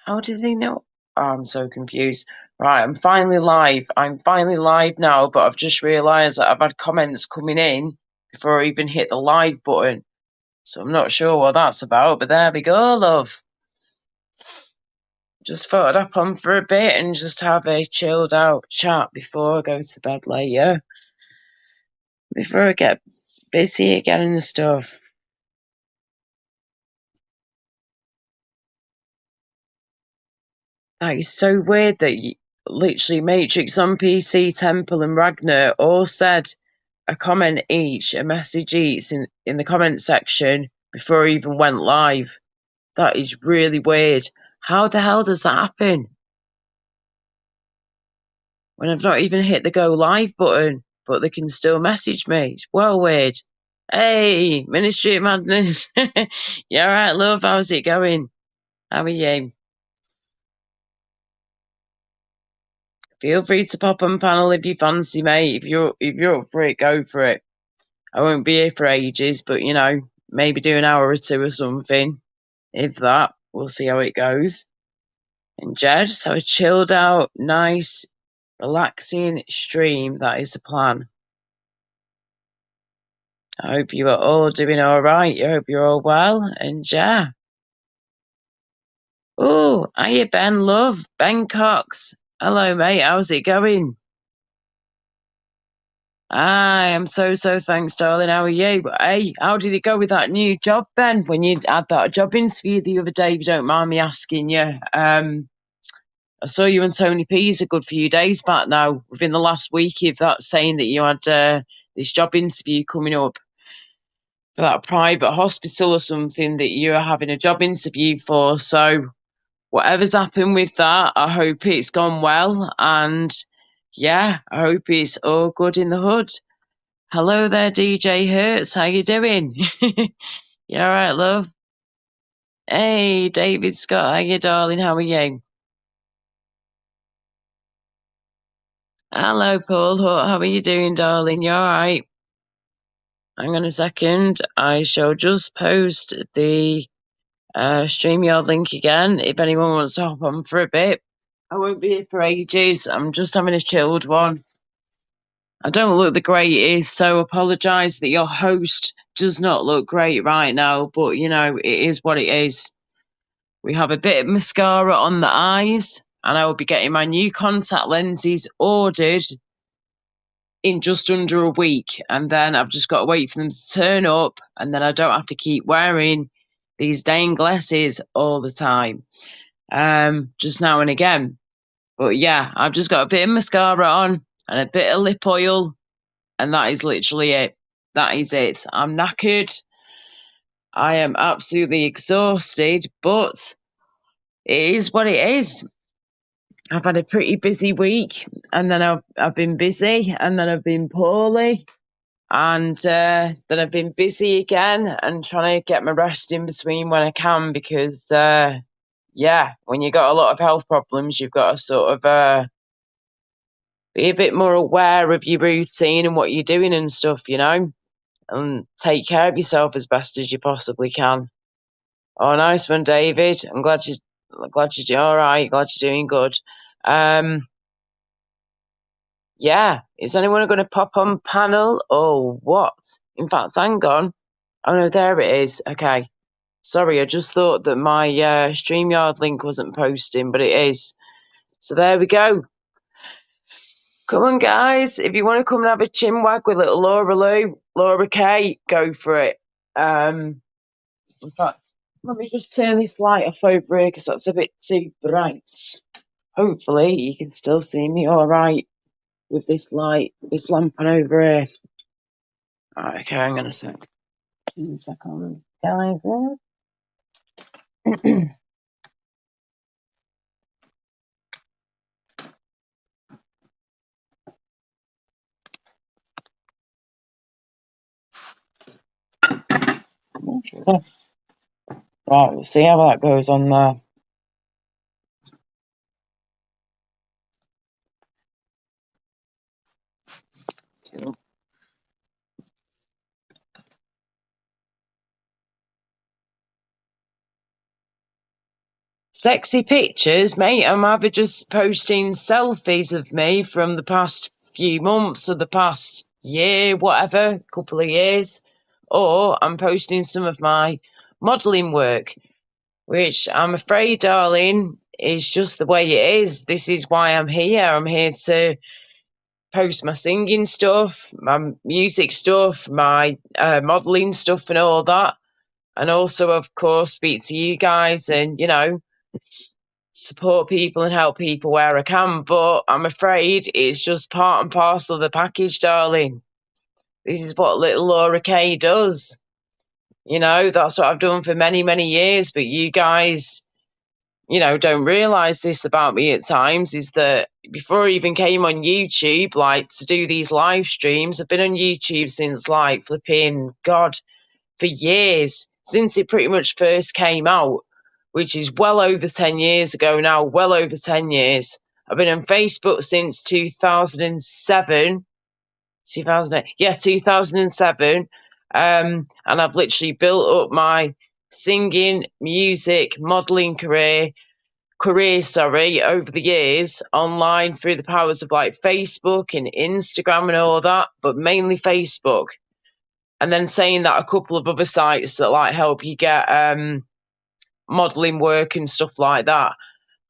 How do they know? Oh, I'm so confused. Right, I'm finally live. I'm finally live now, but I've just realised that I've had comments coming in before I even hit the live button. So I'm not sure what that's about, but there we go, love. Just thought I'd hop on for a bit and just have a chilled out chat before I go to bed later. Before I get busy again and stuff. That is so weird that literally Matrix on PC, Temple, and Ragnar all said a comment each, a message each in the comment section before I even went live. That is really weird. How the hell does that happen? When I've not even hit the go live button, but they can still message me. It's well weird. Hey, Ministry of Madness. You alright, love? How's it going? How are you? Feel free to pop on panel if you fancy, mate. If you're up for it, go for it. I won't be here for ages, but maybe do an hour or two or something. If that, we'll see how it goes. And just have a chilled out, nice, relaxing stream. That is the plan. I hope you are all doing all right. I hope you're all well. And yeah. Oh, hiya, Ben, love. Ben Cox. Hello, mate. How's it going? I am so thanks, darling. How are you? Hey, how did it go with that new job, Ben? When you had that job interview the other day, if you don't mind me asking you. I saw you and Tony P's a good few days back now, within the last week, if that's saying that you had this job interview coming up for that private hospital or something that you're having a job interview for. So whatever's happened with that, I hope it's gone well. And yeah, I hope it's all good in the hood. Hello there, DJ Hertz. How you doing? You all right, love? Hey, David Scott. How you, darling? How are you? Hello, Paul. How are you doing, darling? You all right? Hang on a second. I shall just post the StreamYard link again if anyone wants to hop on for a bit. I won't be here for ages. I'm just having a chilled one. I don't look the greatest, so apologise that your host does not look great right now, but it is what it is. We have a bit of mascara on the eyes, and I will be getting my new contact lenses ordered in just under a week, and then I've just got to wait for them to turn up, and then I don't have to keep wearing these dang glasses all the time, just now and again. But yeah, I've just got a bit of mascara on and a bit of lip oil, and that is literally it. That is it. I'm knackered. I am absolutely exhausted, but it is what it is. I've had a pretty busy week, and then I've been busy, and then I've been poorly, and then I've been busy again, and trying to get my rest in between when I can, because yeah, when you got a lot of health problems, you've got to sort of be a bit more aware of your routine and what you're doing and stuff, and take care of yourself as best as you possibly can. Oh, nice one, David. Glad you're doing all right. Glad you're doing good. Yeah, is anyone going to pop on panel or what? In fact, hang on. Oh no, there it is. Okay. Sorry, I just thought that my StreamYard link wasn't posting, but it is. So there we go. Come on, guys. If you want to come and have a chinwag with little Laura K, go for it. In fact, let me just turn this light off over here because that's a bit too bright. Hopefully, you can still see me all right with this light, this lamp on over here. Right, okay, hang on a sec. One second, guys. Right, we'll see how that goes on there. Sexy pictures, mate. I'm either just posting selfies of me from the past few months or the past year, whatever, couple of years, or I'm posting some of my modelling work, which I'm afraid, darling, is just the way it is. This is why I'm here. I'm here to post my singing stuff, my music stuff, my modelling stuff, and all that. And also, of course, speak to you guys and, support people and help people where I can. But I'm afraid it's just part and parcel of the package, darling. This is what little Laura Kay does. That's what I've done for many, many years. But you guys, don't realise this about me at times, is that before I even came on YouTube, like to do these live streams, I've been on YouTube since like flipping God, for years, since it pretty much first came out, which is well over 10 years ago now, well over 10 years. I've been on Facebook since 2007, 2008, yeah, 2007. And I've literally built up my singing, music, modelling career, over the years online through the powers of like Facebook and Instagram and all that, but mainly Facebook. And then saying that a couple of other sites that like help you get modelling work and stuff like that.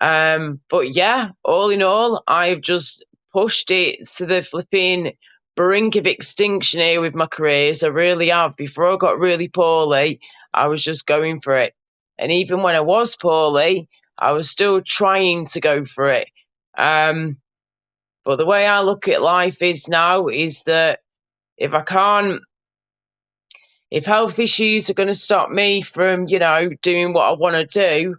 But yeah, all in all, I've just pushed it to the flipping brink of extinction here with my careers. I really have. Before I got really poorly, I was just going for it. And even when I was poorly, I was still trying to go for it. But the way I look at life is now is that if health issues are going to stop me from, doing what I want to do,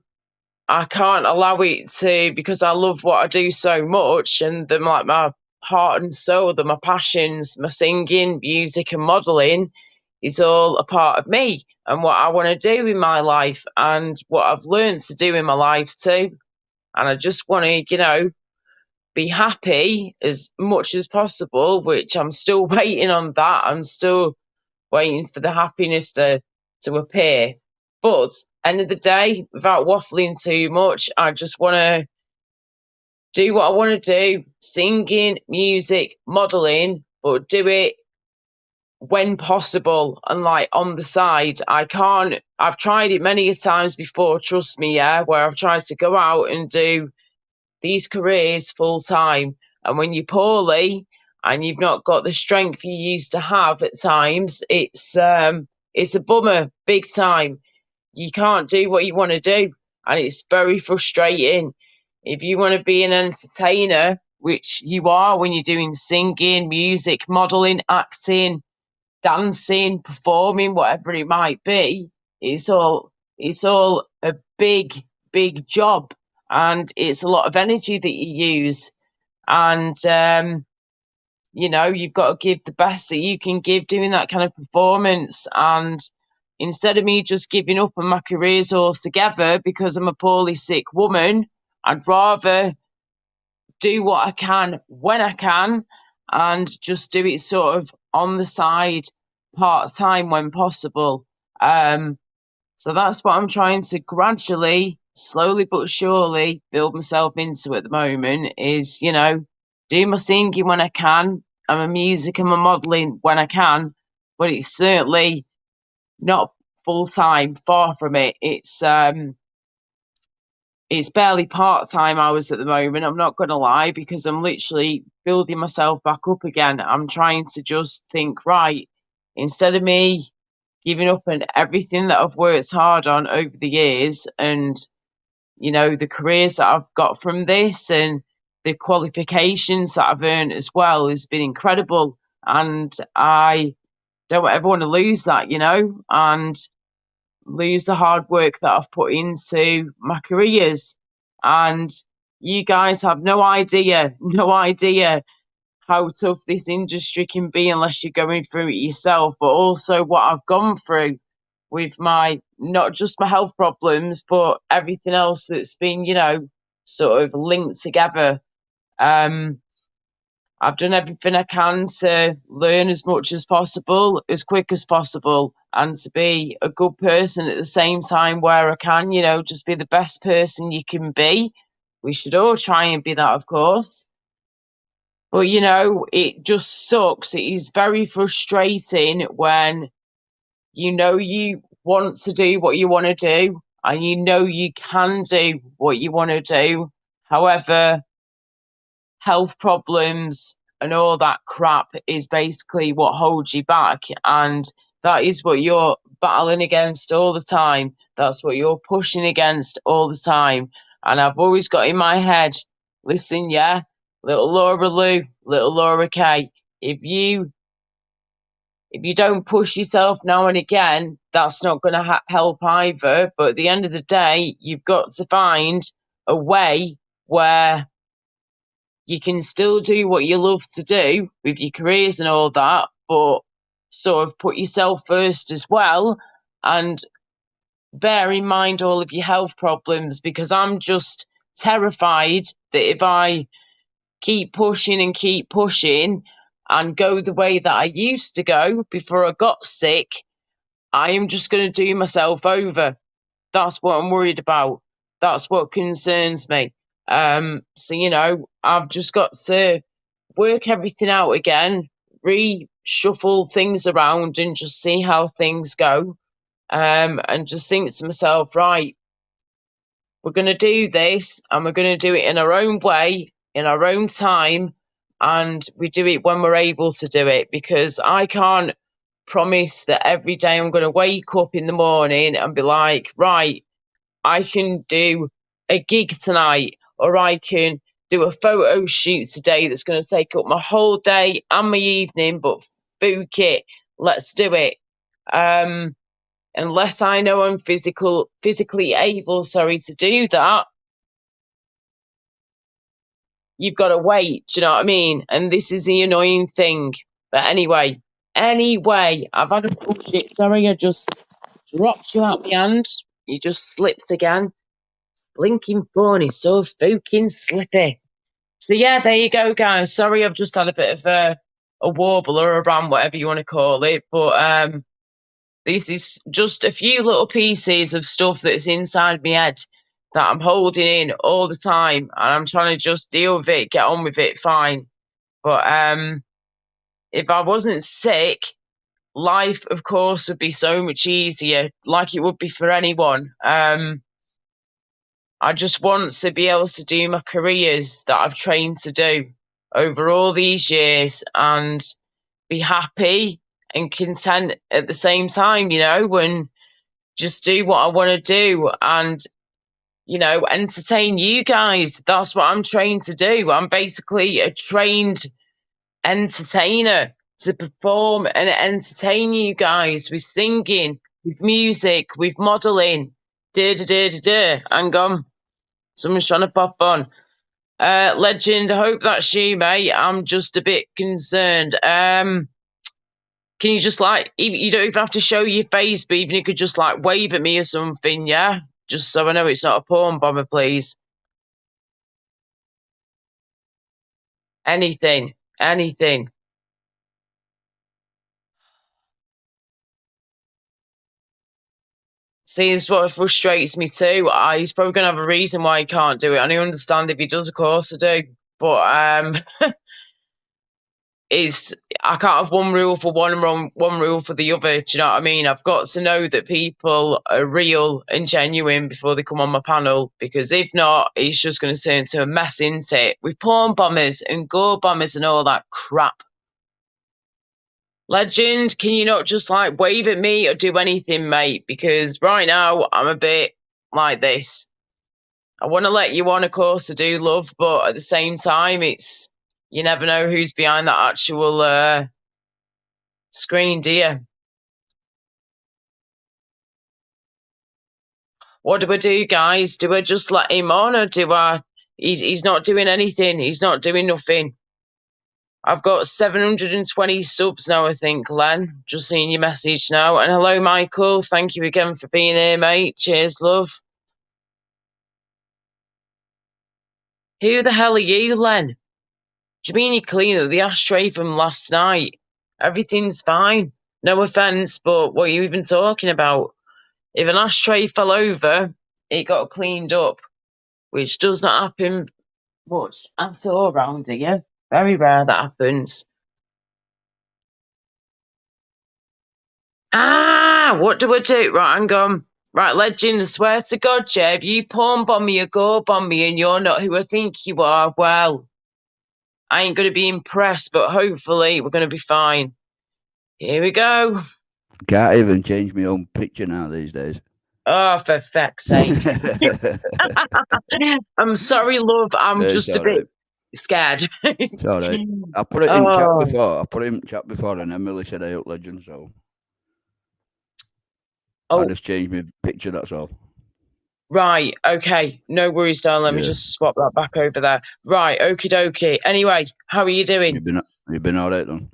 I can't allow it to, because I love what I do so much, and they're like my heart and soul, they're my passions, my singing, music and modelling is all a part of me and what I want to do in my life and what I've learned to do in my life too. And I just want to, be happy as much as possible, which I'm still waiting on that. I'm still waiting for the happiness to appear. But end of the day, without waffling too much, I just want to do what I want to do, singing, music, modelling, but do it when possible and like on the side. I've tried it many times before, trust me, yeah, where I've tried to go out and do these careers full time. And when you're poorly and you've not got the strength you used to have at times, it's a bummer, big time. You can't do what you want to do, and it's very frustrating. If you want to be an entertainer, which you are when you're doing singing, music, modelling, acting, dancing, performing, whatever it might be, it's all a big, big job, and it's a lot of energy that you use. And you've got to give the best that you can give doing that kind of performance. And instead of me just giving up on my careers altogether because I'm a poorly sick woman, I'd rather do what I can when I can and just do it sort of on the side, part time when possible. So that's what I'm trying to gradually, slowly but surely build myself into at the moment is, do my singing when I can, and my music and my modelling when I can, but it's certainly not full time, far from it. It's barely part time hours at the moment, I'm not gonna lie, because I'm literally building myself back up again. I'm trying to just think, right, instead of me giving up on everything that I've worked hard on over the years and, the careers that I've got from this and the qualifications that I've earned as well has been incredible. And I don't ever want to lose that, and lose the hard work that I've put into my careers. And you guys have no idea how tough this industry can be unless you're going through it yourself, but also what I've gone through with my, not just my health problems, but everything else that's been, sort of linked together. I've done everything I can to learn as much as possible, as quick as possible, and to be a good person at the same time where I can, just be the best person you can be. We should all try and be that, of course. But, it just sucks. It is very frustrating when you want to do what you want to do and you can do what you want to do. However, health problems and all that crap is basically what holds you back. And that is what you're battling against all the time. That's what you're pushing against all the time. And I've always got in my head, listen, yeah, little Laura Lou, little Laura Kay, if you don't push yourself now and again, that's not going to help either. But at the end of the day, you've got to find a way where you can still do what you love to do with your careers and all that, but sort of put yourself first as well, and bear in mind all of your health problems, because I'm just terrified that if I keep pushing and go the way that I used to go before I got sick, I am just going to do myself over. That's what I'm worried about. That's what concerns me. So, I've just got to work everything out again, reshuffle things around and just see how things go. And just think to myself, right, we're going to do this and we're going to do it in our own way, in our own time. And we do it when we're able to do it, because I can't promise that every day I'm going to wake up in the morning and be like, right, I can do a gig tonight, or I can do a photo shoot today that's going to take up my whole day and my evening, but fuck it, let's do it. Unless I know I'm physically able, to do that, you've got to wait. Do you know what I mean? And this is the annoying thing. But anyway, I've had a bullshit. Sorry, I just dropped you out my hand. You just slipped again. This blinking phone is so fucking slippy. So yeah, there you go, guys. Sorry, I've just had a bit of a warble or a rant, whatever you want to call it. But this is just a few little pieces of stuff that's inside my head that I'm holding in all the time, and I'm trying to just deal with it, get on with it, fine. But if I wasn't sick, life, of course, would be so much easier, like it would be for anyone. I just want to be able to do my careers that I've trained to do over all these years and be happy and content at the same time, and just do what I want to do and, entertain you guys. That's what I'm trained to do. I'm basically a trained entertainer to perform and entertain you guys with singing, with music, with modelling. Hang on. Someone's trying to pop on. Legend, I hope that's you, mate. I'm just a bit concerned. Can you just you don't even have to show your face, but even you could just wave at me or something, yeah? Just so I know it's not a porn bomber, please. Anything. See, this is what frustrates me too. He's probably going to have a reason why he can't do it. And I understand if he does, of course I do. But I can't have one rule for one and one rule for the other. Do you know what I mean? I've got to know that people are real and genuine before they come on my panel, because if not, it's just going to turn into a mess, isn't it? With porn bombers and gore bombers and all that crap. Legend, can you not just wave at me or do anything, mate? Because right now I'm a bit like this. I want to let you on, of course, I do, love, but at the same time, you never know who's behind that actual screen, do you? What do I do, guys? Do I just let him on, or do I? He's not doing anything. He's not doing nothing. I've got 720 subs now, I think, Len. Just seeing your message now. And hello, Michael. Thank you again for being here, mate. Cheers, love. Who the hell are you, Len? Do you mean you clean the ashtray from last night? Everything's fine. No offence, but what are you even talking about? If an ashtray fell over, it got cleaned up, which does not happen much at all around here. Very rare that happens. Ah, what do I do? Right, hang on. Right, legend, I swear to God, Jay, if you porn bomb me or go bomb me and you're not who I think you are, well, I ain't going to be impressed, but hopefully we're going to be fine. Here we go. Can't even change my own picture now these days. Oh, for feck's sake. I'm sorry, love. I'm It's just a all bit right. scared. It's all right. I put it in chat Oh, before. I put it in chat before, and Emily said I up legend, so I oh, just changed my picture. That's all. right. Okay. No worries, darling. Let me Yeah. just swap that back over there. Right. Okie dokie. Anyway, how are you doing? You've been all right then.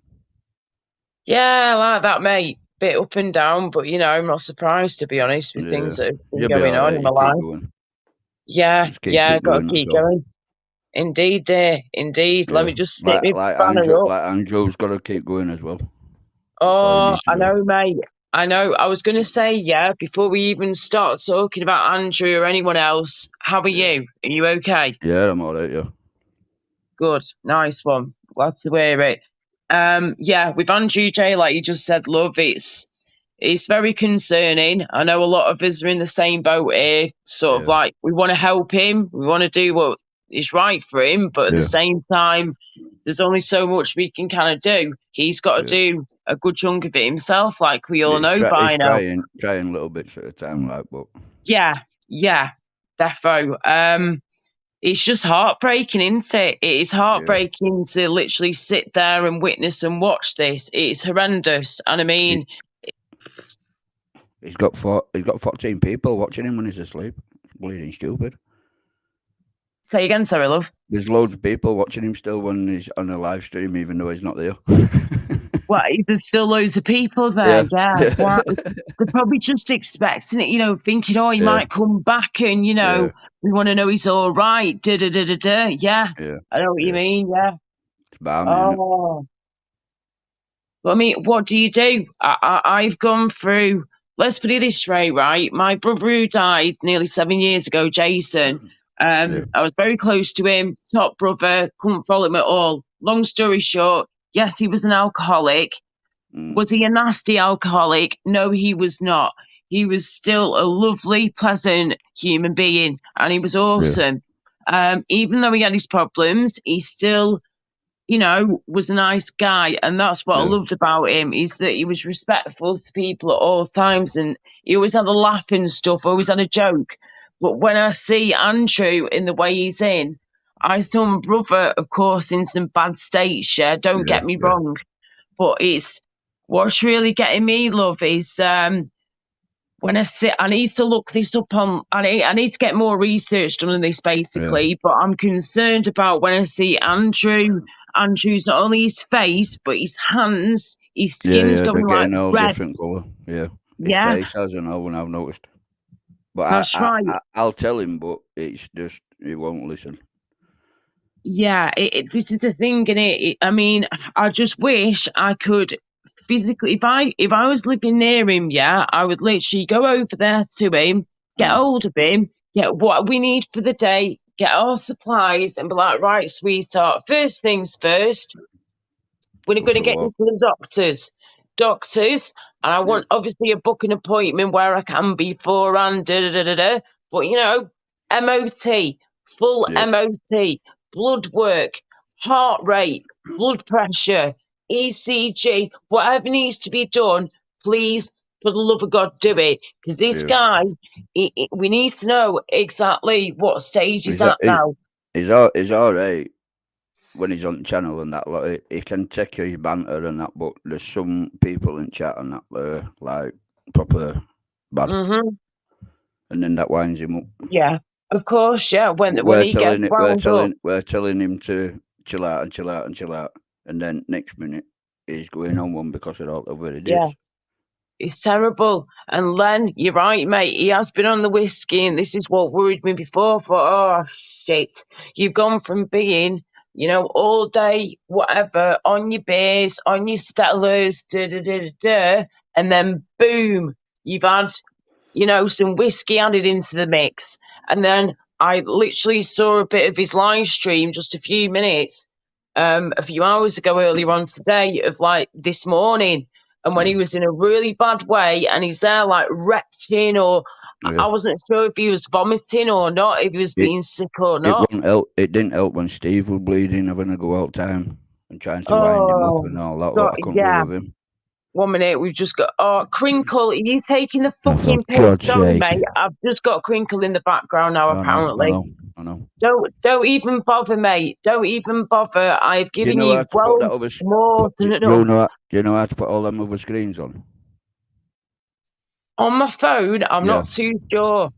Yeah, I like that, mate. Bit up and down, but I'm not surprised, to be honest, with Yeah. things that have been You'll be going all on right. in my You keep life. going. Yeah, Just keep yeah, it got to going. keep That's all. going. Indeed, dear. Indeed. Let Yeah. me just stick my Like banner Andrew, up. like Andrew's got to keep going as well. That's Oh, all you need to I do. know, mate. I know. I was going to say, yeah, before we even start talking about Andrew or anyone else, how are Yeah. you? Are you okay? Yeah, I'm all right. Yeah. Good. Nice one. Glad to hear it. Yeah, with Andrew J, like you just said, love, it's very concerning. I know a lot of us are in the same boat here, sort of Yeah. like we want to help him, we want to do what is right for him, but at the Yeah. same time, there's only so much we can kind of do. He's got to Yeah. do a good chunk of it himself, like we all He's know by now. trying little bits at a time, like, but Yeah, yeah, defo. It's just heartbreaking, isn't it? It is heartbreaking to literally sit there and witness and watch this. It's horrendous. And I mean, he's got 14 people watching him when he's asleep. Bleeding stupid. say again, sorry, love. There's loads of people watching him still when he's on a live stream, even though he's not there. Well, there's still loads of people there. Yeah. Why? They're probably just expecting it, thinking, oh, he might come back and, we want to know he's all right. Da, da, da, da, da. Yeah. I know what you mean. Yeah. It's balmy, isn't it? Oh. Well, I mean, what do you do? I've gone through, let's put it this way, right? My brother who died nearly 7 years ago, Jason, I was very close to him, top brother, couldn't follow him at all. Long story short, yes, he was an alcoholic. Was he a nasty alcoholic? No, he was not. He was still a lovely, pleasant human being, and he was awesome. Even though he had his problems, he still was a nice guy, and that's what I loved about him, is that he was respectful to people at all times, and he always had a laugh and stuff, always had a joke. But when I see Andrew in the way he's in, I saw my brother, of course, in some bad states, don't get me wrong, but it's what's really getting me, love, is when I need to look this up on, I need to get more research done on this basically, but I'm concerned about when I see Andrew's not only his face, but his hands, his skin's going like all red. different colour. Yeah. His face has an oven, I've noticed. But that's right. I'll tell him, but it's just, he won't listen. Yeah, this is the thing, and I mean, I just wish I could physically, if I was living near him, I would literally go over there to him, get hold of him, get what we need for the day, get our supplies, and be like, right, sweetheart, first things first, we're going to get you to the doctors, and I want obviously a booking appointment where I can beforehand, but MOT, full MOT, blood work, heart rate, blood pressure, ECG, whatever needs to be done, please, for the love of God, do it. Because this guy, we need to know exactly what stage he's at now. He's all right when he's on the channel and that. Like, he can take his banter and that, but there's some people in chat and that like proper bad. And then that winds him up. Yeah, of course, yeah. When he gets wound up. We're telling him to chill out and chill out and chill out. And then next minute, he's going on one because of all the what he did. Yeah. It's terrible. And Len, you're right, mate. He has been on the whiskey, and this is what worried me before. For oh shit, you've gone from being, you know, all day, whatever, on your beers, on your Stellas, and then boom, you've had, you know, some whiskey added into the mix. And then I literally saw a bit of his live stream, just a few minutes, a few hours ago earlier on today, of like this morning. And when he was in a really bad way and he's there like retching, or I wasn't sure if he was vomiting or not, if he was being sick or not. It didn't help when Steve was bleeding, having a go out time and trying to wind him up and all that. God, I couldn't go with him. 1 minute, we've just got Crinkle. Are you taking the fucking piss? Sorry, mate. I've just got Crinkle in the background now. Apparently, I know. Don't even bother, mate. Don't even bother. I've given you more than enough. Do you know how to put all them other screens on? On my phone, I'm not too sure.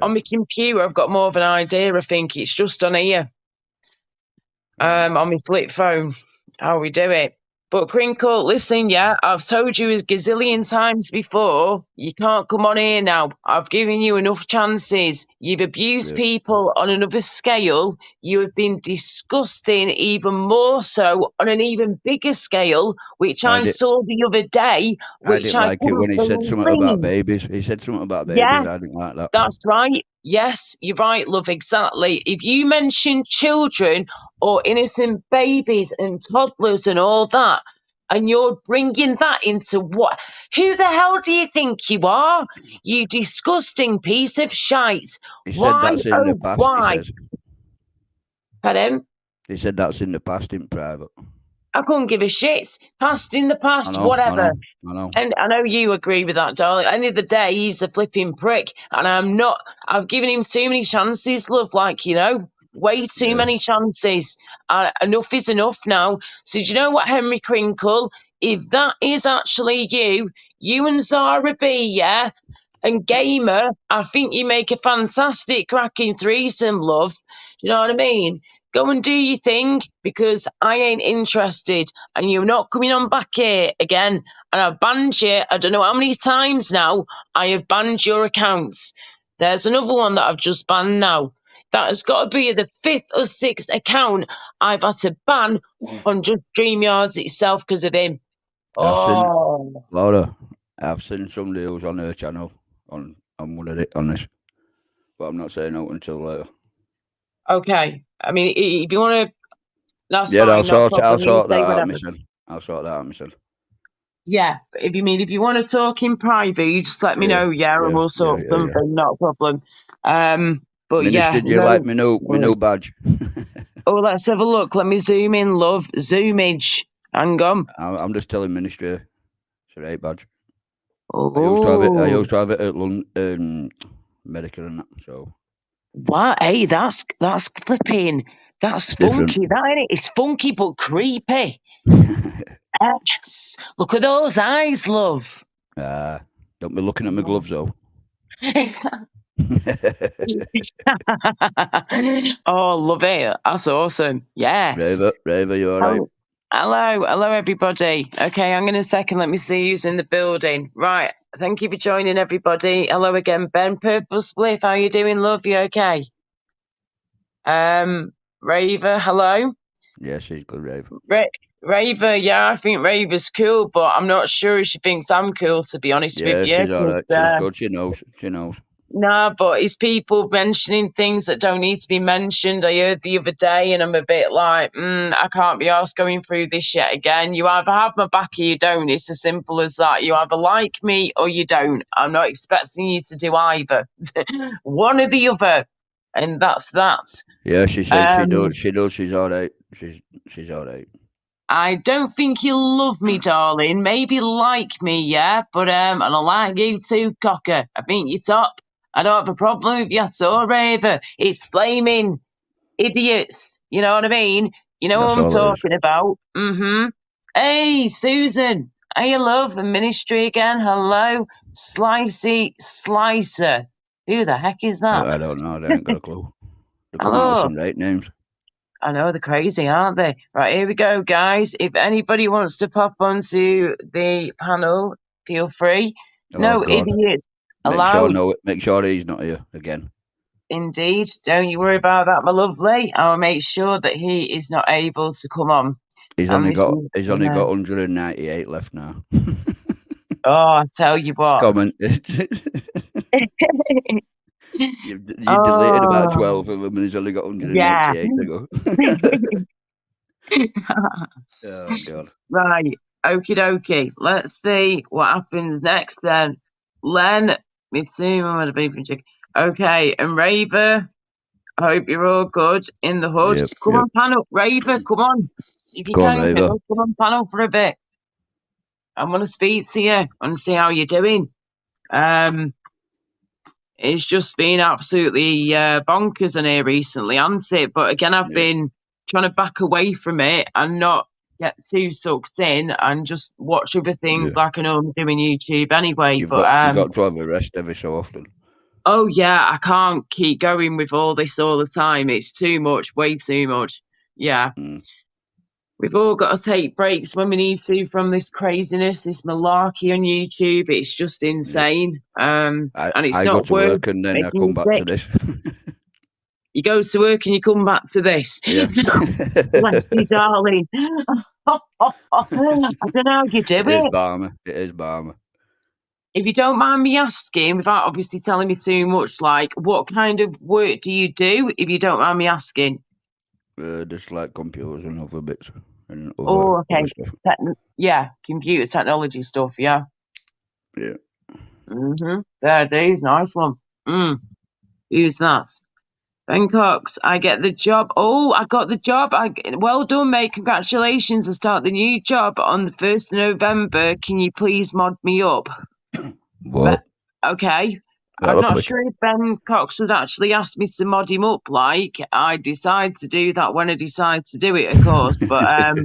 On my computer, I've got more of an idea. I think it's just on here. On my flip phone, how we do it. But Crinkle, listen, I've told you a gazillion times before, you can't come on here now. I've given you enough chances. You've abused people on another scale. You have been disgusting, even more so on an even bigger scale, which I saw the other day. Which I didn't like it when he said something about babies. He said something about babies. I didn't like that. That's right. Yes, you're right, love, exactly. If you mention children or innocent babies and toddlers and all that, and you're bringing that into what? Who the hell do you think you are? You disgusting piece of shite. He said that's in the past, why? He says. Pardon? He said that's in the past, in private. I couldn't give a shit. Past in the past, whatever. I know. And I know you agree with that, darling. At the end of the day, he's a flipping prick. And I've given him too many chances, love, like, you know, way too many chances. Enough is enough now. So do you know what, Henry Crinkle? If that is actually you and Zara B, and Gamer, I think you make a fantastic cracking threesome, love. Do you know what I mean? Go and do your thing, because I ain't interested, and you're not coming on back here again. And I've banned you. I don't know how many times now I have banned your accounts. There's another one that I've just banned now. That has got to be the 5th or 6th account I've had to ban on just StreamYards itself because of him. Laura, I've seen somebody who's on her channel on this, but I'm not saying out until later. Okay. I mean, if you want to, that's fine. I'll sort that out myself. Yeah, if you want to talk in private, you just let me know, and we'll sort something, not a problem. But Minister, do you like my new badge? Let's have a look. Let me zoom in, love. Zoomage. Hang on. I'm just telling Ministry it's a right badge. Oh. I used to have it at London, America and that, so. Wow, hey, that's flipping. That's funky, that ain't it? It's funky but creepy. Yes. Look at those eyes, love. Don't be looking at my gloves though. Oh, love it. That's awesome. Yes. Raver, you all right? Hello, everybody. Okay, hang on a second. Let me see who's in the building. Right. Thank you for joining, everybody. Hello again, Ben. Purple Spliff, how you doing, love? You okay? Raver, hello. Yeah, she's good, Raver. Raver, I think Raver's cool, but I'm not sure if she thinks I'm cool, to be honest with you. Yeah, she's all right. She's good. She knows. Nah, but it's people mentioning things that don't need to be mentioned. I heard the other day, and I'm a bit like, I can't be asked going through this yet again. You either have my back or you don't. It's as simple as that. You either like me or you don't. I'm not expecting you to do either. One or the other. And that's that. Yeah, she says she does. She's all right. She's all right. I don't think you'll love me, darling. Maybe like me, but and I like you too, Cocker. I think you're top. I don't have a problem with you at all, Raver. It's flaming idiots. You know what I mean? You know what I'm talking about? Mm-hmm. Hey, Susan. Hey, love. And Ministry again. Hello. Slicey Slicer. Who the heck is that? I don't know. I ain't got a clue. They're coming out with some right names. I know, they're crazy, aren't they? Right, here we go, guys. If anybody wants to pop onto the panel, feel free. No, idiots. Make sure he's not here again. indeed. Don't you worry about that, my lovely. I'll make sure that he is not able to come on. He's only got 198 left now. Oh, I tell you what. Comment. You deleted about 12 of them, and he's only got 188 to go. Oh God. Right. Okie dokie. Let's see what happens next then. Len, me too. I'm gonna be chicken. Okay, and Raver. I hope you're all good in the hood. Come on, panel. Raver, come on. If you can, come on, panel for a bit. I want to speak to you. I want to see how you're doing. It's just been absolutely bonkers in here recently, hasn't it? But again, I've been trying to back away from it and not get too sucked in and just watch other things like I know I'm doing YouTube anyway. You've got to have a rest every so often. Oh yeah, I can't keep going with all this all the time. It's too much, way too much. Yeah. We've all got to take breaks when we need to from this craziness, this malarkey on YouTube. It's just insane. And it's I not go to work and then I come back to this. You go to work and you come back to this. Yeah. Bless you, darling. I don't know how you do it. It is balmy. If you don't mind me asking, without obviously telling me too much, like, what kind of work do you do, if you don't mind me asking? Just like computers and other bits. And other stuff. Computer technology stuff, yeah. Yeah. There it is, nice one. Who's that? Ben Cox, I get the job. Oh, I got the job. Well done, mate. Congratulations. I start the new job on the 1st of November. Can you please mod me up? What? Okay. I'm not sure if Ben Cox would actually ask me to mod him up. Like, I decide to do that when I decide to do it, of course. But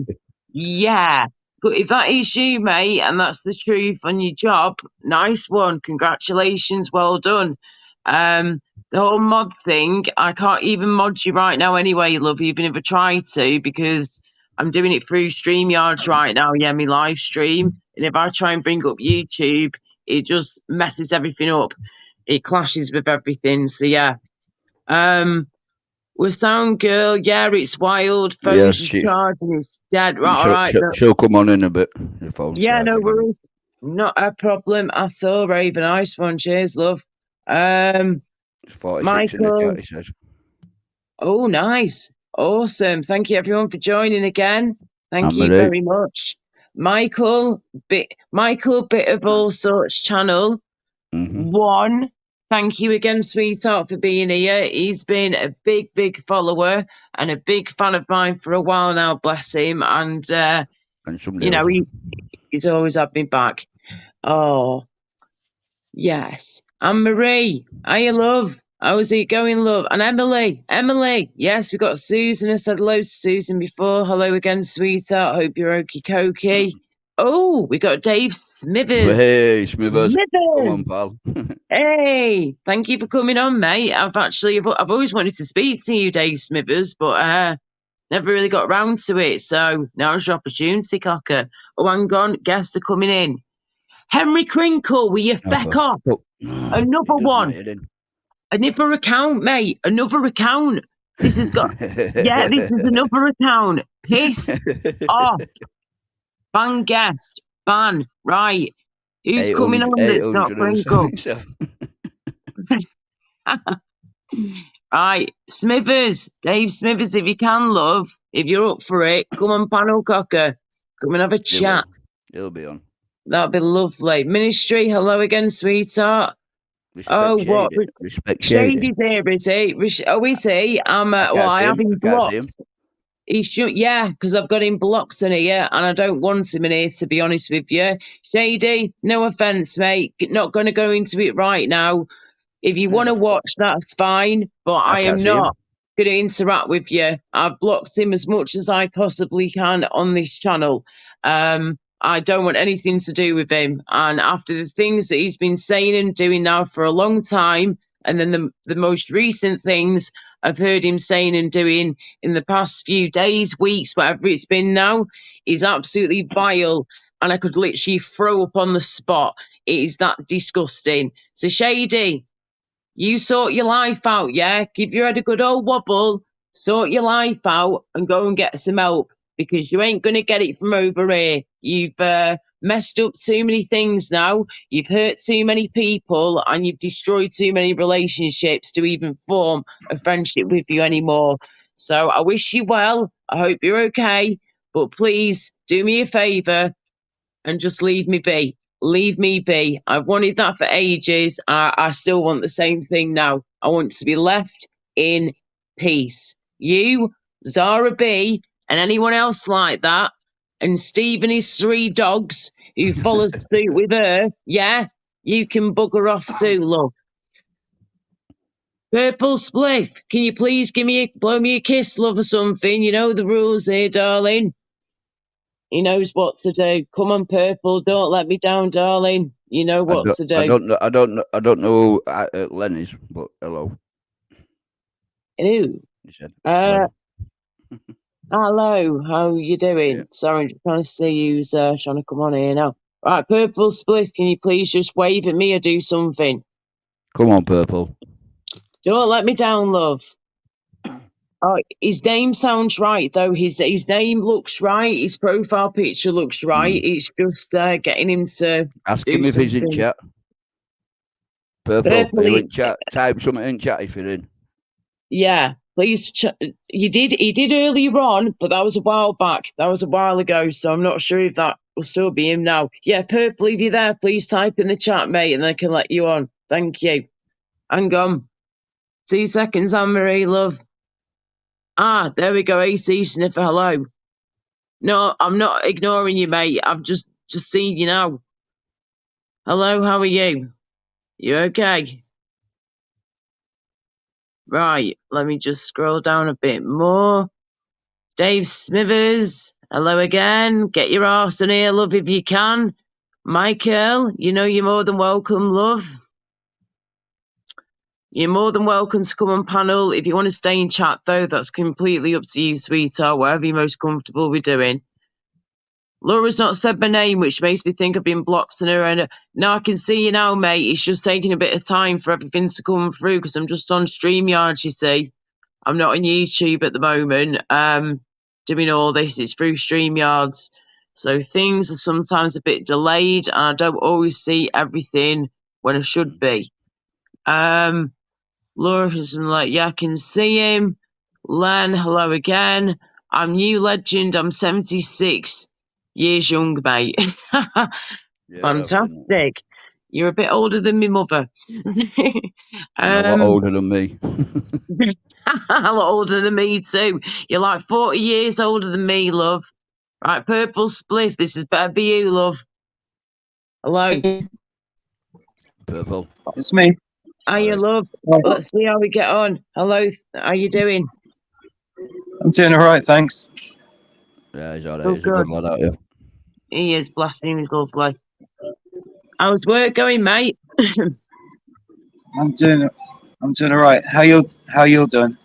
yeah. But if that is you, mate, and that's the truth on your job, nice one. Congratulations. Well done. The whole mod thing, I can't even mod you right now anyway, love, even if I try to, because I'm doing it through StreamYards right now, my live stream. And if I try and bring up YouTube, it just messes everything up. It clashes with everything. So yeah. With Sound Girl, yeah, it's wild. Phone's charging, it's dead. Right, all right. She'll come on in a bit. Yeah, no worries. Not a problem at all, Raven. Nice one. Cheers, love. 46 Michael. In the chat, he says. Oh, nice. Awesome. Thank you, everyone, for joining again. Thank you very much. Michael, bit of all sorts channel. 1. Thank you again, sweetheart, for being here. He's been a big, big follower and a big fan of mine for a while now, bless him. And you know, he's always had me back. Oh, yes. And Marie, hiya, love. How's it going, love? And Emily. Yes, we got Susan. I said hello to Susan before. Hello again, sweetheart. Hope you're okie-dokie. Oh, we got Dave Smithers. Hey, Smithers. Come on, pal. Hey, thank you for coming on, mate. I've always wanted to speak to you, Dave Smithers, but never really got round to it. So now's your opportunity, cocker. Oh, hang on, guests are coming in. Henry Crinkle, will you feck off? Another one. Another account, mate. Another account. This has got. Yeah, this is another account. Piss off. Ban guest. Ban. Right. Who's coming on that's not Crinkle? Right. Smithers. Dave Smithers, if you can, love. If you're up for it, come on, panel cocker. Come and have a chat. He'll be on. That'd be lovely. Ministry, hello again, sweetheart. Respect Shady's here, is he? Oh, is he? I have him blocked. Yeah, because I've got him blocked in here, and I don't want him in here, to be honest with you. Shady, no offence, mate. Not going to go into it right now. If you want to watch, that's fine, but I am not going to interact with you. I've blocked him as much as I possibly can on this channel. I don't want anything to do with him. And after the things that he's been saying and doing now for a long time, and then the most recent things I've heard him saying and doing in the past few days, weeks, whatever it's been now, is absolutely vile. And I could literally throw up on the spot. It is that disgusting. So, Shady, You sort your life out, yeah? Give your head a good old wobble, sort your life out, and go and get some help, because you ain't going to get it from over here. You've messed up too many things now. You've hurt too many people, and you've destroyed too many relationships to even form a friendship with you anymore. So I wish you well. I hope you're okay. But please do me a favour and just leave me be. Leave me be. I've wanted that for ages. I still want the same thing now. I want to be left in peace. You, Zara B, and anyone else like that, and Steve and his 3 dogs who follow suit with her, yeah, you can bugger off too, love. Purple Spliff, can you please blow me a kiss, love, or something? You know the rules here, darling. He knows what to do. Come on, Purple, don't let me down, darling. You know what to do. I don't know who Len is, but hello. Who? He said, hello, how you doing? Yeah. Sorry, I'm just trying to see who's trying to come on here now. Right, Purple Spliff, can you please just wave at me or do something? Come on, Purple. Don't let me down, love. Oh, his name sounds right, though. His name looks right. His profile picture looks right. It's just getting him to ask him if he's in chat. Purple, are you in chat? Type something in chat if you're in. Yeah, please. He did earlier on, but that was a while back. That was a while ago, so I'm not sure if that will still be him now. Yeah, Purple, if you're there, please type in the chat, mate, and I can let you on. Thank you. Hang on. 2 seconds, Anne-Marie, love. Ah, there we go. AC Sniffer, hello. No, I'm not ignoring you, mate. I've just seen you now. Hello, how are you? You okay? Right, let me just scroll down a bit more. Dave Smithers, hello again. Get your arse in here, love, if you can. Michael, you know you're more than welcome, love. You're more than welcome to come on panel. If you want to stay in chat, though, that's completely up to you, sweetheart, whatever you're most comfortable with doing. Laura's not said my name, which makes me think I've been blocked in her. And now I can see you now, mate. It's just taking a bit of time for everything to come through because I'm just on StreamYard, you see. I'm not on YouTube at the moment. Doing all this, it's through StreamYards. So things are sometimes a bit delayed and I don't always see everything when I should be. Laura's like, yeah, I can see him. Len, hello again. I'm new legend. I'm 76 years young, mate. Fantastic. You're a bit older than my mother. A lot older than me. A lot older than me too. You're like 40 years older than me, love. Right, Purple Spliff, this is better for you, love. Hello. Purple. It's me. How you, love? Let's see how we get on. Hello, how you doing? I'm doing all right, thanks. Yeah, he's all right. He's a good lad out here. He is, bless him, he's lovely. How's work going, mate? I'm doing all right. How you doing?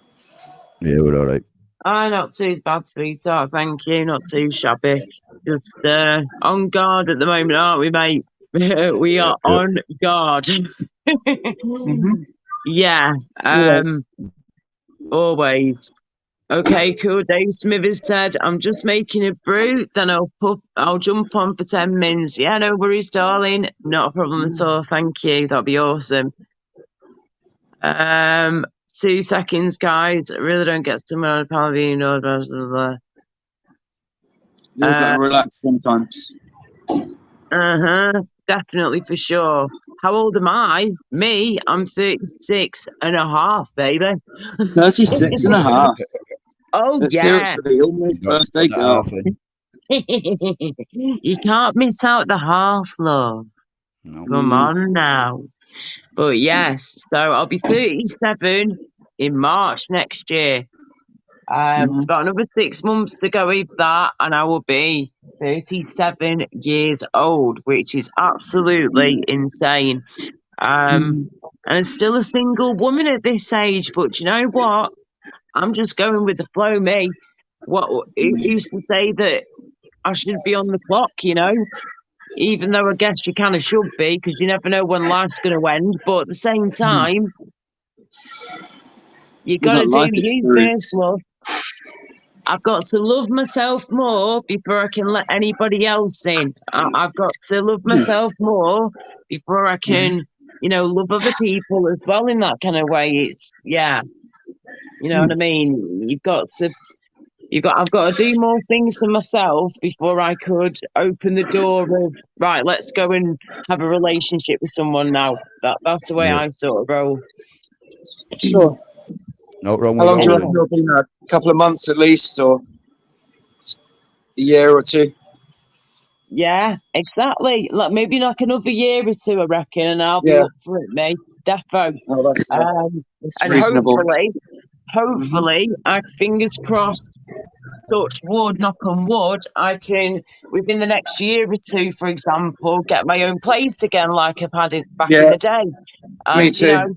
Yeah, we're all right. Not too bad, sweetheart. Thank you. Not too shabby. Just on guard at the moment, aren't we, mate? We are on guard. Yeah. Yes. Always. Okay, cool. Dave Smithers said, I'm just making a brew, then I'll jump on for 10 minutes. Yeah, no worries, darling. Not a problem at all. Thank you. That'd be awesome. 2 seconds, guys. I really don't get someone on a panel being blah, blah, blah, blah. You've got to relax sometimes. Definitely, for sure. How old am I? Me? I'm 36 and a half, baby. 36 and a half. Oh, Let's yeah. hear it for the almost birthday girl. You can't miss out the half, love. No. Come on now. But yes, so I'll be 37 in March next year. It's about another 6 months to go with that, and I will be 37 years old, which is absolutely insane. And I'm still a single woman at this age, but you know what? I'm just going with the flow, me. What used to say that I should be on the clock, you know? Even though I guess you kind of should be, because you never know when life's going to end. But at the same time, You got to got do life you experience. first, love. I've got to love myself more before I can let anybody else in. I've got to love myself more before I can, love other people as well in that kind of way. It's, yeah, you know what I mean? I've got to do more things for myself before I could open the door of, right, let's go and have a relationship with someone now. That's the way Yeah. I sort of roll. Sure. Not wrong How with long do you all reckon them. it'll be now? A couple of months at least, or a year or two? Yeah, exactly. Like maybe like another year or two, I reckon, and I'll be Yeah. up for it, mate. Defo. Oh, that's And reasonable. hopefully, fingers crossed, touch wood, knock on wood, I can, within the next year or two, for example, get my own place again like I've had it back in Yeah. the day. Me And, too.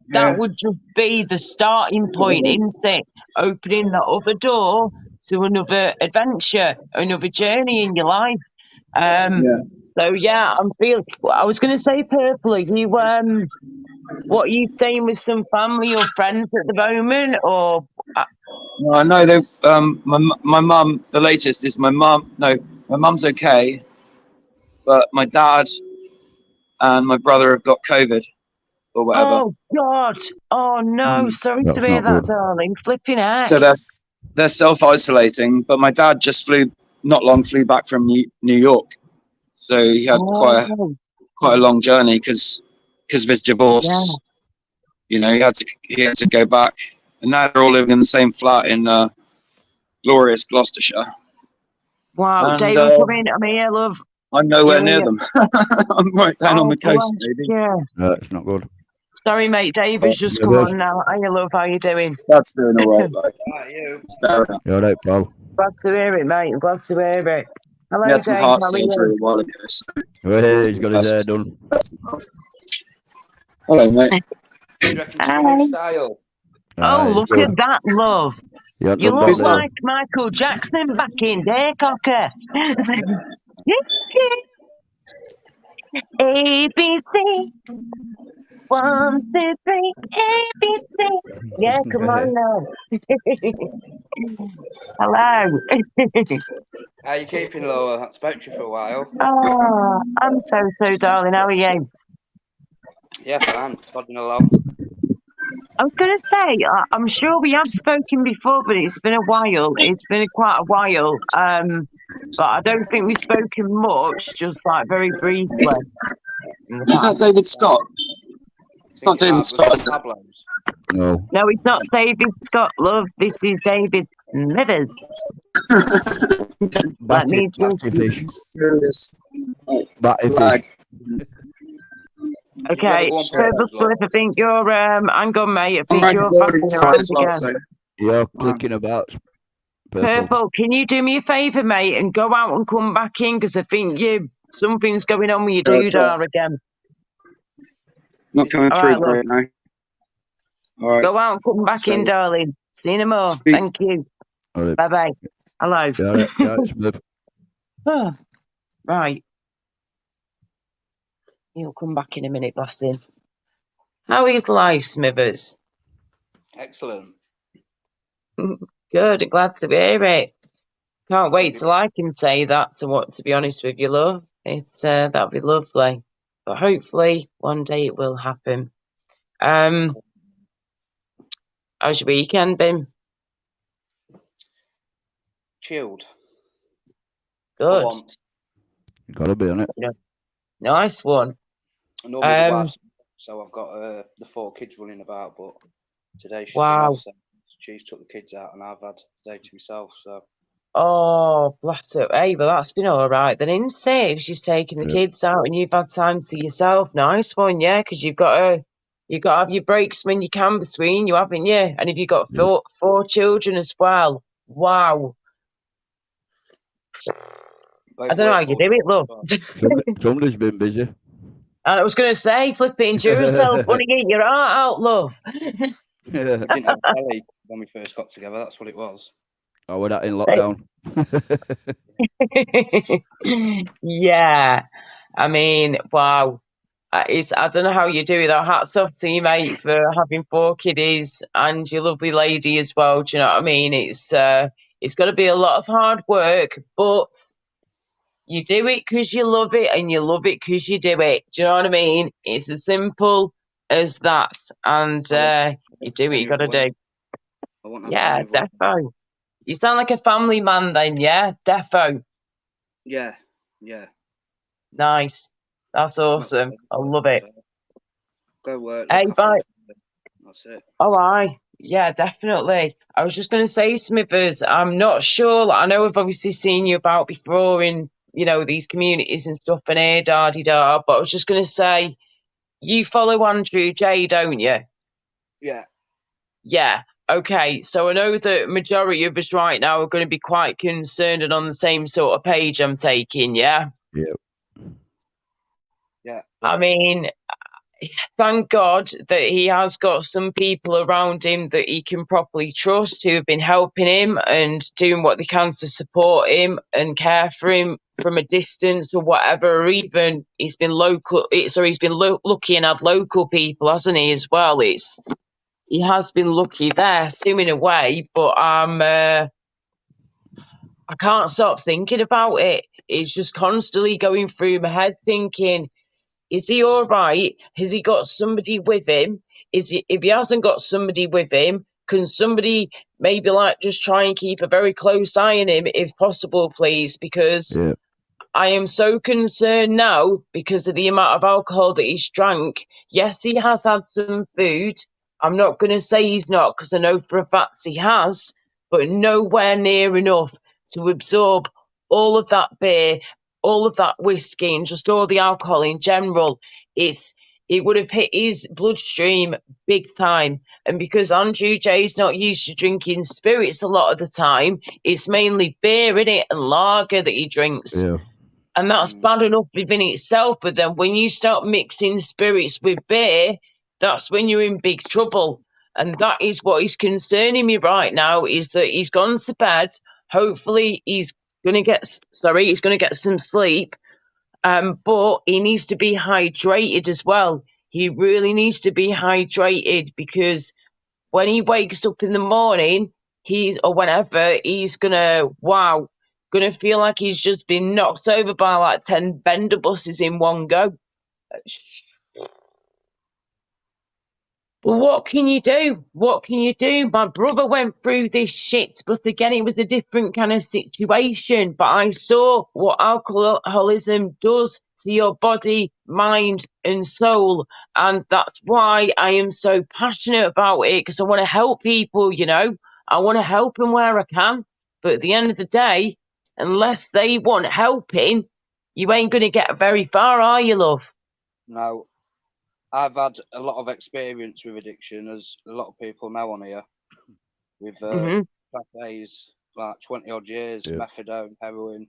that would just be the starting point, isn't it? Opening that other door to another adventure, another journey in your life. Yeah. So yeah, I was going to say, Purple, are you what are you staying with some family or friends at the moment, or? No, I know they've. My mum. The latest is my mum. No, my mum's okay, but my dad and my brother have got COVID or whatever. Oh God! Oh no! Sorry That's to hear not that, good. darling. Flipping heck. So they're self-isolating. But my dad just flew back from New York, so he had quite a long journey because of his divorce. Yeah. He had to go back, and now they're all living in the same flat in glorious Gloucestershire. Wow, And, David, come in. I'm here, love. I'm nowhere near Yeah. them. I'm right down on the coast, bless baby. you. No, it's not good. Sorry, mate. David's just come on now. Hiya, love. How you doing? That's doing all right. Like, it's better now. You're right, pal. Glad to hear it, mate. I'm glad to hear it. Hello, He had some Dave. heart How are surgery you? a while ago. So Hey, he's got his hair done. hello, mate. Do you reckon it's my new style? Oh, look at that, love. Yeah, You done look that there. like Michael Jackson back in day, cocker. ABC. 1, 2, 3, ABC. Yeah, come on now. Hello. How are you keeping, Lola? I haven't spoke to you for a while. Oh, I'm so darling. How are you? Yeah, fine. Plodding along. I was going to say, I'm sure we have spoken before, but it's been a while. It's been quite a while. But I don't think we've spoken much, just like very briefly. Is that David Scott? It's not David Scott, is it? Pablo's. No. No, it's not David Scott, love. This is David Smithers. Let me Batty fish. Serious. Batty Flag. fish. Okay, Did you Purple ever go on Slip, I think you're, hang on, mate, I think Alright, you're already fucking tried around as well, again. so You're clicking about. Purple, can you do me a favour, mate, and go out and come back in, because I think something's going on with your doodah again. not coming All through right, great now. All right. Go out and come back in, darling. See you no more. Sweet. Thank you. All right. Bye-bye. Hello. Yeah, Smith. Oh, right. He'll come back in a minute, bless him. How is life, Smithers? Excellent. Good, glad to hear it. Can't wait till I can say that, to be honest with you, love. It's that'll be lovely. But hopefully one day it will happen. How's your weekend been? Chilled. Good. For once. You gotta be on it. Nice one. I normally the wife's, so I've got the 4 kids running about, but today she's been off, so she's took the kids out and I've had the day to myself, so. Oh, bless it. Hey, but that's been all right then, isn't it? If she's taking the kids out and you've had time to yourself, nice one, yeah, because you've got to have your breaks when you can between you, haven't you? And if you've got 4 children as well, wow. I don't know how you do it, love. Somebody's been busy. And I was going to say, flipping to yourself, want to get your heart out, love. Yeah. I didn't have telly when we first got together, that's what it was. Oh, we're that in lockdown. Yeah. I mean, wow. I don't know how you do that. Hats off to you, mate, for having 4 kiddies and your lovely lady as well. Do you know what I mean? It's got to be a lot of hard work, but you do it because you love it, and you love it because you do it. Do you know what I mean? It's as simple as that, and you do what you got to do. Yeah, defo. You sound like a family man then, yeah? Defo. Yeah. Nice. That's awesome. I love it. Go work. Hey, bye. That's it. Oh, aye. Yeah, definitely. I was just going to say, Smithers, I'm not sure. I know I've obviously seen you about before in, these communities and stuff and here, da-de-da, but I was just going to say, you follow Andrew J, don't you? Yeah. Yeah. Okay. So I know the majority of us right now are going to be quite concerned and on the same sort of page I'm taking, yeah? Yeah. I mean, thank God that he has got some people around him that he can properly trust who have been helping him and doing what they can to support him and care for him from a distance or whatever. Or even he's been lucky and had local people, hasn't he, as well? He has been lucky there, too, in a way, but I can't stop thinking about it. It's just constantly going through my head thinking, is he all right? Has he got somebody with him? If he hasn't got somebody with him, can somebody maybe just try and keep a very close eye on him if possible, please? Because I am so concerned now because of the amount of alcohol that he's drank. Yes, he has had some food. I'm not going to say he's not because I know for a fact he has, but nowhere near enough to absorb all of that beer, all of that whiskey, and just all the alcohol in general. It would have hit his bloodstream big time. And because Andrew J's not used to drinking spirits a lot of the time, it's mainly beer, innit, and lager that he drinks. Yeah. And that's bad enough within itself. But then when you start mixing spirits with beer, that's when you're in big trouble. And that is what is concerning me right now, is that he's gone to bed. Hopefully he's going to get some sleep. But he needs to be hydrated as well. He really needs to be hydrated because when he wakes up in the morning, he's gonna feel like he's just been knocked over by 10 bender buses in one go. But what can you do? What can you do? My brother went through this shit, but again, it was a different kind of situation. But I saw what alcoholism does to your body, mind, and soul. And that's why I am so passionate about it, because I want to help people, I want to help them where I can. But at the end of the day, unless they want helping, you ain't going to get very far, are you, love? No. I've had a lot of experience with addiction, as a lot of people know on here, with cafes, 20 odd years, methadone, heroin.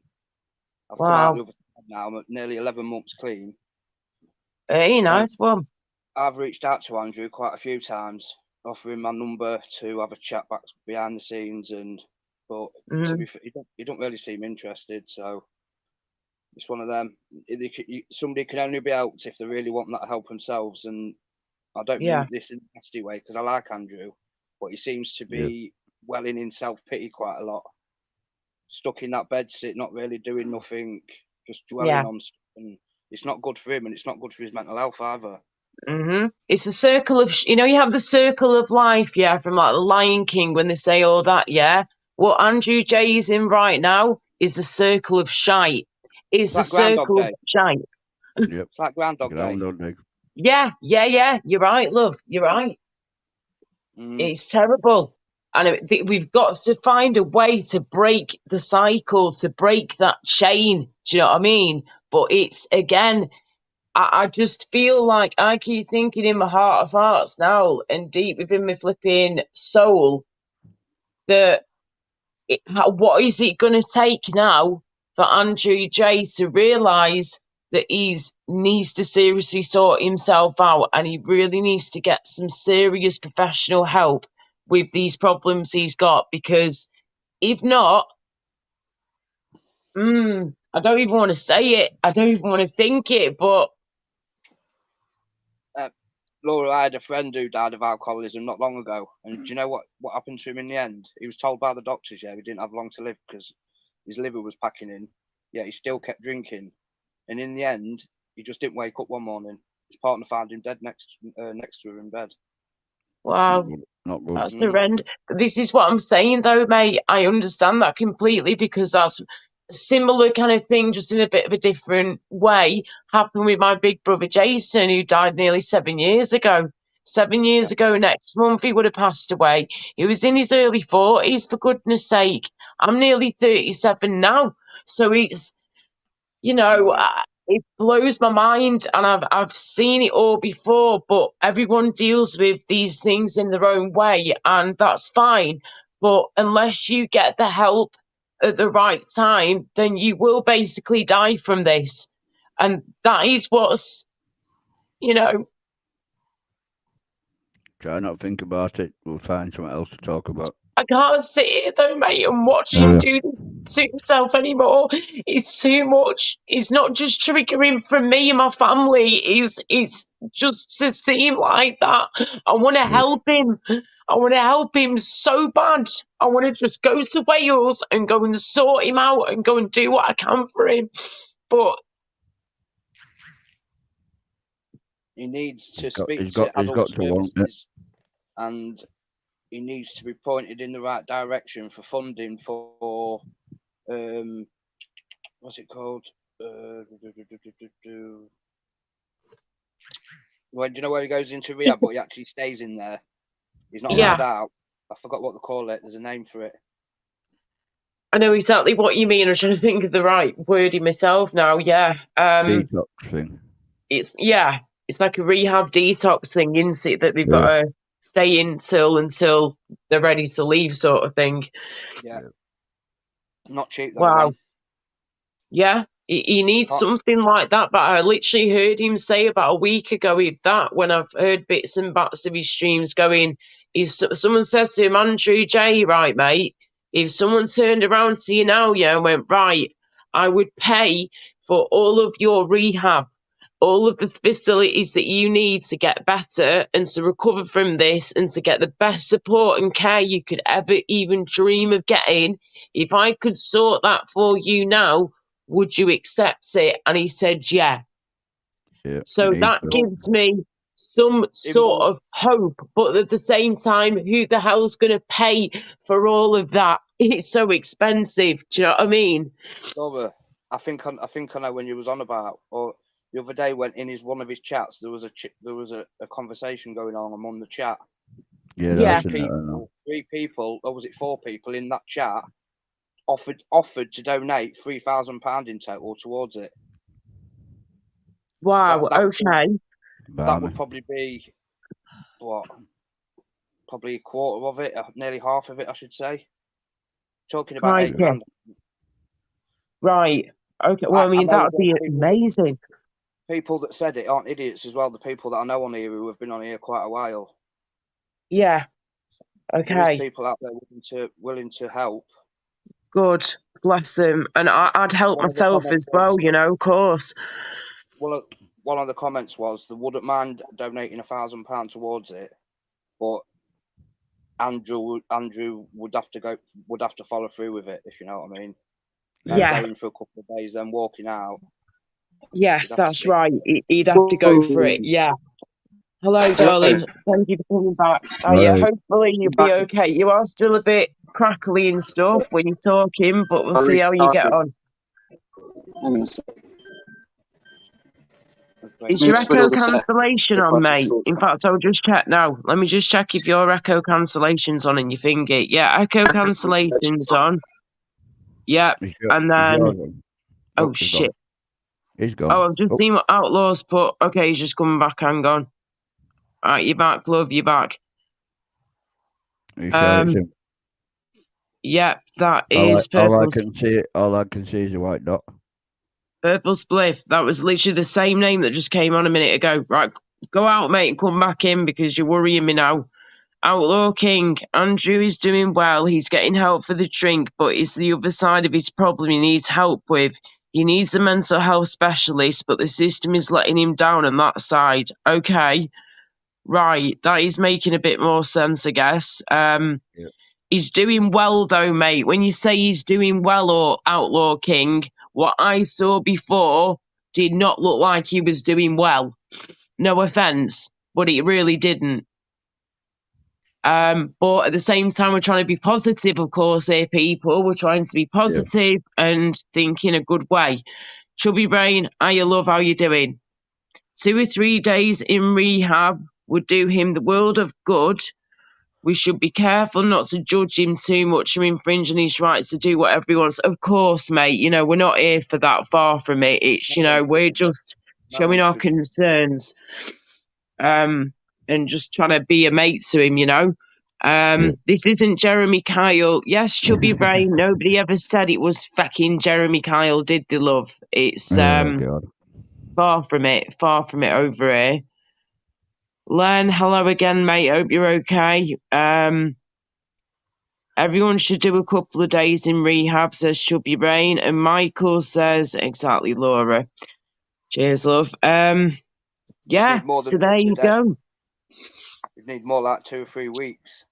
I've come out the other side now. I'm at nearly 11 months clean. Hey, nice one. I've reached out to Andrew quite a few times, offering my number to have a chat back behind the scenes, but to be fair, he don't really seem interested. So it's one of them. Somebody can only be helped if they really want that help themselves. And I don't mean this in a nasty way, because I like Andrew, but he seems to be welling in self-pity quite a lot. Stuck in that bed sit, not really doing nothing, just dwelling on stuff. And it's not good for him, and it's not good for his mental health either. It's a circle of, you have the circle of life, from The Lion King when they say all that, What Andrew J is in right now is the circle of shite. It's the circle of shite. Yep. It's like Groundhog Day. Yeah. You're right, love. You're right. It's terrible. And we've got to find a way to break the cycle, to break that chain. Do you know what I mean? But it's, again, I just feel like I keep thinking in my heart of hearts now and deep within my flipping soul that what is it going to take now for Andrew J to realise that he needs to seriously sort himself out, and he really needs to get some serious professional help with these problems he's got, because if not, I don't even want to say it. I don't even want to think it, but Laura, I had a friend who died of alcoholism not long ago, and do you know what happened to him in the end? He was told by the doctors, yeah, he didn't have long to live because his liver was packing in. Yeah, he still kept drinking, and in the end, he just didn't wake up one morning. His partner found him dead next to him in bed. Wow, not good. That's horrendous. This is what I'm saying, though, mate. I understand that completely because that's a similar kind of thing, just in a bit of a different way, happened with my big brother Jason, who died nearly 7 years ago. 7 years ago next month, he would have passed away. He was in his early 40s, for goodness sake. I'm nearly 37 now. So it's, you know, it blows my mind, and I've seen it all before, but everyone deals with these things in their own way, and that's fine. But unless you get the help at the right time, then you will basically die from this. And that is what's, you know. Try not to think about it. We'll find something else to talk about. I can't sit here though, mate, and watch him do this to himself anymore. It's too much. It's not just triggering for me and my family. It's just to seem like that. I want to help him. I want to help him so bad. I want to just go to Wales and go and sort him out and go and do what I can for him. But he needs to speak to adult services, and he needs to be pointed in the right direction for funding for what's it called? Well, do you know where he goes into rehab, but he actually stays in there? He's not allowed out. I forgot what they call it. There's a name for it. I know exactly what you mean. I'm trying to think of the right wording myself now. Yeah. Detox thing. It's like a rehab detox thing, isn't it? That they've got to stay in until they're ready to leave, sort of thing. Yeah. Not cheap though. Wow. Yeah, he needs something like that. But I literally heard him say about a week ago with that, when I've heard bits and bats of his streams going, someone said to him, Andrew J, right, mate, if someone turned around to you now, and went, right, I would pay for all of your rehab, all of the facilities that you need to get better and to recover from this and to get the best support and care you could ever even dream of getting, if I could sort that for you now, would you accept it? And he said, yeah. So that gives me some sort of hope, but at the same time, who the hell's going to pay for all of that? It's so expensive. Do you know what I mean? Laura, I think I know when you was on about, or the other day when in one of his chats there was a conversation going on among the chat. Yeah. 3 people, or was it 4 people in that chat offered to donate £3,000 in total towards it. Wow. Okay. That would probably be probably a quarter of it, nearly half of it, I should say. Talking about £8,000. Right. Okay. Well, I mean, that would be amazing. People that said it aren't idiots as well. The people that I know on here who have been on here quite a while. Yeah. Okay. There's people out there willing to help. Good. Bless them. And I'd help myself as well, of course. Well, one of the comments was they wouldn't mind donating £1,000 towards it, but Andrew would have to follow through with it, if you know what I mean. Yeah. Going for a couple of days, then walking out. Yes, that's right. He'd have to go for it. Yeah. Hello, darling. Thank you for coming back. Hopefully you'll be okay. You are still a bit crackly and stuff when you're talking, but we'll see how you get on. Is your echo cancellation on, mate? In fact, I'll just check now. Let me just check if your echo cancellation's on in your finger. Yeah, echo cancellation's on. Yeah, and then... Oh, shit. He's gone. Oh, I've just seen what Outlaw's put. Okay, he's just coming back. Hang on. All right, you're back, love. You're back. Yep, that is Purple. All I can see is a white dot. Purple Spliff. That was literally the same name that just came on a minute ago. Right, go out, mate, and come back in because you're worrying me now. Outlaw King. Andrew is doing well. He's getting help for the drink, but it's the other side of his problem he needs help with. He needs a mental health specialist, but the system is letting him down on that side. Okay. Right, that is making a bit more sense, I guess. He's doing well, though, mate. When you say he's doing well, or Outlaw King, what I saw before did not look like he was doing well. No offence, but it really didn't. But at the same time, we're trying to be positive, of course, here, people. We're trying to be positive and think in a good way. Chubby Brain, I love how you're doing. 2 or 3 days in rehab would do him the world of good. We should be careful not to judge him too much or infringe on his rights to do whatever he wants. Of course, mate, you know, we're not here for that, far from it. It's, you know, we're just showing our concerns and just trying to be a mate to him, you know. This isn't Jeremy Kyle. Yes, Chubby Brain, nobody ever said it was fucking Jeremy Kyle, did they, love? It's God. far from it over here. Len, hello again, mate. Hope you're okay. Everyone should do a couple of days in rehab, says Chubby Brain. And Michael says, exactly, Laura. Cheers, love. Yeah, so there you go. You need more like 2 or 3 weeks.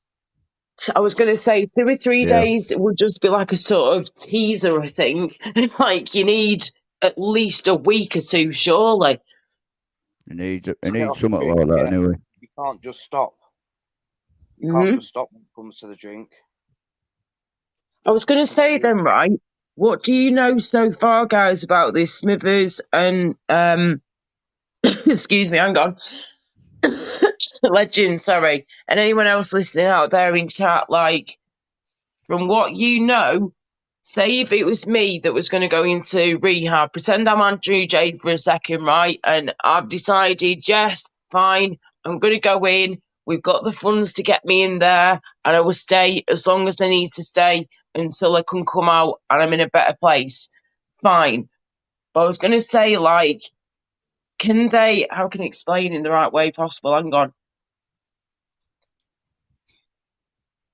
I was going to say 2 or 3 days would just be like a sort of teaser, I think. Like, you need at least a week or two, surely. You need something like that anyway. You can't just stop. You can't just stop when it comes to the drink. I was going to say then, right, what do you know so far, guys, about this Smithers and, excuse me, hang on, Legend, sorry, and anyone else listening out there in chat, like, from what you know, say if it was me that was going to go into rehab, pretend I'm Andrew J for a second, right, and I've decided, yes, fine, I'm going to go in, we've got the funds to get me in there, and I will stay as long as I need to stay until I can come out and I'm in a better place. Fine. But I was going to say, like, how can I explain in the right way possible? Hang on.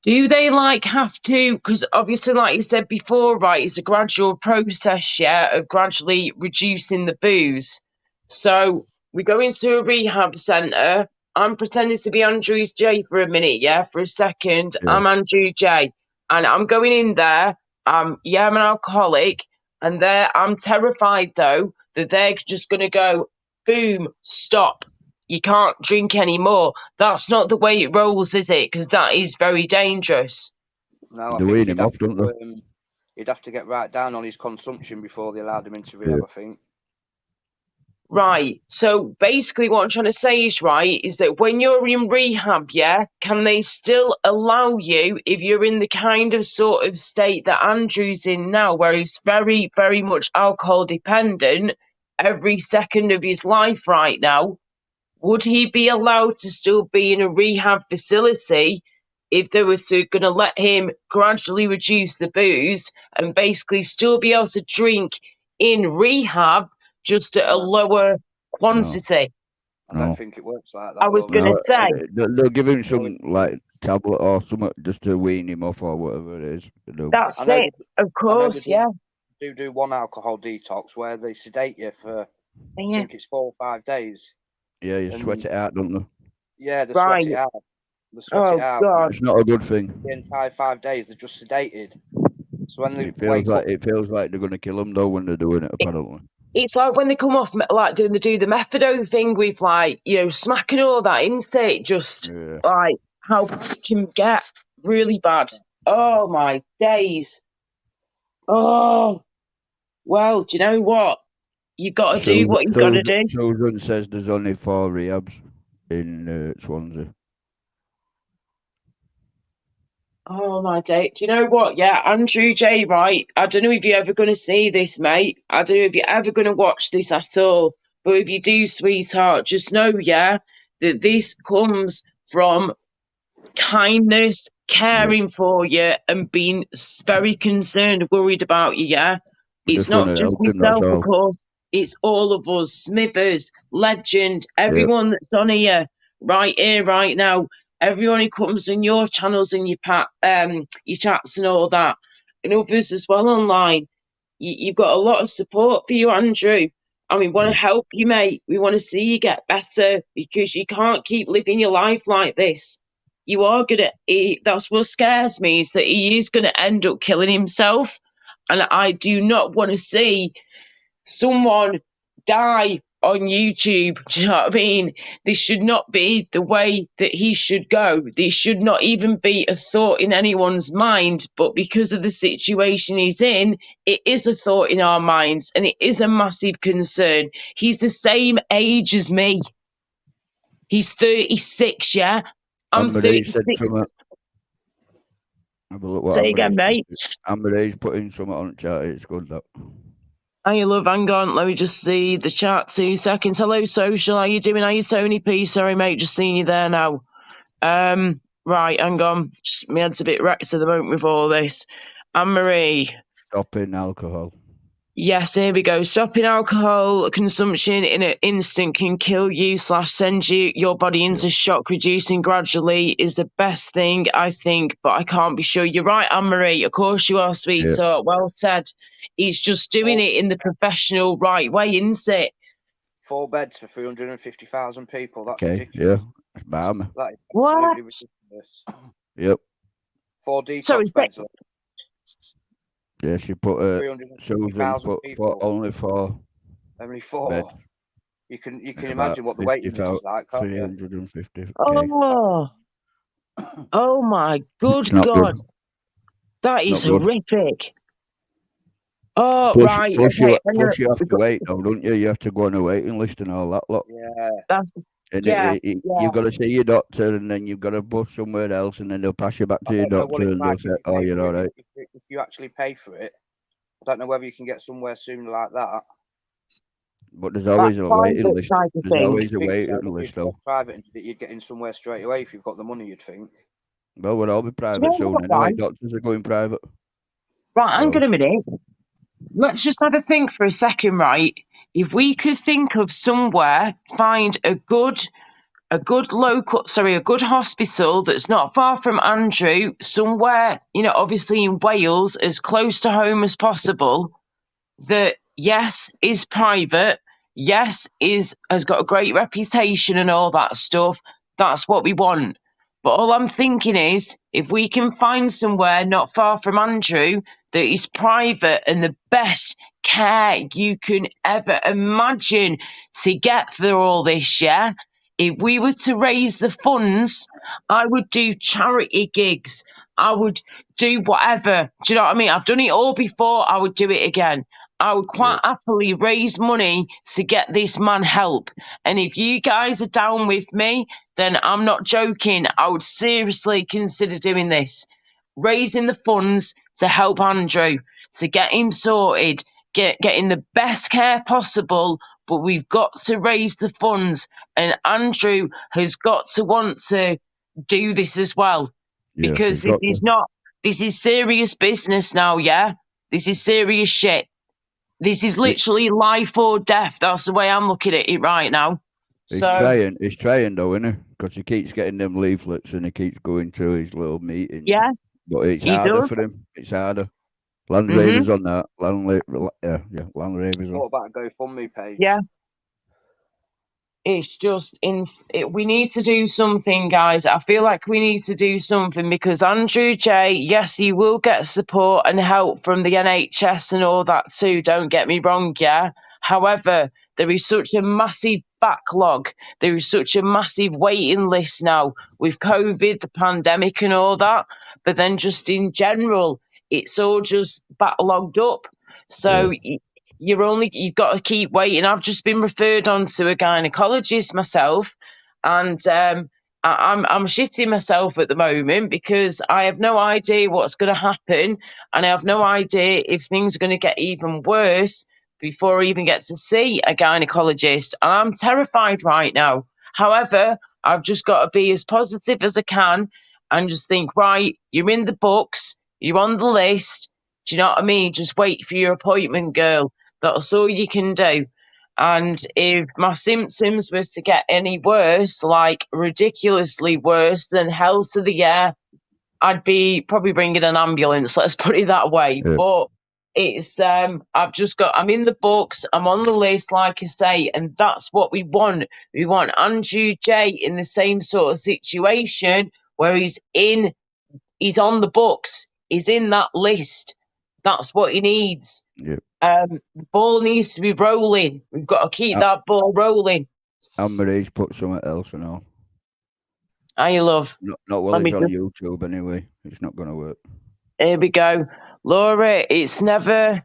Do they, like, have to, because obviously, like you said before, right, it's a gradual process, of gradually reducing the booze. So we go into a rehab centre. I'm pretending to be Andrew J for a minute, for a second. Yeah. I'm Andrew J. And I'm going in there. I'm an alcoholic. And I'm terrified, though, that they're just going to go, boom, stop. You can't drink anymore. That's not the way it rolls, is it? Because that is very dangerous. No, I think he'd have to get right down on his consumption before they allowed him into rehab, I think. Right. So basically what I'm trying to say is that when you're in rehab, can they still allow you, if you're in the kind of sort of state that Andrew's in now, where he's very, very much alcohol dependent every second of his life right now, would he be allowed to still be in a rehab facility if they were going to let him gradually reduce the booze and basically still be able to drink in rehab just at a lower quantity? I don't think it works like that. I was going to say. They'll give him some, like, tablet or something just to wean him off or whatever it is. That's it, of course, do one alcohol detox where they sedate you for, I think it's 4 or 5 days. Yeah, you sweat it out, don't they? Yeah, they sweat it out. God. It's not a good thing. The entire 5 days, they're just sedated. So when it feels like they're going to kill them though when they're doing it. Apparently, it's like when they come off, like do the methadone thing with, like, you know, smacking all that, isn't it? Just like how it can get really bad. Oh my days. Oh well, do you know what? You got to do what you got to do. Children says there's only 4 rehabs in Swansea. Oh my day. Do you know what? Andrew J, right? I don't know if you're ever going to see this, mate. I don't know if you're ever going to watch this at all. But if you do, sweetheart, just know, that this comes from kindness, caring for you, and being very concerned, worried about you, It's not just yourself, of course. It's all of us, Smithers, Legend, everyone that's on here, right here, right now. Everyone who comes in your channels and your chats and all that, and others as well online. You've got a lot of support for you, Andrew. and we want to help you, mate. We want to see you get better, because you can't keep living your life like this. You are that's what scares me, is that he is gonna end up killing himself, and I do not want to see someone die on YouTube. Do you know what I mean? This should not be the way that he should go. This should not even be a thought in anyone's mind, but because of the situation he's in, it is a thought in our minds, and it is a massive concern. He's the same age as me. He's 36, yeah? I'm 36. Say again, mate. Amber's putting something on chat. It's good, that. Hiya, love. Hang on. Let me just see the chat 2 seconds. Hello, social. How you doing? How you, Tony P? Sorry, mate. Just seeing you there now. Right, hang on. My head's a bit wrecked at the moment with all this. Anne-Marie. Stopping alcohol. Yes, here we go. Stopping alcohol consumption in an instant can kill you / send your body into shock. Reducing gradually is the best thing, I think, but I can't be sure. You're right, Anne-Marie. Of course you are, sweetheart. Well said. He's just doing it in the professional right way, isn't it? 4 beds for 350,000 people. That's okay, ridiculous. Yeah, it's bad. That is what? Ridiculous. Yep. 4 detox beds. Yeah, she put only 4. Only 4. Beds. You can imagine what the waiting list is like. 350. Oh my good God. Good. That is horrific. Plus you have to wait, though, don't you? You have to go on a waiting list and all that lot. Yeah. You've got to see your doctor, and then you've got to bus somewhere else, and then they'll pass you back to your doctor, and they'll say, "Oh, you're all right." If you actually pay for it, I don't know whether you can get somewhere sooner like that. But there's always a waiting list. There's always a waiting list, though. Private, that you'd get in somewhere straight away if you've got the money, you'd think. Well, we'll all be private soon anyway. Doctors are going private. Right, hang on a minute. Let's just have a think for a second, right? If we could think of somewhere, find a good hospital that's not far from Andrew, somewhere, obviously in Wales, as close to home as possible, that yes, is private, yes, has got a great reputation and all that stuff. That's what we want. But all I'm thinking is, if we can find somewhere not far from Andrew that is private and the best care you can ever imagine to get for all this, yeah? If we were to raise the funds, I would do charity gigs. I would do whatever. Do you know what I mean? I've done it all before. I would do it again. I would quite happily raise money to get this man help. And if you guys are down with me, then I'm not joking. I would seriously consider doing this. Raising the funds to help Andrew, to get him sorted, getting the best care possible, but we've got to raise the funds. And Andrew has got to want to do this as well. Because this is serious business now, yeah? This is serious shit. This is literally life or death. That's the way I'm looking at it right now. He's trying though, isn't he? Because he keeps getting them leaflets and he keeps going to his little meetings. Yeah. But it's harder for him. It's harder. Land Ravers on that. Land Ravers on. What about a GoFundMe page? Yeah. It's just we need to do something, guys. I feel like we need to do something, because Andrew J, yes, he will get support and help from the NHS and all that too. Don't get me wrong, yeah. However, there is such a massive backlog. There is such a massive waiting list now with COVID, the pandemic and all that. But then just in general, it's all just backlogged up. So you've got to keep waiting. I've just been referred on to a gynecologist myself, and I'm shitting myself at the moment because I have no idea what's going to happen, and I have no idea if things are going to get even worse before I even get to see a gynecologist. And I'm terrified right now. However, I've just got to be as positive as I can and just think, right, you're in the books, you're on the list. Do you know what I mean? Just wait for your appointment, girl. That's all you can do. And if my symptoms were to get any worse, like ridiculously worse than hell to the air, I'd be probably bringing an ambulance, let's put it that way. Yeah. But It's I'm in the books, I'm on the list, like I say, and that's what we want. We want Andrew J in the same sort of situation where he's on the books, he's in that list. That's what he needs. Yeah. The ball needs to be rolling. We've got to keep that ball rolling. Anne-Marie's put something else and all. Aye, love. Not while it's on YouTube anyway. It's not going to work. Here we go. Laura, it's never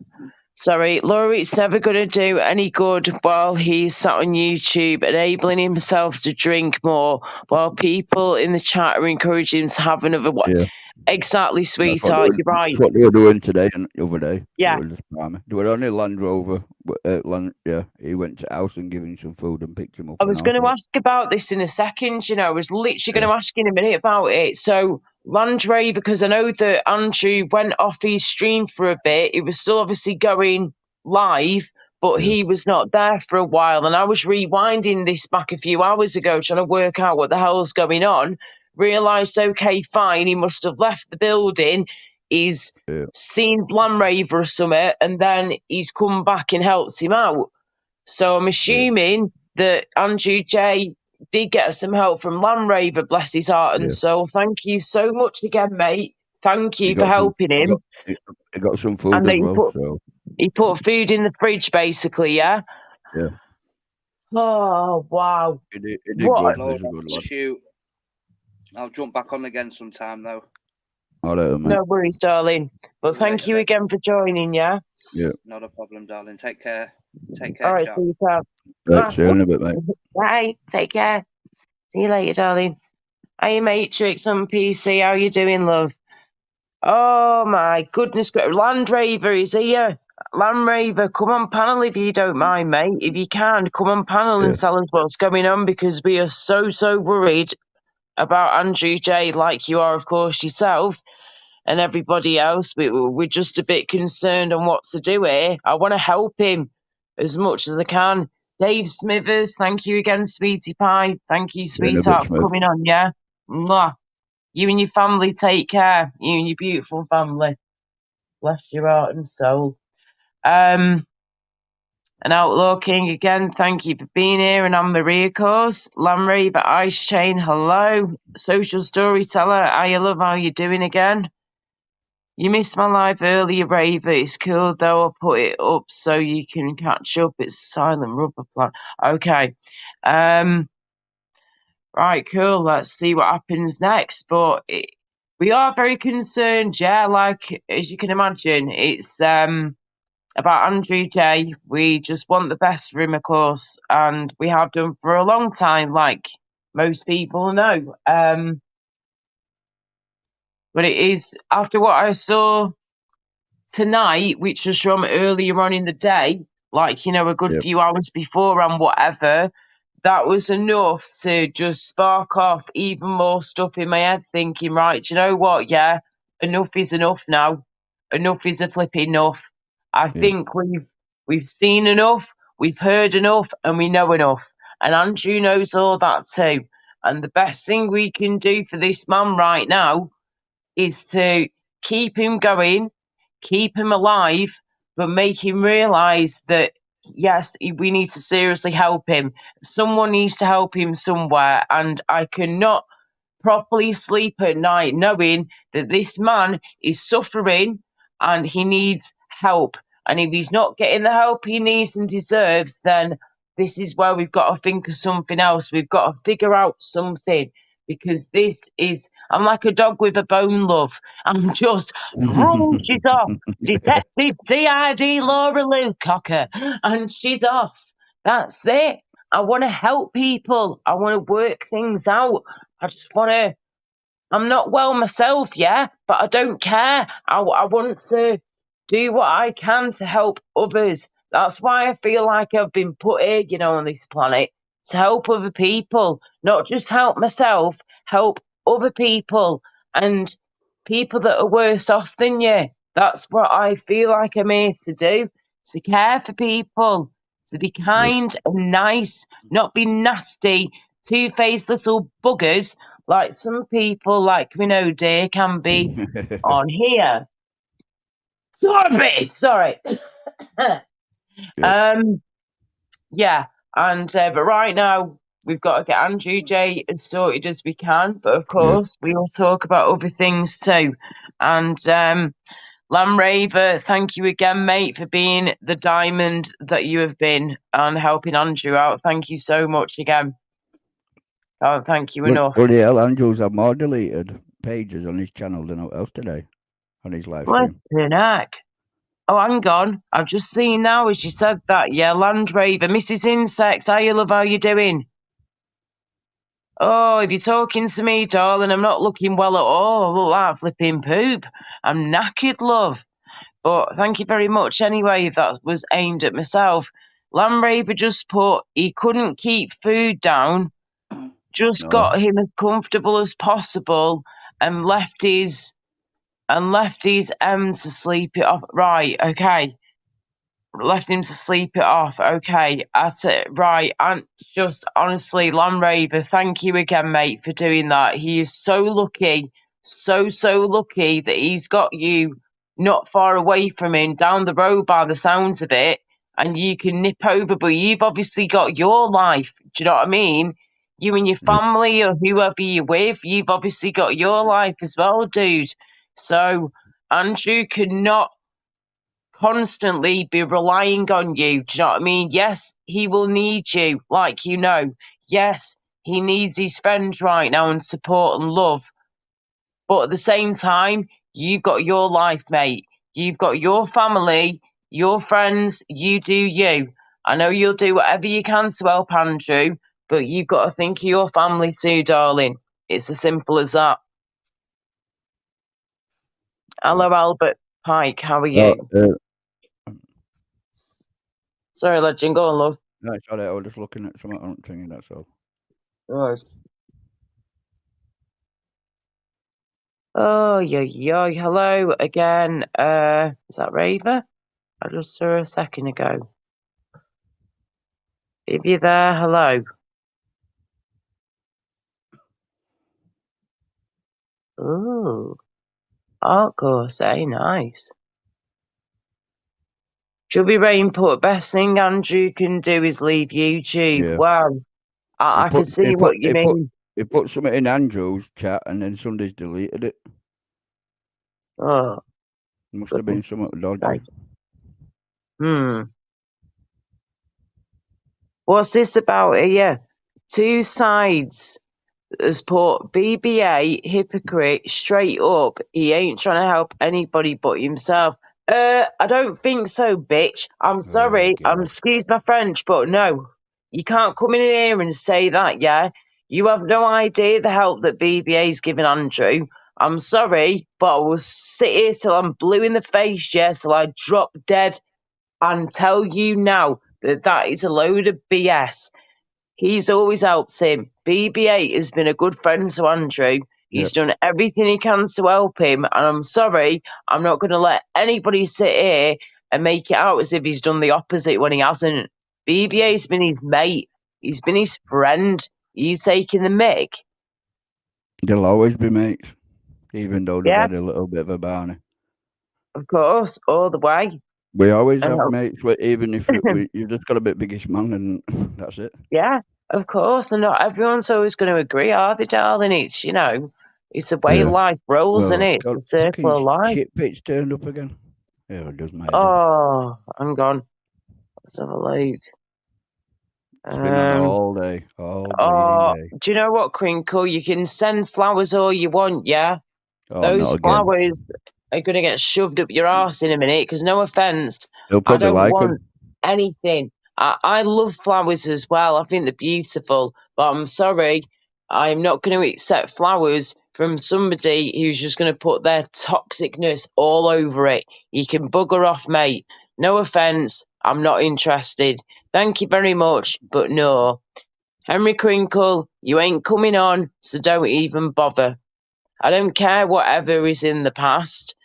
going to do any good while he's sat on YouTube enabling himself to drink more while people in the chat are encouraging him to have another one. Yeah. Exactly, sweetheart. You're right. That's what they were doing today and the other day. Yeah. They were on a Land Rover. He went to house and giving some food and picked him up. I was going to ask about this in a second. I was literally going to ask in a minute about it. So Land Rover, because I know that Andrew went off his stream for a bit. It was still obviously going live, but he was not there for a while. And I was rewinding this back a few hours ago, trying to work out what the hell's going on. Realised, okay, fine, he must have left the building. He's seen Land Rover or something, and then he's come back and helped him out. So I'm assuming that Andrew J did get some help from Land Rover, bless his heart and soul. Thank you so much again, mate. Thank you for helping him. He got some food as well. He put food in the fridge, basically, yeah? Yeah. Oh, wow. He did good. I'll jump back on again sometime, though. All right, mate. No worries, darling. But thank you again for joining, yeah? Yeah. Not a problem, darling. Take care. All right, see you, pal. Right, see you in a bit, mate. Bye. Take care. See you later, darling. Hey, Matrix on PC. How you doing, love? Oh, my goodness. Land Rover is here. Land Rover, come on panel if you don't mind, mate. If you can, come on panel and tell us what's going on, because we are so worried about Andrew J, like you are, of course, yourself, and everybody else. We're just a bit concerned on what to do here. I want to help him as much as I can. Dave Smithers, thank you again, Sweetie Pie. Thank you, sweetheart, for coming on, yeah? Mwah. You and your family take care. You and your beautiful family. Bless your heart and soul. And Outlaw King again, thank you for being here. And Anne-Marie, of course. Land Rover, Ice Chain, hello. Social Storyteller, I love how you're doing again. You missed my live earlier, Raver. It's cool, though. I'll put it up so you can catch up. It's Silent Rubber Plant. Okay. Right, cool. Let's see what happens next. But we are very concerned, yeah. Like, as you can imagine, it's about Andrew J. We just want the best for him, of course, and we have done for a long time, like most people know. But it is, after what I saw tonight, which was from earlier on in the day, like, a good few hours before and whatever, that was enough to just spark off even more stuff in my head, thinking, right, do you know what? Yeah, enough is enough now. Enough is a flipping enough. I think we've seen enough, we've heard enough, and we know enough. And Andrew knows all that too. And the best thing we can do for this man right now is to keep him going, keep him alive, but make him realise that, yes, we need to seriously help him. Someone needs to help him somewhere. And I cannot properly sleep at night knowing that this man is suffering and he needs help. And if he's not getting the help he needs and deserves, then this is where we've got to think of something else. We've got to figure out something, because I'm like a dog with a bone, love. I'm just, she's off. Detective DID Laura Lucocker, and she's off. That's it. I want to help people. I want to work things out. I'm not well myself, yeah, but I don't care. I want to do what I can to help others. That's why I feel like I've been put here, on this planet, to help other people, not just help myself, help other people and people that are worse off than you. That's what I feel like I'm here to do, to care for people, to be kind and nice, not be nasty, two-faced little buggers like some people, like we know, dear, can be on here. Sorry. Yeah, and but right now we've got to get Andrew J as sorted as we can. But of course, we will talk about other things too. And Lamraver, thank you again, mate, for being the diamond that you have been and helping Andrew out. Thank you so much again. Oh, thank you enough. Bloody hell, Andrew's have more deleted pages on his channel than what else today on his live stream. Flipping heck. Oh, hang on. I've just seen now as you said that. Yeah, Landraver. Mrs. Insects, how you love, how you doing? Oh, if you're talking to me, darling, I'm not looking well at all. I look like flipping poop. I'm knackered, love. But thank you very much anyway, if that was aimed at myself. Lambraver just put he couldn't keep food down, just got him as comfortable as possible and left his to sleep it off. Right, okay. Left him to sleep it off. Okay, that's it. Right, and just honestly, Lambraver, thank you again, mate, for doing that. He is so lucky, so lucky that he's got you not far away from him, down the road by the sounds of it, and you can nip over. But you've obviously got your life. Do you know what I mean? You and your family or whoever you're with, you've obviously got your life as well, dude. So Andrew cannot constantly be relying on you. Do you know what I mean? Yes, he will need you, like you know. Yes, he needs his friends right now and support and love. But at the same time, you've got your life, mate. You've got your family, your friends, you do you. I know you'll do whatever you can to help Andrew, but you've got to think of your family too, darling. It's as simple as that. Hello, Albert Pike. How are you? Sorry, legend. Go on, love. No, it's all right. I was just looking at something on thinking, that's all. Right. Oh, yo. Hello again. Is that Raver? I just saw her a second ago. If you're there, hello. Ooh. Art course, nice. Chubby Rain put, best thing Andrew can do is leave YouTube. Yeah. Wow. I can see what you mean. He put something in Andrew's chat and then somebody's deleted it. Oh. Must have been something dodgy. What's this about here? Two sides has put BBA hypocrite straight up. He ain't trying to help anybody but himself. I don't think so, bitch. I'm sorry. Excuse my French, but no. You can't come in here and say that, yeah? You have no idea the help that BBA's giving Andrew. I'm sorry, but I will sit here till I'm blue in the face, yeah, till I drop dead and tell you now that that is a load of BS. He's always helped him. BB-8 has been a good friend to Andrew. He's done everything he can to help him. And I'm sorry, I'm not going to let anybody sit here and make it out as if he's done the opposite when he hasn't. BB-8's been his mate. He's been his friend. You taking the mick? They'll always be mates, even though they've had a little bit of a barney. Of course, all the way. We always have mates, even if you've just got a bit biggish man and that's it. Yeah, of course. And not everyone's always going to agree, are they, darling? It's, you know, it's the way life rolls, isn't it? It's a circle of life. Shit pitch turned up again. Yeah, it does matter. Oh, I'm gone. Let's have a look. It's been on all day. All day. Do you know what, Crinkle? You can send flowers all you want, yeah? Those flowers are going to get shoved up your arse in a minute, because no offence, I don't want anything. I love flowers as well. I think they're beautiful, but I'm sorry, I'm not going to accept flowers from somebody who's just going to put their toxicness all over it. You can bugger off, mate. No offence, I'm not interested. Thank you very much, but no. Henry Crinkle, you ain't coming on, so don't even bother. I don't care whatever is in the past.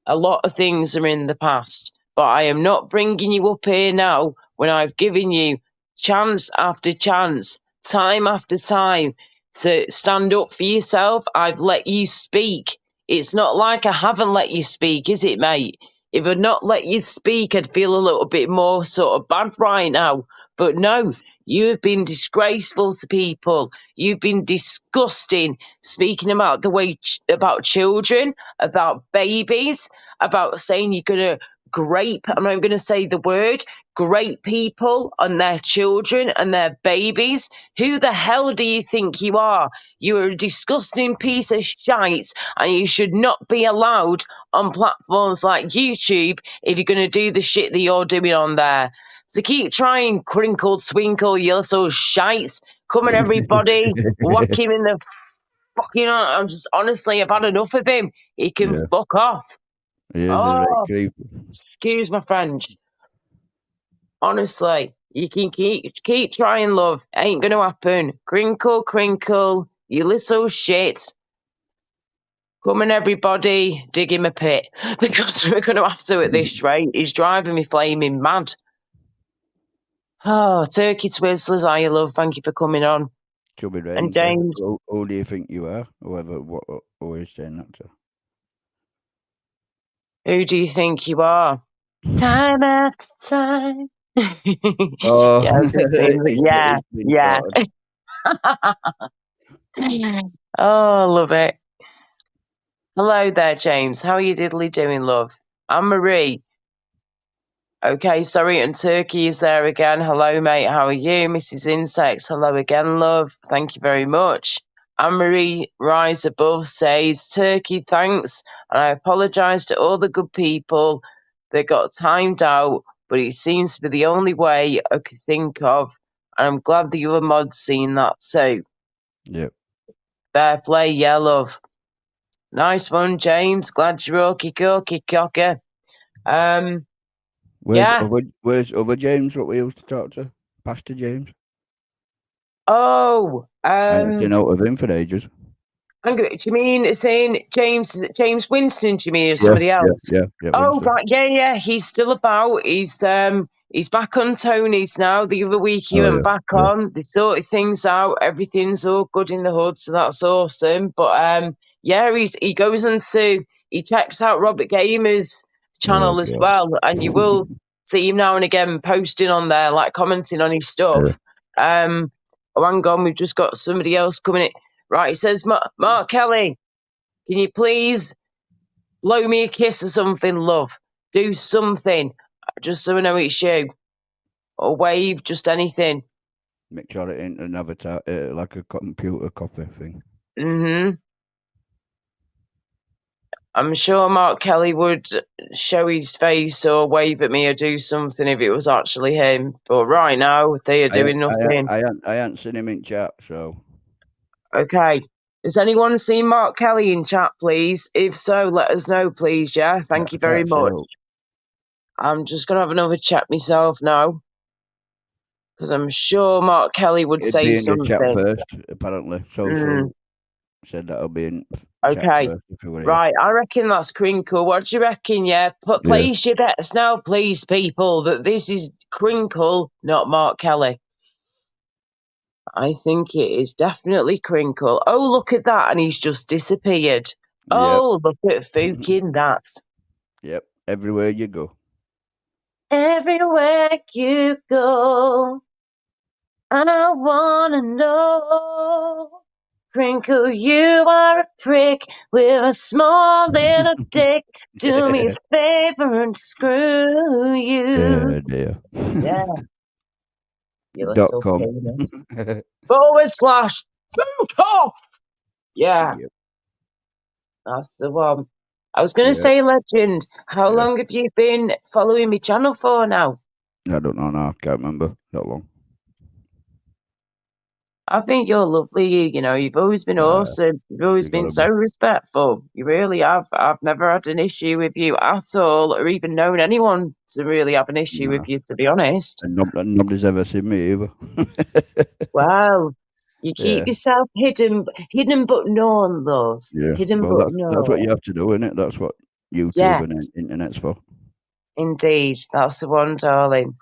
A lot of things are in the past, but I am not bringing you up here now when I've given you chance after chance, time after time to stand up for yourself. I've let you speak. It's not like I haven't let you speak, is it, mate? If I'd not let you speak, I'd feel a little bit more sort of bad right now. But no, you have been disgraceful to people. You've been disgusting, speaking about the way about children, about babies, about saying you're gonna grape. I'm not going to say the word. Grape people and their children and their babies. Who the hell do you think you are? You are a disgusting piece of shite, and you should not be allowed on platforms like YouTube if you're going to do the shit that you're doing on there. So keep trying, Crinkle Twinkle, you little shites. Come on, everybody, whack him in the fucking. I'm just honestly, I've had enough of him. He can fuck off. Oh, excuse my French. Honestly, you can keep trying, love. Ain't gonna happen. Crinkle, crinkle, you little shit. Come on, everybody, dig him a pit. Because we're gonna have to at this rate. He's driving me flaming mad. Oh, Turkey Twizzlers, I love. Thank you for coming on. And James. Who do you think you are? Who is saying that to? Who do you think you are? Time after time. Oh, yeah. Oh, love it. Hello there, James. How are you diddly doing, love? I'm Marie. Okay, sorry, and Turkey is there again. Hello, mate. How are you? Mrs. Insects, hello again, love. Thank you very much. Anne-Marie Rise Above says, Turkey, thanks. And I apologise to all the good people that got timed out, but it seems to be the only way I could think of. And I'm glad the other mods seen that too. Yep. Fair play, yeah, love. Nice one, James. Glad you're okay, cocker. Where's other James, what we used to talk to? Pastor James? Oh, I've been out of him for ages. Do you mean saying James? Is it James Winston? Do you mean or somebody else? Yeah. Oh, right, yeah. He's still about. He's back on Tony's now. The other week he went back on. They sorted things out. Everything's all good in the hood, so that's awesome. But he goes into he checks out Robert Gamer's channel as well, and you will see him now and again posting on there, like commenting on his stuff. Hang on, we've just got somebody else coming in. Right, it says, Mark Kelly, can you please blow me a kiss or something, love? Do something, just so I know it's you. Or wave, just anything. Make sure it ain't an avatar, like a computer copy thing. Mm-hmm. I'm sure Mark Kelly would show his face or wave at me or do something if it was actually him. But right now, they are doing nothing. I haven't seen him in chat, so... Okay. Has anyone seen Mark Kelly in chat, please? If so, let us know, please, yeah? Thank you very much. I'm just going to have another chat myself now. Because I'm sure Mark Kelly would say something. Chat first, apparently. So said that'll be in okay. Chat first, right, I reckon that's Crinkle. What do you reckon, yeah? Place your bets now, please, people, that this is Crinkle, not Mark Kelly. I think it is definitely Crinkle. Oh, look at that, and he's just disappeared. Yep. Oh, look at fucking that. Yep, everywhere you go. Everywhere you go, I wanna know. Crinkle, you are a prick with a small little dick. Do me a favor and screw you. Yeah. .com. /boot off. Yeah. Yep. That's the one. I was going to say, Legend, how long have you been following my channel for now? I don't know now. I can't remember. Not long. I think you're lovely. You know, you've always been awesome. You've always been so respectful. You really have. I've never had an issue with you at all, or even known anyone to really have an issue with you, to be honest. And nobody's ever seen me either. Well, you keep yourself hidden but known, love. Yeah. Hidden but known. That's what you have to do, isn't it? That's what YouTube and internet's for. Indeed. That's the one, darling.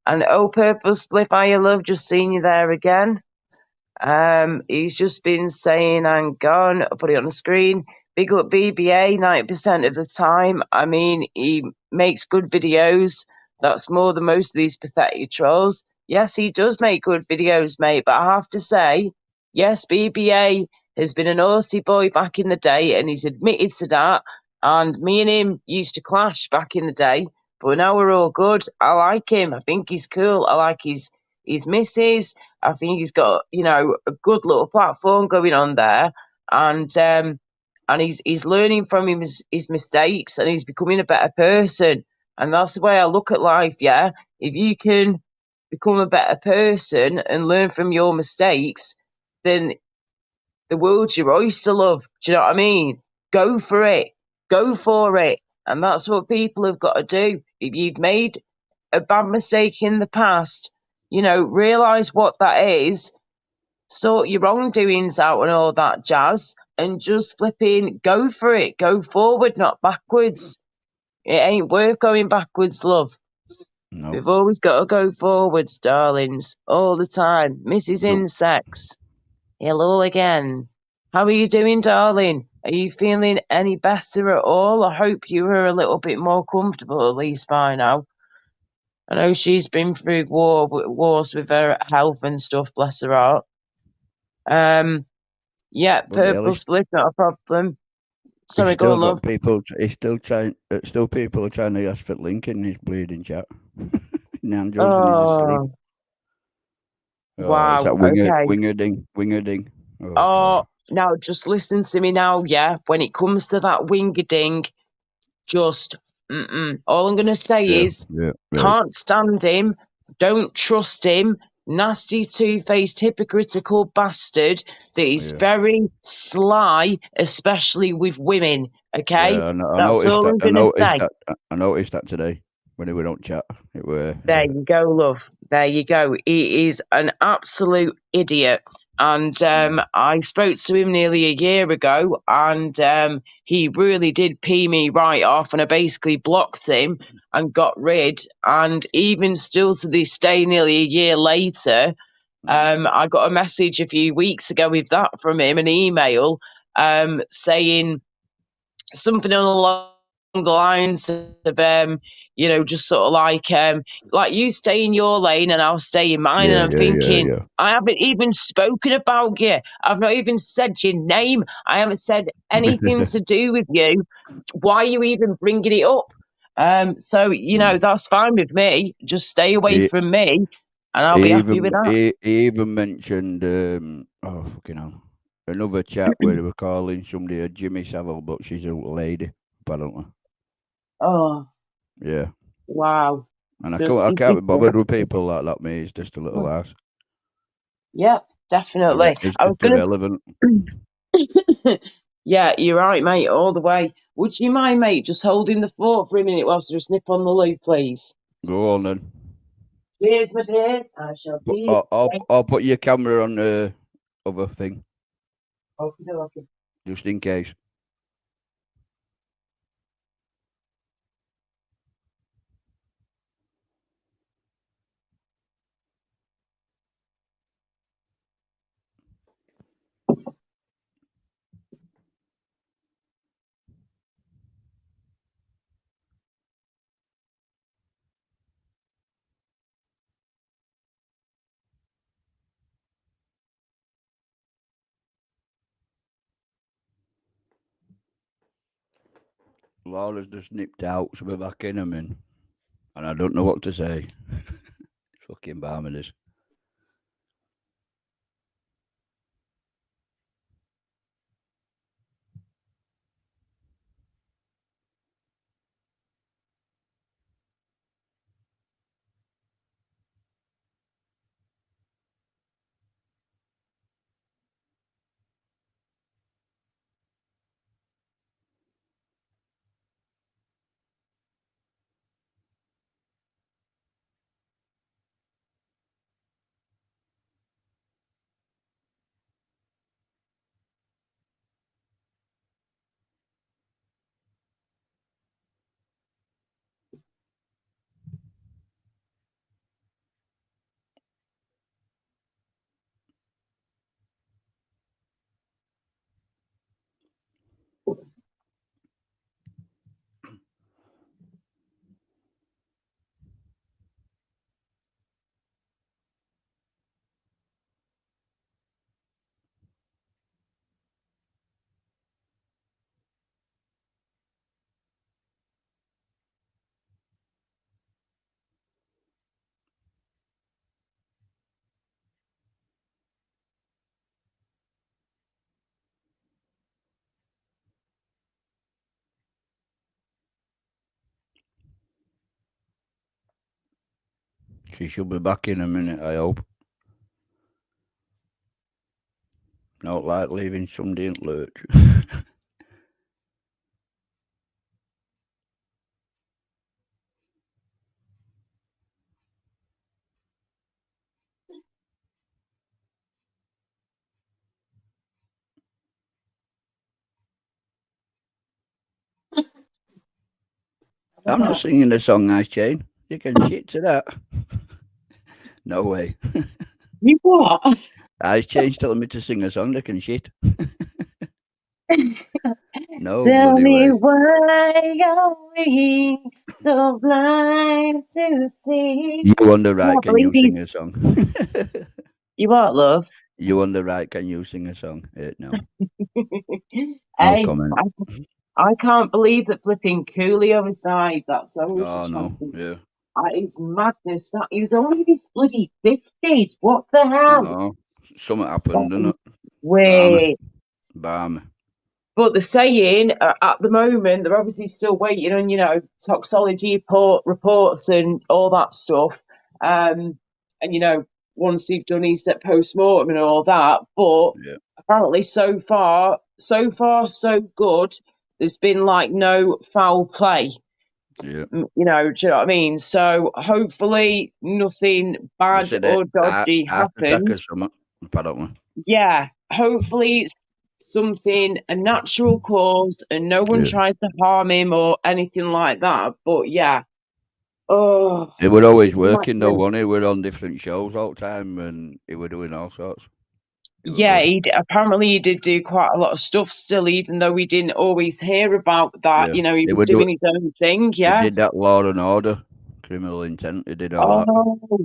And Purple Spliff, I love just seeing you there again. He's just been saying, hang on, I'll put it on the screen. big up BBA 90% of the time. I mean, he makes good videos. That's more than most of these pathetic trolls. Yes, he does make good videos, mate, but I have to say, yes, BBA has been a naughty boy back in the day, and he's admitted to that. And me and him used to clash back in the day, but now we're all good. I like him. I think he's cool. I like his misses. I think he's got, you know, a good little platform going on there, and he's learning from his mistakes, and he's becoming a better person. And that's the way I look at life. Yeah, if you can become a better person and learn from your mistakes, then the world's your oyster, love. Do you know what I mean? Go for it. Go for it. And that's what people have got to do. If you've made a bad mistake in the past, you know, realise what that is, sort your wrongdoings out and all that jazz, and just flipping go for it. Go forward, not backwards. It ain't worth going backwards, love. No. We've always got to go forwards, darlings, all the time. Mrs. Insects, hello again. How are you doing, darling? Are you feeling any better at all? I hope you were a little bit more comfortable, at least by now. I know she's been through wars with her health and stuff, bless her heart. Yeah, purple split, not a problem. Sorry, go on, love. He's still trying. Still, people are trying to ask for link in his bleeding chat. Nanjo's Oh, wow. Is that wingerding? Oh, now just listen to me now. Yeah, when it comes to that wingerding, just all I'm gonna say is, can't stand him. Don't trust him. Nasty, two-faced, hypocritical bastard that is very sly, especially with women. Okay, I that's all I'm gonna say. I noticed that today when we don't chat. There you go, love. There you go. He is an absolute idiot. And I spoke to him nearly a year ago, and he really did pee me right off, and I basically blocked him and got rid. And even still to this day, nearly a year later, I got a message a few weeks ago with that from him, an email saying something along the lines of you know, just sort of like you stay in your lane and I'll stay in mine. And I'm thinking, I haven't even spoken about you. I've not even said your name. I haven't said anything to do with you. Why are you even bringing it up? So, you know, that's fine with me. Just stay away from me and I'll be happy with that. He even mentioned, oh, fucking hell, another chat where they were calling somebody a Jimmy Savile, but she's a lady, apparently. Oh. Yeah. Wow. And I can't be bothered with people like that, me. It's just a little ass. Yep, definitely. It's just irrelevant. Yeah, you're right, mate, all the way. Would you mind, mate, just holding the fort for a minute whilst I just nip on the loo, please? Go on then. Cheers, my dears. I shall be. I'll put your camera on the other thing. Okay. Just in case. Laura's just nipped out, so we're back in a minute. And I don't know what to say. Fucking barmaid. She should be back in a minute, I hope. Not like leaving somebody in lurch. I'm not singing the song, Ice Chain. You can shit to that. No way. You what? Ice Chain's telling me to sing a song. They can shit. No Tell bloody me way. why are we so blind to see? You on the right, Can't can you believe sing a song? You what, love? You on the right, can you sing a song? No. No Hey, comment. I can't believe that flipping Coolio has died. That's so Oh no, yeah. That is madness. That he was only in his bloody 50s. What the hell? No, something happened, didn't it? Wait. Balmy. But they're saying at the moment they're obviously still waiting on, you know, toxology reports and all that stuff. And you know, once they've done his post-mortem and all that. But Yeah. apparently so far so good. There's been like no foul play. Yeah. You know, do you know what I mean? So hopefully nothing bad or dodgy happens. Apparently. Yeah, hopefully it's something, a natural cause, and no one tries to harm him or anything like that. But yeah. Oh. He were always working though, wasn't he? We're on different shows all the time and he were doing all sorts. Yeah, apparently he did do quite a lot of stuff still, even though we didn't always hear about that. Yeah. You know, he was doing his own thing. Yeah, he did that Law and Order, Criminal Intent. He did all that.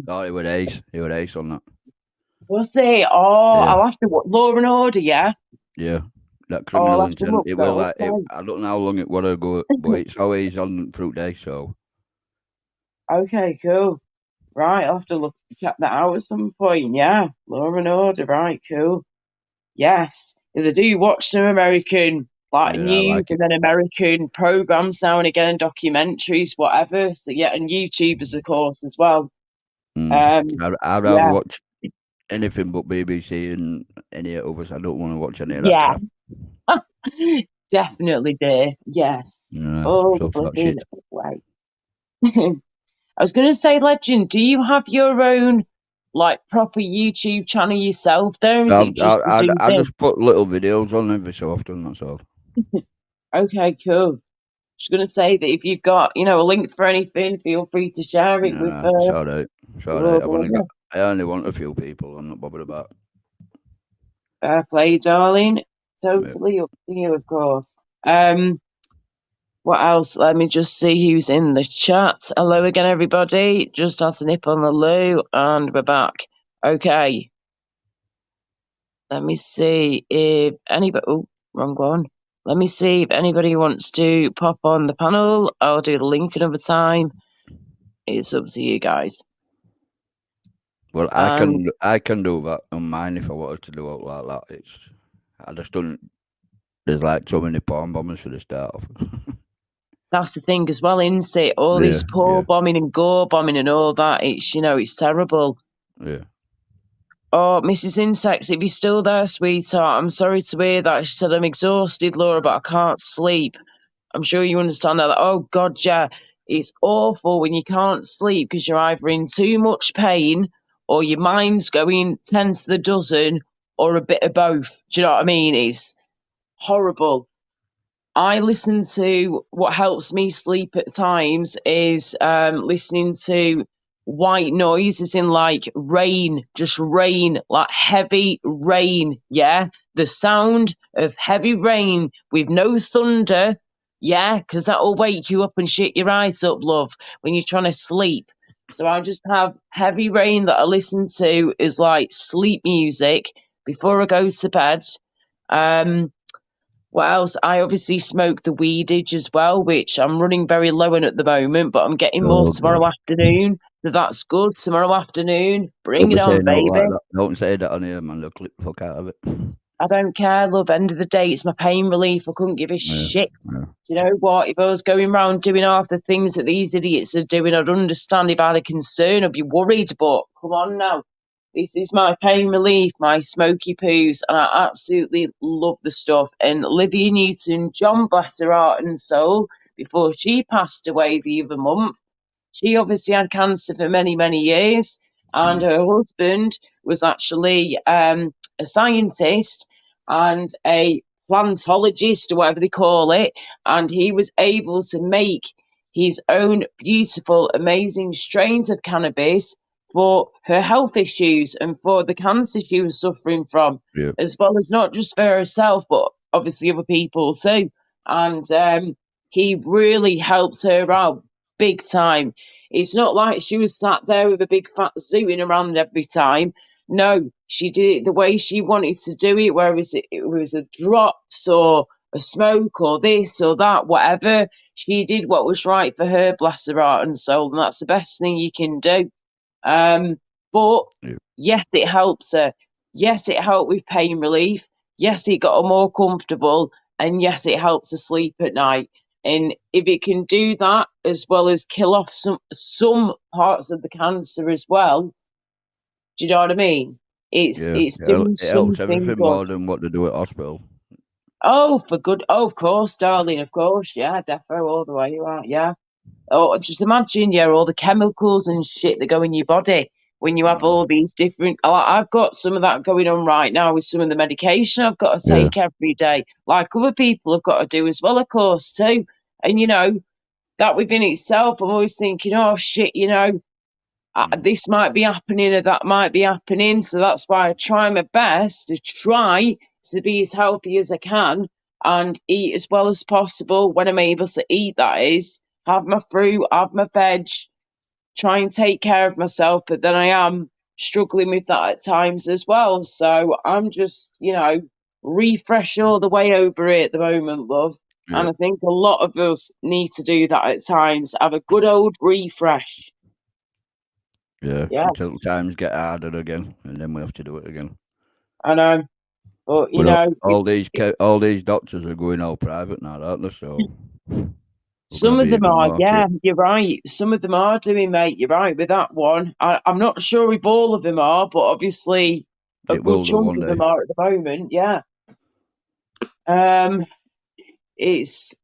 Oh, he was ace. He was ace on that. Was he? Oh, yeah. I'll have to. Law and Order, yeah. Yeah, that Criminal Intent. It was like I don't know how long it would ago, but it's always on Fruit Day. So. Okay, cool. Right, I'll have to check that out at some point. Yeah, Law and Order. Right, cool. Yes, because I do watch some American news and then American programs now and again, and documentaries, whatever. So yeah, and YouTubers of course as well. I'd rather watch anything but BBC and any others. I don't want to watch any of that crap. Definitely, dear. Yes. Yeah, flipping way. I was going to say, Legend, do you have your own like proper YouTube channel yourself? Don't I just put little videos on every so often. That's all. Okay, cool. Just going to say that if you've got, you know, a link for anything, feel free to share it with. It's all right. It's all right. I only want a few people. I'm not bothered about. Fair play, darling. Totally up to you, of course. What else? Let me just see who's in the chat. Hello again, everybody. Just had to nip on the loo, and we're back. Okay. Let me see if anybody. Oh, wrong one. Let me see if anybody wants to pop on the panel. I'll do the link another time. It's up to you guys. Well, I can do that on mine if I wanted to do it like that. I just don't. There's like so many porn bombers for the start off. That's the thing as well, isn't it? All this porn bombing and gore bombing and all that. It's, you know, it's terrible. Yeah. Oh, Mrs. Insects, if you're still there, sweetheart, I'm sorry to hear that. She said, I'm exhausted, Laura, but I can't sleep. I'm sure you understand that. Oh, God, yeah. It's awful when you can't sleep because you're either in too much pain or your mind's going 10 to the dozen or a bit of both. Do you know what I mean? It's horrible. I listen to, what helps me sleep at times is listening to white noise, as in like rain, just rain, like heavy rain, yeah? The sound of heavy rain with no thunder, yeah? Because that'll wake you up and shit your eyes up, love, when you're trying to sleep. So I just have heavy rain that I listen to is like sleep music before I go to bed. What else? I obviously smoke the weedage as well, which I'm running very low on at the moment, but I'm getting more tomorrow afternoon. So that's good. Tomorrow afternoon, bring it on, baby. Don't say that on here, man. They'll clip the fuck out of it. I don't care, love. End of the day, it's my pain relief. I couldn't give a shit. Yeah. You know what? If I was going around doing half the things that these idiots are doing, I'd understand if I had a concern, I'd be worried. But come on now. This is my pain relief, my smoky poos, and I absolutely love the stuff. And Olivia Newton-John, bless her heart and soul, before she passed away the other month, she obviously had cancer for many, many years, and her husband was actually a scientist and a plantologist, or whatever they call it, and he was able to make his own beautiful, amazing strains of cannabis for her health issues and for the cancer she was suffering from, as well as not just for herself, but obviously other people too. And he really helped her out big time. It's not like she was sat there with a big fat zooting around every time. No, she did it the way she wanted to do it, whether it was a drops or a smoke or this or that, whatever. She did what was right for her, bless her heart and soul, and that's the best thing you can do. But yes, it helps her. Yes, it helped with pain relief. Yes, it got her more comfortable, and yes, it helps her sleep at night. And if it can do that, as well as kill off some parts of the cancer as well, do you know what I mean? It's doing it helps everything something more good. than what they do at hospital. Oh, for good. Oh, of course, darling. Of course, yeah, defo all the way. You are, yeah. Oh, just imagine, yeah, all the chemicals and shit that go in your body when you have all these different. I've got some of that going on right now with some of the medication I've got to take every day, like other people have got to do as well, of course, too. And you know that within itself, I'm always thinking, oh shit, you know, this might be happening or that might be happening. So that's why I try my best to try to be as healthy as I can and eat as well as possible when I'm able to eat. That is, have my fruit, have my veg, try and take care of myself. But then I am struggling with that at times as well. So I'm just, you know, refresh all the way over here at the moment, love. Yeah. And I think a lot of us need to do that at times. Have a good old refresh. Yeah. Until times get harder again, and then we have to do it again. I know, but you know, all these doctors are going all private now, aren't they? So some of them are. Yeah, you're right. Some of them are doing, mate. You're right with that one. I'm not sure if all of them are, but obviously a good chunk of them are at the moment. Yeah. It's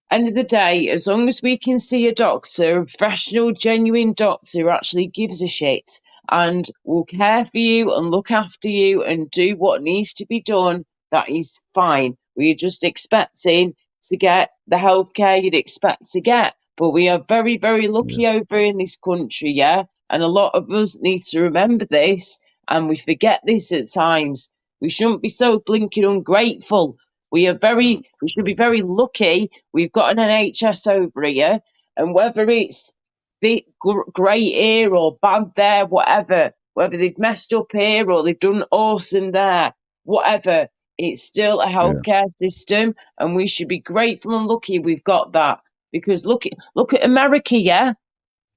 end of the day, as long as we can see a doctor, a professional, genuine doctor who actually gives a shit and will care for you and look after you and do what needs to be done, that is fine. We're just expecting to get the healthcare you'd expect to get. But we are very, very lucky over in this country, yeah? And a lot of us need to remember this, and we forget this at times. We shouldn't be so blinking ungrateful. We should be very lucky we've got an NHS over here, and whether it's great here or bad there, whatever, whether they've messed up here or they've done awesome there, whatever, it's still a healthcare system, and we should be grateful and lucky we've got that. Because look at America, yeah?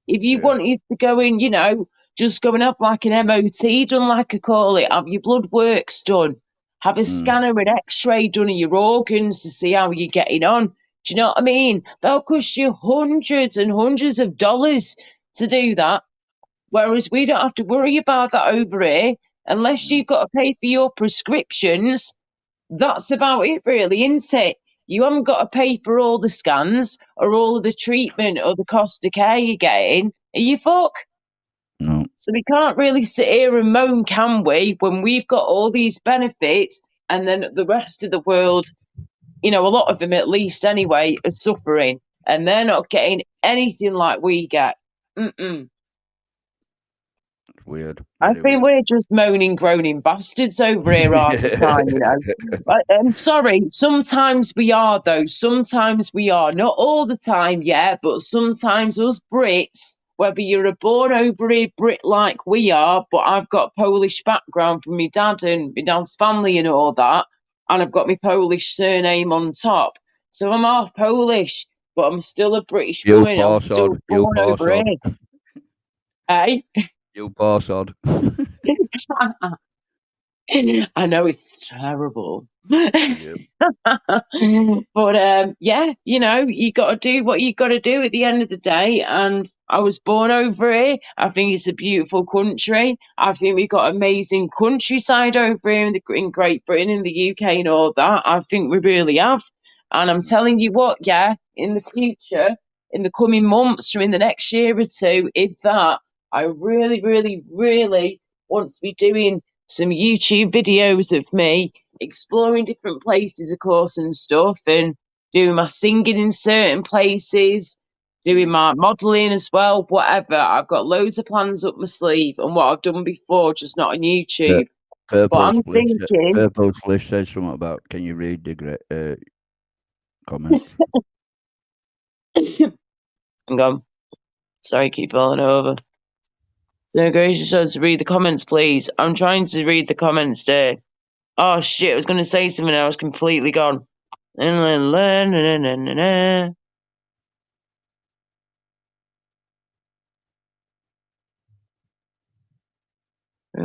If you wanted to go in, you know, just go and have like an MOT done, like I call it, have your blood works done, have a scanner and x-ray done of your organs to see how you're getting on. Do you know what I mean? That'll cost you hundreds and hundreds of dollars to do that. Whereas we don't have to worry about that over here unless you've got to pay for your prescriptions. That's about it, really, isn't it? You haven't got to pay for all the scans or all of the treatment or the cost of care you're getting. Are you fuck? No. So we can't really sit here and moan, can we, when we've got all these benefits and then the rest of the world, you know, a lot of them at least anyway, are suffering and they're not getting anything like we get. Weird. I think we're just moaning, groaning bastards over here half the time, you know. But, I'm sorry, sometimes we are, though. Sometimes we are. Not all the time, yeah, but sometimes us Brits, whether you're a born over here Brit like we are, but I've got Polish background from my dad and my dad's family and all that, and I've got my Polish surname on top. So I'm half Polish, but I'm still a British woman. I'm still born over here. Hey? You boss odd. I know it's terrible. Yeah. But yeah, you know, you got to do what you got to do at the end of the day. And I was born over here. I think it's a beautiful country. I think we've got amazing countryside over here in Great Britain, in the UK, and all that. I think we really have. And I'm telling you what, yeah, in the future, in the coming months, or in the next year or two, if that, I really, really, really want to be doing some YouTube videos of me exploring different places, of course, and stuff, and doing my singing in certain places, doing my modelling as well, whatever. I've got loads of plans up my sleeve and what I've done before, just not on YouTube. But I'm thinking... Purple Splish said something about, can you read the comments? Hang on. Sorry, keep falling over. So gracious us to read the comments, please. I'm trying to read the comments there. Oh shit, I was gonna say something, I was completely gone. There we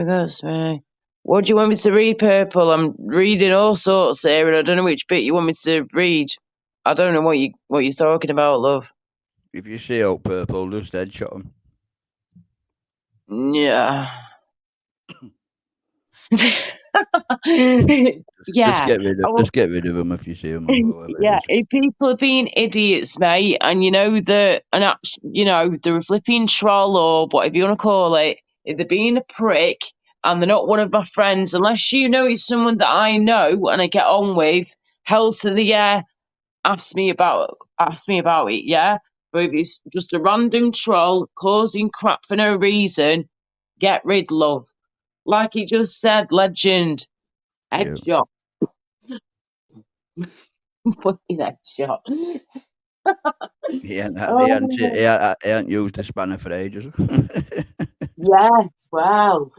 go, Smitty. What do you want me to read, Purple? I'm reading all sorts here, and I don't know which bit you want me to read. I don't know what you're talking about, love. If you see out Purple, just headshot him. Yeah. Yeah. Just get rid of him if you see him. Yeah, if people are being idiots, mate, and you know they're a flipping troll or whatever you want to call it, if they're being a prick and they're not one of my friends, unless you know it's someone that I know and I get on with, hell to the yeah, ask me about it, yeah. But if it's just a random troll causing crap for no reason, get rid, love. Like he just said, legend. Headshot. Fucking headshot. He ain't used the spanner for ages. Yes, well.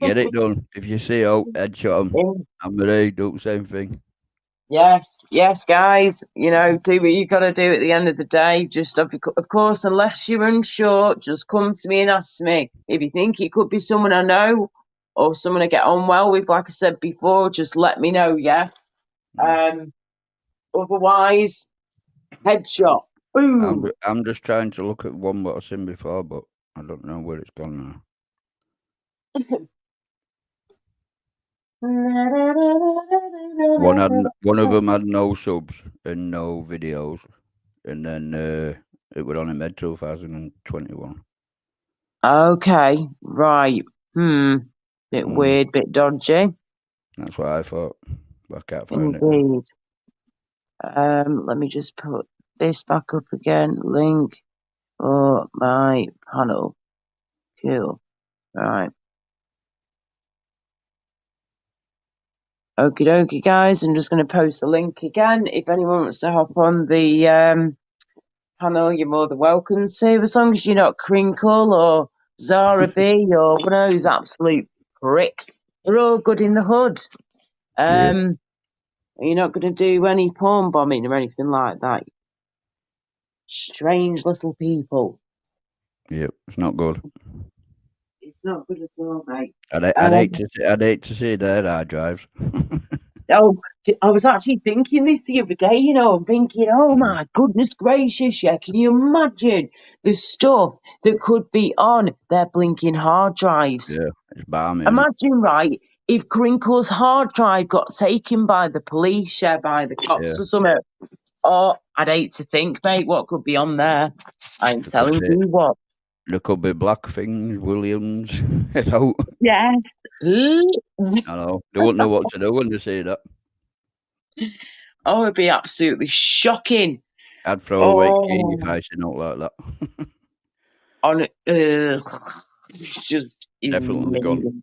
Get it done. If you see out, headshot him. I'm ready, do the same thing. Yes, guys. You know, do what you got to do at the end of the day. Just, of course, unless you're unsure, just come to me and ask me. If you think it could be someone I know or someone I get on well with, like I said before, just let me know, yeah? Otherwise, headshot. Boom. I'm just trying to look at one what I've seen before, but I don't know where it's gone now. One of them had no subs and no videos, and then it was on Med 2021. Okay, right. Bit weird, bit dodgy. That's what I thought. I can't find it. Indeed. Let me just put this back up again. Link for my panel. Cool. Right. Okie dokie, guys. I'm just going to post the link again. If anyone wants to hop on the panel, you're more than welcome to. As long as you're not Crinkle or Zara B or one of those absolute pricks. We're all good in the hood. You're not going to do any porn bombing or anything like that. Strange little people. Yep, it's not good. It's not good at all, mate. I'd hate to see their hard drives. Oh, I was actually thinking this the other day, you know, I'm thinking, oh my goodness gracious, yeah, can you imagine the stuff that could be on their blinking hard drives? Yeah, it's balmy. Imagine, right, if Crinkle's hard drive got taken by the police, by the cops or something. Oh, I'd hate to think, mate, what could be on there. I'm telling you what. There could be black things, Williams, you know. Yes. I know. They wouldn't know what to do when they see that. Oh, it'd be absolutely shocking. I'd throw away key if I seen out like that. Just definitely gone.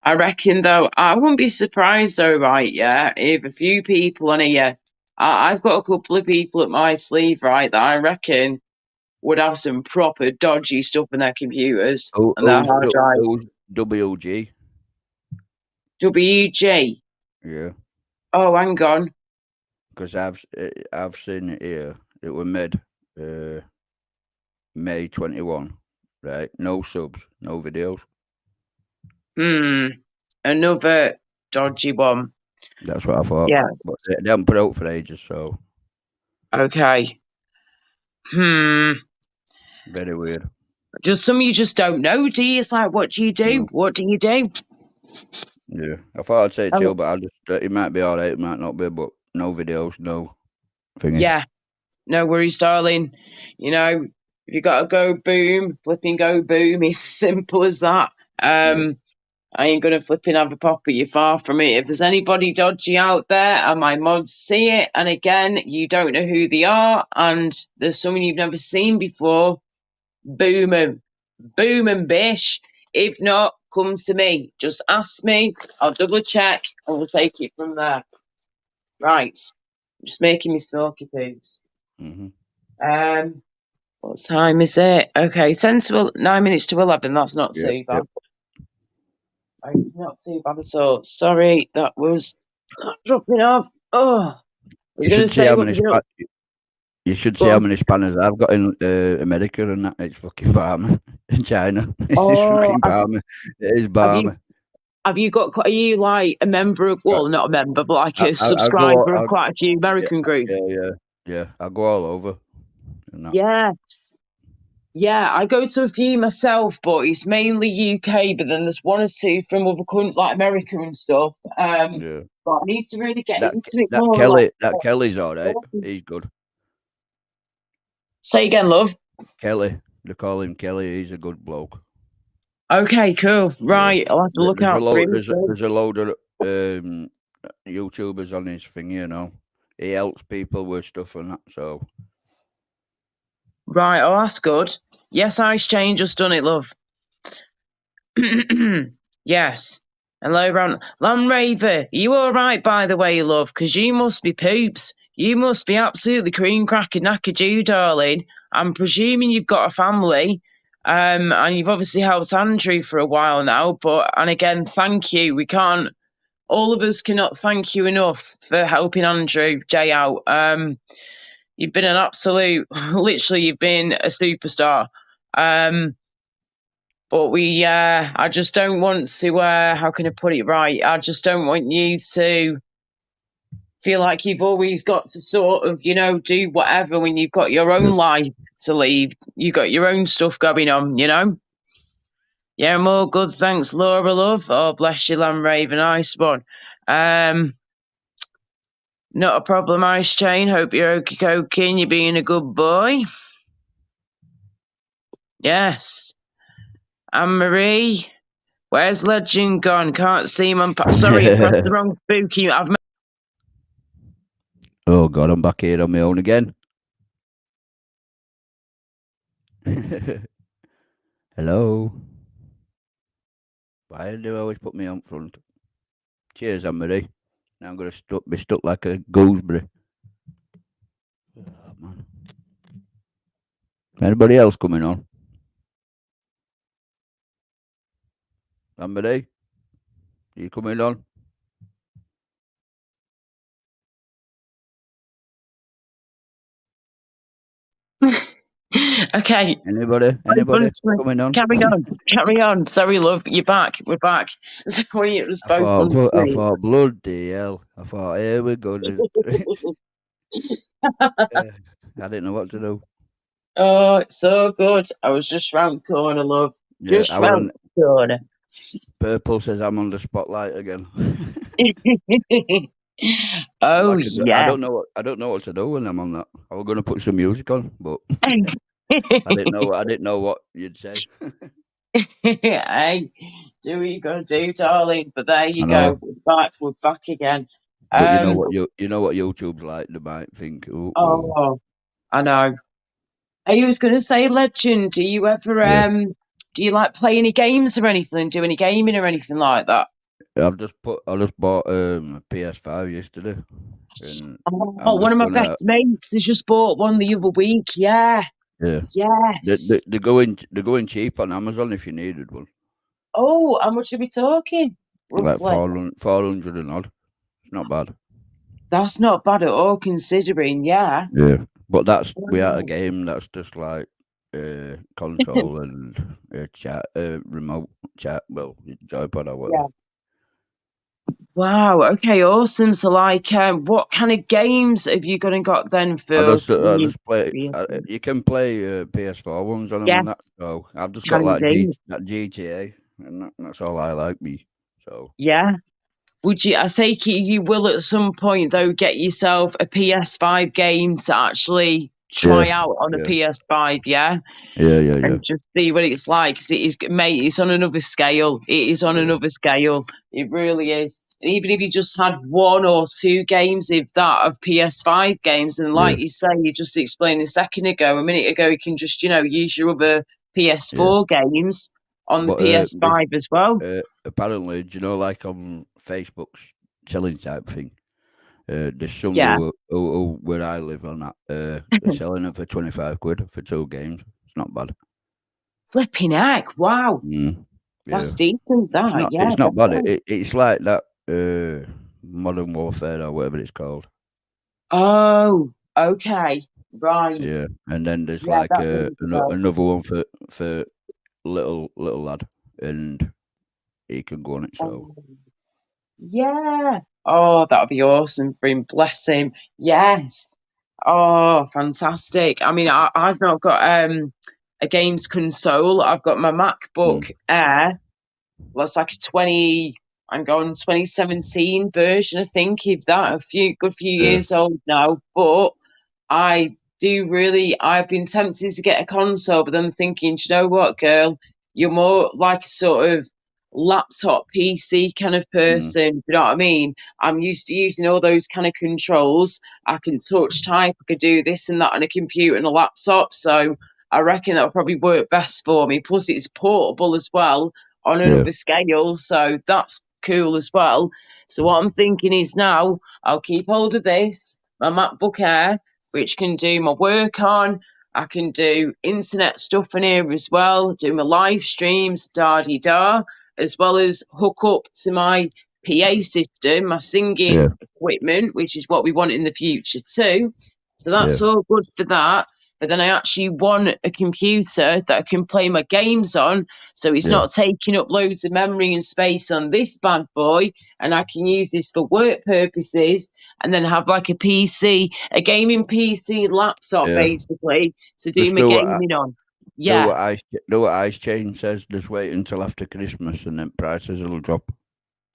I reckon, though, I wouldn't be surprised, though, right, yeah, if a few people on here, I've got a couple of people at my sleeve, right, that I reckon would have some proper dodgy stuff in their computers and their hard drives. WG. WG? Yeah. Oh, hang on. Because I've seen it here. It was made May 21, right? No subs, no videos. another dodgy one. That's what I thought. Yeah. But they haven't put out for ages, so. Okay. Very weird. Just some of you just don't know, do you? It's like, what do you do? No. What do you do? Yeah, I thought I'd say chill, but I just it might be all right, it might not be, but no videos, no thingies. Yeah, no worries, darling. You know, if you got to go boom, flipping go boom, it's simple as that. I ain't gonna flipping have a pop at you, far from it. If there's anybody dodgy out there and my mods see it, and again, you don't know who they are, and there's someone you've never seen before, boom 'em, bish. If not, come to me. Just ask me. I'll double check and we'll take it from there. Right. Just making me smoky poops. What time is it? Okay, 9 minutes to 11. That's not too bad. It's not too bad at all. Sorry, that was dropping off. Oh, I was going to say you should see how many spanners I've got in America and that. It's fucking balmy. In China. It's fucking balmy. It is balmy. Have you got, are you like a member of, well, not a member, but like a subscriber of quite a few American groups? Yeah. I go all over. Yes. Yeah, I go to a few myself, but it's mainly UK, but then there's one or two from other countries, like America and stuff. But I need to really get into it more. Kelly's all right. He's good. Say again, love. Kelly. They call him Kelly. He's a good bloke. Okay, cool. Right, I'll have to look out for him. There's a load of YouTubers on his thing, you know. He helps people with stuff and that, so. Right, oh, that's good. Yes, Ice Chain just done it, love. Yes. Hello, Landraver. Are you all right, by the way, love? Because you must be poops. You must be absolutely cream cracker knackered, you, darling. I'm presuming you've got a family. And you've obviously helped Andrew for a while now. And again, thank you. All of us cannot thank you enough for helping Andrew J out. You've been an absolute, literally, you've been a superstar. But I just don't want to, how can I put it right? I just don't want you to feel like you've always got to sort of, do whatever when you've got your own life to lead. You've got your own stuff going on, Yeah, I'm all good. Thanks, Laura, love. Oh, bless you, Landraven. Nice one. Not a problem, Ice Chain. Hope you're okay and you're being a good boy. Yes. Anne-Marie, where's Legend gone? Can't see him. Sorry, I pressed the wrong spooky. Oh, God, I'm back here on my own again. Hello. Why do you always put me on front? Cheers, Anne-Marie. Now I'm going to be stuck like a gooseberry. Oh, man. Anybody else coming on? Anne-Marie? Are you coming on? Okay. Anybody coming on? Carry on. Sorry, love. You're back. We're back. Sorry, it was both. I thought, bloody hell. I thought, here we go. I didn't know what to do. Oh, it's so good. I was just round the corner, love. Just round the corner. Purple says I'm on the spotlight again. Oh, yeah. I don't know what to do when I'm on that. I was going to put some music on, but I didn't know what you'd say. Hey, do what you got to do, darling. But there you go. We're back again. But you know what YouTube's like. They might think, oh, I know. I was going to say, Legend. Do you ever do you like play any games or anything? Do any gaming or anything like that? I just bought a PS5 yesterday. One of my best mates has just bought one the other week. Yeah. Yeah. Yes. They're going cheap on Amazon if you needed one. Oh, how much are we talking? Like 400 and odd. It's not bad. That's not bad at all, considering. Yeah. Yeah, but we had a game that's just like console and chat, remote chat. Well, joypad or whatever. Wow. Okay. Awesome. So, like, what kind of games have you got then I for? just play. You can play PS4 ones on them Yeah. and that. So I've just Can got like do. that GTA, and that's all I like. Me. So Yeah. Would you? I take it you will at some point though get yourself a PS5 game to actually try out on a PS5. Yeah. Yeah. And just see what it's like. 'Cause it is, mate, it's on another scale. It is on another scale. It really is. And even if you just had 1 or 2 games, if that, of PS5 games, and like you say, you just explained a minute ago, you can just, use your other PS4 games on the PS5 as well. Apparently, do you know, like on Facebook's selling type thing, there's some who where I live on that, they're selling it for 25 quid for 2 games. It's not bad. Flipping heck! Wow, that's decent. That it's not bad. It's like that Modern Warfare or whatever it's called. Oh, okay, right. Yeah, and then there's like another one for little lad, and he can go on it. So yeah. Oh, that would be awesome for him. Bless him. Yes. Oh, fantastic. I mean, I've not got a games console. I've got my MacBook Air. That's like a 2017 version, I think, if that, a good few years old now. But I've been tempted to get a console, but then thinking, do you know what, girl? You're more like a sort of laptop PC kind of person. You know what I mean? I'm used to using all those kind of controls. I can touch type, I could do this and that on a computer and a laptop. So I reckon that'll probably work best for me. Plus it's portable as well on another scale. So that's cool as well. So what I'm thinking is now I'll keep hold of this, my MacBook Air, which can do my work on. I can do internet stuff in here as well, do my live streams, da-de-da, as well as hook up to my PA system, my singing equipment, which is what we want in the future too. So that's all good for that. But then I actually want a computer that I can play my games on, so it's not taking up loads of memory and space on this bad boy, and I can use this for work purposes, and then have like a PC, a gaming PC laptop, basically, to do my gaming on. Yeah. Do what Ice Chain says. Just wait until after Christmas, and then prices will drop.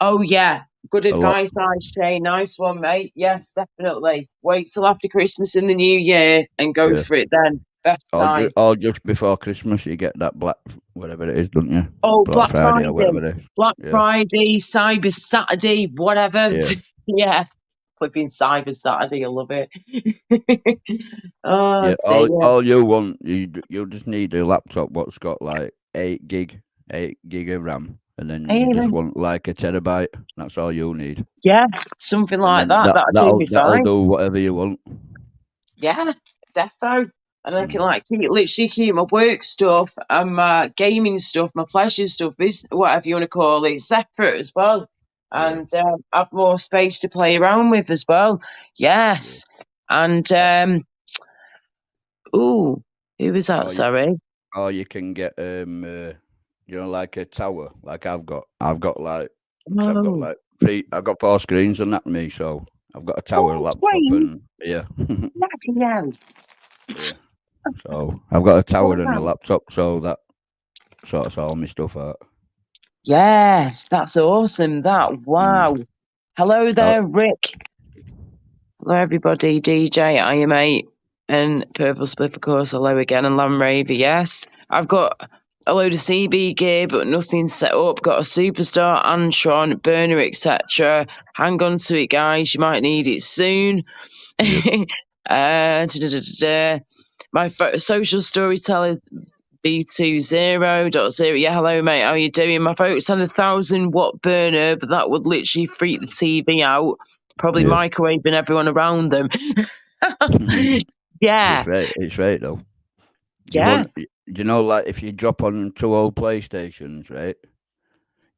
Oh yeah, good advice, Ice Chain. Nice one, mate. Yes, definitely. Wait till after Christmas in the new year and go for it then. Best time. Or just before Christmas, you get that Black whatever it is, don't you? Oh, Black Friday or whatever it is. Black Friday, Cyber Saturday, whatever. Yeah. Flipping Cyber Saturday, I love it. All you want, you just need a laptop what's got like 8 gig of RAM. And then you just want like a terabyte. That's all you'll need. Yeah, something like that. That'll do whatever you want. Yeah, defo. And I can literally keep my work stuff and my gaming stuff, my pleasure stuff, whatever you want to call it, separate as well. And have more space to play around with as well. Yes. And who was that? Sorry. Or you can get like a tower, like I've got like I've got 4 screens on that me, so I've got a tower laptop and so I've got a tower and a laptop, so that sorts all my stuff out. Yes, that's awesome. Wow. Hello there, Rick. Hello everybody, DJ, IM8, and Purple Spliff, of course. Hello again, and Lamb Raver. Yes, I've got a load of CB gear, but nothing set up. Got a Superstar, Antron, burner, etc. Hang on to it, guys. You might need it soon. My social storyteller B20.0. Yeah, hello, mate. How are you doing? My folks had a 1,000-watt burner, but that would literally freak the TV out. Probably microwaving everyone around them. Yeah. It's right, though. Yeah. You know, like if you drop on 2 old PlayStations, right?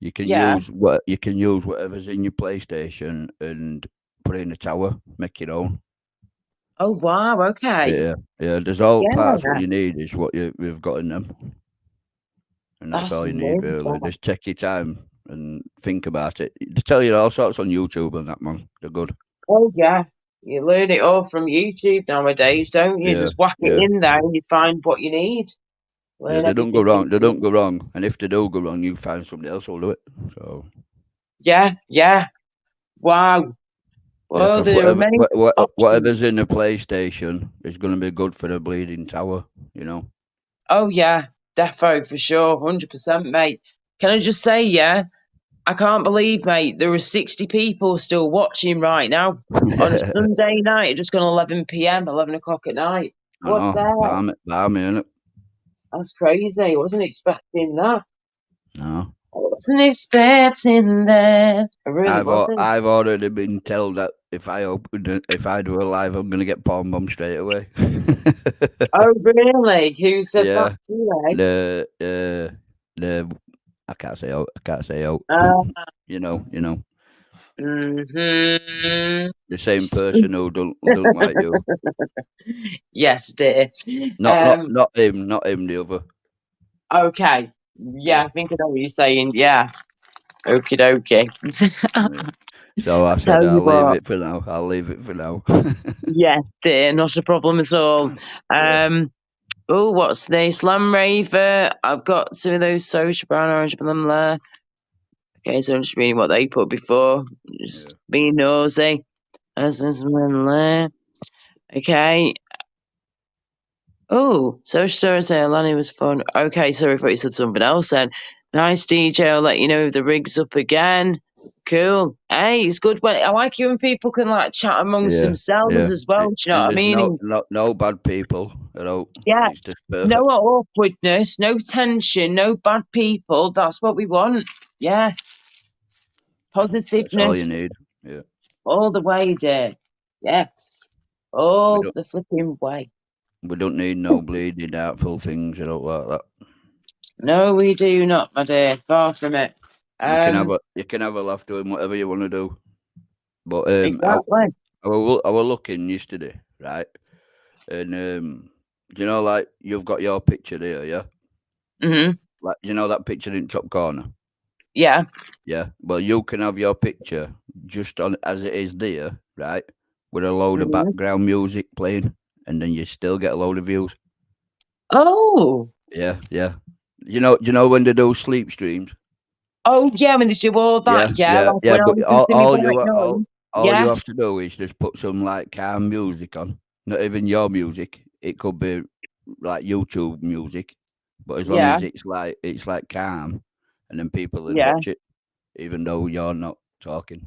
You can use whatever's in your PlayStation and put it in a tower, make your own. Oh wow! Okay. Yeah. There's all parts what you need is what we've got in them, and that's all you need really. Just take your time and think about it. They tell you all sorts on YouTube and that, man. They're good. Oh yeah, you learn it all from YouTube nowadays, don't you? Yeah, Just whack it in there and you find what you need. Yeah, they don't go wrong. They don't go wrong. And if they do go wrong, you find somebody else who'll do it. So yeah. Wow. Well, there are many whatever's in the PlayStation is going to be good for the Bleeding Tower, you know. Oh yeah, defo for sure, 100%, mate. Can I just say, yeah, I can't believe, mate, there are 60 people still watching right now on a Sunday night. It's just gone 11 p.m., 11 o'clock at night. What's that? Innit? That's crazy. I wasn't expecting that. No. I wasn't expecting that. I really wasn't. I've already been told that if I do a live, I'm going to get porn bomb straight away. Oh, really? Who said that to you? The I can't say out. You know. Mm-hmm. The same person who don't like you. Yes, dear. Not him. The other. Okay. Yeah, I think I know what you're saying. Yeah. Okie dokie. So I said I'll leave it for now. Yes, dear. Not a problem at all. Oh, what's this? Lamb Raver. I've got some of those social brown, orange, blah, blah. Okay, so I'm just reading what they put before. Just being nosy. Okay. Oh, social stories say Alani was fun. Okay, sorry, I thought you said something else then. Nice DJ, I'll let you know if the rig's up again. Cool. Hey, it's good when I like you when people can like chat amongst themselves as well. Do you know what I mean? No bad people at all. Yeah. No awkwardness, no tension, no bad people. That's what we want. Yeah. Positiveness. That's all you need. Yeah. All the way, dear. Yes. All the flipping way. We don't need no bleeding artful things. I don't like that. No, we do not, my dear. Far from it. You can have a laugh doing whatever you want to do. But exactly. I was looking yesterday, right? And you know, like you've got your picture there, yeah. Like you know that picture in the top corner. Yeah. Yeah. Well, you can have your picture just on as it is there, right? With a load of background music playing, and then you still get a load of views. Oh. Yeah. You know when they do sleep streams. Oh yeah, when they do all that, But all you have to do is just put some like calm music on. Not even your music. It could be like YouTube music, but as long as it's like calm, and then people will watch it, even though you're not talking.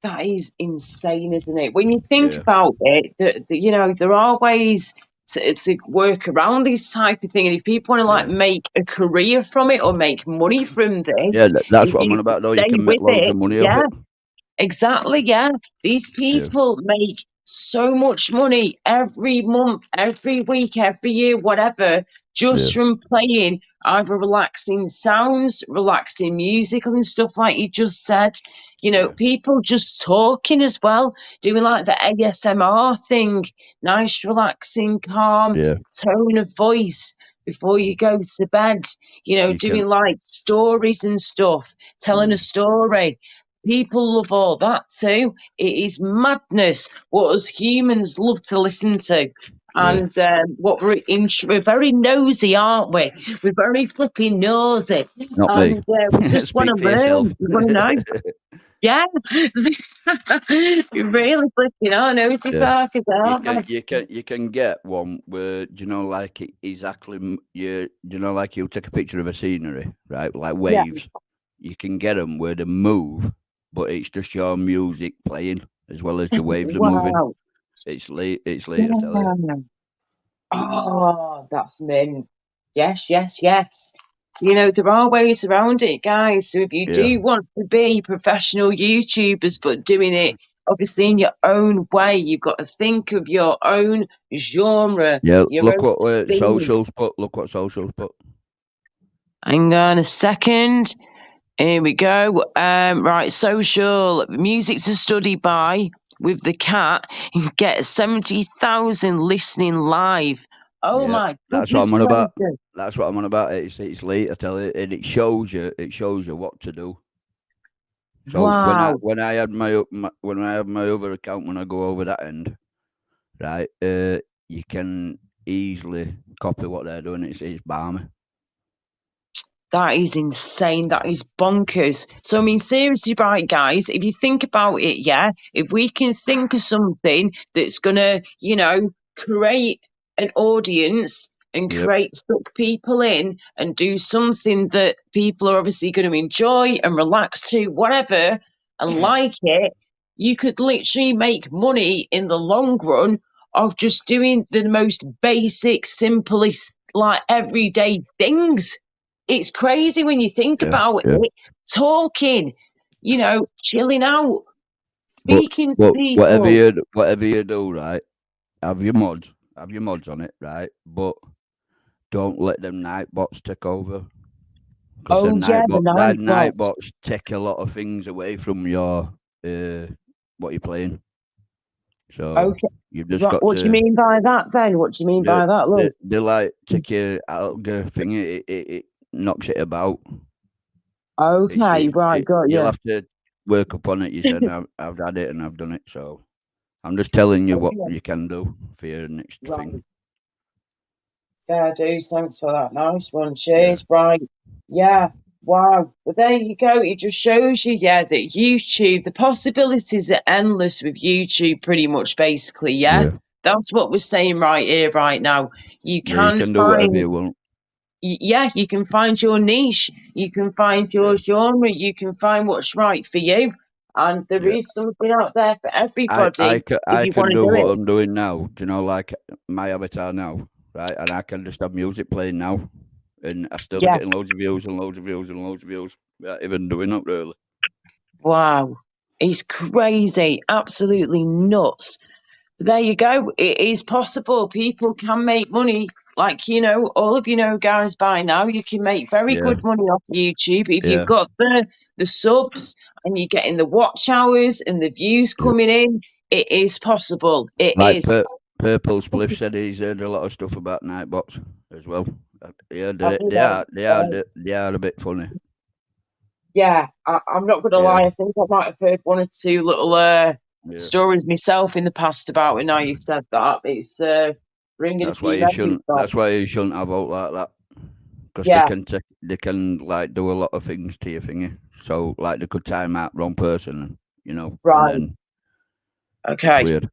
That is insane, isn't it? When you think about it, you know there are ways to work around this type of thing, and if people want to like make a career from it or make money from this, that's what I'm on about. Though you can make loads of money off it. Exactly. Yeah, these people make so much money every month, every week, every year, whatever, just from playing either relaxing sounds, relaxing music, and stuff like you just said. You know, people just talking as well, doing like the ASMR thing, nice, relaxing, calm tone of voice before you go to bed. You know, doing like stories and stuff, telling a story. People love all that too. It is madness what us humans love to listen to. And what we're very nosy, aren't we? We're very flipping nosy. Not and we just want to learn. We want to know. Yeah. You're really flipping on nosy parkers, aren't you can get one where, you know, like exactly you know, like you take a picture of a scenery, right? Like waves. You can get them where they move, but it's just your music playing as well as the waves are moving. It's late, I tell you. Oh, that's mint. Yes. You know, there are ways around it, guys. So if you do want to be professional YouTubers, but doing it obviously in your own way, you've got to think of your own genre. Yeah, look what socials put. Hang on a second. Here we go. Right, social music to study by with the cat. You get 70,000 listening live Oh Yeah, my that's what goodness I'm on about. gracious. That's what I'm on about. It's late, I tell you, and it shows you what to do. So Wow. when I had my other account, when I go over that end, right, you can easily copy what they're doing. It's balmy. That is insane. That is bonkers. So, I mean, seriously, right, guys, if you think about it, yeah, if we can think of something that's going to, you know, create an audience and Yep. create suck people in and do something that people are obviously going to enjoy and relax to, whatever, and like it, you could literally make money in the long run of just doing the most basic, simplest, like everyday things. It's crazy when you think Yeah, about yeah. it. Talking, you know, chilling out, But speaking to people. whatever you do, right, have your mods on it, right, but don't let them night bots take over. Because Oh yeah, the night night bots. bots take a lot of things away from your what you're playing. So Okay. you've just Right, got what to. do you mean by that then? What do you mean Yeah, by that, look? they like take your alga thing. It knocks it about. Okay, right, got you'll you. have to work upon it. You said I've had it and I've done it. So I'm just telling you what Okay. you can do for your next Right. thing. Fair dues, thanks for that. Nice one. Cheers, right. Yeah. Wow. But there you go. It just shows you, yeah, that YouTube, the possibilities are endless with YouTube pretty much basically, yeah? That's what we're saying right here, right now. You Yeah, you can can do whatever find, you want. yeah, you can find your niche, you can find your genre, you can find what's right for you. And there Yeah. is something out there for everybody I if you can want to do do what it. I'm doing now. Do you know, like my avatar now, right? And I can just have music playing now, and I still be Yeah. getting loads of views and loads of views and loads of views without even doing it really. Wow. It's crazy. Absolutely nuts. There you go. It is possible. People can make money. Like, you know, all of you know, guys, by now, you can make very Yeah. good money off YouTube if Yeah. you've got the subs and you're getting the watch hours and the views Yeah. coming in. It is possible. It Like is. Purple Spliff said he's heard a lot of stuff about Nightbots as well. Yeah, I think that- they are a bit funny. Yeah, I'm not going to Yeah. lie. I think I might have heard one or two little Yeah. stories myself in the past about it. Now you've said that, it's ringing That's a why few you shouldn't. bells. That's why you shouldn't have out like that. Because Yeah. they can like do a lot of things to your thingy. So like they could time out wrong person, you know. Right. And then Okay. it's weird.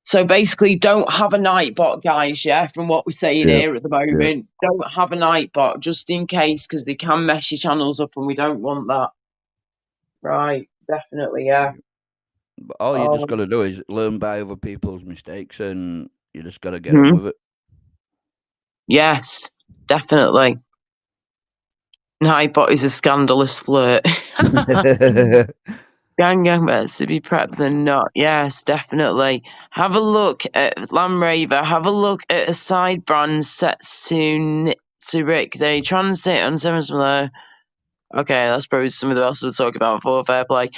So basically, don't have a nightbot, guys. Yeah, from what we're saying Yeah. here at the moment, don't have a nightbot just in case, because they can mess your channels up, and we don't want that. Right, definitely, yeah. But all you just got to do is learn by other people's mistakes, and you just got to get Mhm. on with it. Yes, definitely. Nightbot is a scandalous flirt. Gang bets to be prepped than not. Yes, definitely. Have a look at Lamraver. Have a look at a side brand set soon to Rick. They translate on similar. Okay, that's probably some of the else we'll talk about for fair play.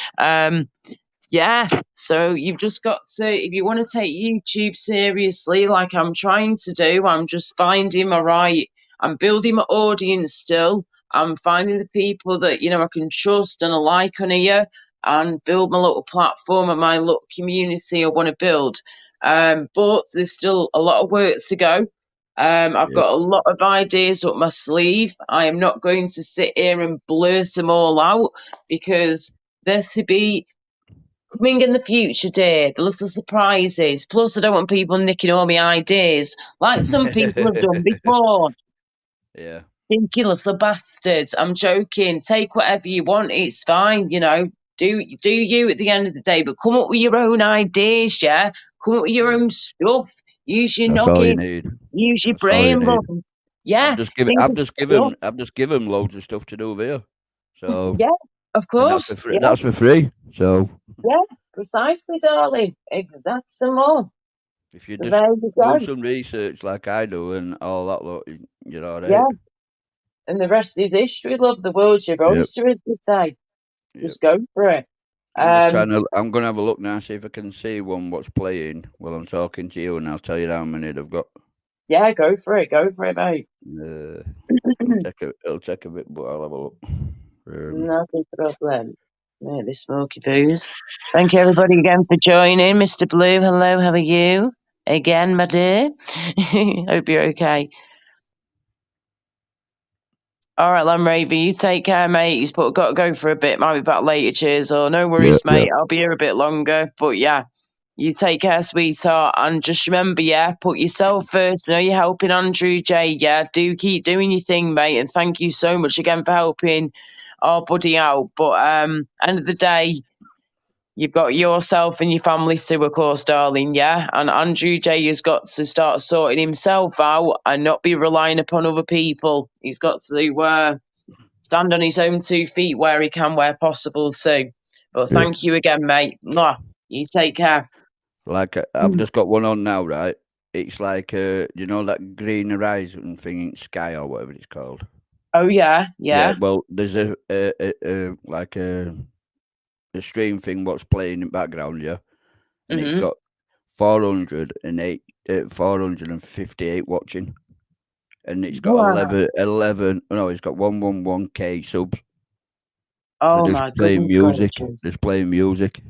Yeah, so you've just got to, if you want to take YouTube seriously, like I'm trying to do, I'm just finding my right, I'm building my audience still. I'm finding the people that, you know, I can trust and I like on here and build my little platform and my little community I want to build. But there's still a lot of work to go. I've got a lot of ideas up my sleeve. I am not going to sit here and blurt them all out because there's to be coming in the future, dear, the little surprises. Plus, I don't want people nicking all my ideas like some people have done before. Yeah. Thinking little bastards. I'm joking. Take whatever you want. It's fine, you know. Do you at the end of the day, but come up with your own ideas, yeah? Come up with your own stuff. Use your That's all you noggin. need. Use your That's all you brain, need. love. Yeah. I've just given loads of stuff to do there. So Yeah, of course. That's for free. So yeah, precisely, darling. Exactly more. if you So just there you go. do some research like I do and all that lot, you know, right? Yeah. And the rest is history, love. The world's your oyster, as they say. Just go for it. I'm gonna have a look now, see if I can see what's playing while I'm talking to you, and I'll tell you how many they've got. Yeah, go for it, mate. It'll take a bit, but I'll have a look. Nothing problem. Right, the smoky booze. Thank you, everybody, again for joining. Mr. Blue, hello, how are you? Again, my dear. Hope you're okay. All right, Lamraver, you take care, mate. He's got to go for a bit. Might be back later. Cheers. Or no worries, mate. I'll be here a bit longer. But yeah, you take care, sweetheart. And just remember, yeah, put yourself first. I know you're helping Andrew J. Yeah, do keep doing your thing, mate. And thank you so much again for helping our buddy out. But end of the day, you've got yourself and your family too, of course, darling, yeah? And Andrew J has got to start sorting himself out and not be relying upon other people. He's got to stand on his own 2 feet where he can, where possible too. But thank you again, mate. Mwah. You take care. Like, I've just got one on now, right? It's like, you know, that Green Horizon thing in Sky or whatever it's called. Oh, yeah. Well, there's a stream thing what's playing in the background, yeah, and it's got 458 watching, and it's got 11. No, it's got 111k subs. Oh, so my playing music. Just playing music.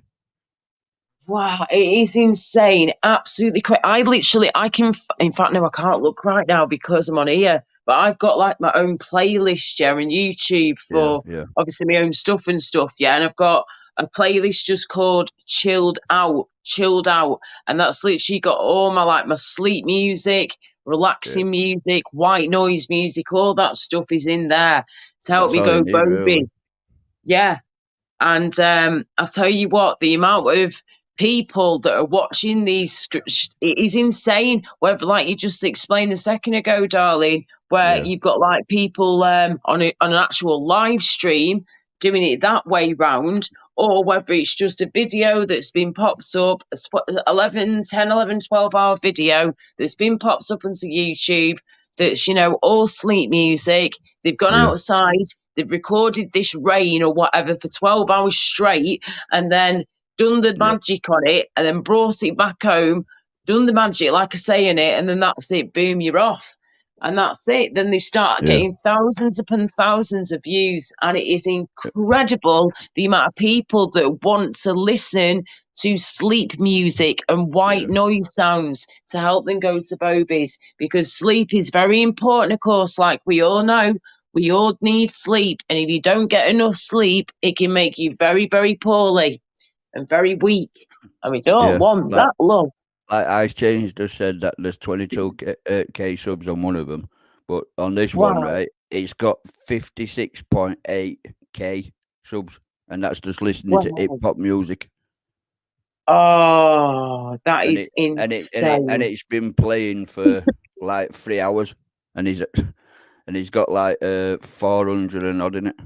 Wow, it is insane. Absolutely crazy. I can, in fact, no, I can't look right now because I'm on here, but I've got like my own playlist, yeah, on YouTube for obviously my own stuff and stuff, yeah, and I've got a playlist just called Chilled Out, and that's literally got all my sleep music, relaxing music, white noise music, all that stuff is in there to help me go boby. Yeah, and I'll tell you what, the amount of people that are watching these, it is insane. Whether, like you just explained a second ago, darling, where you've got like people on an actual live stream doing it that way round, or whether it's just a video that's been popped up, 10, 11, 12 hour video that's been popped up onto YouTube, that's, you know, all sleep music. They've gone outside, they've recorded this rain or whatever for 12 hours straight, and then done the magic on it, and then brought it back home, done the magic, like I say in it, and then that's it, boom, you're off. And that's it. Then they start getting thousands upon thousands of views, and it is incredible the amount of people that want to listen to sleep music and white noise sounds to help them go to bobies, because sleep is very important, of course, like we all know. We all need sleep, and if you don't get enough sleep, it can make you very, very poorly and very weak, and we don't want that, love. Like Ice Change just said that there's 22k subs on one of them, but on this one, right, it's got 56.8k subs, and that's just listening to hip hop music. Oh, that is insane. And it's been playing for like 3 hours, and he's got like 400 and odd in it,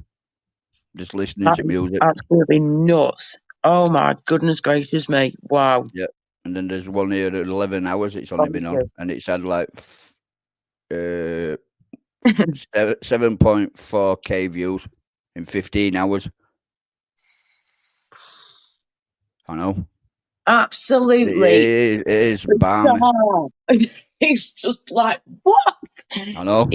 just listening to music. Absolutely nuts. Oh my goodness gracious, mate! Wow. Yeah. And then there's one here at 11 hours it's only been on, and it's had like 7.4k views in 15 hours. I know. Absolutely. It is balmy. It's just like, what? I know.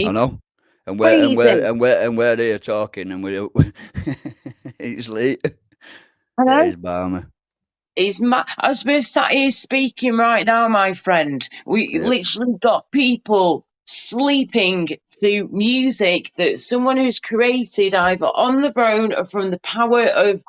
And we're here talking, and we're it's late. I know. It is balmy. As we're sat here speaking right now, my friend, we literally got people sleeping to music that someone who's created either on their own or from the power of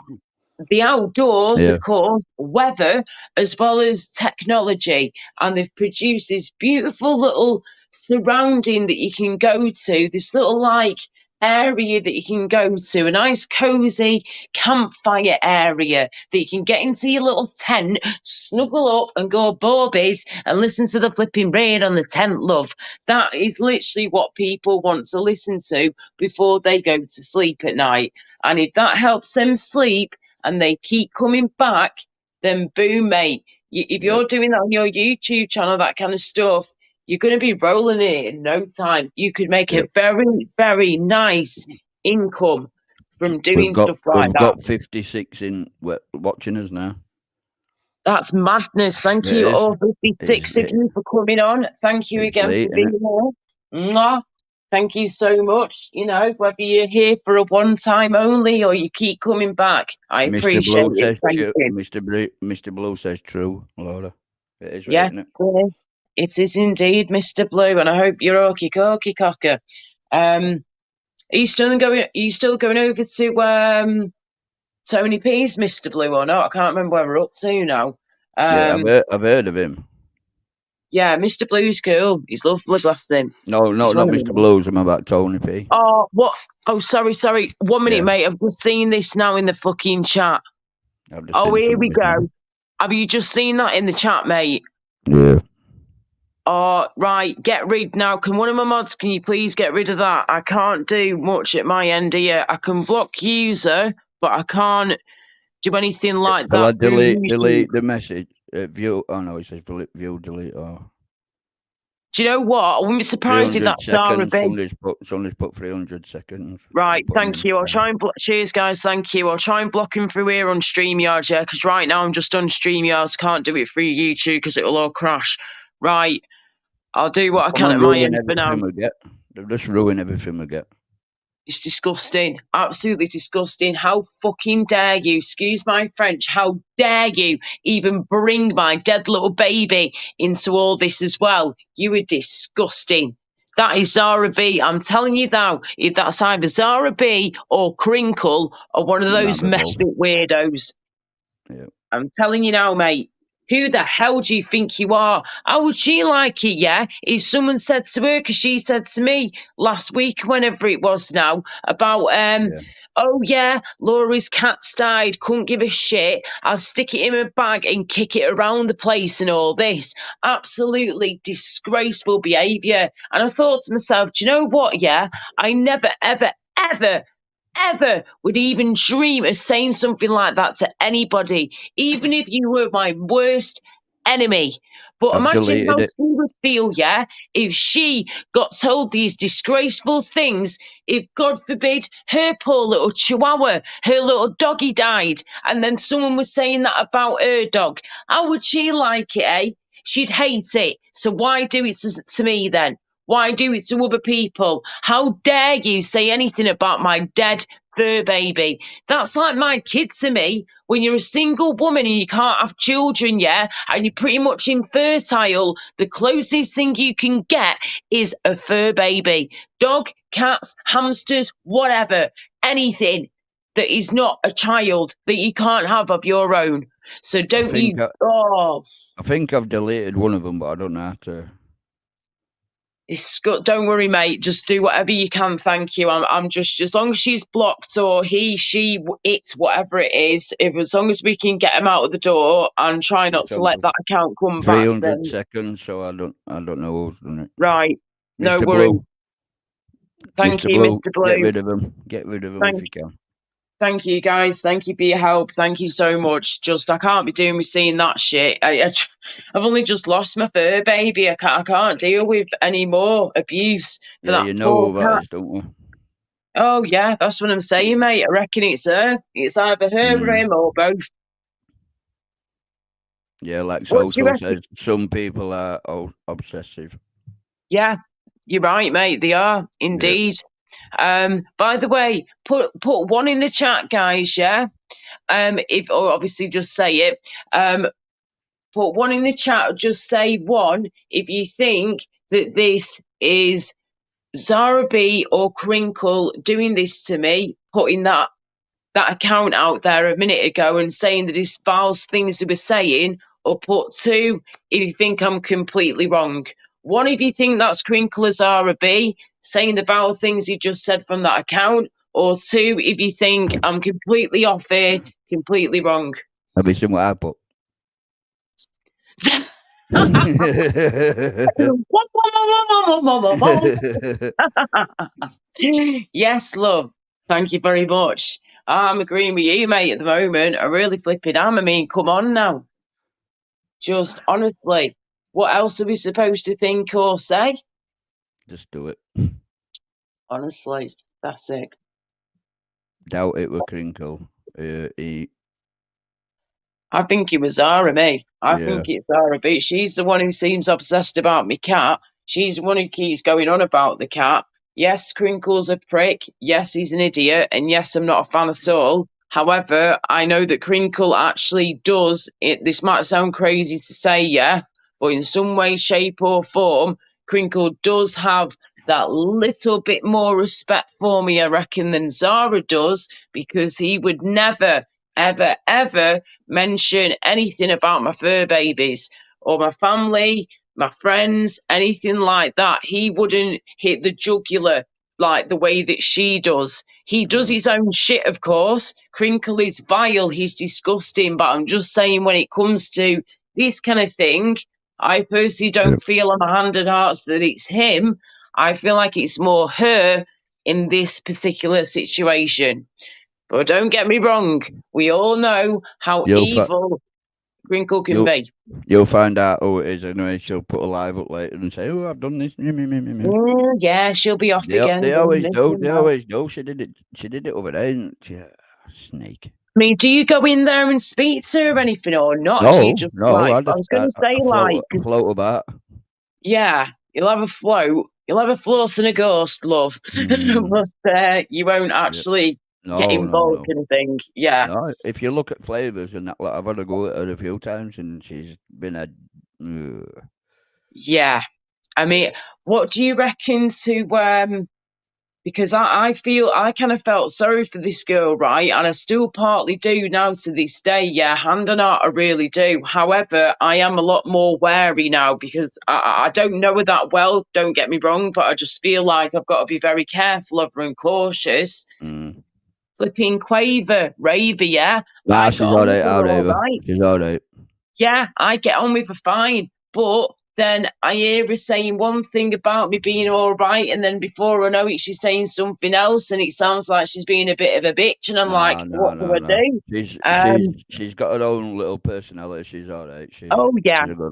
the outdoors, of course, weather, as well as technology. And they've produced this beautiful little surrounding that you can go to, this little like area that you can go to, a nice cozy campfire area that you can get into your little tent, snuggle up and go bobies and listen to the flipping rain on the tent, love. That is literally what people want to listen to before they go to sleep at night. And if that helps them sleep and they keep coming back, then boom, mate. If you're doing that on your YouTube channel, that kind of stuff, you're going to be rolling it in no time. You could make a very, very nice income from doing stuff like that. We've got 56 in watching us now. That's madness. Thank It you, is. all 56 of you, for coming on. Thank you It's again late, for being here. Mwah. Thank you so much. You know, whether you're here for a one-time only or you keep coming back, I Mr. appreciate Blue it. says Thank true. you. Mr. Blue says true, Laura. It is, Yeah, isn't it? it is indeed, Mr. Blue, and I hope you're okay, cocker. Are you still going over to Tony P's, Mr. Blue, or not? I can't remember where we're up to now. Yeah, I've heard of him. Yeah, Mr. Blue's cool. He's lovely, bless him. No, not Mr. Blues. I'm about Tony P. Oh, what? Oh, sorry. 1 minute, Yeah. mate. I've just seen this now in the fucking chat. I've just Oh, seen here we something go. now. Have you just seen that in the chat, mate? Yeah. Oh, right. Get rid now. Can one of my mods, can you please get rid of that? I can't do much at my end here. I can block user, but I can't do anything like Will I that. through delete YouTube. the message? View. Oh no, it says view delete. Oh. Do you know what? I wouldn't be surprised if 300 that's Zara seconds. B. Somebody's put 300 seconds. Right, Put 'em thank in you. I'll time. try and cheers, guys. Thank you. I'll try and block him through here on StreamYard, yeah, because right now I'm just on StreamYard. Can't do it through YouTube because it'll all crash. Right, I'll do what I can at my end for now. They'll just ruin everything we get. It's disgusting. Absolutely disgusting. How fucking dare you, excuse my French, how dare you even bring my dead little baby into all this as well? You are disgusting. That is Zara B. I'm telling you now, if that's either Zara B or Crinkle or one of those messed up weirdos. Yeah. I'm telling you now, mate. Who the hell do you think you are? How would she like it, yeah? If someone said to her, because she said to me last week, whenever it was now, about, oh yeah, Laura's cat's died, couldn't give a shit, I'll stick it in a bag and kick it around the place and all this. Absolutely disgraceful behaviour. And I thought to myself, do you know what, yeah? I never, ever, ever would even dream of saying something like that to anybody, even if you were my worst enemy. But I've imagine how deleted it. she would feel, yeah, if she got told these disgraceful things, if, God forbid, her poor little chihuahua, her little doggy died, and then someone was saying that about her dog. How would she like it, eh? She'd hate it. So why do it to me then? Why do it to other people? How dare you say anything about my dead fur baby? That's like my kid to me. When you're a single woman and you can't have children, yeah, and you're pretty much infertile, the closest thing you can get is a fur baby. Dog, cats, hamsters, whatever, anything that is not a child that you can't have of your own. So don't you... I think I've deleted one of them, but I don't know how to... Don't worry, mate. Just do whatever you can. Thank you. I'm just as long as she's blocked or he, she, it, whatever it is. As long as we can get him out of the door and try not to let that account come back. 300 seconds, so I don't know who's done it. Right. No Mr. worries. Blue. Thank you, Mr. Blue. Get rid of them. Get rid of them if you can. Thank you, guys. Thank you for your help. Thank you so much. Just, I can't be doing with seeing that shit. I've only just lost my fur baby. I can't deal with any more abuse for that. You know who that is, don't you? Oh yeah, that's what I'm saying, mate. I reckon it's her. It's either her or him or both. Yeah, like Social says, some people are obsessive. Yeah, you're right, mate. They are indeed. Yeah. By the way, put one in the chat, guys. Yeah. Or obviously just say it. Put one in the chat. Just say one if you think that this is Zara B or Crinkle doing this to me, putting that account out there a minute ago and saying the espoused things they were saying, or put two if you think I'm completely wrong. One if you think that's Crinkle or Zara B saying the foul things he just said from that account, or two if you think I'm completely off here, completely wrong. Have you seen what I put? Yes, love. Thank you very much. I'm agreeing with you, mate, at the moment. I really flipping am. I mean, come on now. Just honestly, what else are we supposed to think or say? Just do it. Honestly, that's it. Doubt it with Crinkle. I think it was Zara, me. I Yeah. think it's Zara B. She's the one who seems obsessed about me cat. She's the one who keeps going on about the cat. Yes, Crinkle's a prick. Yes, he's an idiot. And yes, I'm not a fan at all. However, I know that Crinkle actually does it. This might sound crazy to say, yeah, but in some way, shape, or form, Crinkle does have that little bit more respect for me, I reckon, than Zara does, because he would never, ever, ever mention anything about my fur babies or my family, my friends, anything like that. He wouldn't hit the jugular like the way that she does. He does his own shit, of course. Crinkle is vile, he's disgusting, but I'm just saying when it comes to this kind of thing, I personally don't feel on my hand and hearts that it's him. I feel like it's more her in this particular situation. But don't get me wrong, we all know how evil Crinkle can be. You'll find out who it is anyway. She'll put a live up later and say, "Oh, I've done this." Yeah, she'll be off again. They always do. They always do. She did it over there. And snake. I mean, do you go in there and speak to her or anything or not? No, do you just, no. like, I was going to say, float about. Yeah, you'll have a float. You'll have a float and a ghost, love. But you won't actually get involved in a thing. Yeah. No, if you look at Flavors and that, I've had to go at her a few times and she's been a. Yeah. I mean, what do you reckon to because I feel I kind of felt sorry for this girl, right? And I still partly do now to this day. Yeah, hand on heart, I really do. However, I am a lot more wary now because I don't know her that well, don't get me wrong, but I just feel like I've got to be very careful of her and cautious. Flipping Quaver, Raver, yeah. Nah, she's all right. She's all right. Yeah, I get on with her fine, but then I hear her saying one thing about me being all right, and then before I know it, she's saying something else, and it sounds like she's being a bit of a bitch, and I'm what do I do? She's got her own little personality. She's all right. She's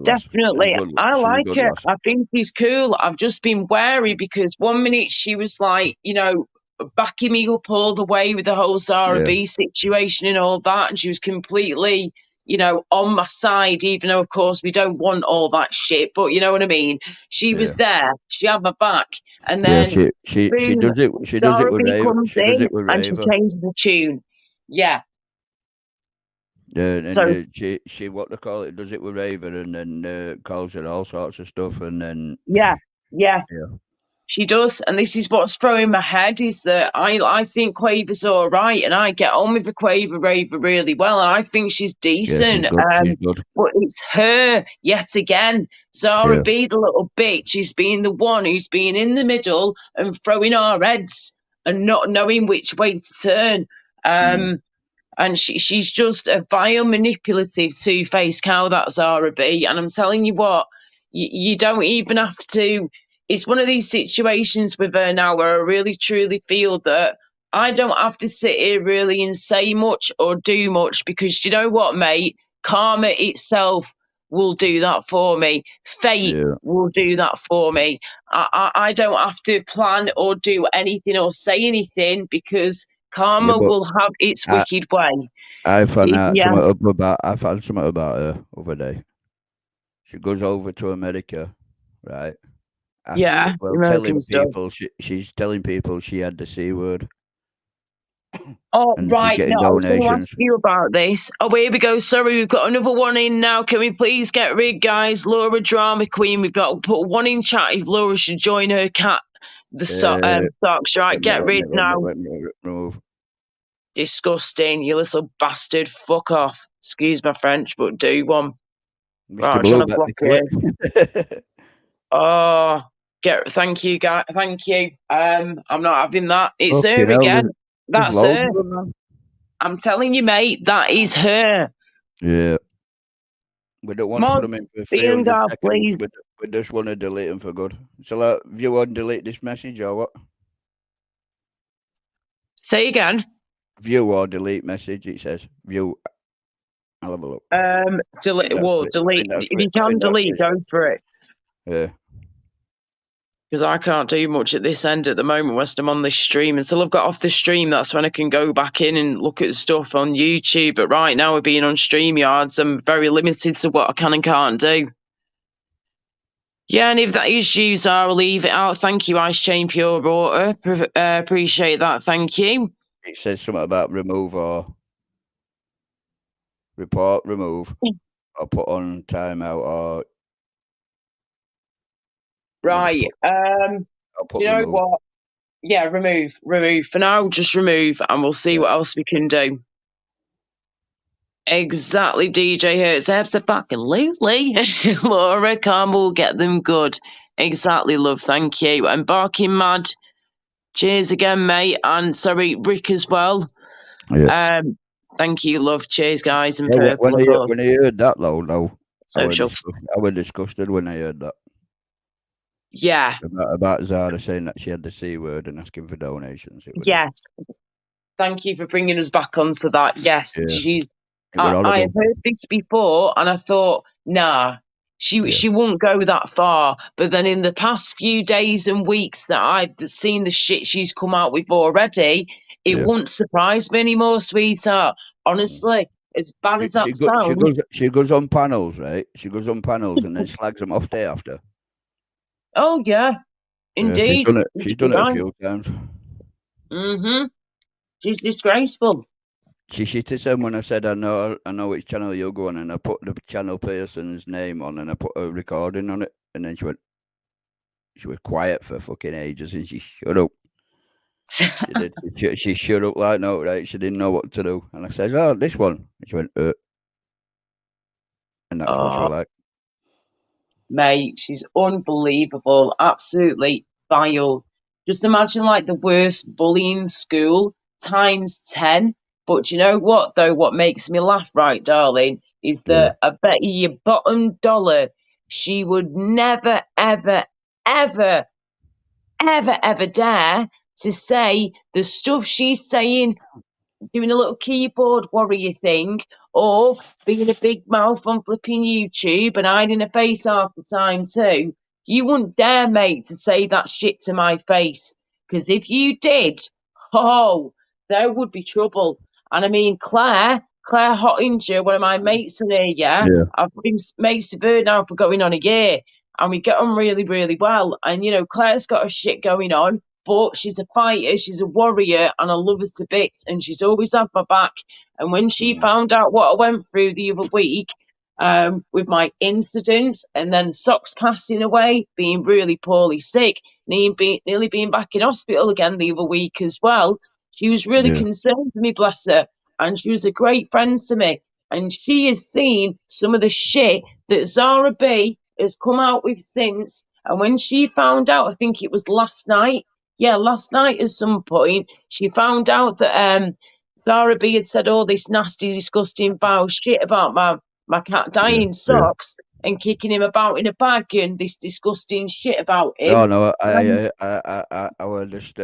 definitely. I like her. I think she's cool. I've just been wary because 1 minute she was like, backing me up all the way with the whole Zara B situation and all that, and she was completely on my side, even though, of course, we don't want all that shit, but you know what I mean? She was there. She had my back. And then she does it. She does it with Raver. And she changes the tune. Yeah. Yeah, and she what they call it, does it with Raver, and then calls her all sorts of stuff, and then yeah. She does, and this is what's throwing my head is that I think Quaver's all right, and I get on with the Quaver Raver really well, and I think she's decent. She's good. But it's her yet again. Zara B, the little bitch, is being the one who's being in the middle and throwing our heads and not knowing which way to turn. And she's just a vile, manipulative, two-faced cow, that Zara B. And I'm telling you what, you don't even have to. It's one of these situations with her now where I really truly feel that I don't have to sit here really and say much or do much because you know what, mate? Karma itself will do that for me. Fate will do that for me. I don't have to plan or do anything or say anything because karma will have its wicked way. I found something about her over there. She goes over to America, right? She's telling people she had the C word. Oh, right. No, I was going to ask you about this. Oh, here we go. Sorry, we've got another one in now. Can we please get rid, guys? Laura Drama Queen. We've got to put one in chat if Laura should join her cat. The socks, right? Get rid now. Remove. Disgusting, you little bastard. Fuck off. Excuse my French, but do one. Right, I'm trying to block you. Oh. Thank you, guys. Thank you. I'm not having that. It's her again. That's her. I'm telling you, mate, that is her. Yeah. We don't want to put them in for 300 seconds. Please. We just want to delete them for good. Shall I view and delete this message or what? Say again. View or delete message. It says view. I'll have a look. Delete. Well, delete. If you can delete, go for it. Yeah. because I can't do much at this end at the moment whilst I'm on this stream. Until I've got off the stream, that's when I can go back in and look at stuff on YouTube. But right now, with being on StreamYards, I'm very limited to what I can and can't do. Yeah, and if that is you, Zara, I'll leave it out. Thank you, Ice Chain Pure Water. Appreciate that. Thank you. It says something about remove or report, remove, or put on timeout, or right. I'll put you know remove. what? Yeah, remove. For now, just remove, and we'll see what else we can do. Exactly, DJ Hertz. Absolutely. Laura, calm will get them good. Exactly, love. Thank you. And Barking Mad. Cheers again, mate. And sorry, Rick as well. Yeah. Thank you, love. Cheers, guys. And Yeah, Purple. when I heard that, though, Social. I was disgusted when I heard that. Yeah. About Zara saying that she had the C word and asking for donations. Yes. Thank you for bringing us back onto that. Yes. Yeah. I have heard this before, and I thought, nah, she won't go that far. But then in the past few days and weeks that I've seen the shit she's come out with already, it won't surprise me anymore, sweetheart. Honestly, as bad as that sounds. She goes on panels, right? She goes on panels and then slags them off day after. Oh, yeah. Indeed. She's done it a few times. Mm-hmm. She's disgraceful. She shitted him when I said, I know which channel you'll go on, and I put the channel person's name on, and I put a recording on it, and then she was quiet for fucking ages, and she shut up. She shut up like no, right? She didn't know what to do, and I said, "Oh, this one." And she went, and that's what she was like. Mate, she's unbelievable, absolutely vile. Just imagine like the worst bullying school times 10. But you know what, though? What makes me laugh, right, darling, is that I bet you your bottom dollar she would never, ever, ever, ever, ever dare to say the stuff she's saying, doing a little keyboard warrior thing, or being a big mouth on flipping YouTube and hiding her face half the time too. You wouldn't dare, mate, to say that shit to my face. Because if you did, there would be trouble. And I mean, Claire Hottinger, one of my mates in here, yeah? I've been mates with her now for going on a year, and we get on really, really well. And, you know, Claire's got her shit going on, but she's a fighter, she's a warrior, and I love her to bits, and she's always had my back. And when she found out what I went through the other week, with my incident, and then Socks passing away, being really poorly sick, nearly being back in hospital again the other week as well, she was really concerned for me, bless her, and she was a great friend to me. And she has seen some of the shit that Zara B has come out with since. And when she found out, I think it was last night at some point, she found out that Zara B had said all this nasty, disgusting, foul shit about my cat dying, Socks, and kicking him about in a bag and this disgusting shit about him. No, I was just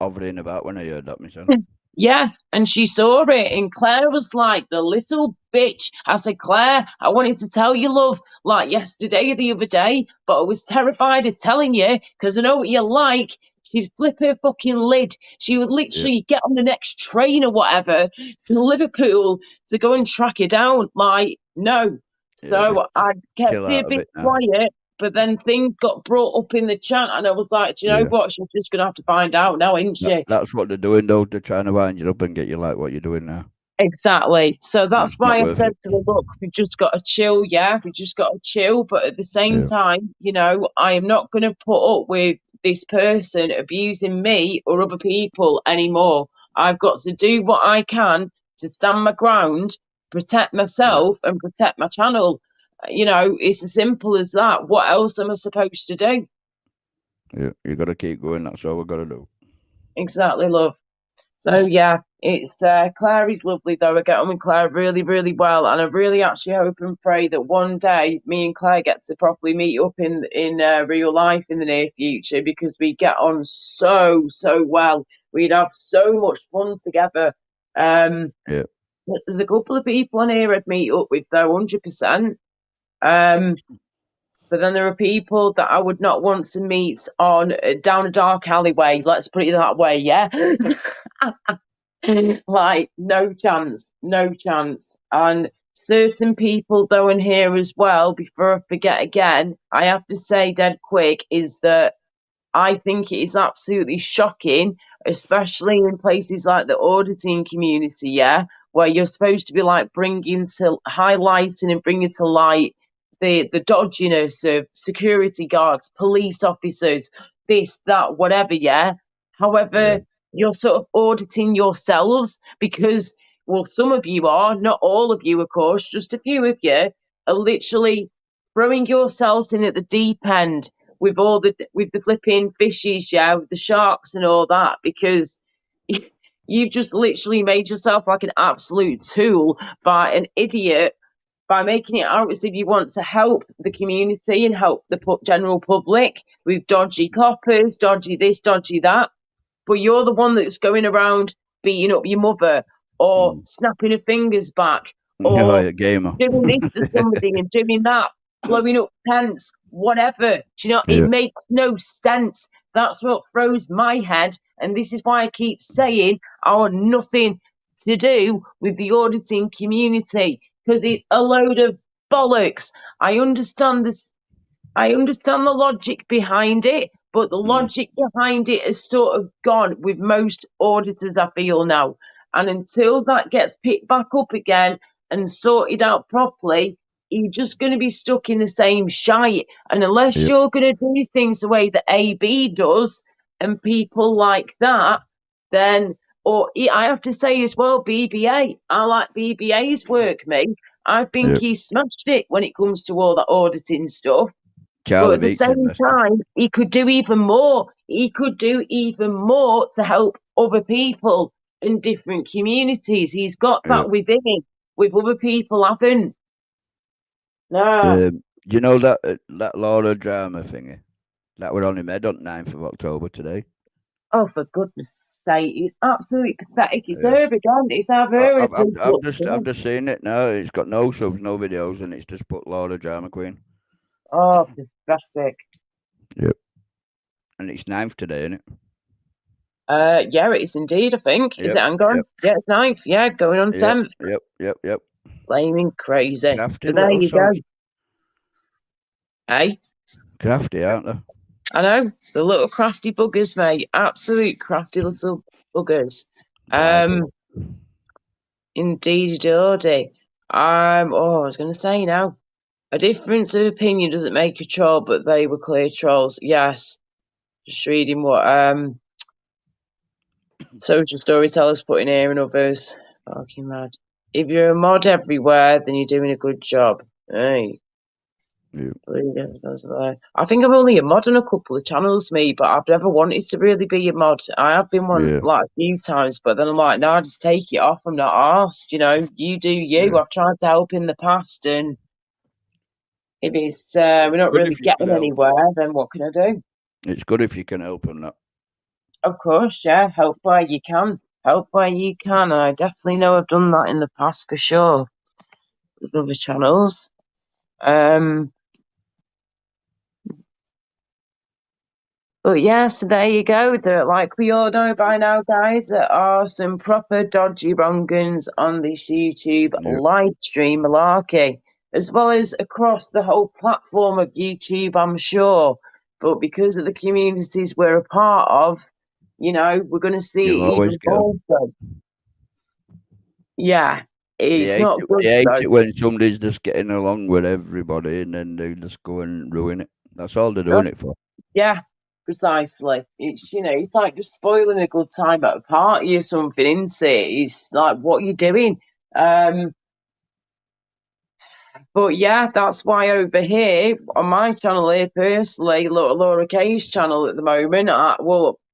hovering about when I heard that myself. Yeah, and she saw it, and Claire was like, the little bitch. I said, Claire, I wanted to tell you, love, like yesterday or the other day, but I was terrified of telling you, because I know what you're like. She'd flip her fucking lid. She would literally get on the next train or whatever to Liverpool to go and track her down. Like, no. So I kept it a bit quiet, but then things got brought up in the chat, and I was like, do you know what? She's just going to have to find out now, isn't she? That's what they're doing, though. They're trying to wind you up and get you like what you're doing now. Exactly. So that's why I said to her, look, we've just got to chill, we just got to chill. But at the same time, you know, I am not going to put up with this person abusing me or other people anymore. I've got to do what I can to stand my ground, protect myself and protect my channel. You know, it's as simple as that. What else am I supposed to do? Yeah, you got to keep going. That's all we've got to do. Exactly, love. So yeah, it's Claire is lovely though. I get on with Claire really, really well, and I really actually hope and pray that one day me and Claire get to properly meet up in real life in the near future, because we get on so well. We'd have so much fun together. There's a couple of people on here I'd meet up with though, 100%. But then there are people that I would not want to meet on down a dark alleyway. Let's put it that way, yeah. Like no chance. And certain people though in here as well, before I forget again, I have to say dead quick, is that I think it is absolutely shocking, especially in places like the auditing community, yeah, where you're supposed to be like highlighting and bringing to light the dodginess of security guards, police officers, this, that, whatever, yeah. However, you're sort of auditing yourselves because, well, some of you are, not all of you, of course, just a few of you are literally throwing yourselves in at the deep end with the flipping fishes, yeah, with the sharks and all that, because you've just literally made yourself like an absolute tool by an idiot by making it out as if you want to help the community and help the general public with dodgy coppers, dodgy this, dodgy that. But you're the one that's going around beating up your mother or snapping her fingers back or gamer. doing this to somebody and doing that, blowing up tents, whatever. Do you know, it makes no sense. That's what throws my head. And this is why I keep saying I want nothing to do with the auditing community, because it's a load of bollocks. I understand this. I understand the logic behind it, but the logic behind it has sort of gone with most auditors, I feel now. And until that gets picked back up again and sorted out properly, you're just going to be stuck in the same shite. And unless you're going to do things the way that AB does and people like that, then, or I have to say as well, BBA. I like BBA's work, mate. I think he smashed it when it comes to all that auditing stuff. But at the same time, he could do even more. He could do even more to help other people in different communities. He's got that within him, with other people haven't. No. You know that Laura drama thingy? That were only made on 9th of October today. Oh, for goodness sake. It's absolutely pathetic. It's her again. It's her. I've just seen it now. It's got no subs, no videos, and it's just put Laura Drama Queen. Oh, pathetic. Yep. And it's 9th today, isn't it? Yeah, it is indeed, I think. Is it ongoing? Yeah, it's 9th. Yeah, going on 10th. Yep. Blaming crazy. Crafty, but there you go. Hey? Crafty, aren't they? I know. The little crafty buggers, mate. Absolute crafty little buggers. Indeed, Dodie. I was going to say now. A difference of opinion doesn't make a troll, but they were clear trolls. Yes. Just reading what social storytellers put in here and others. Fucking mad. If you're a mod everywhere, then you're doing a good job. Hey. I think I'm only a mod on a couple of channels, me, but I've never wanted to really be a mod. I have been one like a few times, but then I'm like, no, just take it off. I'm not arsed, you know. You do you. I've tried to help in the past, and if it's we're not really getting anywhere, then what can I do? It's good if you can help them. That. Of course, yeah. Help where you can. Help where you can. And I definitely know I've done that in the past for sure with other channels. But yeah, so there you go. Like we all know by now, guys, there are some proper dodgy wrong-uns on this YouTube live stream malarkey, as well as across the whole platform of YouTube, I'm sure. But because of the communities we're a part of, you know, we're going to see even more. Yeah, it's not good. I hate it when somebody's just getting along with everybody and then they just go and ruin it. That's all they're doing it for. Yeah. Precisely. It's, you know, it's like just spoiling a good time at a party or something, isn't it? It's like, what you're doing. But yeah, that's why over here on my channel here personally, Laura K's channel at the moment,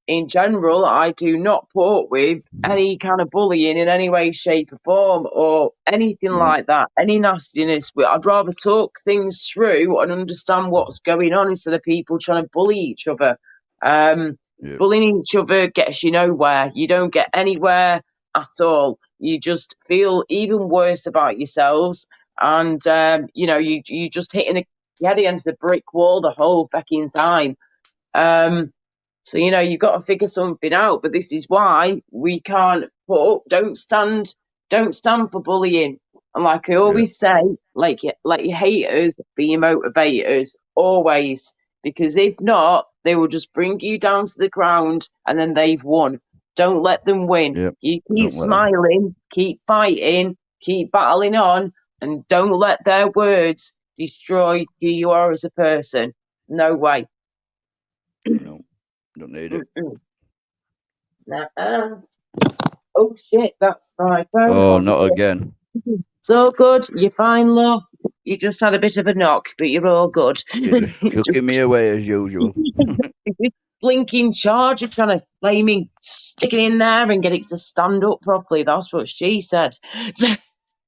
in general, I do not put with any kind of bullying in any way, shape or form or anything like that, any nastiness. I'd rather talk things through and understand what's going on instead of people trying to bully each other. Bullying each other gets you nowhere. You don't get anywhere at all. You just feel even worse about yourselves. And, you know, you just hitting head against a brick wall the whole fucking time. So, you know, you've got to figure something out, but this is why we can't put up, don't stand for bullying. And like I always say, let your haters be your motivators, always. Because if not, they will just bring you down to the ground and then they've won. Don't let them win. Yep. You keep smiling, keep fighting, keep battling on, and don't let their words destroy who you are as a person. No way. No, don't need it. Oh shit, that's my phone. Oh, not again. So good, you're fine, love. You just had a bit of a knock, but you're all good. You're just chucking me away as usual. It's this blinking charger trying to flaming stick it in there and get it to stand up properly. That's what she said.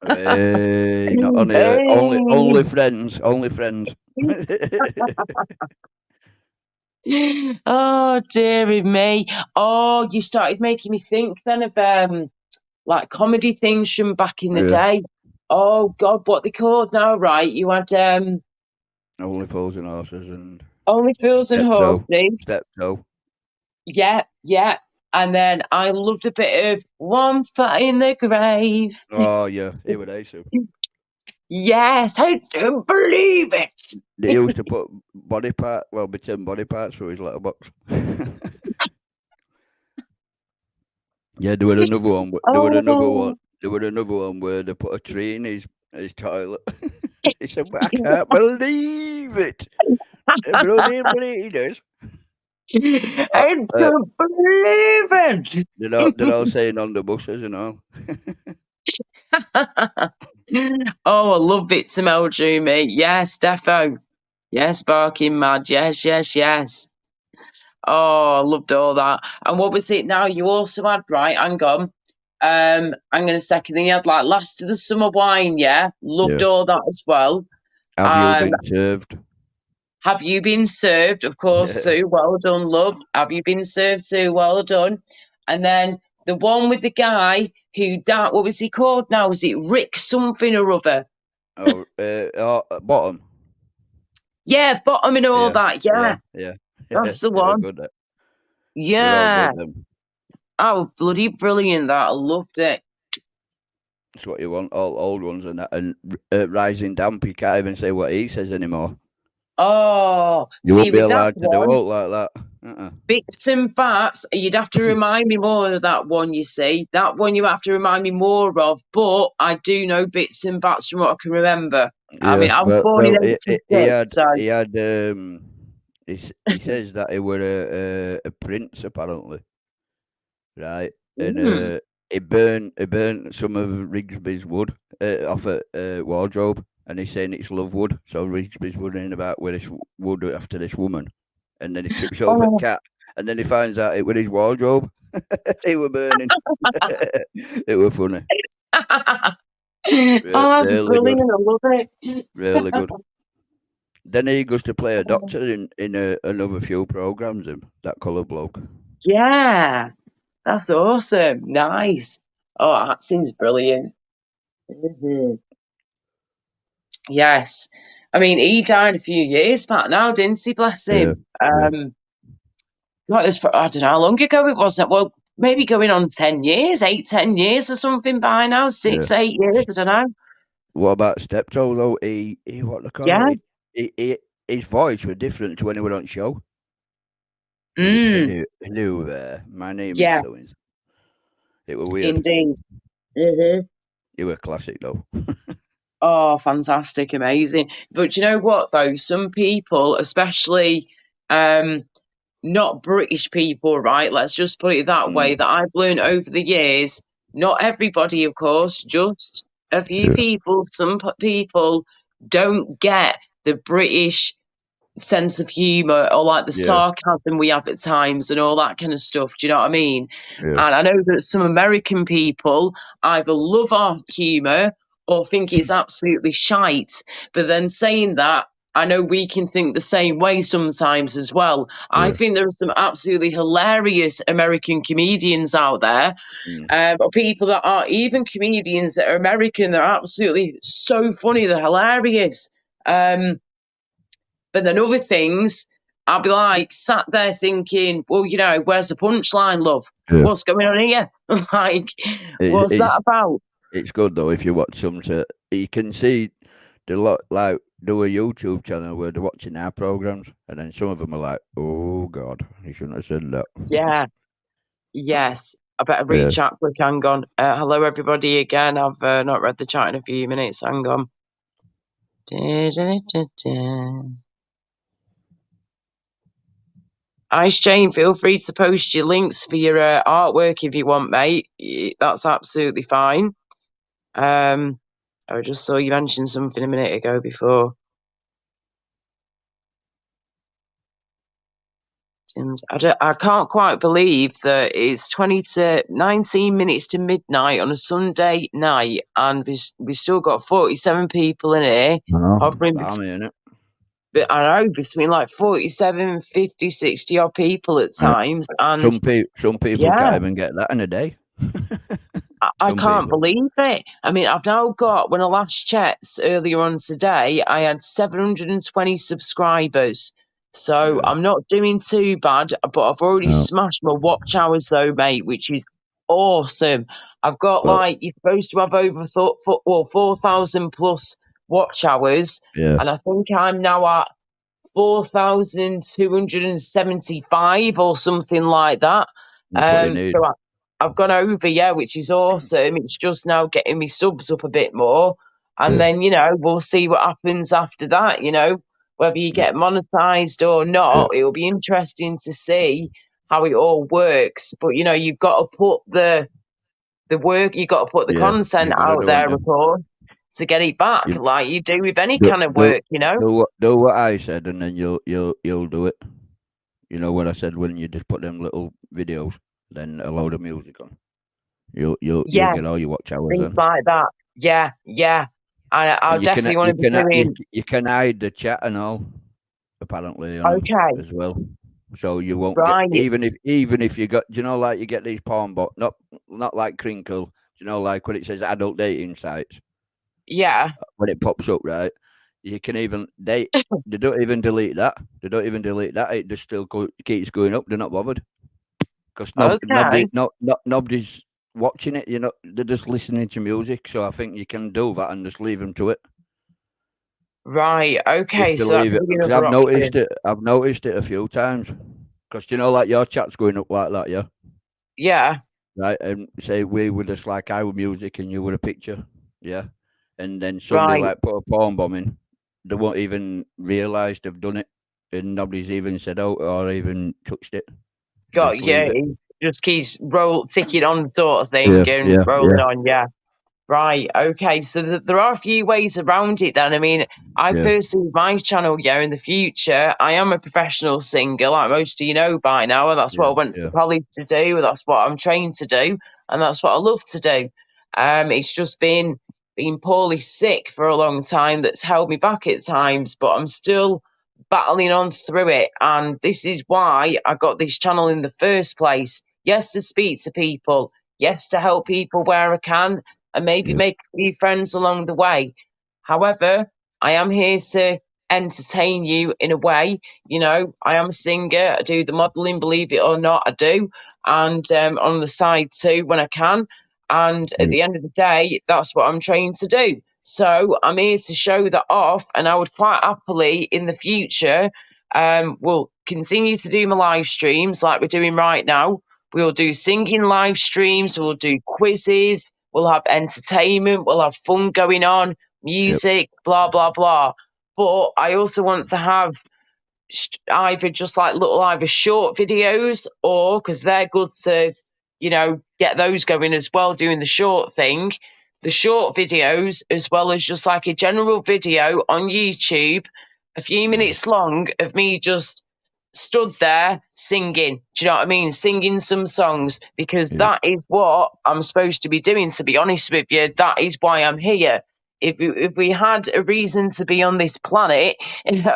Hey, not on here. Only friends. Only friends. Oh dearie me. Oh, you started making me think then of like comedy things from back in the day. Oh God, what they called now, right? You had Only Fools and Horses and Only Fools and Horses. Steptoe. Yeah. And then I loved a bit of One Foot in the Grave. Oh yeah, he would ace him. Yes, I don't believe it. They used to put between body parts through his letterbox. Yeah, there were another one. There were another one where they put a tree in his toilet. He said, "I can't believe it." Bloody bleeders. I don't believe it. They're all saying on the buses and all. Oh, I love Bits of Meldreamy. Yes, defo. Yes, Barking Mad. Yes. Oh, I loved all that. And what was it now? You also had, right, hang on. I'm going to second thing. You had like Last of the Summer Wine, yeah? Loved all that as well. Have you been served? Have you been served? Of course, Sue. Well done, love. Have you been served, Sue? Well done. And then the one with the guy who died, what was he called now? Was it Rick something or other? Bottom. Yeah, Bottom and all that. Yeah. That's the one. Good, yeah. Oh, bloody brilliant! That I loved it. That's what you want. All old ones and that. And Rising Damp, you can't even say what he says anymore. Oh, you won't be allowed to do it like that. Bits and Bats. You'd have to remind me more of that one. You see, that one you have to remind me more of. But I do know Bits and Bats from what I can remember. Yeah, I mean, I was born in '86. He says that he were a prince apparently, right? And he burned some of Rigsby's wood off a wardrobe, and he's saying it's love wood. So Rigsby's wondering about where this wood after this woman, and then he trips over a cat, and then he finds out it was his wardrobe. He were burning. It were funny. Oh, that's really brilliant! Good. I love it. Really good. Then he goes to play a doctor in another few programs. That colour bloke. Yeah, that's awesome. Nice. Oh, that seems brilliant. Yes, I mean he died a few years back now, didn't he? Bless him. I don't know how long ago it was. Well, maybe going on 10 years, 10 years or something by now. 6, 8 years. I don't know. What about Steptoe though? He what they call it? His voice was different to when he went on show. Hello, my name is Louis. It was weird. Indeed. It was classic though. Oh, fantastic, amazing. But you know what though? Some people, especially not British people, right? Let's just put it that way, that I've learned over the years, not everybody, of course, just a few people, some people don't get the British sense of humour or like the sarcasm we have at times and all that kind of stuff. Do you know what I mean? And I know that some American people either love our humour or think it's absolutely shite. But then saying that, I know we can think the same way sometimes as well. I think there are some absolutely hilarious American comedians out there, or people that aren't even comedians that are American. They're absolutely so funny. They're hilarious. But then other things, I'll be like sat there thinking, well, you know, where's the punchline, love? Yeah. What's going on here? Like, what's that about? It's good though if you watch some. You can see the lot like do a YouTube channel where they're watching our programs, and then some of them are like, "Oh God, you shouldn't have said that." Yeah. Yes. I better read chat quick. Hang on. Hello, everybody. Again, I've not read the chat in a few minutes. Hang on. Ice Jane, feel free to post your links for your artwork if you want, mate. That's absolutely fine. I just saw you mention something a minute ago before. I can't quite believe that it's 19 minutes to midnight on a Sunday night, and we've still got 47 people in here. Hovering but I know between like 47, 50, 60 odd people at times. And some people can't even get that in a day. I can't believe it. I mean, I've now got, when I last checked earlier on today, I had 720 subscribers. So I'm not doing too bad, but I've already smashed my watch hours though, mate, which is awesome. I've got you're supposed to have over 4,000 plus watch hours. Yeah. And I think I'm now at 4,275 or something like that. That's what you need. So I've gone over, which is awesome. It's just now getting me subs up a bit more. And then, you know, we'll see what happens after that, you know, whether you get monetized or not. It'll be interesting to see how it all works. But, you know, you've got to put the work, you've got to put the content out there, of course, to get it back, like you do with any kind of work, you know. Do what I said, and then you'll do it. You know what I said when you just put them little videos, then a load of music on. You'll get all your watch hours. Things like that. Yeah. I'll definitely want to be doing. You can hide the chat and all, apparently. As well. So you won't get, even if you got, you know, like you get these porn bot, not like Crinkle, you know, like when it says adult dating sites. Yeah. When it pops up, right? You can even they don't even delete that. They don't even delete that. It just still keeps going up. They're not bothered because nobody's watching it. You know, they're just listening to music. So I think you can do that and just leave them to it. Right. Okay. So I've noticed it. I've noticed it a few times because you know, like your chat's going up like that, yeah. Yeah. Right, and say we were just like I with music and you were a picture, yeah. And then somebody like put a porn bomb in, they won't even realise they've done it, and nobody's even said out or even touched it. It just keeps ticking on sort of thing and rolling on, Right, okay, so there are a few ways around it then. I mean, I personally, my channel, in the future, I am a professional singer, like most of you know by now, and that's what I went to college to do, and that's what I'm trained to do, and that's what I love to do. It's just been poorly sick for a long time that's held me back at times, but I'm still battling on through it, and this is why I got this channel in the first place. Yes, to speak to people, yes, to help people where I can, and maybe make a few friends along the way. However, I am here to entertain you in a way. You know, I am a singer. I do the modelling, believe it or not, I do. And on the side too, when I can. And at the end of the day, that's what I'm trained to do. So I'm here to show that off. And I would quite happily, in the future, will continue to do my live streams like we're doing right now. We'll do singing live streams. We'll do quizzes. We'll have entertainment, we'll have fun going on, music, blah, blah, blah. But I also want to have either just like either short videos or, because they're good to, you know, get those going as well, doing the short thing, the short videos, as well as just like a general video on YouTube, a few minutes long of me just stood there singing. Do you know what I mean? Singing some songs, because that is what I'm supposed to be doing, to be honest with you. That is why I'm here. If we had a reason to be on this planet,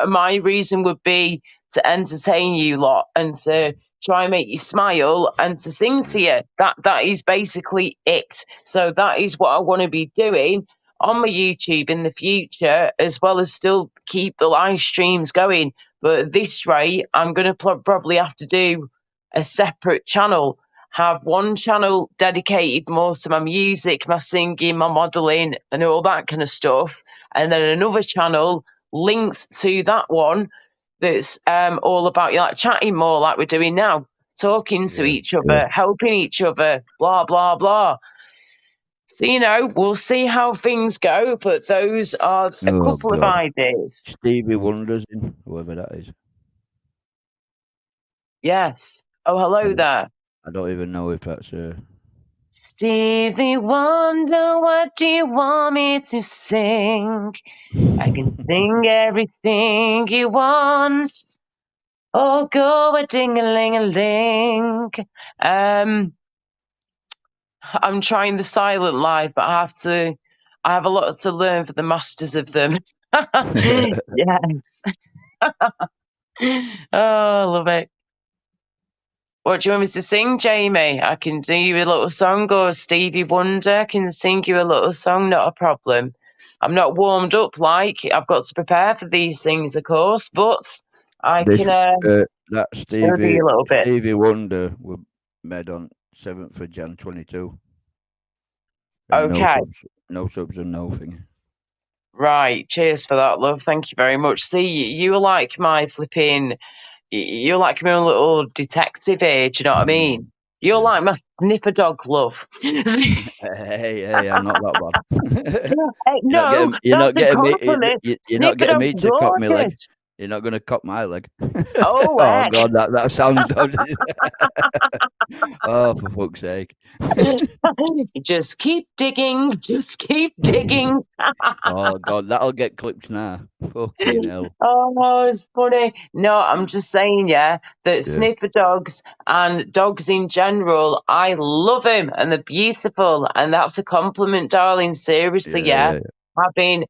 my reason would be to entertain you lot and to try and make you smile and to sing to you. That is basically it. So that is what I want to be doing on my YouTube in the future, as well as still keep the live streams going. But at this rate, I'm going to probably have to do a separate channel. Have one channel dedicated more to my music, my singing, my modelling, and all that kind of stuff, and then another channel linked to that one that's all about like chatting more, like we're doing now, talking to each other, helping each other, blah blah blah. So, you know, we'll see how things go, but those are a couple of ideas. Stevie Wonder's in, whoever that is. Yes. Oh, hello there. I don't even know if that's Stevie Wonder, what do you want me to sing? I can sing everything you want. Oh, go a ding-a-ling-a-ling. I'm trying the silent live, but I have a lot to learn for the masters of them. Yes. Oh, I love it. What do you want me to sing, Jamie? I can do you a little song, or Stevie Wonder can sing you a little song, not a problem. I'm not warmed up, like, I've got to prepare for these things, of course, but I can that still do you a little bit. Stevie Wonder were made on 7th of Jan 22. Okay. No subs and no thing. Right, cheers for that, love. Thank you very much. See, you were like my flipping... You're like my own little detective age, you know what I mean? You're like my sniffer dog, love. Hey, I'm not that bad. No, you're not getting me. You're not getting me to cop my leg. You're not going to cop my leg. Oh, oh God, that sounds dodgy. Oh, for fuck's sake! Just keep digging. Just keep digging. Oh God, that'll get clipped now. Fucking hell. Oh, it's funny. No, I'm just saying, that sniffer dogs and dogs in general, I love them and they're beautiful, and that's a compliment, darling. Seriously, having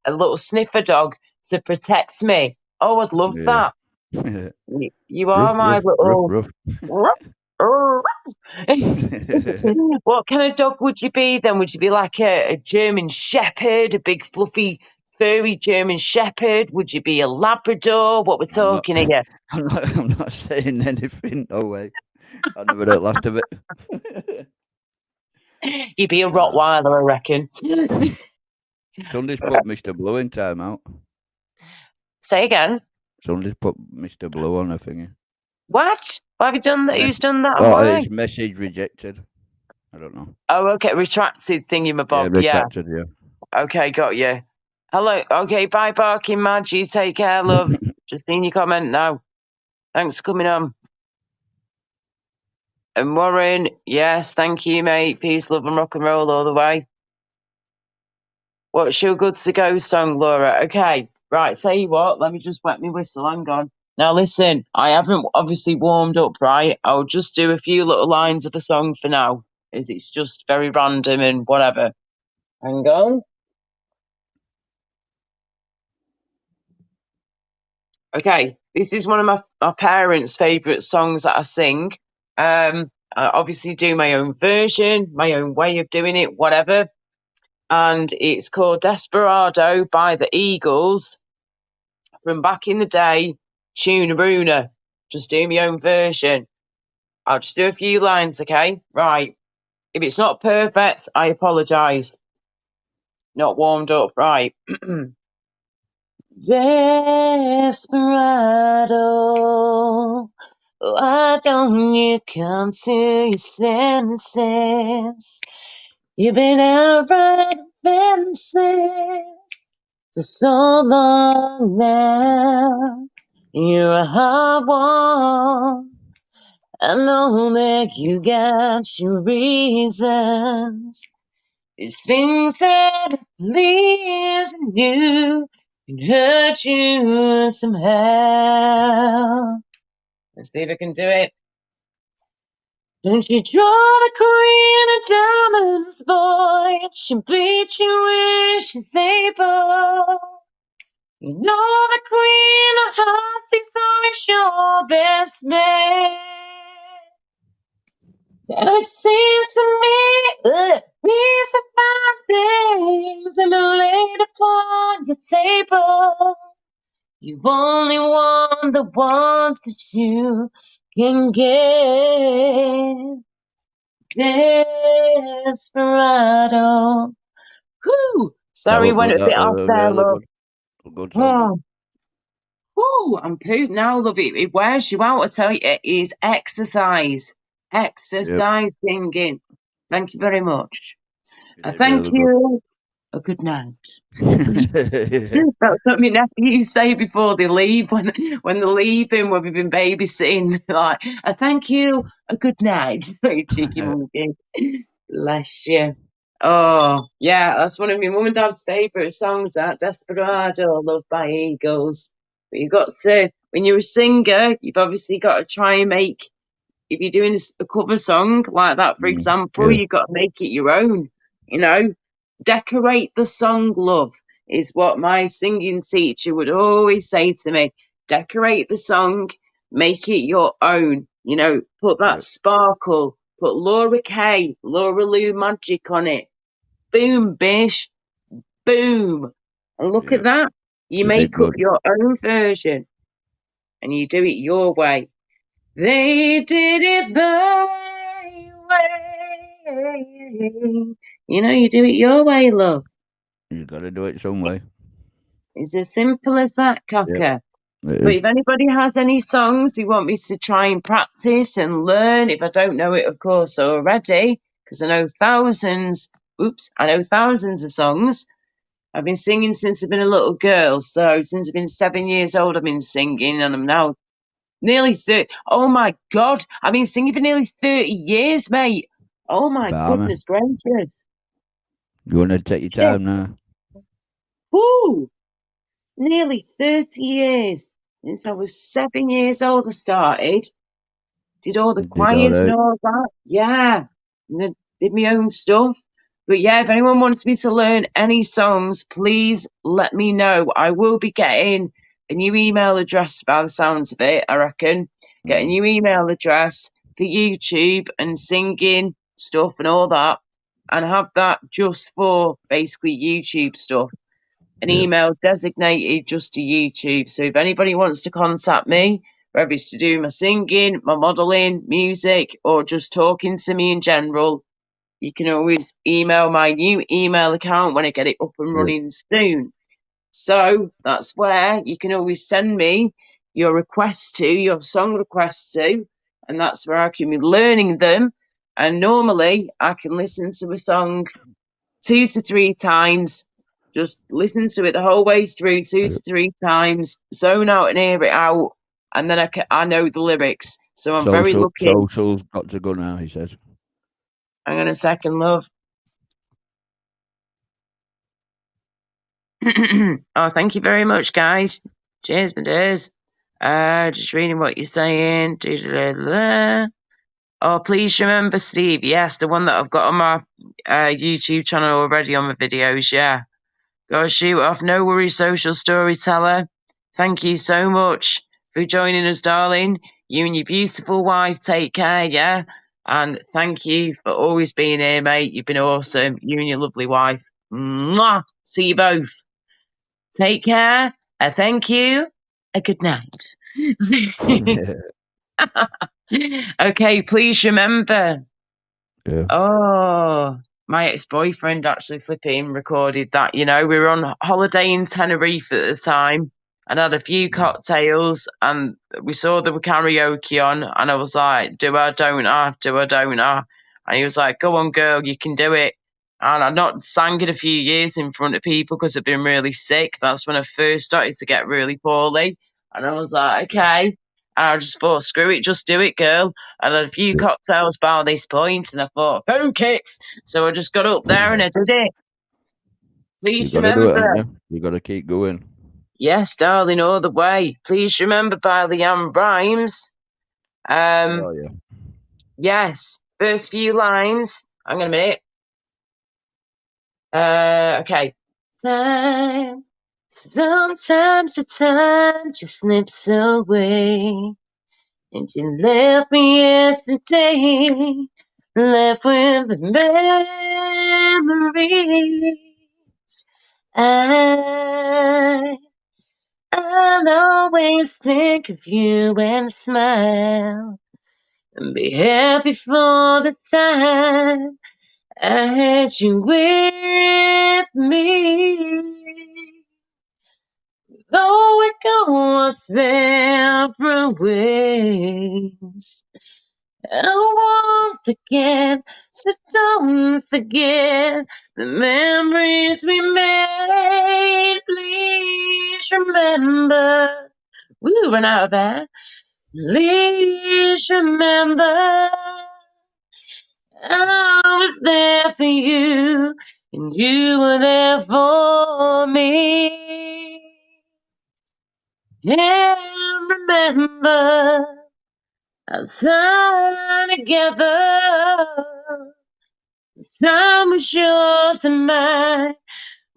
a little sniffer dog to protect me. Oh, I'd love that. You are my little. What kind of dog would you be then? Would you be like a German Shepherd, a big fluffy furry German Shepherd? Would you be a Labrador? What we're talking here? I'm not saying anything. No way. I never heard last of it. You'd be a Rottweiler, I reckon. Somebody's put Mr. Blue in timeout. Say again. Somebody's put Mr. Blue on a thingy. What? Why have you done that? Who's done that? Oh, it's message rejected. I don't know. Oh, okay. Retracted thingamabob. Yeah, retracted, yeah. Okay, got you. Hello. Okay, bye, Barking Maggie. Take care, love. Just seen your comment now. Thanks for coming on. And Warren, yes, thank you, mate. Peace, love, and rock and roll all the way. What's your good to go song, Laura? Okay, right, tell you what, let me just wet my whistle, hang on. Now listen, I haven't obviously warmed up, right? I'll just do a few little lines of a song for now, as it's just very random and whatever. Hang on. Okay, this is one of my parents' favourite songs that I sing. I obviously do my own version, my own way of doing it, whatever. And it's called Desperado by the Eagles from back in the day, Tuna-Boona. Just do my own version. I'll just do a few lines, okay? Right. If it's not perfect, I apologise. Not warmed up, right. Desperado, why don't you come to your senses? You've been out riding fences for so long now. You're a hard one. I know that you got your reasons. These things that please you can hurt you somehow. Let's see if I can do it. Don't you draw the queen of diamonds, boy? She beat you when she's able. You know the queen of hearts is always your best man. It seems to me, these the five things I'm laid upon your table. You only want the ones that you can give. Desperado. Whoo! Sorry, That went was a bit off there, really love. good song. Oh, I'm pooped now, love. It wears you out. I tell you, it is exercise. Exercise singing. Thank you very much. Thank you. A good night. That's what my nephews say before they leave when they're leaving, when we've been babysitting. Like, thank you, a good night. Cheeky monkey. Bless you. Oh, yeah, that's one of my mum and dad's favourite songs, that Desperado, Loved by Eagles. But you've got to, when you're a singer, you've obviously got to try and make, if you're doing a cover song like that, for example, you've got to make it your own, you know? Decorate the song, love, is what my singing teacher would always say to me. Decorate the song, make it your own, you know, put that sparkle, put Laura Kay, Laura Lou magic on it. Boom, bish, boom. And look at that. You make up your own version and you do it your way. They did it my way. You know, you do it your way, love. You got to do it some way. It's as simple as that, Cocker. Yep. But if anybody has any songs you want me to try and practice and learn, if I don't know it, of course, already, because I know thousands of songs. I've been singing since I've been a little girl. So since I've been 7 years old, I've been singing, and I'm now nearly 30. Oh my God. I've been singing for nearly 30 years, mate. Oh my goodness gracious. You want to take your time now? Woo! Nearly 30 years. Since I was 7 years old, I started. Did all the choirs and all that. Yeah. And did my own stuff. But yeah, if anyone wants me to learn any songs, please let me know. I will be getting a new email address by the sounds of it, I reckon. Get a new email address for YouTube and singing stuff and all that. And have that just for basically YouTube stuff. An email designated just to YouTube. So if anybody wants to contact me, whether it's to do my singing, my modelling, music, or just talking to me in general, you can always email my new email account when I get it up and running soon. So that's where you can always send me your requests to, your song requests to, and that's where I can be learning them. And normally I can listen to a song 2 to 3 times, just listen to it the whole way through 2 to 3 times, zone out and hear it out, and then I know the lyrics. So I'm very lucky. Social's got to go now, he says. Hang on a second, love. Oh, thank you very much, guys. Cheers, my dears. Just reading what you're saying. Oh, please remember, Steve. Yes, the one that I've got on my YouTube channel already on my videos. Yeah. Go shoot off. No worries, social storyteller. Thank you so much for joining us, darling. You and your beautiful wife, take care, yeah? And thank you for always being here, mate. You've been awesome. You and your lovely wife. Mwah! See you both. Take care. Thank you. Good night. Okay, please remember. Yeah. Oh, my ex-boyfriend actually flipping recorded that. You know, we were on holiday in Tenerife at the time and had a few cocktails, and we saw there were karaoke on, and I was like, do I, don't I, do I, don't I? And he was like, go on, girl, you can do it. And I'd not sang in a few years in front of people because I'd been really sick. That's when I first started to get really poorly. And I was like, okay. And I just thought, screw it, just do it, girl. And I had a few cocktails by this point, and I thought, boom kicks. So I just got up there and I did it. Please remember. You got to keep going. Yes, darling, all the way. Please remember by Leanne Rhymes. Oh, yeah. Yes, first few lines. Hang on a minute. Okay. Time. Sometimes the time just slips away. And you left me yesterday left with the memories. I'll always think of you and smile and be happy for the time I had you with me. Though we go our separate ways, I won't forget, so don't forget the memories we made. Please remember. Woo, run out of air. Please remember, I was there for you, and you were there for me. And remember, our time together, the time was yours and mine.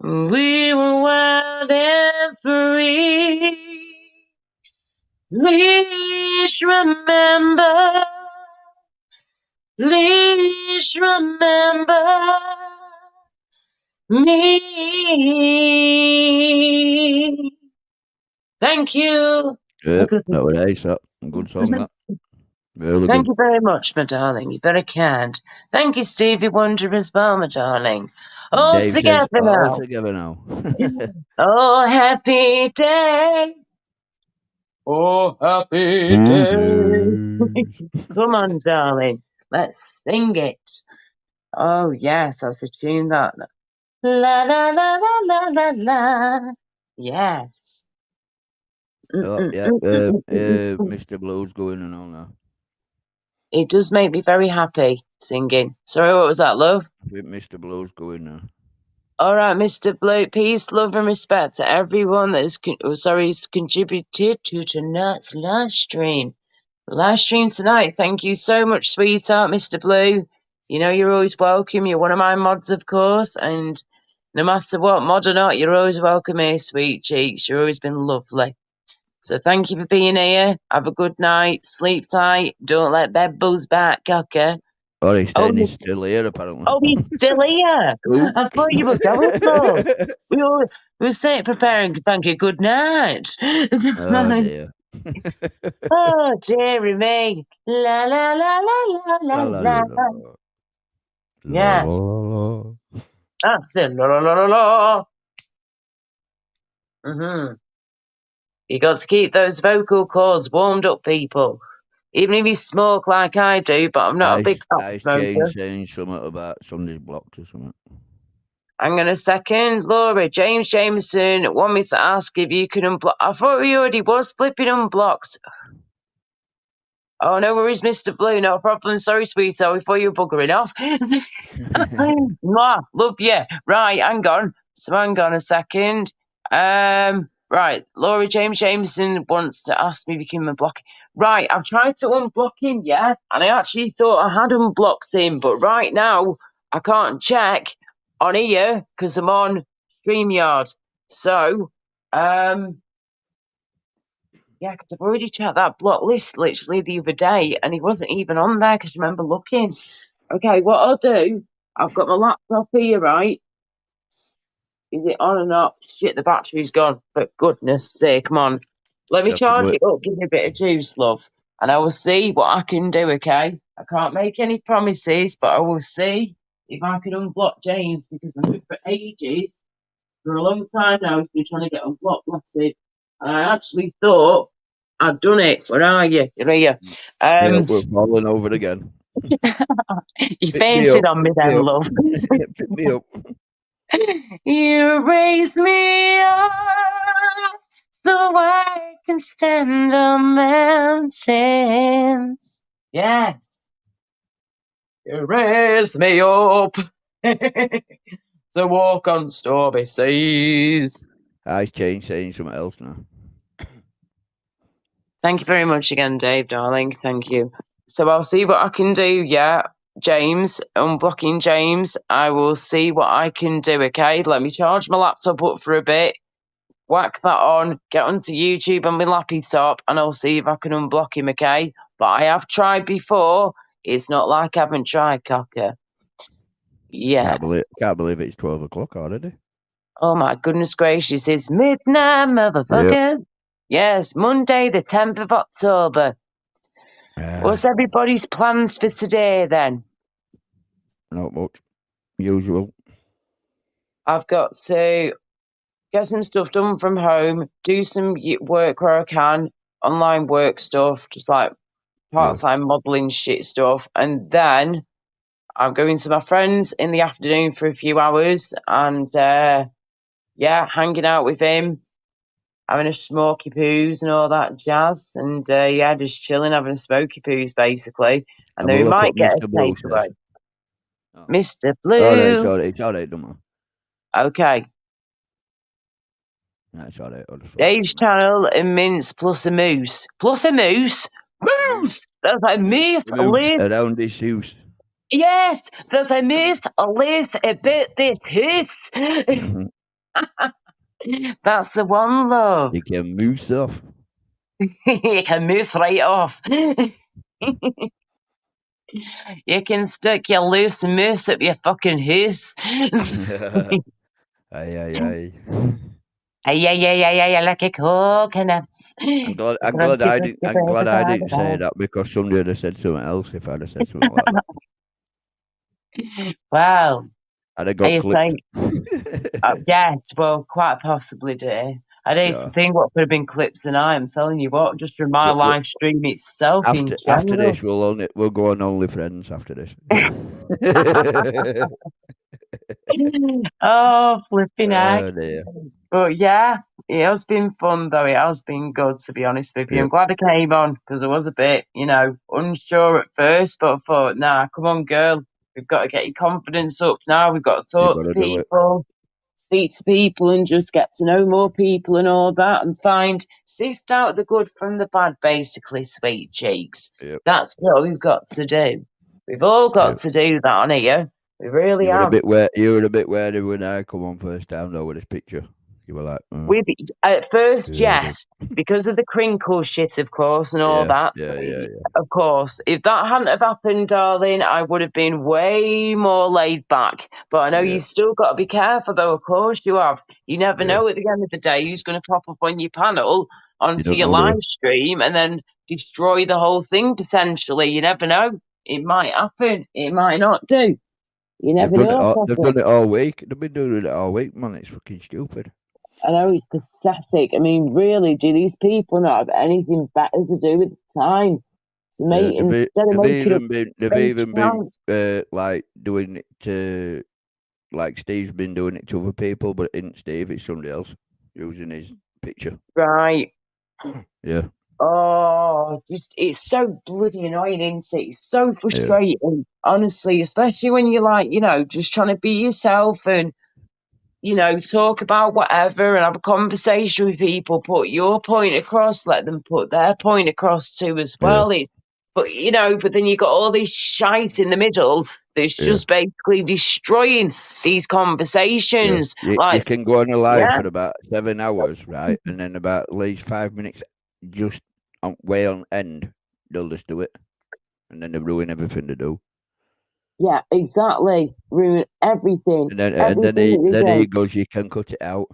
We were wild and free. Please remember, please remember me. Thank you. Yep, that was nice. That good song. That really Thank good. you very much, my darling. You're very kind. Thank you, Stevie Wonder, as well, my darling. All Dave together says, all now. together now. Oh, happy day. Oh, happy day. Come on, darling. Let's sing it. Oh, yes, that's a tune that. La, la, la, la, la, la, la. Yes. Oh, yeah, Mr. Blue's going and all now. It does make me very happy singing. Sorry, what was that, love? I think Mr. Blue's going now. All right, Mr. Blue. Peace, love, and respect to everyone that has contributed to tonight's live stream. Live stream tonight. Thank you so much, sweetheart, Mr. Blue. You know you're always welcome. You're one of my mods, of course, and no matter what, mod or not, you're always welcome here, sweet cheeks. You've always been lovely. So thank you for being here. Have a good night. Sleep tight. Don't let bed buzz back, okay? Oh, he's still here, apparently. Oh, he's still here. I thought you were going for. We were staying preparing to thank you good night. Oh, dear. Oh, dearie me. La la la la la la la. Yeah. That's it. La la la la la. You got to keep those vocal cords warmed up, people. Even if you smoke like I do, but I'm not a big fat smoker. saying something about Sunday's blocked or something. I'm going to second Laura. James Jameson want me to ask if you can unblock. I thought he already was flipping unblocked. Oh, no worries, Mr. Blue. No problem. Sorry, sweetheart. We thought you were buggering off. Mwah, love you. Right, hang on. So hang on a second. Right, Laura Jameson wants to ask me if you can unblock. Right, I've tried to unblock him, yeah, and I actually thought I had unblocked him, but right now I can't check on here because I'm on StreamYard. So, yeah, because I've already checked that block list literally the other day, and he wasn't even on there because I remember looking. Okay, what I'll do, I've got my laptop here, right? Is it on or not? Shit, the battery's gone. For goodness sake, come on. Let me charge it up, give me a bit of juice, love. And I will see what I can do, okay? I can't make any promises, but I will see if I can unblock James because I've been for ages, for a long time now, he's been trying to get unblocked, blessed. And I actually thought I'd done it. Where are you? You're here. Yeah, we're falling over again. You fainted on me then, love. Pick me up. You raise me up so I can stand on mountains. Yes. You raise me up to walk on stormy seas. I've changed, saying something else now. Thank you very much again, Dave, darling. Thank you. So I'll see what I can do, yeah. James, unblocking James. I will see what I can do, okay? Let me charge my laptop up for a bit, whack that on, get onto YouTube on my laptop, and I'll see if I can unblock him, okay? But I have tried before. It's not like I haven't tried, Cocker. Yeah. Can't believe it's 12 o'clock already. Oh my goodness gracious, it's midnight, motherfuckers. Yep. Yes, Monday the 10th of October. What's everybody's plans for today then? Not much. Usual. I've got to get some stuff done from home, do some work where I can, online work stuff, just like part-time modelling shit stuff, and then I'm going to my friends in the afternoon for a few hours and hanging out with him, having a smoky poos and all that jazz, and just chilling, having a smoky poos basically, and then we might get a takeaway. Mr. Blue. Oh, no, it's all right, don't worry. Okay. That's all right. Dave's channel and mince plus a moose. Plus a moose? Moose! That's a moose, around this house. Yes, there's a moose, a lace, a bit this house. That's the one, love. You can moose off. You can moose right off. You can stick your loose moose up your fucking house. Aye. Aye, like a coconuts. I'm glad I didn't say that, because somebody would have said something else if I'd have said something like that. Wow. I'd have got clipped. Yes, well, quite possibly, dear. I used to think what could have been clips, and I'm telling you what, just from my live stream itself. After this, we'll go on OnlyFriends after this. Oh, flipping heck. Oh, dear. But yeah, it has been fun though. It has been good, to be honest with you. Yeah. I'm glad I came on because I was a bit, unsure at first, but I thought, nah, come on, girl. We've got to get your confidence up now. We've got to talk to people, speak to people, and just get to know more people and all that, and sift out the good from the bad, basically, sweet cheeks. Yep. That's what we've got to do. We've all got to do that on here. We really have. You were a bit wary when I come on first time, though, with this picture. You were like, at first, yes, because of the crinkle shit, of course, and all that. Yeah. Of course, if that hadn't have happened, darling, I would have been way more laid back. But I know you've still got to be careful, though. Of course, you have. You never know at the end of the day who's going to pop up on your panel onto your live stream and then destroy the whole thing potentially. You never know. It might happen. It might not do. You never know. They've done it all week. They've been doing it all week, man. It's fucking stupid. I know, it's pathetic. I mean, really, do these people not have anything better to do with the time? They've even been like doing it to, like Steve's been doing it to other people, but it isn't Steve, it's somebody else using his picture. Right. Yeah. Oh, it's so bloody annoying, isn't it? It's so frustrating, honestly, especially when you're like, just trying to be yourself and, talk about whatever and have a conversation with people, put your point across, let them put their point across too as well. Yeah. But then you got all this shite in the middle that's just basically destroying these conversations. Yeah. You can go on a live for about 7 hours, right? And then about at least 5 minutes just way on end, they'll just do it. And then they ruin everything they do. Yeah, exactly. Ruin everything. And then he goes, you can cut it out.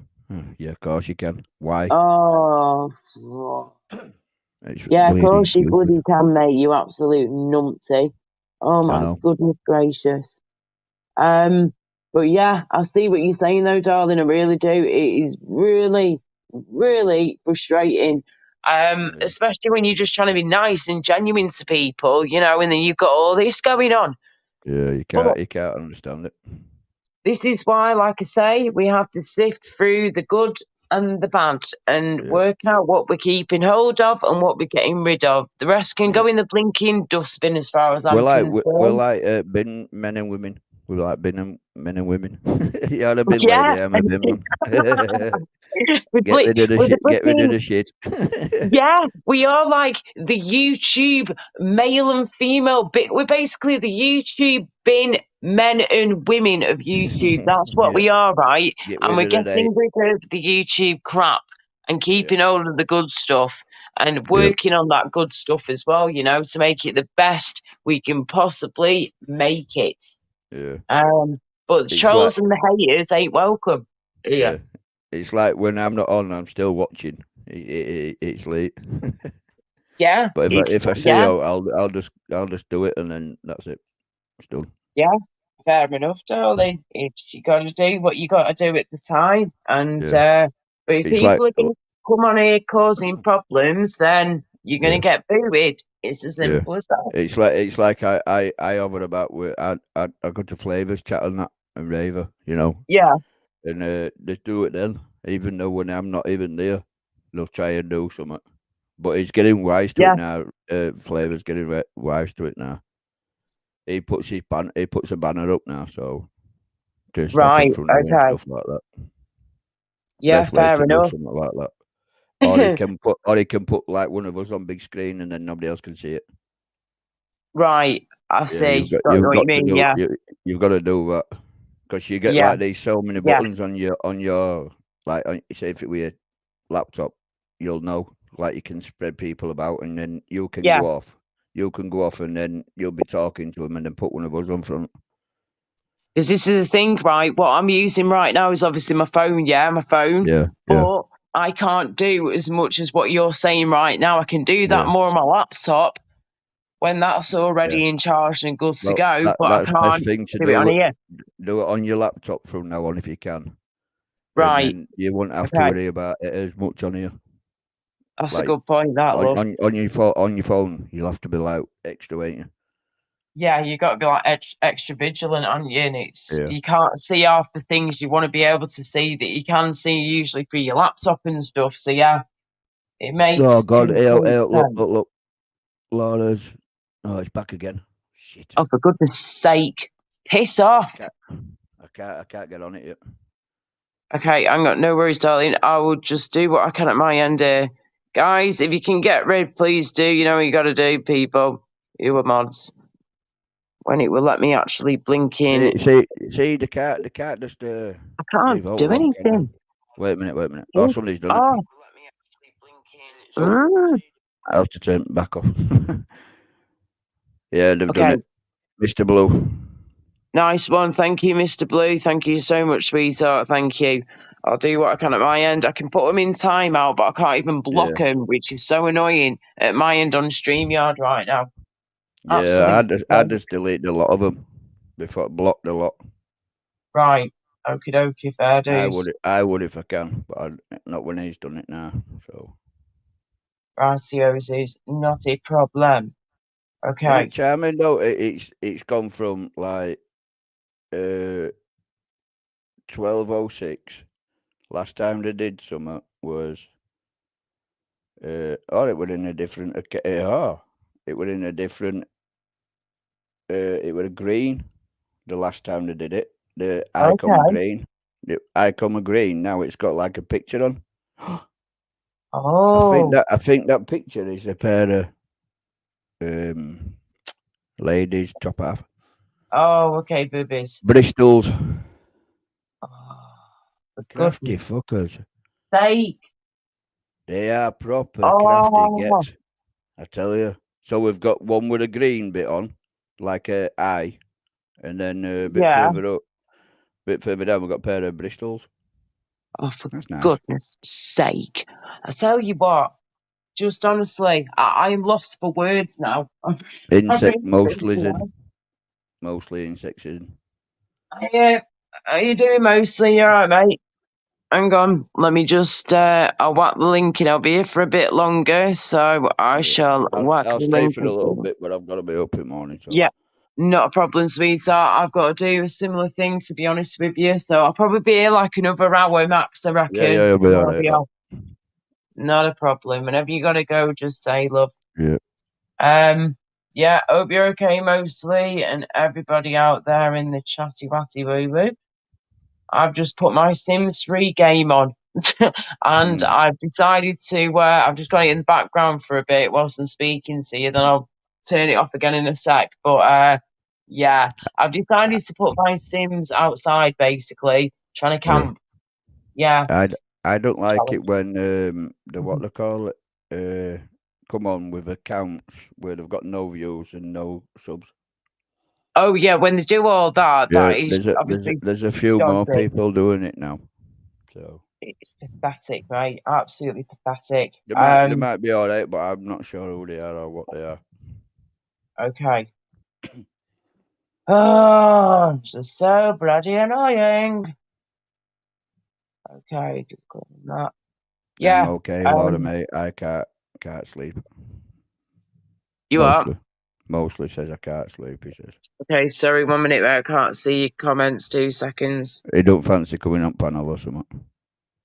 Yeah, of course you can. Why? Oh. Yeah, of course you bloody can, mate. You absolute numpty. Oh my goodness gracious. But yeah, I see what you're saying though, darling. I really do. It is really, really frustrating. Especially when you're just trying to be nice and genuine to people, and then you've got all this going on. Yeah, you can't understand it. This is why, like I say, we have to sift through the good and the bad and work out what we're keeping hold of and what we're getting rid of. The rest can go in the blinking dustbin as far as I'm concerned. We're like bin men and women. We're like bin men and women. You're a bin lady, I'm a bin man. Get rid of the shit. Yeah, we are like the YouTube male and female bit. We're basically the YouTube bin men and women of YouTube. That's what we are, right? And we're getting rid of the YouTube crap and keeping hold of the good stuff. and working on that good stuff as well, you know, to make it the best we can possibly make it. Yeah. But the trolls and the haters ain't welcome. Yeah. It's like when I'm not on, I'm still watching. It's late. Yeah. But if I see you, I'll just do it, and then that's it. It's done. Yeah. Fair enough, darling. It's you got to do what you got to do at the time, and but if people are going to come on here causing problems, then you're going to get booed. It's as simple as that. It's like I hover about with I go to Flavors chat on that and Raver, you know. Yeah. And they do it then, even though when I'm not even there, they'll try and do something. But he's getting wise to it now. Flavors getting wise to it now. He puts a banner up now, so to stop him from doing stuff like that. Yeah, fair enough. Something like that. Or he can put like one of us on big screen, and then nobody else can see it. Right, I see. You've got you've got to do that because you get like these so many buttons on your like say if it were your laptop, you'll know like you can spread people about, and then you can go off. You can go off, and then you'll be talking to them, and then put one of us on front. Because this is the thing, right? What I'm using right now is obviously my phone. Yeah, my phone. Yeah. But I can't do as much as what you're saying right now. I can do that more on my laptop when that's already in charge and good to go. But I can't do it on here. Do it on your laptop from now on if you can. Right. You won't have to worry about it as much on here. That's a good point. That on your phone, you'll have to be like extra, ain't you? Yeah, you got to be like extra vigilant on you, and you can't see half the things you want to be able to see that you can see usually through your laptop and stuff. So it makes. Oh God! Look, Laura's. Oh, it's back again. Shit. Oh, for goodness' sake! Piss off! I can't get on it yet. Okay, I got no worries, darling. I will just do what I can at my end here. Guys, if you can get rid, please do. You know what you got to do, people. You are mods. When it will let me actually blink in. See, the cat just. I can't do anything. Wait a minute. Oh, somebody's done it. Let me actually blink in. I'll have to turn it back off. Yeah, they've done it. Mr. Blue. Nice one. Thank you, Mr. Blue. Thank you so much, sweetheart. Thank you. I'll do what I can at my end. I can put them in timeout, but I can't even block them, which is so annoying at my end on StreamYard right now. Yeah, I just deleted a lot of them before I blocked a lot. Right. Okie dokie, fair dues. I would if I can, but not when he's done it now. So. Ratios is not a problem. Okay. Isn't it charming though? It's gone from like 12:06. Last time they did something was it was in a different it was in a different it was green the last time they did it. The icon green. The icon green. Now it's got like a picture on. Oh. I think that picture is a pair of ladies top half. Oh, okay, boobies. Bristols. Oh, crafty fuckers. Sake. They are proper crafty gets. I tell you. So we've got one with a green bit on, like a eye, and then a bit further down, we've got a pair of Bristols. Oh, for goodness sake. I tell you what, just honestly, I'm lost for words now. Mostly insects. Yeah, how you doing mostly? You alright, mate? Hang on, let me just, I'll whack the link in. I'll be here for a bit longer, so I shall whack the link. I'll stay for a little bit, but I've got to be up in the morning. So. Yeah, not a problem, sweetheart. I've got to do a similar thing, to be honest with you, so I'll probably be here like another hour max, I reckon. Yeah, you'll be alright. Not a problem. Whenever you got to go, just say, love. Yeah. Yeah, hope you're okay mostly, and everybody out there in the chatty watty woo woo. I've just put my Sims 3 game on, and I've decided to. I've just got it in the background for a bit whilst I'm speaking to you. Then I'll turn it off again in a sec. But yeah, I've decided to put my Sims outside, basically trying to camp. Yeah. I don't like it when the what they call it, come on with accounts where they've got no views and no subs. Oh yeah, when they do all that, Yeah, that is obviously there's a few more dodgy. people doing it now. So It's pathetic, right? Absolutely pathetic. they might be all right, but I'm not sure who they are or what they are. Okay. Oh, this is so bloody annoying. Okay, just go on that. Yeah. I'm okay, Laura, mate. I can't sleep. You are? Mostly says I can't sleep, he says. Okay, sorry, 1 minute where I can't see your comments, 2 seconds. He don't fancy coming on panel or something.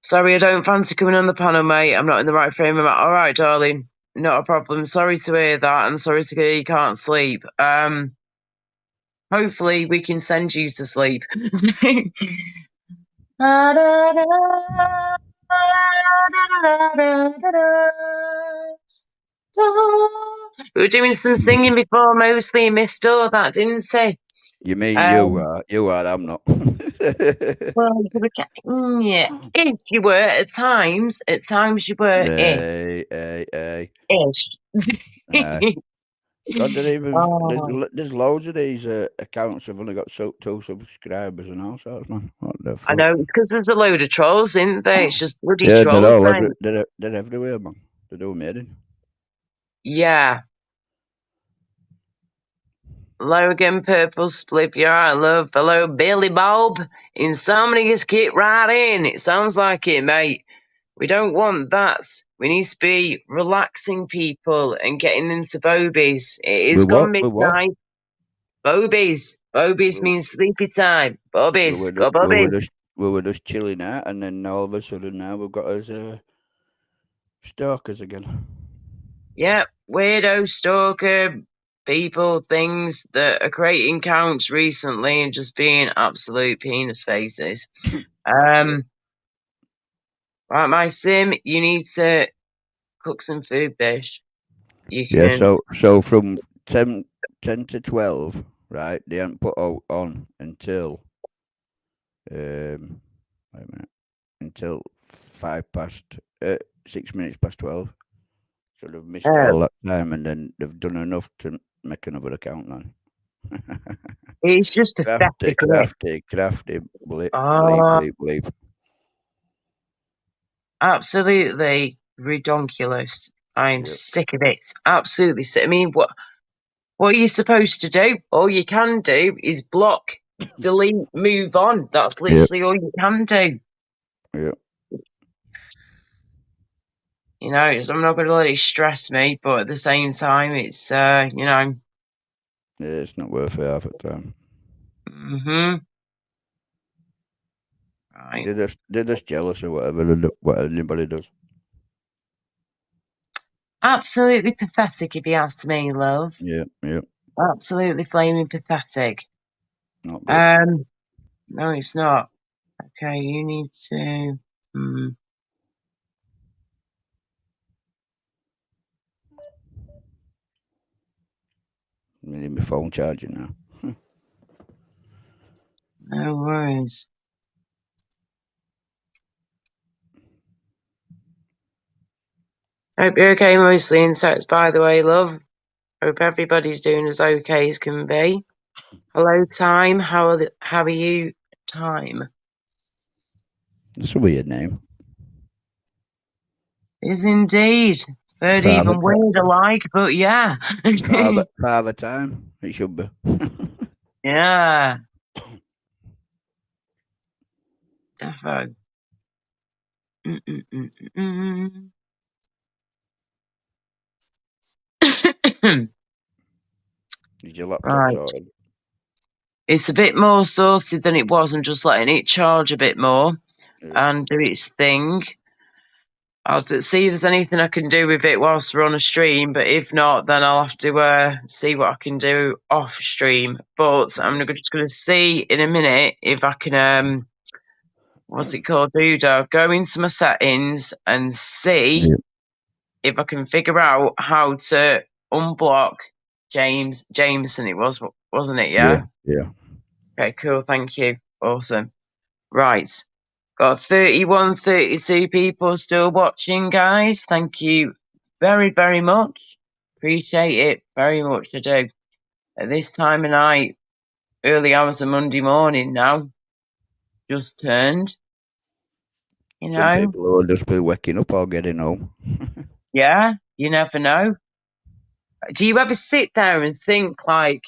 Sorry, I don't fancy coming on the panel, mate. I'm not in the right frame of mind. All right, darling. Not a problem. Sorry to hear that, and sorry to hear you can't sleep. Hopefully we can send you to sleep. We were doing some singing before, mostly. You missed all that, didn't they? You mean you are, I'm not. Well, yeah, if you were at times you were ish. God, there's loads of these accounts have only got 2 subscribers and all sorts, man. What the fuck? I know, it's because there's a load of trolls, isn't there? It's just bloody trolls. They're everywhere, man. They're doing amazing. Yeah. Logan Purple Split, you're right, love. Hello, Billy Bob. Insomnia's get right in. It sounds like it, mate. We don't want that. We need to be relaxing people and getting into bobies. It is gone midnight. Bobies. Bobies means sleepy time. Bobies. Go bobies. We were just chilling out, and then all of a sudden now we've got us stalkers again. Yeah, weirdo, stalker, people, things that are creating accounts recently and just being absolute penis faces. Right, my sim, you need to cook some food, bish. You can. Yeah, so from 10 to 12, right? They haven't put out on until wait a minute, until 6 minutes past 12. So they've missed all that time, and then they've done enough to make another account then. It's just crafty. Bleep. Absolutely redonkulous. I'm sick of it. Absolutely sick. I mean, what are you supposed to do? All you can do is block, delete, move on. That's literally all you can do. Yeah. You know, I'm not going to let it stress me, but at the same time, it's, you know. Yeah, it's not worth it half the time. Right. They're just jealous of whatever anybody does. Absolutely pathetic, if you ask me, love. Yeah. Absolutely flaming pathetic. Not good. No, it's not. Okay, you need to. I need my phone charging now. No worries. Hope you're okay, mostly insects, by the way, love. Hope everybody's doing as okay as can be. Hello, Time. How are you, Time? That's a weird name. Is indeed. Third even weird alike, but yeah. Father Time. It should be. Yeah. Defo. Is your laptop sorted? It's a bit more sorted than it was. I'm just letting it charge a bit more and do its thing. I'll see if there's anything I can do with it whilst we're on a stream, but if not, then I'll have to see what I can do off stream. But I'm just going to see in a minute if I can, what's it called, go into my settings and see if I can figure out how to unblock Jameson. It was, wasn't it? Yeah. Okay, cool. Thank you. Awesome. Right. Got 32 people still watching, guys. Thank you very, very much. Appreciate it very much. I do. At this time of night, early hours of Monday morning now, just turned. You Some know? people will just be waking up or getting home. Yeah, you never know. Do you ever sit there and think, like,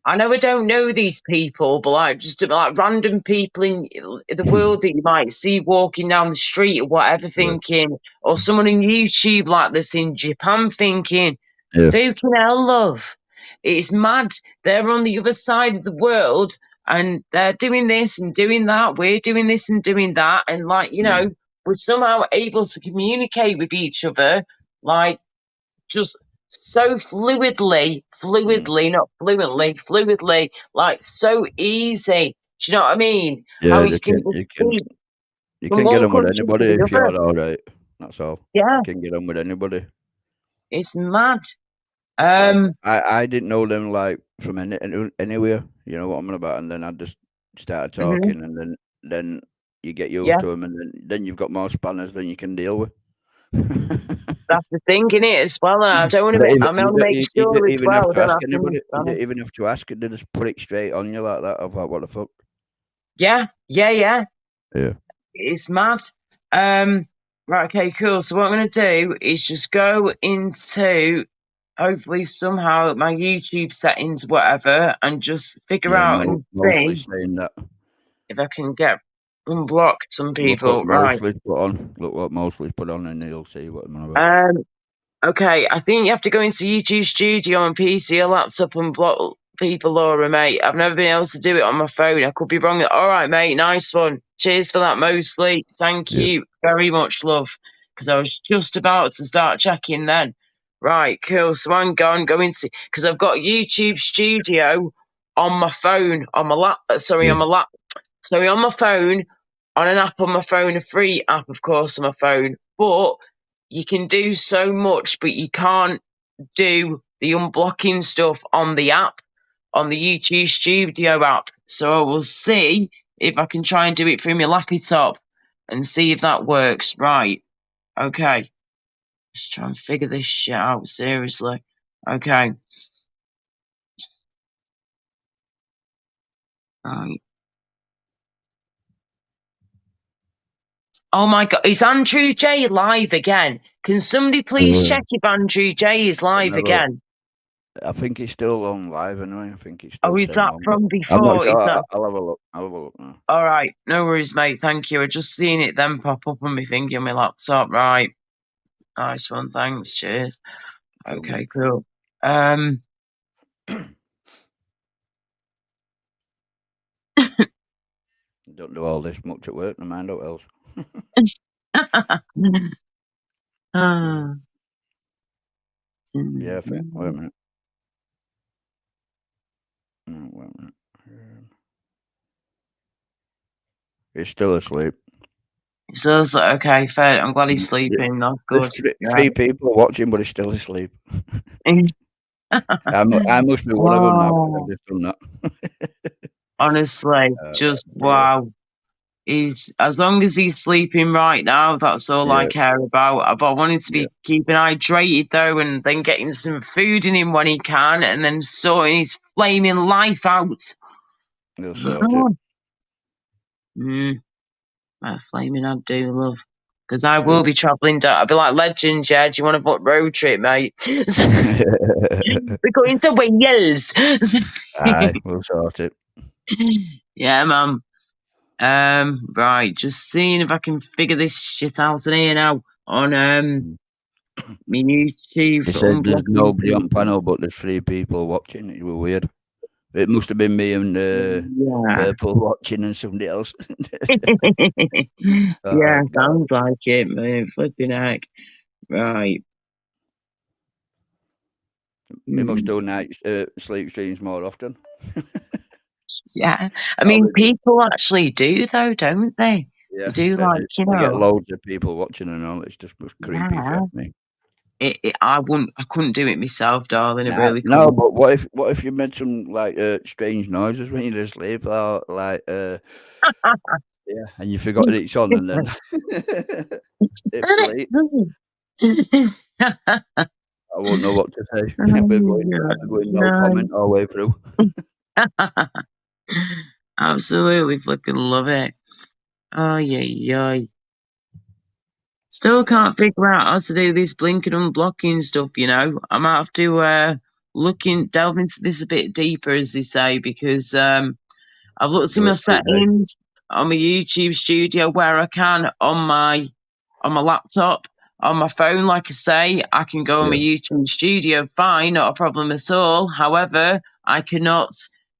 I know I don't know these people, but like just like random people in the world that you might see walking down the street or whatever, thinking, or someone in YouTube like this in Japan thinking, fucking hell, love, it's mad. They're on the other side of the world and they're doing this and doing that. We're doing this and doing that, and like, you know, we're somehow able to communicate with each other, like, just so fluidly, not fluently, like so easy. Do you know what I mean? Yeah, How you can get on with anybody if you're all right. That's all. Yeah, you can get on with anybody. It's mad. I didn't know them like from anywhere. You know what I'm on about, and then I just started talking, and then you get used to them, and then you've got more spanners than you can deal with. That's the thing, innit, as well. And I don't want to be. I want to make sure as well. You don't even have to ask it. They just put it straight on you like that. I thought, what the fuck? Yeah. Yeah. It's mad. Right. Okay. Cool. So what I'm going to do is just go into hopefully somehow my YouTube settings, whatever, and just figure out and see if I can get unblock some people. Right. Look what Mosley's put on, and you'll see what I'm about. Okay, I think you have to go into YouTube Studio on PC or laptop and block people, Laura, mate. I've never been able to do it on my phone. I could be wrong. All right, mate. Nice one. Cheers for that, Mosley. Thank you very much, love. Because I was just about to start checking then. Right, cool. So I'm going to, because I've got YouTube Studio on my phone, on my on my phone, on an app on my phone, a free app, of course, on my phone. But you can do so much, but you can't do the unblocking stuff on the app, on the YouTube Studio app. So I will see if I can try and do it through my laptop and see if that works. Right. Okay. Just try and figure this shit out, seriously. Okay. Right. Oh my God, is Andrew J live again? Can somebody please check if Andrew J is live again? I think he's still on live anyway. I think he's still. Oh, is that from before? I'm not sure. I'll have a look. Now. All right, no worries, mate. Thank you. I just seen it then pop up on my thing on my laptop. Right, nice one. Thanks. Cheers. Okay, cool. Don't do all this much at work, no mind what else. Yeah, wait a minute. Wait a minute. He's still asleep. So okay, fair. I'm glad he's sleeping. That's good. There's 3 people watching, but he's still asleep. I must be one of them now. I've just done that. Honestly, just wow. He's, as long as he's sleeping right now, that's all I care about. But I want him to be keeping hydrated though, and then getting some food in him when he can, and then sorting his flaming life out. You'll sort it. That flaming I'd do, love. Because I will be travelling down. I'll be like, Legend, yeah, do you want to book road trip, mate? We're going to Wales. Aye, we'll sort it. Yeah, man. Right, just seeing if I can figure this shit out in here now on my YouTube. He said there's nobody on panel, but there's 3 people watching. It was weird. It must have been me and Purple watching and somebody else. Yeah, sounds like it, man. Flipping heck. Right. We must do night sleep streams more often. Yeah, I mean, people actually do though, don't they? Yeah, they do, like, you know. Get loads of people watching and all. It's just creepy for me. I couldn't do it myself, darling. It really couldn't. No, but what if you made some like strange noises when you're asleep, or like and you forgot that it's on, and then it I won't know what to say. I'll be going no comment all the way through. Absolutely flipping love it. Oh, yeah. Still can't figure out how to do this blinking and unblocking stuff, you know. I might have to delve into this a bit deeper, as they say, because I've looked in my settings on my YouTube studio where I can on my laptop. On my phone, like I say, I can go on my YouTube studio, fine, not a problem at all. However, I cannot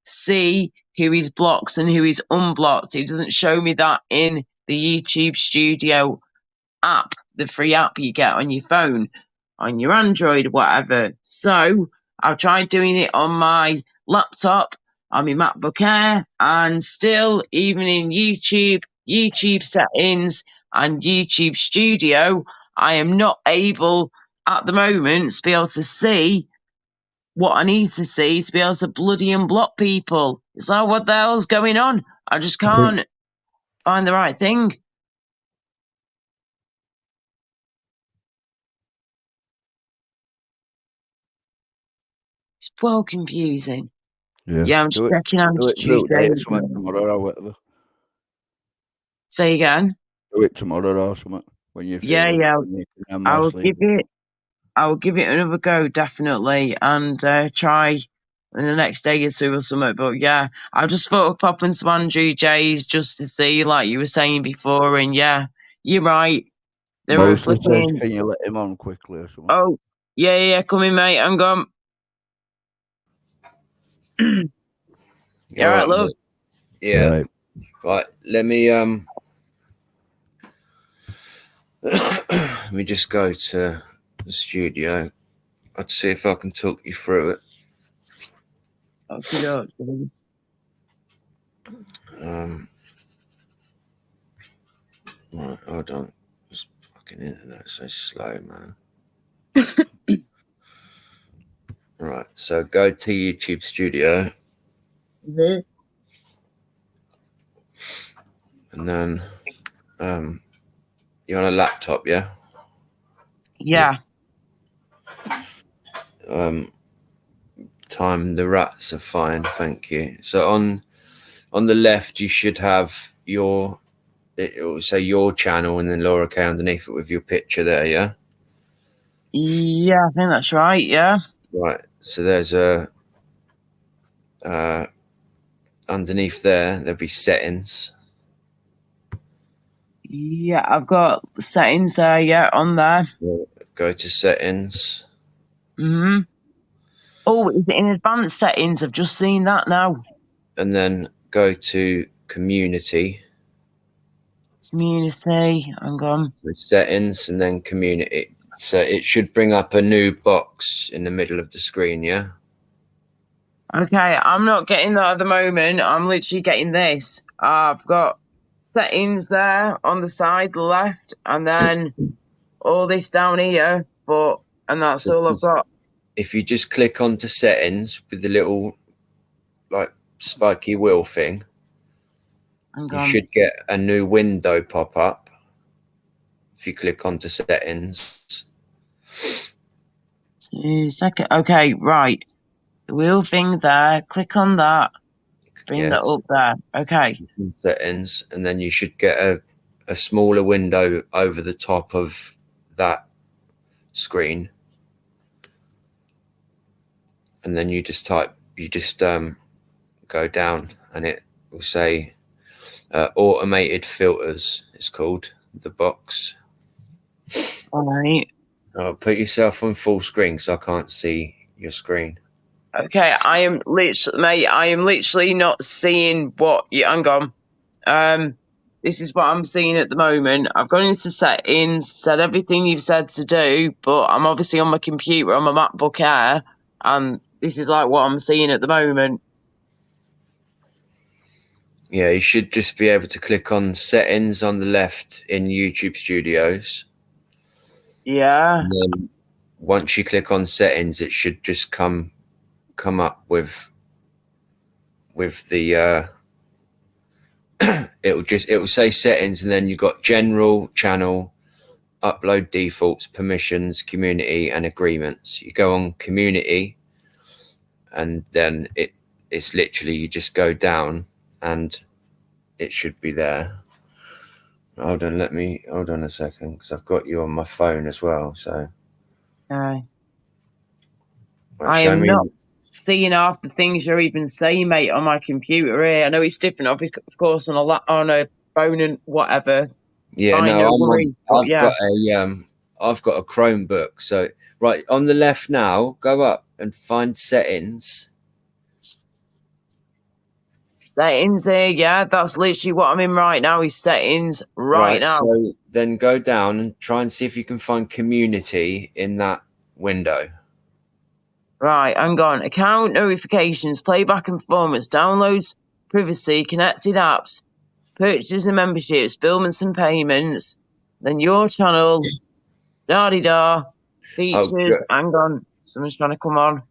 see who is blocked and who is unblocked. It doesn't show me that in the YouTube studio app, the free app you get on your phone, on your Android, whatever. So I've tried doing it on my laptop, on my MacBook Air, and still, even in YouTube settings and YouTube Studio, I am not able at the moment to be able to see what I need to see to be able to bloody unblock people. It's like, what the hell's going on? I just can't find the right thing. It's well confusing. Yeah, I'm just checking out Tuesday. Tomorrow or whatever. Say again. Do it tomorrow or something when you feel I will give it another go, definitely, and try in the next day or two or something. But yeah, I just thought of popping to Andrew J's just to see, like you were saying before, and yeah, you're right. Mostly says, can you let him on quickly or something? Oh, yeah, come in, mate. I'm gone. You're right, love. Yeah. Right. Let me let me just go to the studio. I'd see if I can talk you through it. Okay. Right, hold on. This fucking internet's so slow, man. Right, so go to YouTube Studio. Mm-hmm. And then you're on a laptop, yeah? Yeah. Time the rats are fine, thank you. So on the left you should have it will say your channel and then Laura K underneath it with your picture there, yeah? Yeah, I think that's right, yeah. Right, so there's underneath there'll be settings. Yeah, I've got settings there, yeah, on there. Go to settings. Mm-hmm. Oh, is it in advanced settings? I've just seen that now. And then go to community. Community, hang on. Settings and then community. So it should bring up a new box in the middle of the screen, yeah? Okay, I'm not getting that at the moment. I'm literally getting this. I've got settings there on the side left, and then all this down here, and that's all I've got. If you just click onto settings with the little like spiky wheel thing, you should get a new window pop up. If you click onto settings. 2 seconds. Okay, right. The wheel thing there. Click on that. Bring that up there. Okay. Settings, and then you should get a smaller window over the top of that screen. And then you just go down and it will say automated filters, it's called, the box. All right. Put yourself on full screen so I can't see your screen. Okay, I am literally not seeing what you. Hang on. This is what I'm seeing at the moment. I've gone into settings, said everything you've said to do, but I'm obviously on my computer on my MacBook Air, and this is like what I'm seeing at the moment. Yeah, you should just be able to click on settings on the left in YouTube Studios. Yeah. And then once you click on settings, it should just come up with the it will say settings, and then you've got general, channel, upload defaults, permissions, community, and agreements. You go on community, and then it's literally you just go down, and it should be there. Hold on a second, because I've got you on my phone as well. So I am not seeing half the things you're even saying, mate, on my computer here. I know it's different, of course, on a phone and whatever. Yeah, I've got a Chromebook. So right on the left now, go up and find settings. Settings here, yeah, that's literally what I'm in right now. Is settings right now. So then go down and try and see if you can find community in that window. Right, hang on. Account notifications, playback and performance, downloads, privacy, connected apps, purchases and memberships, billments and payments, then your channel, da-di-da, features, hang on. Someone's trying to come on.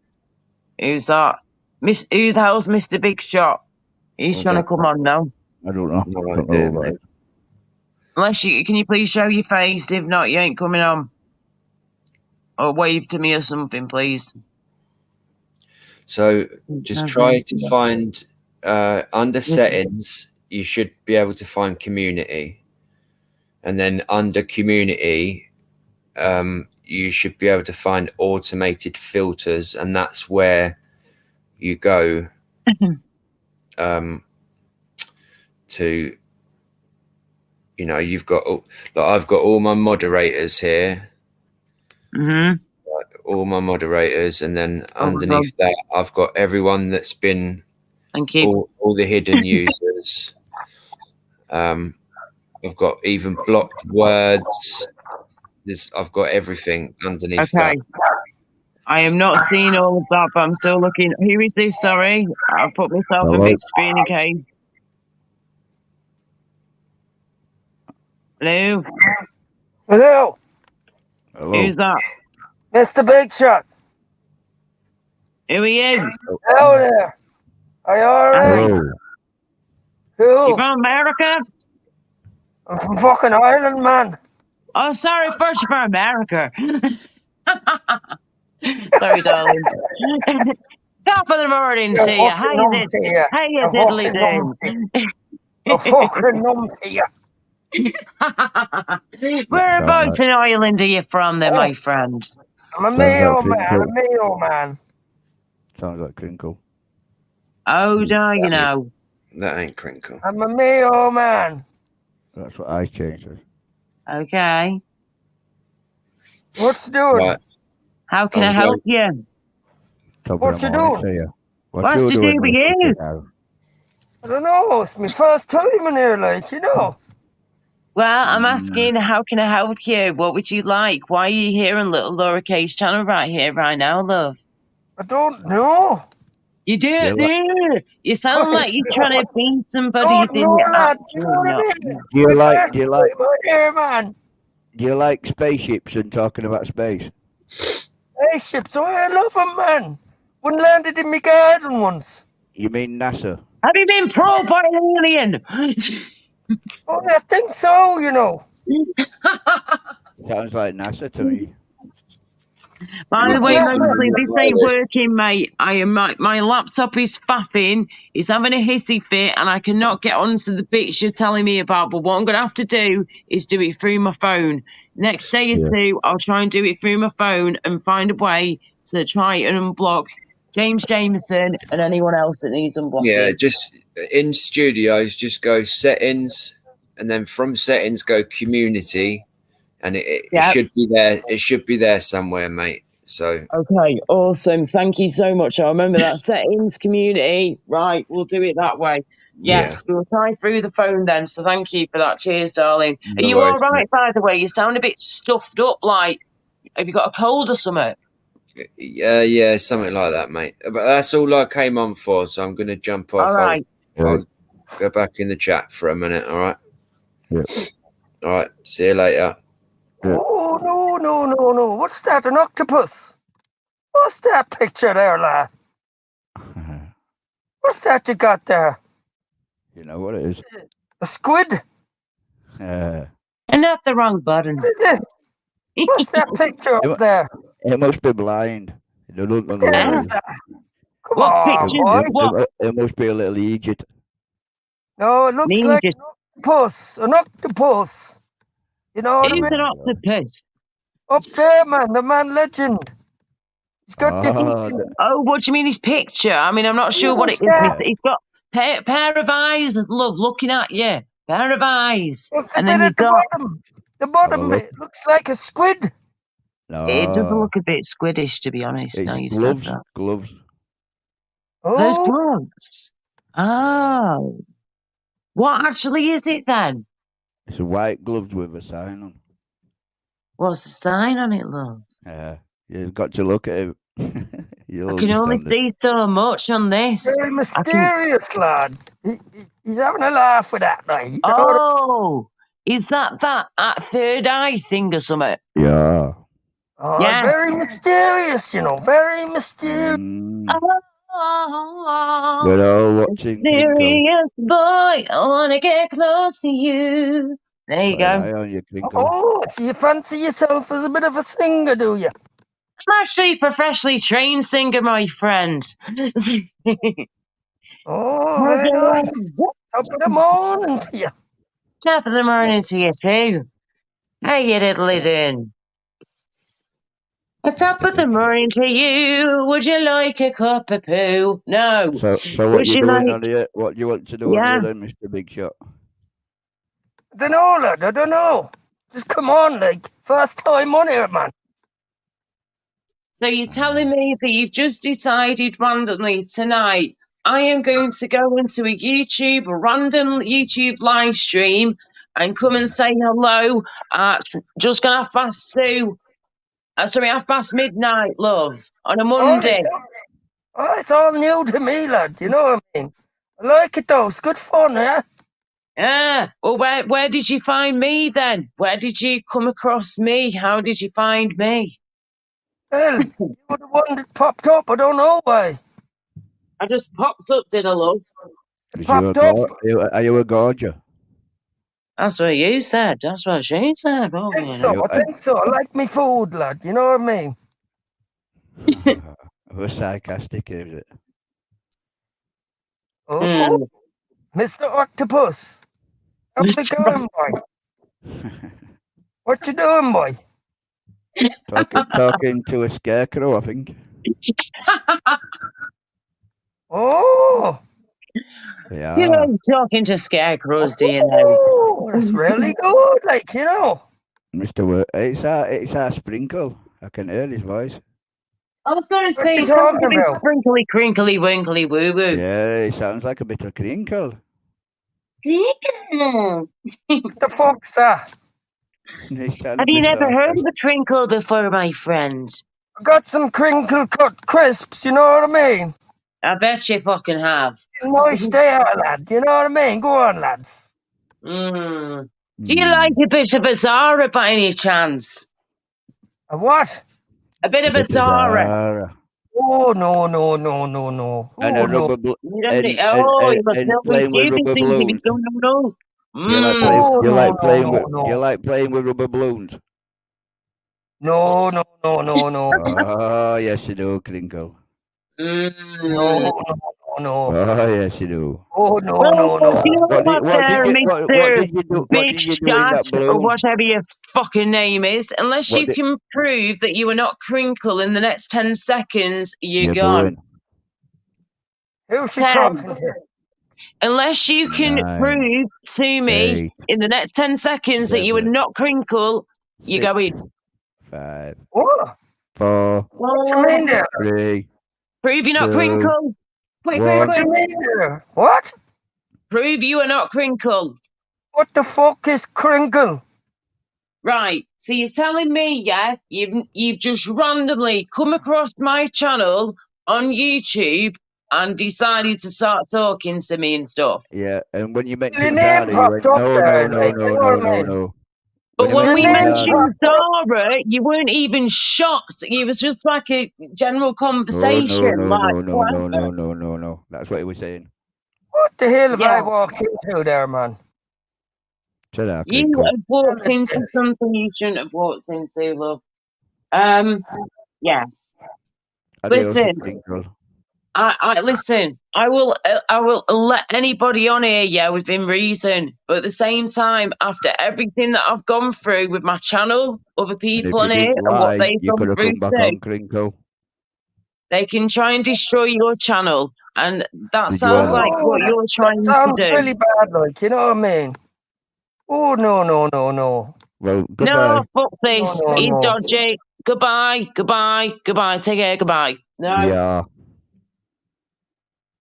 Who's that? Who the hell's Mr. Big Shot? He's trying to come on now. I don't know. Unless can you please show your face? If not, you ain't coming on. Or wave to me or something, please. So just try to find under settings, you should be able to find community. And then under community, you should be able to find automated filters. And that's where you go to, you know, you've got, I've got all my moderators here. All my moderators, and then underneath that I've got everyone that's been all the hidden users. I've got even blocked words. I've got everything underneath that. I am not seeing all of that, but I'm still looking. Who is this? Sorry, I've put myself a big screen in case. Hello. Hello. Who's that? Mr. Big Shot. Who are you? Hello there. Are you alright? Who? You from America? I'm from fucking Ireland, man. Oh, sorry, first you're from America. Sorry, darling. Top of the morning to you. How you diddly do? A fucking numpty. Whereabouts in Ireland are you from then, my friend? I'm a Mayo man. Sounds like Crinkle. Oh, do you know? That ain't Crinkle. I'm a Mayo man. That's what I changed it. Okay. What's you doing? Right. How can I help you? What's you doing? What's to do with you? I don't know. It's my first time in here, like, you know. Well, I'm asking, how can I help you? What would you like? Why are you here on Little Lowercase Channel right here, right now, love? I don't know. You do? You sound like you're trying to beat somebody. Do you like spaceships and talking about space? Spaceships? Oh, I love them, man. One landed in my garden once. You mean NASA? Have you been probed by an alien? Oh, I think so, you know. Sounds like NASA to me. By the way, mostly this ain't working, mate. My laptop is faffing. It's having a hissy fit, and I cannot get onto the bits you're telling me about. But what I'm gonna have to do is do it through my phone. Next day or two, I'll try and do it through my phone and find a way to try and unblock James Jameson and anyone else that needs unblocking. Yeah, just in studios, just go settings, and then from settings go community, and it should be there. It should be there somewhere, mate. So okay, awesome. Thank you so much. I remember that settings community. Right, we'll do it that way. Yes, we'll try through the phone then. So thank you for that. Cheers, darling. Are you all right, by the way? You sound a bit stuffed up. Like, have you got a cold or something? Yeah, something like that, mate. But that's all I came on for. So I'm going to jump off. All right. I'll go back in the chat for a minute. All right. Yeah. All right. See you later. Yeah. Oh, no. What's that? An octopus? What's that picture there, lad? What's that you got there? You know what it is? A squid? And not the wrong button. What's that picture up there? He must be blind. He doesn't know the What way. is that? Come What on, picture? boy. What? It must be a little Egypt. No, it looks like Just, an octopus. An octopus. You know what I who's mean? an octopus? Up there, man. The man legend. He's got Ah, the... Oh, what do you mean his picture? I mean, I'm not sure what it is. Yeah. He's got pair of eyes, love, looking at you. Pair of eyes. What's the And bit then at you've the got... bottom? The bottom look. bit looks like a squid. It doesn't no, look a bit squiddish, to be honest. Now it's you said gloves. that. Gloves. Those Oh, gloves. Oh. What actually is it then? It's a white gloves with a sign on. What's the sign on it, love? Yeah, you've got to look at it. You'll I can only understand it. see so much on this. very mysterious, lad. He's having a laugh with that, right? You know what I- Oh, is that third eye thing or something? Yeah. Oh, Yeah. very mysterious, you know. Very mysterious. Mm. Oh, We're all watching Crinkle. serious boy, I wanna get close to you. There you Got an go. eye on you, Crinkle. Oh, so you fancy yourself as a bit of a singer, do you? I'm actually a professionally trained singer, my friend. Oh, very nice. Top of the morning to you. Top of the morning to you too. How you diddly doing? Top of the morning to you. Would you like a cup of poo? No. So Would what you you doing like- on here? What do you want to do on Yeah. here then, Mr. Big Shot? I don't know, lad. I don't know. Just come on, like, first time on here, man. So you're telling me that you've just decided randomly tonight, I am going to go into a random YouTube live stream and come and say hello at just gonna half past midnight, love, on a Monday. It's all new to me, lad. You know what I mean? I like it, though. It's good fun, yeah? Yeah. Well, where did you find me then? Where did you come across me? How did you find me? Well, you were the one that popped up. I don't know why. I just popped up, did I, love? It Is popped you up. are you a gorger? That's what you said. That's what she said. Oh, I think so. I think so. I like me food, lad. You know what I mean? How sarcastic is it? Oh, Mm. Mr. Octopus. How's it going, boy? What you doing, boy? Talking to a scarecrow, I think. Oh, Yeah. You know, talking to scarecrows, do you know? oh, that's really good. Like, you know. Mr. It's our Sprinkle. I can hear his voice. I was going to What say, you it sounds like talking a about? sprinkly, crinkly, winkly, woo woo. Yeah, it sounds like a bit of crinkle. What the fuck's that? Have you never heard of a crinkle before, my friend? I got some crinkle cut crisps. You know what I mean? I bet you fucking have. Nice they are, lad. You know what I mean? Go on, lads. Mm. Do you like a bit of a Zara by any chance? A what? A bit of a Zara. Oh, no. Oh, And a no. rubber balloon. You don't think, oh, you must know playing with rubber balloons. No. You like Mm. you like playing with rubber balloons? No. Oh, yes you do, Crinkle. Mm. No. Oh, yes you do. Oh, no. Do you know What what, there, Mr. What Big did you do in that Shot, or balloon? whatever your fucking name is, unless What you did- can prove that you are not Crinkle in the next 10 seconds, you're You're gone. going. Who's she 10. talking to? Unless you can 9, prove to me 8, in the next 10 seconds that you are 7, not Crinkle, you're 6, going. 5, What? 4, What you mean there? 3, Prove you're not 2, Crinkle. Quick. What you mean there? What? Prove you are not Crinkle. What the fuck is crinkle? Right. So you're telling me, yeah, you've just randomly come across my channel on YouTube and decided to start talking to me and stuff. Yeah, and when you Your mentioned name Zara, you popped went, up no, there, like, you know what I mean? no. But when you we mentioned mentioned Zara- Zara, you weren't even shocked. It was just like a general conversation. No. That's what he was saying. What the hell have I Yeah. walked into there, man? Said our You crinkle. have walked into something you shouldn't have walked into, love. Yes. Adios, Listen, crinkle. listen. I will let anybody on here, yeah, within reason. But at the same time, after everything that I've gone through with my channel, other And if people you on here, didn't and what lie, they've you gone could have through come back too, on, crinkle. they can try and destroy your channel, and that Did you sounds ever? like what you're that trying to sounds do. really bad, like, you know what I mean? Oh, no. Well, No, goodbye. fuck this. No. He's dodgy. Goodbye. Take care. Goodbye. No, Yeah.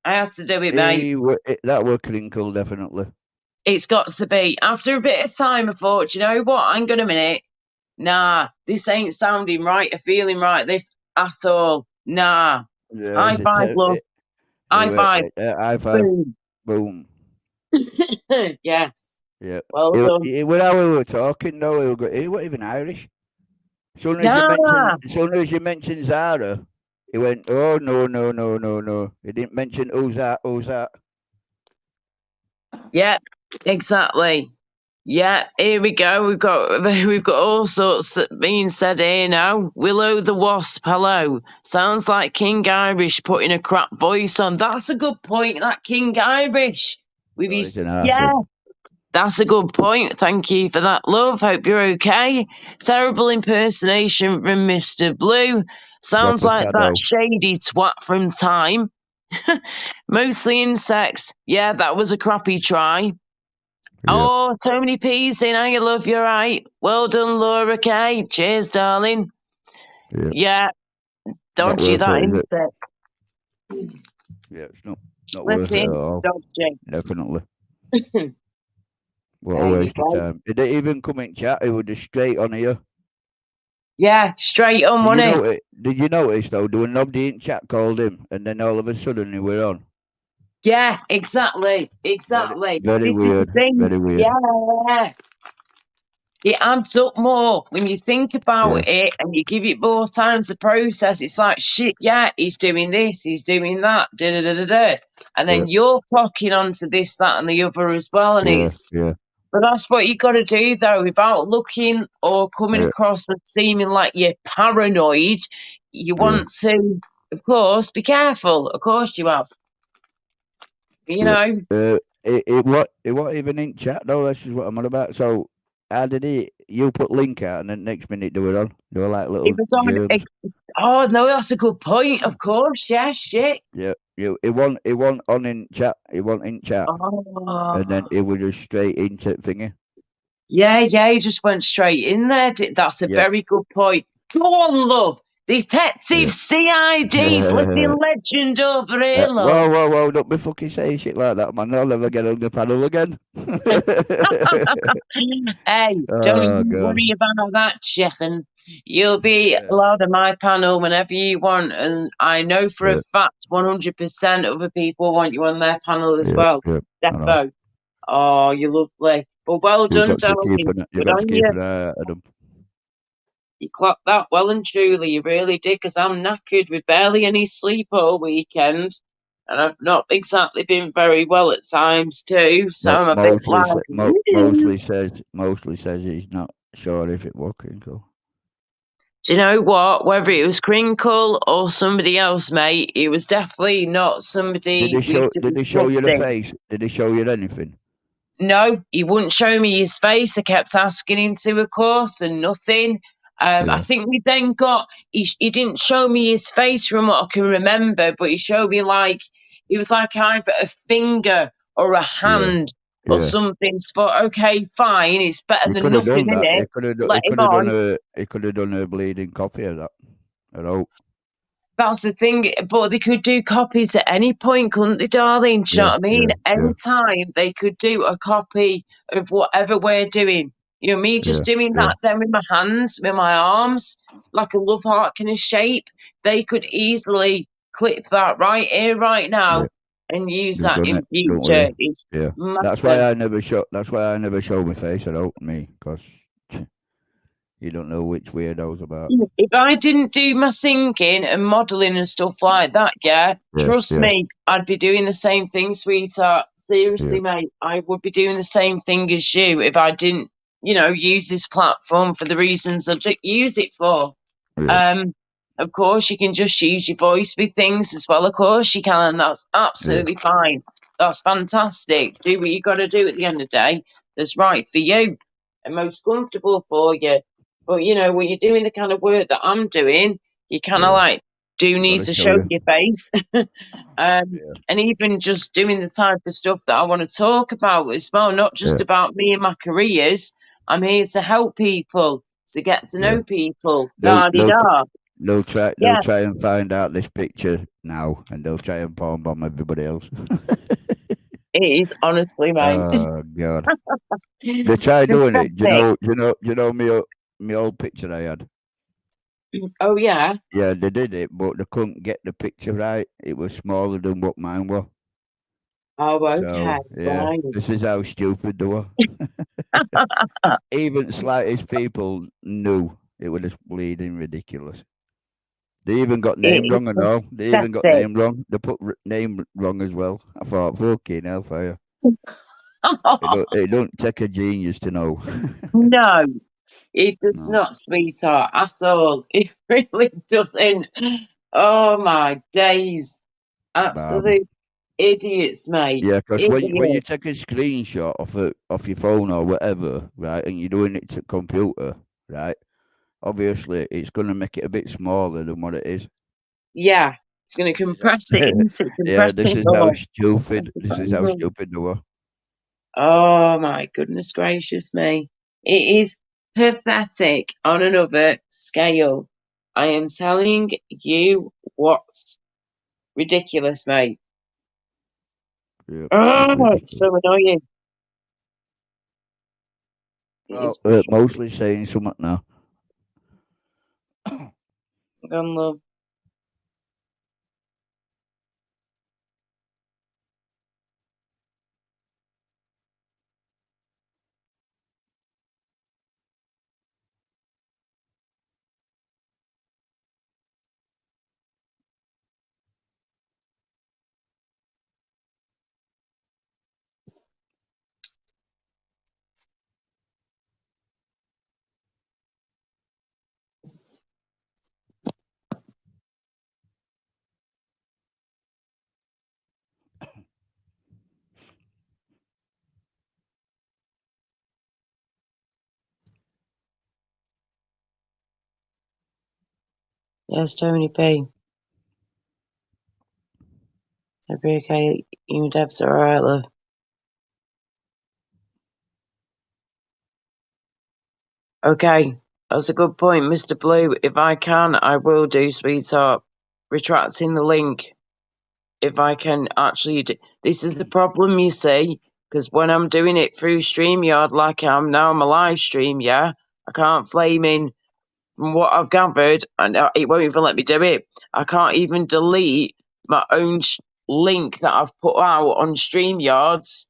I have to do it, mate. That were crinkle, definitely. It's got to be. After a bit of time, I thought, you know what? Hang on a minute. Nah, this ain't sounding right or feeling right, this at all. Nah. Yeah, High five, love. High five. High five. Boom. Yes. Yeah. Well done. When we were talking, though, he wasn't even Irish. As soon as you mentioned Zara, he went, oh, no. He didn't mention who's that. Yeah, exactly. Yeah, here we go. We've got all sorts being said here now. Willow the Wasp, hello. Sounds like King Irish putting a crap voice on. That's a good point, that King Irish. Yeah, that's a good point. Thank you for that, love. Hope you're okay. Terrible impersonation from Mr. Blue. Sounds like that shady twat from Time. Mostly insects. Yeah, that was a crappy try. Yeah. Oh, Tony P's in. How you love, you're right. Well done, Laura Kay. Cheers, darling. Yeah. Dodgy, that insect. Yeah, it's not worth it at all. Dodgy. Definitely. What a waste of time. Did it even come in chat? It was just straight on here. Yeah, straight on, wasn't it? Did you notice, though, there was nobody in chat called him, and then all of a sudden he were on? Yeah, exactly. Very weird. Very weird. Yeah. It adds up more when you think about it and you give it more time to process. It's like, shit, yeah, he's doing this, he's doing that, and then you're clocking onto this, that, and the other as well. And but that's what you got to do, though, without looking or coming across as seeming like you're paranoid. You want to, of course, be careful. Of course you have. You know. It wasn't even in chat, though. That's just what I'm on about. So, how did you put link out and then next minute do it on? They were like little germs. Oh, no, that's a good point. Of course, yeah, shit. Yeah, it wasn't on in chat. It wasn't in chat. Oh. And then it was just straight into thingy. Yeah, he just went straight in there. That's a very good point. Go on, love. Detective CID, flipping legend over here, love. Whoa, don't be fucking saying shit like that, man. I'll never get on the panel again. Hey, don't even worry about that, chicken. You'll be allowed on my panel whenever you want, and I know for a fact 100% other people want you on their panel as well. Defo. Oh, you're lovely. Well, well done, darling. You've got to keep an eye at them. You clocked that well and truly, you really did, because I'm knackered with barely any sleep all weekend, and I've not exactly been very well at times too, so I'm a bit like... Mostly says he's not sure if it was Crinkle. Do you know what? Whether it was Crinkle or somebody else, mate, it was definitely not somebody... Did he show you the face? Did he show you anything? No, he wouldn't show me his face. I kept asking him to, of course, and nothing. I think we then got, he didn't show me his face from what I can remember, but he showed me it was like either a finger or a hand or something. But okay, fine, it's better than nothing, isn't it? He could have done a bleeding copy of that. I know. That's the thing, but they could do copies at any point, couldn't they, darling? Do you know what I mean? Anytime they could do a copy of whatever we're doing. You know, me just doing that then with my hands, with my arms, like a love heart kind of shape. They could easily clip that right here, right now, and use that in future. That's why I never show my face at me, because you don't know which weirdo's about. If I didn't do my singing and modelling and stuff like that, trust me, I'd be doing the same thing, sweetheart. seriously, mate, I would be doing the same thing as you if I didn't, use this platform for the reasons I use it for. Yeah. Of course, you can just use your voice with things as well. Of course, you can, and that's absolutely fine. That's fantastic. Do what you got to do at the end of the day that's right for you and most comfortable for you. But, when you're doing the kind of work that I'm doing, you kind of need to show your face. And even just doing the type of stuff that I want to talk about as well, not just about me and my careers. I'm here to help people, to get to know people. They'll try and find out this picture now, and they'll try and bomb everybody else. It is honestly, mate. Oh God! They tried doing it. You know me old picture I had. Oh yeah. Yeah, they did it, but they couldn't get the picture right. It was smaller than what mine was. Oh, okay. So, Right. this is how stupid they were. Even slightest people knew it was just bleeding ridiculous. They even got name wrong and all. They even got name wrong. They put name wrong as well. I thought, fucking hellfire. It don't take a genius to know. No, it does not, sweetheart, at all. It really doesn't. Oh my days. Absolute idiots, mate. Yeah, because when you take a screenshot off your phone or whatever, right, and you're doing it to computer, right, obviously it's going to make it a bit smaller than what it is. Yeah, it's going to compress it into Yeah, this is how stupid. This is how stupid they were. Oh my goodness gracious me. It is pathetic on another scale. I am telling you what's ridiculous, mate. Yeah, it's so annoying. Mostly saying something now. Love. Yes, Tony P. I'll be okay. You and Deb's are alright, love. Okay, that's a good point, Mr. Blue. If I can, I will do, sweetheart. Retracting the link. If I can actually do. This is the problem, you see, because when I'm doing it through StreamYard like I'm now, I'm a live stream, yeah? I can't flame in. From what I've gathered, and it won't even let me do it. I can't even delete my own link that I've put out on StreamYards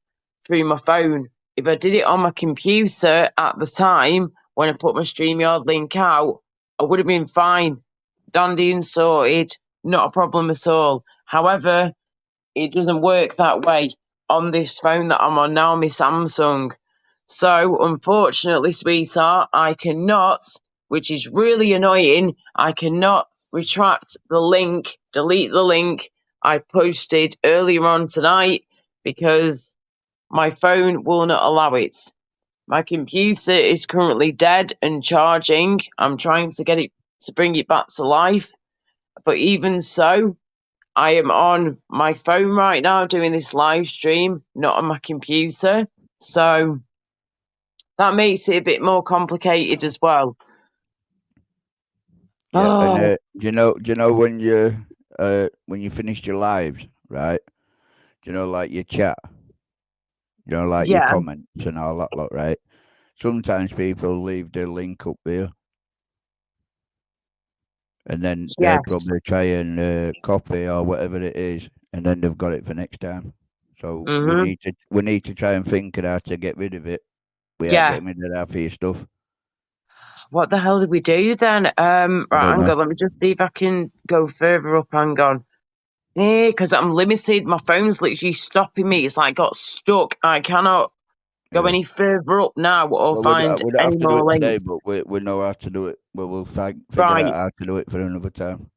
through my phone. If I did it on my computer at the time when I put my StreamYard link out, I would have been fine, dandy and sorted, not a problem at all. However, it doesn't work that way on this phone that I'm on now, my Samsung. So, unfortunately, sweetheart, I cannot, which is really annoying, I cannot retract the link, delete the link I posted earlier on tonight because my phone will not allow it. My computer is currently dead and charging. I'm trying to get it to bring it back to life. But even so, I am on my phone right now doing this live stream, not on my computer. So that makes it a bit more complicated as well. Yeah, and do you know when you finished your lives, right? Do you know, like your chat, like your comments and all that lot, right? Sometimes people leave their link up there, and then they probably try and copy or whatever it is, and then they've got it for next time. So we need to try and think of how to get rid of it. We are getting rid of that for your stuff. What the hell did we do then? Right, hang on, let me just see if I can go further up. Hang on. Yeah, because I'm limited. My phone's literally stopping me. It's like got stuck. I cannot go any further up now or Well, find we don't any have to do more it today, links. but we know how to do it. We'll figure Right. out how to do it for another time.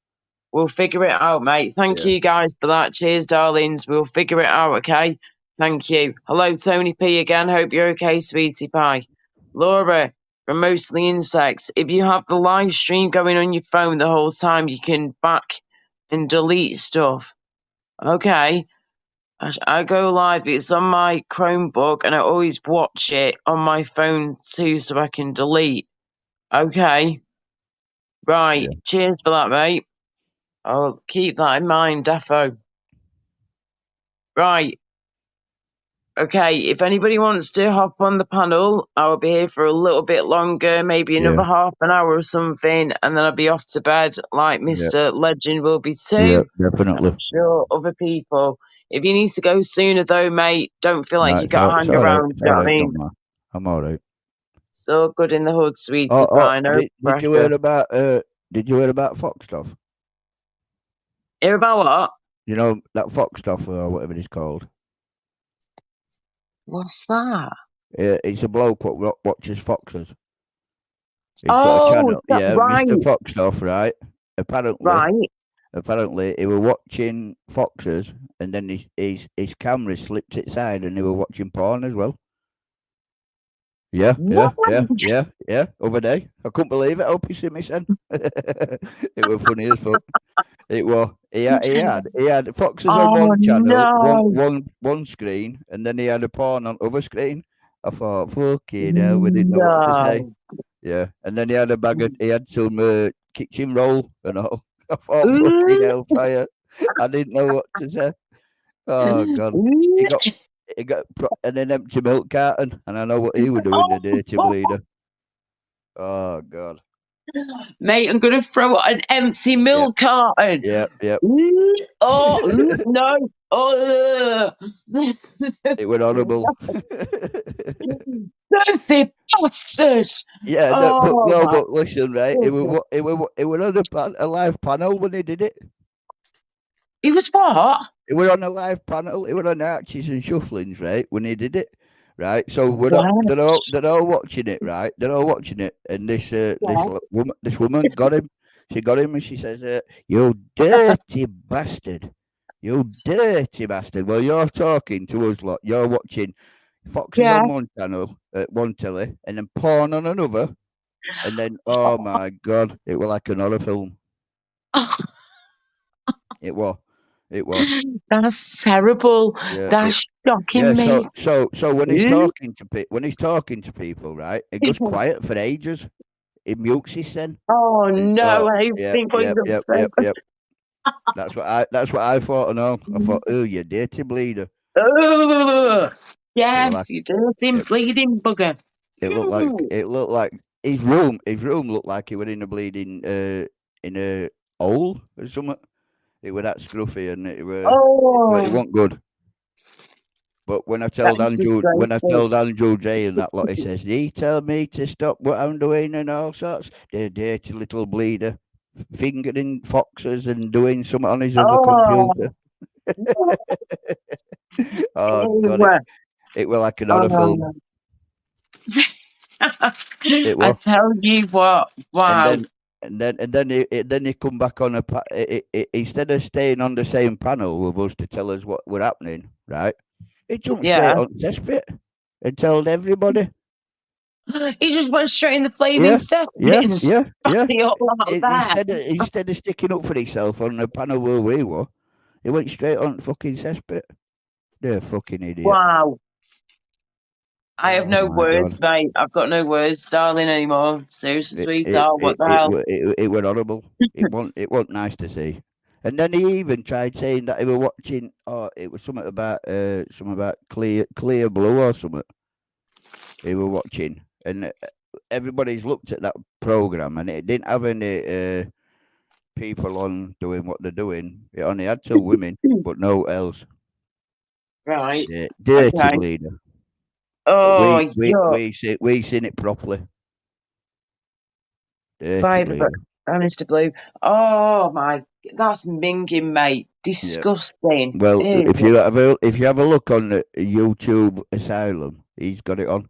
We'll figure it out, mate. Thank you guys for that. Cheers, darlings. We'll figure it out, okay? Thank you. Hello, Tony P again. Hope you're okay, sweetie pie. Laura from Mostly Insects. If you have the live stream going on your phone the whole time, you can back and delete stuff. Okay. I go live. It's on my Chromebook, and I always watch it on my phone too, so I can delete. Okay. Right. Yeah. Cheers for that, mate. I'll keep that in mind, defo. Right. Okay, if anybody wants to hop on the panel, I'll be here for a little bit longer, maybe another half an hour or something, and then I'll be off to bed like Mr. Legend will be too. Yeah, definitely. I'm sure other people. If you need to go sooner though, mate, don't feel like you got to hang around, you know what I mean? I'm alright. So good in the hood, sweetie pie, no did you hear about Fox stuff? Hear about what? You know, that Fox stuff or whatever it's called. What's that? It's a bloke what watches foxes. He's got a channel. Yeah, right. Mr. Fox stuff, right? Apparently, he were watching foxes, and then his camera slipped inside, and he were watching porn as well. Yeah. Over there, I couldn't believe it. I hope you see me, son. It was funny as fuck. It was. He had foxes on one channel, one screen, and then he had a porn on other screen. I thought, fucking hell, we didn't know what to say. Yeah, and then he had he had some kitchen roll and all. I thought, fucking hellfire. I didn't know what to say. Oh God, he got an empty milk carton, and I know what he was doing, the dirty bleeder. Oh God. Mate, I'm gonna throw an empty milk carton. Yeah. Oh no! Oh, it was horrible. Filthy bastard! Yeah, but listen, right? It was on a live panel when he did it. He was what? It was on a live panel. It was on Arches and Shufflings, right? When he did it, right? So they're all watching it, right? They're all watching it, and this woman got him. She got him, and she says, "You dirty bastard! You dirty bastard!" Well, you're talking to us lot. You're watching foxes on one channel, one telly, and then porn on another, and then oh my God, it was like an horror film. It was. That's terrible. That's shocking, mate. So when he's talking to people, right? It goes quiet for ages. It mutes his then. Oh no! I think Yep. That's what I thought. And all I thought, oh, you dirty bleeder. Oh yes, you dirty bleeding bugger. It looked like his room looked like he was in a bleeding in a hole or something. It was that scruffy, and it wasn't good. But when I told Andrew J and that lot, he says, "He tell me to stop what I'm doing and all sorts. The dirty little bleeder, fingering foxes and doing something on his other computer." Oh God, it was like an horror film. I tell you what, wow. And then he come back on instead of staying on the same panel with us to tell us what were happening, right? He jumped straight on cesspit and told everybody. He just went straight in the flaming cesspit. Instead of sticking up for himself on the panel where we were, he went straight on fucking cesspit. They're fucking idiot. Wow. I have no words, mate. I've got no words, darling, anymore. Seriously, sweetheart, what the hell? It was horrible. It wasn't nice to see. And then he even tried saying that he was watching. Oh, it was something about Clear Blue or something. He was watching, and everybody's looked at that program, and it didn't have any people on doing what they're doing. It only had 2 women, but no else. Right. Dirty bleeder. Oh, we seen it properly. Mr. Blue. Oh my, that's minging, mate. Disgusting. Well, Ew. if you have a look on the YouTube Asylum, he's got it on.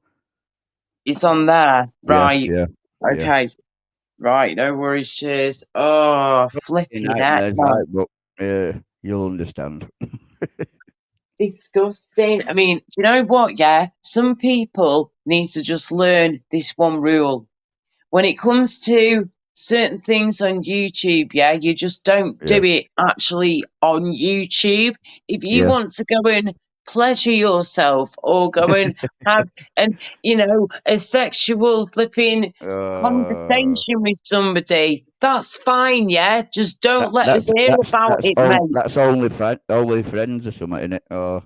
It's on there, right? Yeah. Okay. Right, no worries. Cheers. Oh, flipping heck, man. But you'll understand. Disgusting. I mean, do you know what? Yeah, some people need to just learn this one rule. When it comes to certain things on YouTube, yeah, you just don't do it actually on YouTube. If you want to go and pleasure yourself or go and have a sexual flipping conversation with somebody, that's fine, yeah. Just don't let us hear about it, mate. That's only friends or something, innit?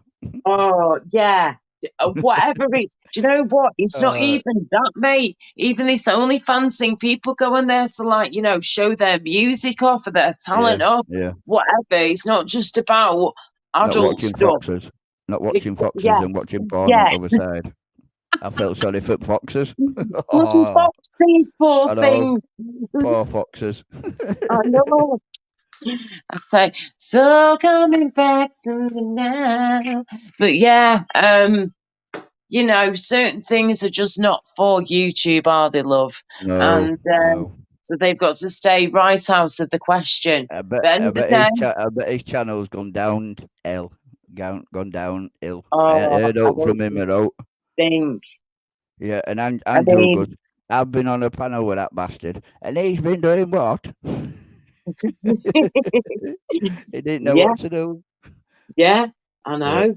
Oh yeah. Whatever it, do you know what? It's not even that, mate. Even this OnlyFans thing, people go on there to show their music off or their talent off. Whatever. It's not just about adult stuff. Not watching foxes and watching porn on the other side. I felt sorry for foxes. Bloody foxes, poor things. Poor foxes. I know. I'd say, so coming back to the now. But yeah, certain things are just not for YouTube, are they, love? No. So they've got to stay right out of the question. I bet his channel's gone downhill. Gone downhill. I heard out from him about. Yeah, and Andrew goes, I've been on a panel with that bastard, and he's been doing what? He didn't know what to do. Yeah, I know.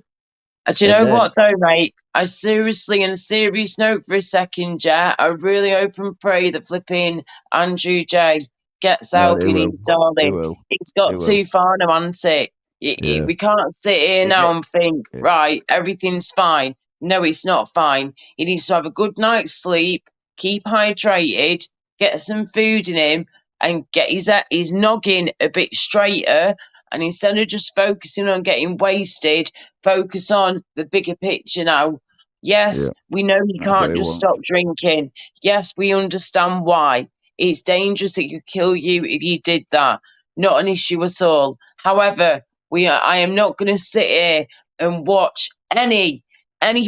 Do you know what though, mate? I seriously, on a serious note for a second, I really hope and pray that flipping Andrew J gets out in his darling. It's got too far now, hasn't it? We can't sit here now and think, right, everything's fine. No, it's not fine. He needs to have a good night's sleep, keep hydrated, get some food in him, and get his noggin a bit straighter. And instead of just focusing on getting wasted, focus on the bigger picture now. Yes, we know he can't just stop drinking. Yes, we understand why. It's dangerous. It could kill you if you did that. Not an issue at all. However, I am not going to sit here and watch any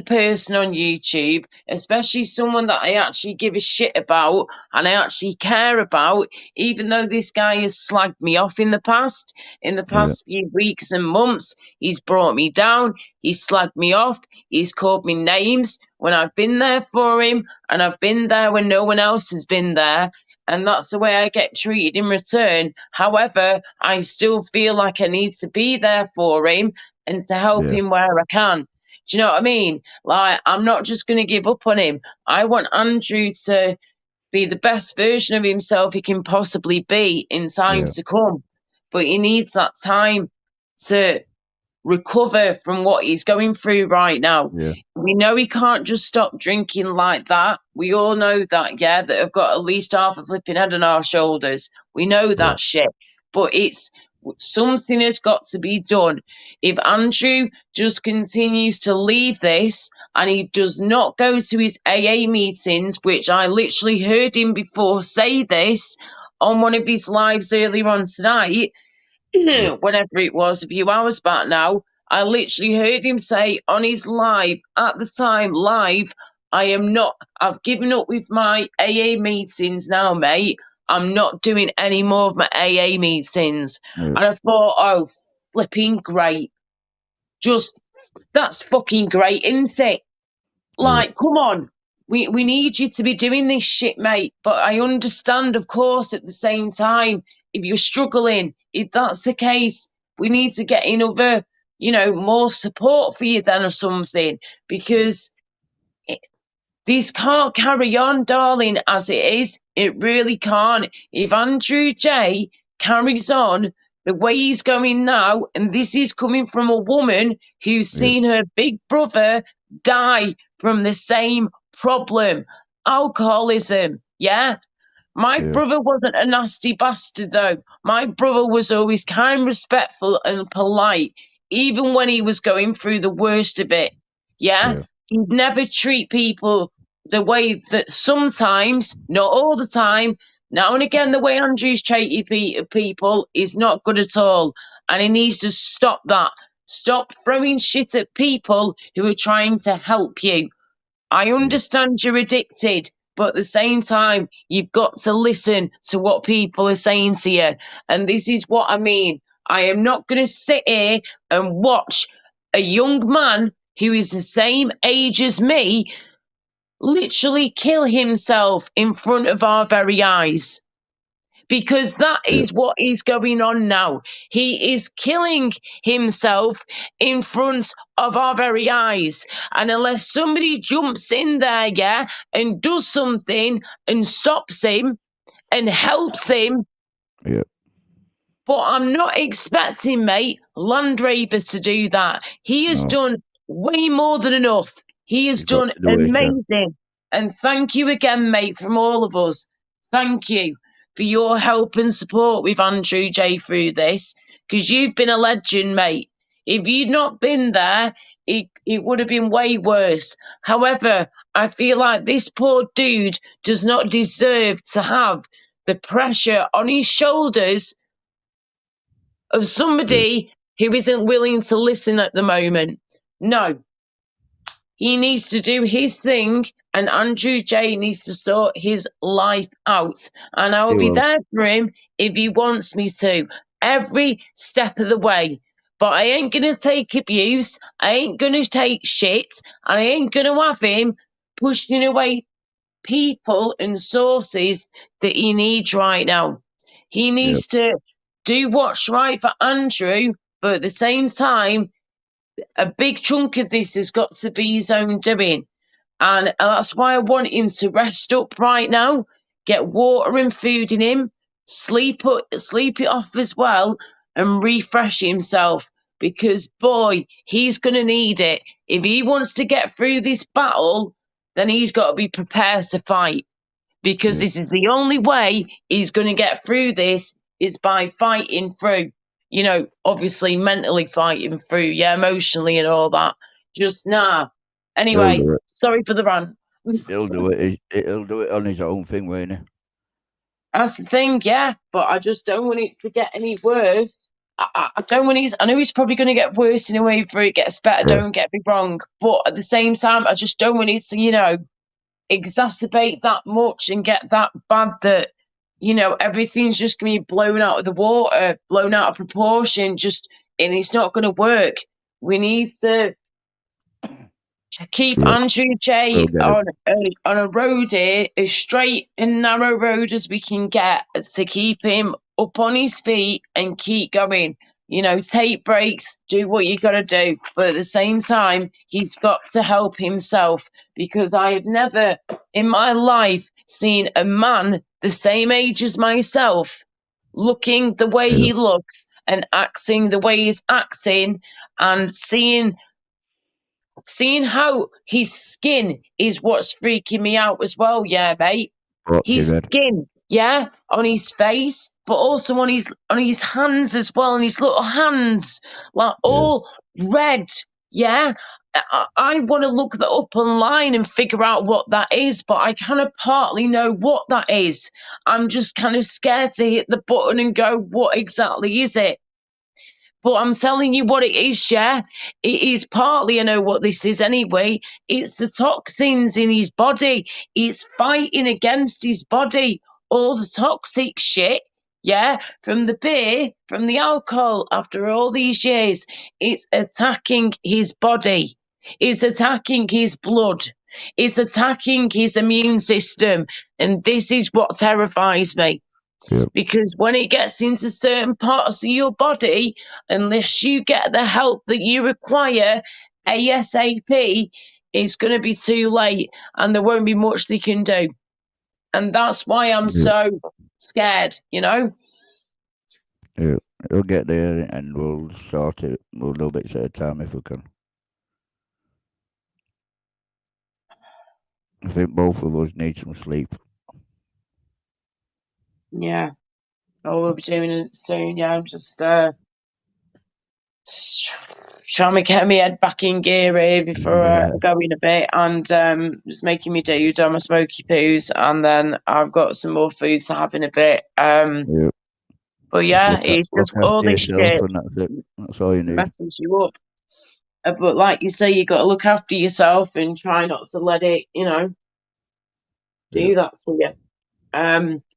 person on YouTube, especially someone that I actually give a shit about and I actually care about, even though this guy has slagged me off in the past few weeks and months. He's brought me down, he's slagged me off, he's called me names when I've been there for him, and I've been there when no one else has been there. And that's the way I get treated in return. However, I still feel like I need to be there for him and to help him where I can. Do you know what I mean? Like, I'm not just going to give up on him. I want Andrew to be the best version of himself he can possibly be in time to come. But he needs that time to recover from what he's going through right now. We know he can't just stop drinking like that. We all know that, that have got at least half a flipping head on our shoulders. We know that shit. But something has got to be done. If Andrew just continues to leave this and he does not go to his AA meetings, which I literally heard him before say this on one of his lives earlier on tonight, whenever it was, a few hours back now, I literally heard him say on his live, at the time, I've given up with my AA meetings now, mate. I'm not doing any more of my AA meetings. And I thought, oh, flipping great. That's fucking great, isn't it? Like, come on. We need you to be doing this shit, mate. But I understand, of course, at the same time, if you're struggling, if that's the case, we need to get in other, more support for you then or something. Because this can't carry on, darling, as it is. It really can't. If Andrew J carries on the way he's going now, and this is coming from a woman who's seen her big brother die from the same problem, alcoholism, My brother wasn't a nasty bastard, though. My brother was always kind, respectful, and polite, even when he was going through the worst of it, He'd never treat people the way that sometimes, not all the time, now and again, the way Andrew's treated people is not good at all. and he needs to stop that. Stop throwing shit at people who are trying to help you. I understand you're addicted, but at the same time, you've got to listen to what people are saying to you. And this is what I mean. I am not going to sit here and watch a young man who is the same age as me literally kill himself in front of our very eyes. Because that is what is going on now. He is killing himself in front of our very eyes. And unless somebody jumps in there, and does something and stops him and helps him. Yeah. But I'm not expecting, mate, Landraver to do that. He has done way more than enough. He has done amazing. And thank you again, mate, from all of us. Thank you for your help and support with Andrew J through this, because you've been a legend, mate. If you'd not been there, it would have been way worse. However, I feel like this poor dude does not deserve to have the pressure on his shoulders of somebody who isn't willing to listen at the moment. No. He needs to do his thing, and Andrew J needs to sort his life out. And I will be there for him if he wants me to, every step of the way. But I ain't going to take abuse. I ain't going to take shit. And I ain't going to have him pushing away people and sources that he needs right now. He needs to do what's right for Andrew, but at the same time, a big chunk of this has got to be his own doing. And that's why I want him to rest up right now, get water and food in him, sleep it off as well, and refresh himself. Because, boy, he's going to need it. If he wants to get through this battle, then he's got to be prepared to fight. Because this is the only way he's going to get through this, is by fighting through. You know, obviously mentally fighting through, emotionally and all that. Just Anyway, sorry for the rant. He'll do it. He'll do it on his own thing, won't he? That's the thing, but I just don't want it to get any worse. I don't want it. I know it's probably going to get worse in a way before it gets better. Don't get me wrong, but at the same time, I just don't want it to, exacerbate that much and get that bad that. Everything's just going to be blown out of the water, blown out of proportion, and it's not going to work. We need to keep Andrew J on a road here, as straight and narrow road as we can get, to keep him up on his feet and keep going. Take breaks, do what you got to do. But at the same time, he's got to help himself, because I have never in my life seen a man the same age as myself looking the way he looks and acting the way he's acting, and seeing how his skin is what's freaking me out as well, mate. His skin, on his face, but also on his hands as well, and his little hands, like all red. I want to look that up online and figure out what that is, but I kind of partly know what that is. I'm just kind of scared to hit the button and go, what exactly is it? But I'm telling you what it is, It is partly, I know what this is anyway. It's the toxins in his body. It's fighting against his body. All the toxic shit, from the beer, from the alcohol, after all these years, it's attacking his body. It's attacking his blood. It's attacking his immune system. And this is what terrifies me. Because when it gets into certain parts of your body, unless you get the help that you require ASAP, it's going to be too late and there won't be much they can do. And that's why I'm so scared, Yeah, we'll get there and we'll sort it a little bit at a time if we can. I think both of us need some sleep. Yeah. We'll be doing it soon. I'm just trying to get my head back in gear here before I go in a bit, and just making me do my smoky poos, and then I've got some more food to have in a bit. But yeah, it's look just all after this yourself, shit and that's it. That's all you need. messes you up. But like you say, you got to look after yourself and try not to let it, do that to you.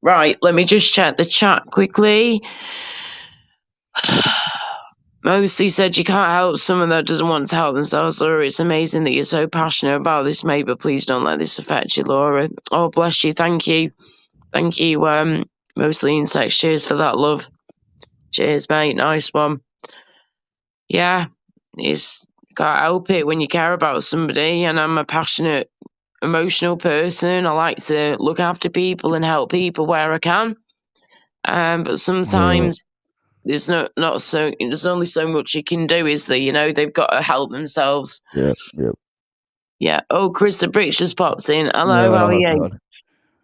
Right, let me just check the chat quickly. Mostly said you can't help someone that doesn't want to help themselves, Laura. It's amazing that you're so passionate about this, mate, but please don't let this affect you, Laura. Oh, bless you. Thank you. Thank you, Mostly Insects. Cheers for that, love. Cheers, mate. Nice one. Yeah, it's can't help it when you care about somebody, and I'm a passionate, emotional person. I like to look after people and help people where I can. But sometimes there's there's only so much you can do, is there? They've got to help themselves. Yeah. Oh, Chris the Bricks just popped in. Hello, how are you? God.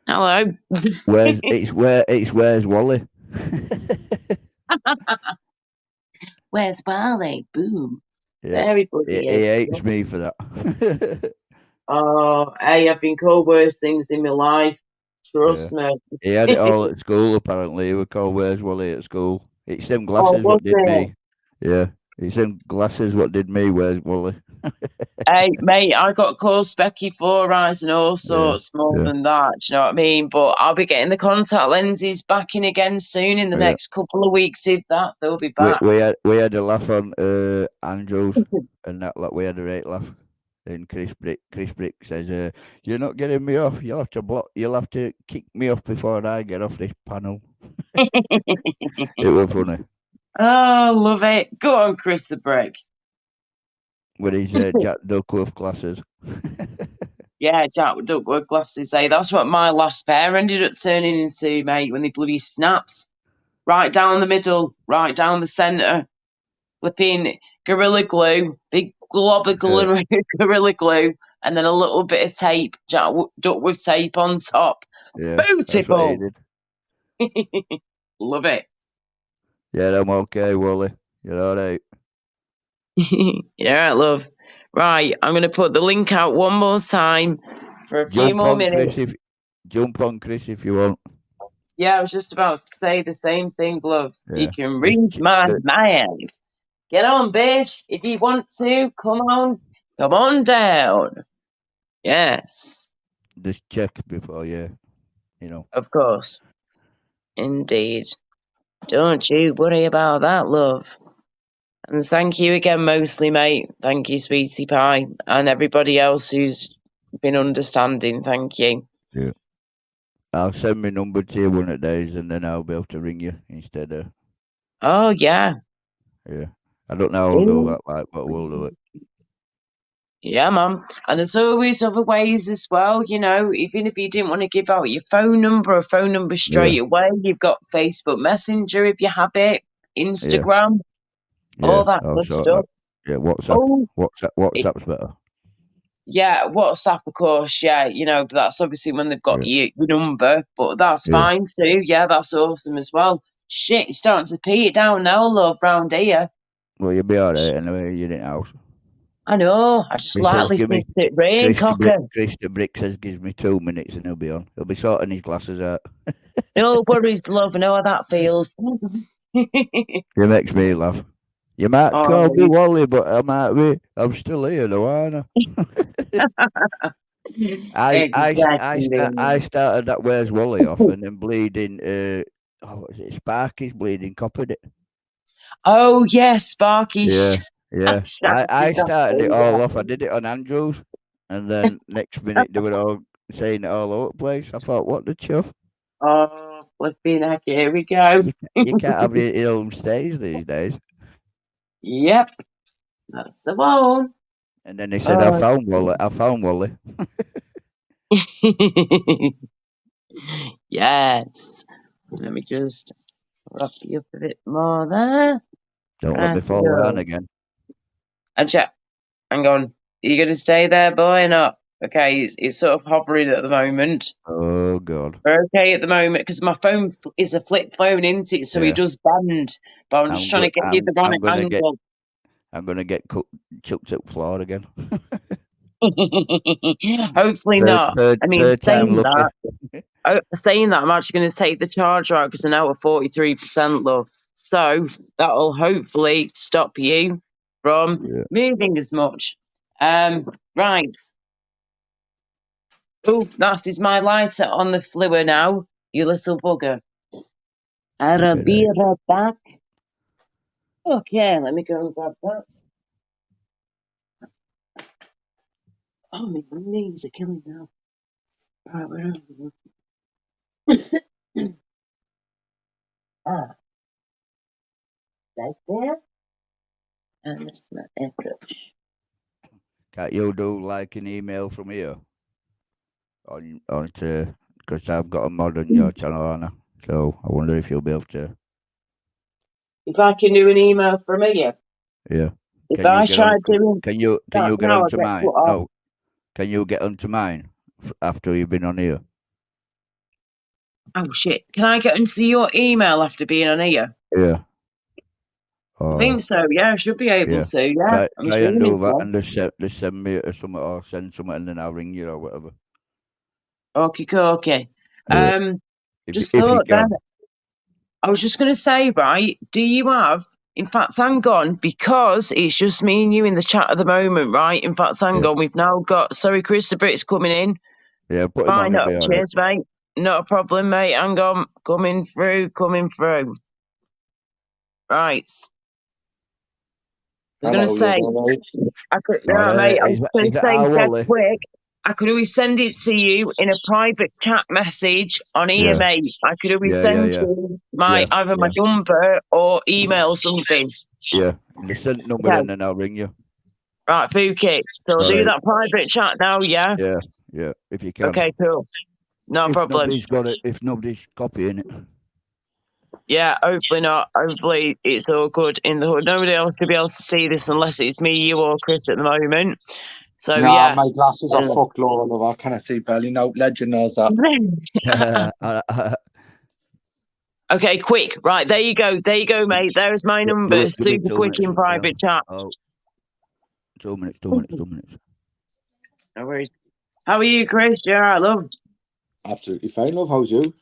Hello. Where's Wally? Where's Wally? Boom. Yeah. Everybody He hates me for that. Oh, hey, I've been called worse things in my life. Trust me. He had it all at school, apparently. He was called Where's Wally at school. It's them glasses what did me. Yeah. It's them glasses what did me. Where's Wally? Hey, mate, I got called Specky Four Eyes and all sorts more than that. Do you know what I mean? But I'll be getting the contact lenses back in again soon in the next couple of weeks. If that, they'll be back. We had a laugh on Andrews and that. Like, we had a great laugh. And Chris Brick says, "You're not getting me off. You'll have to kick me off before I get off this panel." It was funny. Oh, love it. Go on, Chris the Brick. With his Jack Duckworth glasses. Yeah, Jack Duckworth glasses. Hey, that's what my last pair ended up turning into, mate, when they bloody snaps. Right down the middle, right down the centre. Flipping Gorilla Glue, big glob of Gorilla Glue, and then a little bit of tape, Jack Duckworth tape on top. Yeah, beautiful. Love it. Yeah, I'm okay, Wally. You're all right. Yeah, love. Right, I'm going to put the link out one more time for a few more minutes. Jump on, Chris, if you want. Yeah, I was just about to say the same thing, love. Yeah. You can read my mind. Get on, bitch. If you want to, come on down. Yes. Just check before Of course. Indeed. Don't you worry about that, love. And thank you again, mostly, mate. Thank you, Sweetie Pie, and everybody else who's been understanding. Thank you. Yeah. I'll send my number to you one of days, and then I'll be able to ring you instead of. Oh, yeah. Yeah. I don't know how I'll do that, but we'll do it. Yeah, man. And there's always other ways as well, even if you didn't want to give out your phone number straight away, you've got Facebook Messenger if you have it, Instagram, all that good stuff. Yeah, WhatsApp. WhatsApp's better. Yeah, WhatsApp, of course, yeah, but that's obviously when they've got your number, but that's fine too. Yeah, that's awesome as well. Shit, it's starting to pee it down now, love, round here. Well, you'll be all right anyway, you're in the house. I know, I just like listening to it rain, cocker. Chris the Brick says gives me 2 minutes and he'll be on. He'll be sorting his glasses out. No worries, love, I know how that feels. It makes me laugh. You might call me Wally, but I'm still here though, aren't I? I started that Where's Wally off and then bleeding was it Sparky's bleeding copied it. Oh yes, Sparky. Yeah. I started it all off. I did it on Andrews and then next minute they were all saying it all over the place. I thought, what the chuff? Oh, flipping heck, here we go. You can't have your own stage these days. Yep, that's the one. And then they said, I found Wally. Yes. Let me just wrap you up a bit more there. Don't let me fall down again. And chat, hang on. Are you going to stay there, boy, or not? Okay, it's sort of hovering at the moment. Oh, God. We're okay at the moment because my phone is a flip phone, isn't it? So it does bend. But I'm just trying to get you the right angle. I'm going to get chucked up floor again. Hopefully not. Third time lucky. saying that, I'm actually going to take the charger out because I'm now at 43%, love. So that'll hopefully stop you from moving as much. Right. Oh, that is my lighter on the fluor now, you little bugger. I'll be right back. Okay, let me go and grab that. Oh, my knees are killing now. Right, where are we? Right there. And this is my airbrush. Can't you do like an email from here? Because I've got a mod on your channel, Anna. So I wonder if you'll be able to. If I can do an email from here. Yeah. If I tried doing. Can you get onto mine? No. Can you get onto mine after you've been on here? Oh shit! Can I get into your email after being on here? Yeah. I think so. Yeah, I should be able to. Yeah. Try and do that, and just send me something or send something, and then I'll ring you or whatever. Okay. Just thought then. I was just going to say, right? Do you have? In fact, hang on, because it's just me and you in the chat at the moment, right? In fact, hang on, we've now got. Sorry, Chris the Brit's coming in. Yeah, put him fine on. Up. Cheers, mate. Not a problem, mate. Hang on, coming through. Right. I was going to say, I could, no, mate. I was going to say, dead quick. I could always send it to you in a private chat message on here, mate. I could always send you either my number or email something. Yeah, just send the number and then I'll ring you. Right, Fuki. So I'll do that private chat now, yeah? Yeah, if you can. Okay, cool. No problem. Nobody's got it, if nobody's copying it. Yeah, hopefully not. Hopefully it's all good in the hood. Nobody else could be able to see this unless it's me, you, or Chris at the moment. So yeah, my glasses are fucked low, love. I cannot see barely. No, legend knows that. Okay, quick. Right, there you go, mate. There's my number. Super quick in private chat. Oh, 2 minutes. No worries. How are you, Chris? You alright, love? Absolutely fine, love. How's you?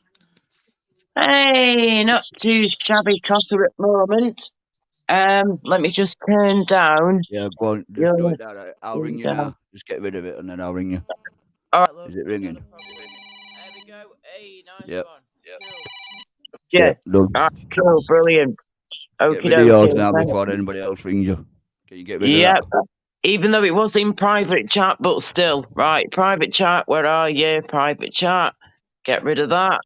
Hey, not too shabby cocker at the moment. Let me just turn down. Yeah, go on. Just do it down. I'll ring you now. Just get rid of it and then I'll ring you. All right, love. Is it ringing? There we go. Hey, nice yep. one. Yeah. Cool, brilliant. Okay, get rid of yours now before anybody else rings you. Can you get rid of that? Even though it was in private chat, but still. Right, private chat. Where are you? Private chat. Get rid of that.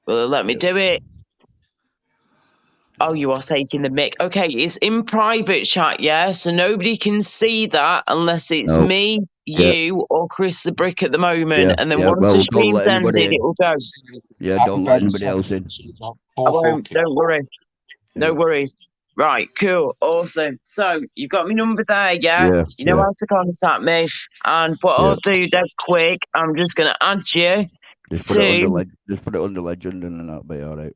Well, let me do it. Oh, you are taking the mic. Okay, it's in private chat, yeah? So nobody can see that unless it's me, you, or Chris the Brick at the moment. And then once the stream's ended, it will go. Yeah, don't let anybody else in. I won't. Don't worry. No worries. Right, cool. Awesome. So, you've got my number there, yeah? You know how to contact me. And what I'll do dead quick, I'm just going to add you. Just put it under legend and then that'll be all right.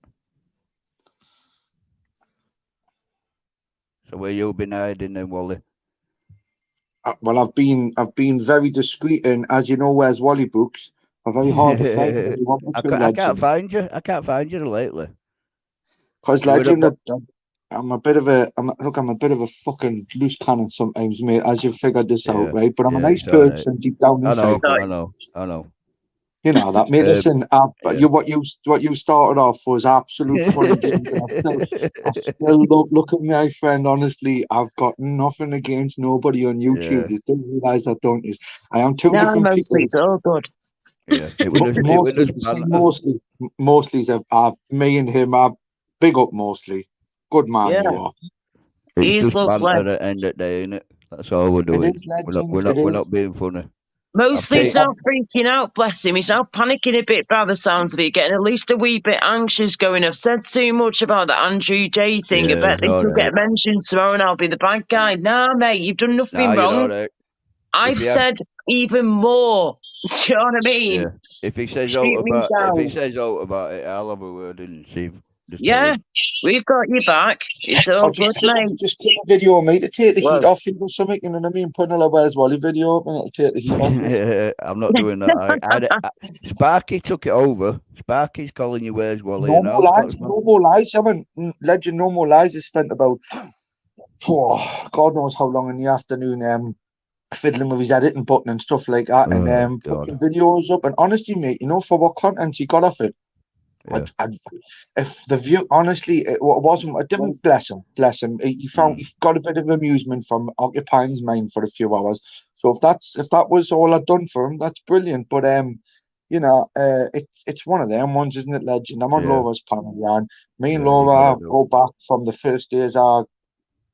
So where you been hiding then, Wally? Well, I've been very discreet, and as you know, where's Wally Brooks? I'm very hard to find. I can't find you. I can't find you lately. Because legend, I'm a bit of a fucking loose cannon sometimes, mate. As you've figured this out, right? But I'm a nice person deep down inside. I know. You know that, mate. Listen, what you started off was absolute fun games. I still don't look at my friend. Honestly, I've got nothing against nobody on YouTube. You don't realise that, don't you? I am two different people. It's all good. Yeah, mostly, me and him are big up. Mostly, good man you are. It's just banter at the end of the day, innit? That's all we're doing. We're not being funny. Mostly he's now freaking out, bless him. He's now panicking a bit by the sounds of it, getting at least a wee bit anxious going, I've said too much about the Andrew J thing. I bet this will get mentioned tomorrow and I'll be the bad guy. Nah, mate, you've done nothing wrong. I've said even more. Do you know what I mean? Yeah. If he says out about it, I'll have a word and see Just Yeah, we've got your back. It's all good, mate. Just put a video on me to take the heat Well- off you or something, you know what I mean? Put another Where's Wally video up and it'll take the heat off you. I'm not doing that. Sparky took it over. Sparky's calling you Where's Wally. No more lies, no more lies. Legend, no more lies. I spent about, God knows how long in the afternoon fiddling with his editing button and stuff like that, and putting videos up. And honestly, mate, you know, for what content he got off it, if the view, honestly, it wasn't. I didn't bless him. He got a bit of amusement from occupying his mind for a few hours. So if that was all I'd done for him, that's brilliant. But you know, it's one of them ones, isn't it, Legend? I'm on Laura's panel, Jan. Me and Laura go back from the first days I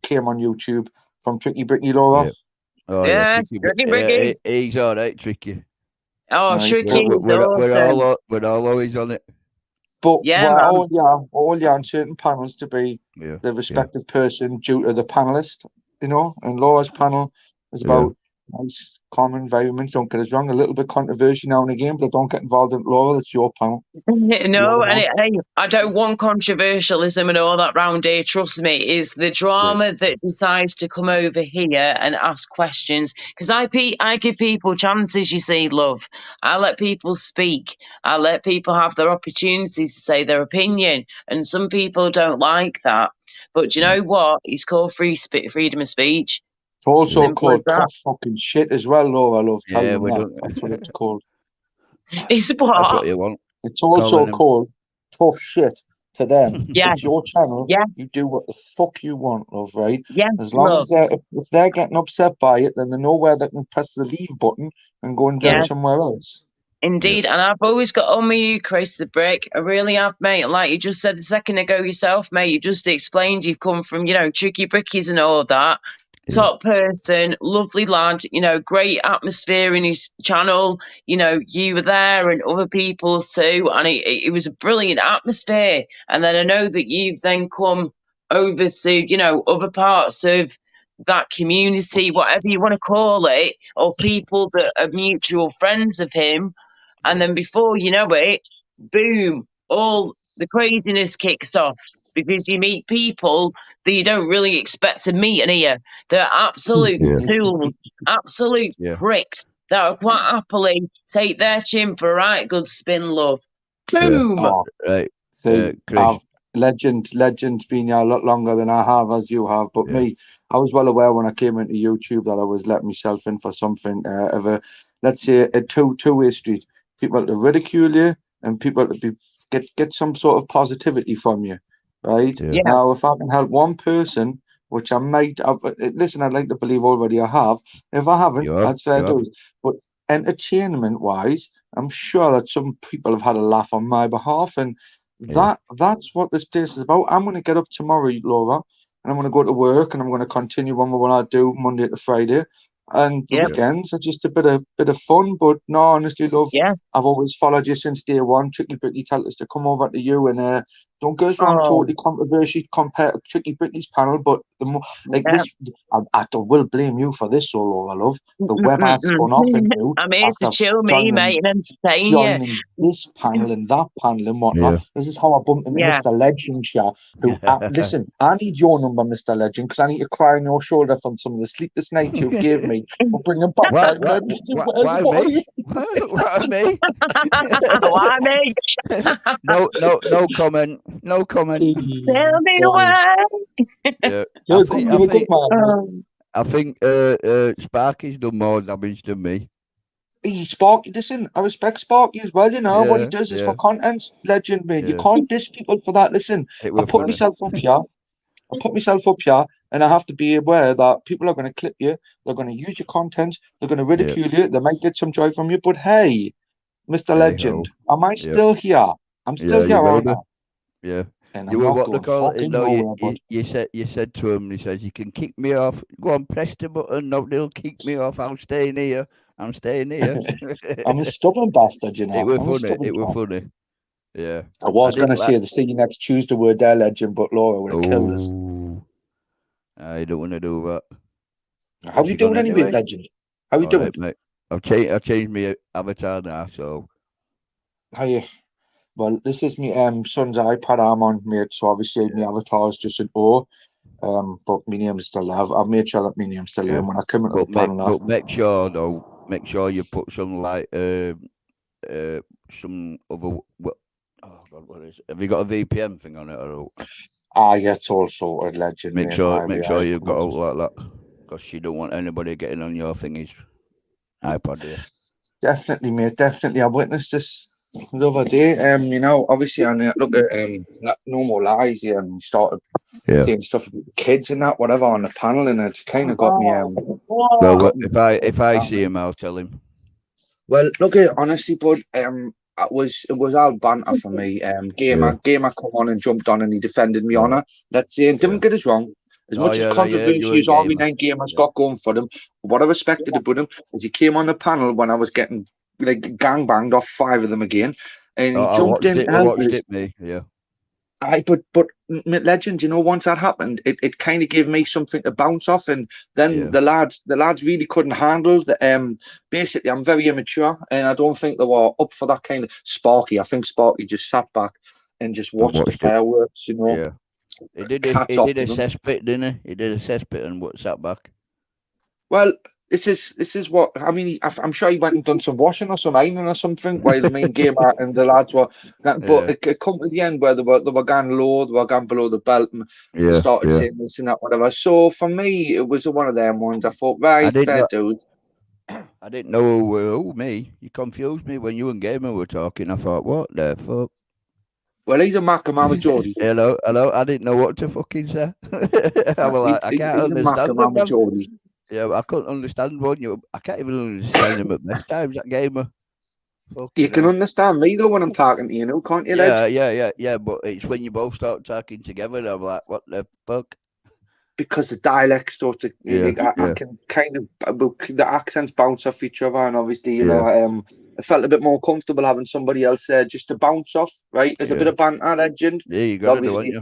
came on YouTube from Tricky Bricky, Laura. Yeah. Oh yeah, Tricky Bricky. He's all right, Tricky. Oh, Tricky is awesome. We're all always on it. But all on certain panels to be the respective person due to the panelist, you know, and Laura's panel is about nice, calm environment. Don't get us wrong, a little bit controversial now and again, but don't get involved in Laura. That's your panel. No, and I don't want controversialism and all that round here. Trust me, it's the drama that decides to come over here and ask questions. Because I give people chances, you see, love. I let people speak. I let people have their opportunities to say their opinion. And some people don't like that. But do you know what? It's called freedom of speech. It's also called tough fucking shit as well, Laura. I love telling you that's what it's called. It's what? That's what you want. It's also called tough shit to them. Yeah. It's your channel. Yeah. You do what the fuck you want, love, right? Yeah. As long as if they're getting upset by it, then they know where they can press the leave button and go and do it somewhere else. Indeed, and I've always got on with you, Chris the Brick. I really have, mate. Like you just said a second ago yourself, mate. You just explained you've come from, you know, Tricky Brickies and all that. Top person, lovely lad, you know, great atmosphere in his channel. You know, you were there and other people too, and it was a brilliant atmosphere. And then I know that you've then come over to, you know, other parts of that community, whatever you want to call it, or people that are mutual friends of him. And then before you know it, boom, all the craziness kicks off. Because you meet people that you don't really expect to meet in here. They're absolute tools, absolute pricks that will quite happily take their chin for a right good spin, love. Boom! Right. So, Legend's been here a lot longer than I have, as you have. But me, I was well aware when I came into YouTube that I was letting myself in for something of a, let's say, a two-way street. People to ridicule you and people to get some sort of positivity from you. Right now, if I can help one person, which I might have, listen, I'd like to believe already I have. If I haven't, that's fair dues. But entertainment-wise, I'm sure that some people have had a laugh on my behalf, and that's what this place is about. I'm going to get up tomorrow, Laura, and I'm going to go to work, and I'm going to continue on with what I do Monday to Friday. And the weekends are just a bit of fun, but no, honestly, love, I've always followed you since day one. Tricky Bricky told us to come over to you, and don't get us wrong, totally controversial compared to Tricky Bricky's panel, but the more this, I will blame you for this, Laura, love. The web I spun off into. I'm here to chill me, mate, and entertain joining this panel and that panel and whatnot. This is how I bumped into Mr. Legend, who, listen, I need your number, Mr. Legend, because I need to cry on your shoulder from some of the sleepless nights you gave me. We'll bring him back. Why me? Why me? No comment. No comment. Tell me why. I think Sparky's done more damage than me. Sparky, listen, I respect Sparky as well, you know. What he does is for content, Legend, mate. You can't diss people for that. Listen, I put myself up here, and I have to be aware that people are going to clip you, they're going to use your content, they're going to ridicule you, they might get some joy from you, but hey, Mr. Legend, am I still here? I'm still here, aren't I? Yeah. And you were what they call it. No, you said to him, he says, you can kick me off. Go on, press the button. No, they'll kick me off. I'm staying here. I'm a stubborn bastard, you know. It was funny. Yeah. I was going to say the see you next Tuesday word there, Legend, but Laura would have killed us. I don't want to do that. How are you doing anyway, Legend? How are you doing? Right, mate. I've changed my avatar now, so. How you? Well, this is my son's iPad I'm on, mate. So obviously my avatar is just an O. But my name's still there. I've made sure that my name's still there when I come into the panel. But make sure though, you put some like some other. Oh God, what is it? Have you got a VPN thing on it or? Yeah, it's all sorted, legend. Make sure you've got out like that, because you don't want anybody getting on your thingy's iPad here. Definitely, mate. Definitely. I witnessed this the other day. You know, obviously, I look at No More Lies here, and we started seeing stuff about the kids and that, whatever, on the panel, and it kind of got me. Well, if I see him, I'll tell him. Well, look at honestly, bud. It was all banter for me. Gamer come on and jumped on, and he defended me honour. Let's say, and didn't get us wrong. As much as controversy as all we 9 gamers got going for them, what I respected about him is he came on the panel when I was getting like gangbanged off 5 of them again, and he jumped in. I watched it, me, yeah. But legend, you know, once that happened, it kind of gave me something to bounce off, and then the lads really couldn't handle the basically I'm very immature, and I don't think they were up for that kind of Sparky. I think Sparky just sat back and just watched the fireworks, you know. Yeah. He did a cesspit, didn't he? He did a cesspit and what sat back. Well, this is what I mean. I'm sure he went and done some washing or some ironing or something while the main gamer and the lads were. But it come to the end where they were going low, they were going below the belt, and started saying this and that, whatever. So for me, it was one of them ones. I thought, right, fair dude. I didn't know me. You confused me when you and Gamer were talking. I thought, what the fuck? Well, he's a Mac, I'm a Geordie. Hello. I didn't know what to fucking say. I was like, I can't understand him. Yeah, I couldn't understand one. I can't even understand him at best times. That Gamer. You can understand me though when I'm talking to you, know, can't you? Yeah. But it's when you both start talking together, and I'm like, what the fuck? Because the dialects start to, I can kind of the accents bounce off each other, and obviously, you know, I felt a bit more comfortable having somebody else just to bounce off, right? There's a bit of banter, legend. Yeah, you got to do it,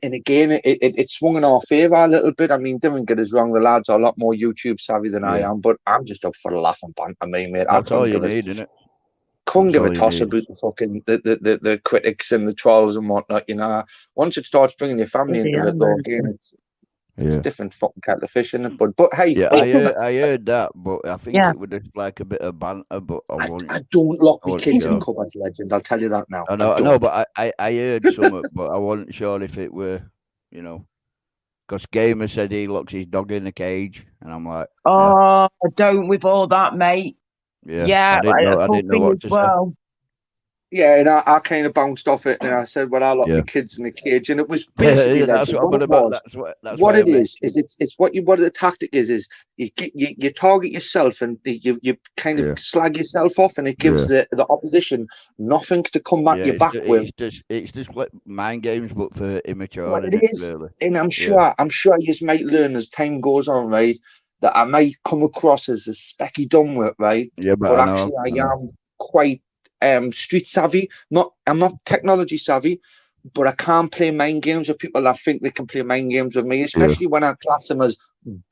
and again, it swung in our favour a little bit. I mean, don't get us wrong, the lads are a lot more YouTube savvy than I am, but I'm just up for the laugh and banter, mate. That's all you need, isn't it? Couldn't give a toss about the fucking the critics and the trolls and whatnot, you know. Once it starts bringing your family into it, though, again, it's a different fucking kettle of fish, isn't it? But hey, I heard that, but I think it was just like a bit of banter. But I don't lock my kids in cupboards, legend. I'll tell you that now. I know, but I heard something, but I wasn't sure if it were, you know, because Gamer said he locks his dog in a cage, and I'm like, don't with all that, mate. Yeah, I didn't know what to say. Yeah, and I kind of bounced off it, and I said, "Well, I lock the kids in the cage," and it was basically that's what I'm about. That's what it is. It's what the tactic is you target yourself, and you kind of slag yourself off, and it gives the opposition nothing to come back your back with. It's just like mind games, but for immature. What it is, really. And I'm sure you might learn as time goes on, right? That I might come across as a specky dumb, right? Yeah, but actually, I am quite street savvy. I'm not technology savvy, but I can't play mind games with people that think they can play mind games with me, especially when I class them as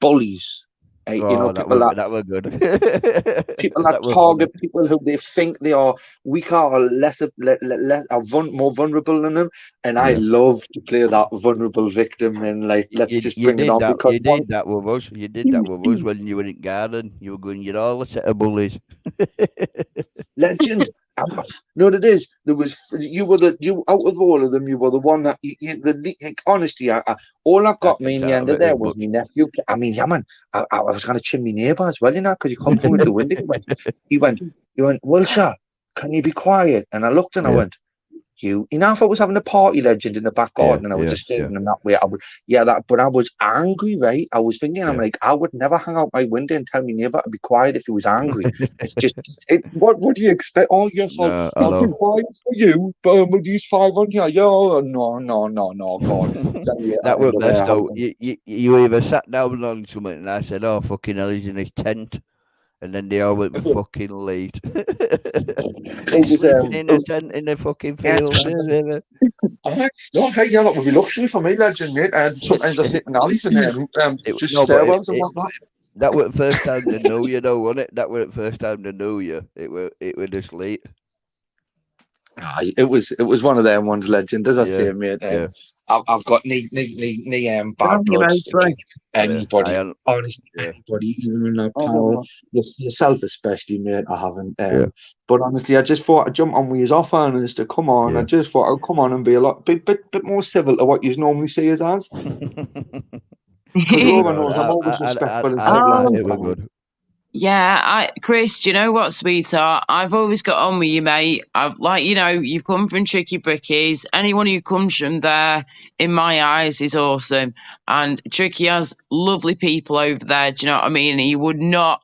bullies. You know, people that were good. People that target people who they think they are weaker or more vulnerable than them, and I love to play that vulnerable victim. And like, let's just bring it on. You did that with us. You did that with us when you were in garden. You were going, you're all a set of bullies. Legend. No, it is. You out of all of them, you were the one that honestly, all I've got me in the end of there was my nephew. I mean, yeah, man, I was going to chin my neighbour as well, you know, because he come through the window. He went, well, sir, can you be quiet? And I looked and I went, you know, if I was having a party, legend, in the back garden, and I was just staring in that way, I would, but I was angry, right? I was thinking, I'm like, I would never hang out my window and tell me neighbour to be quiet if he was angry. It's just, what do you expect? Oh, yes, I'll be quiet for you, but with these 5 on here, no, God. That was best, though. You either sat down on something, and I said, oh, fucking hell, he's in his tent. And then they all went fucking late. In a tent in the fucking field. That would be luxury for me, legend, mate. And sometimes I sleep in alleys and just stairwells and whatnot. That was the first time they knew you, though, wasn't it? That was the first time they knew you. It was just late. It was one of them ones, legend, as I say, mate. Yeah. I've got bad blood mostly. against anybody. Yeah, Honestly, anybody, even in that panel, yourself especially, mate. I haven't. But honestly, I just thought I'd jump on with his offer and just to come on. I just thought I'd come on and be a bit more civil to what you normally see us as. Roman knows I'm always respectful and civil. It was good. Yeah, Chris, do you know what, sweetheart? I've always got on with you, mate. You've come from Tricky Brickies. Anyone who comes from there, in my eyes, is awesome. And Tricky has lovely people over there, do you know what I mean? He would not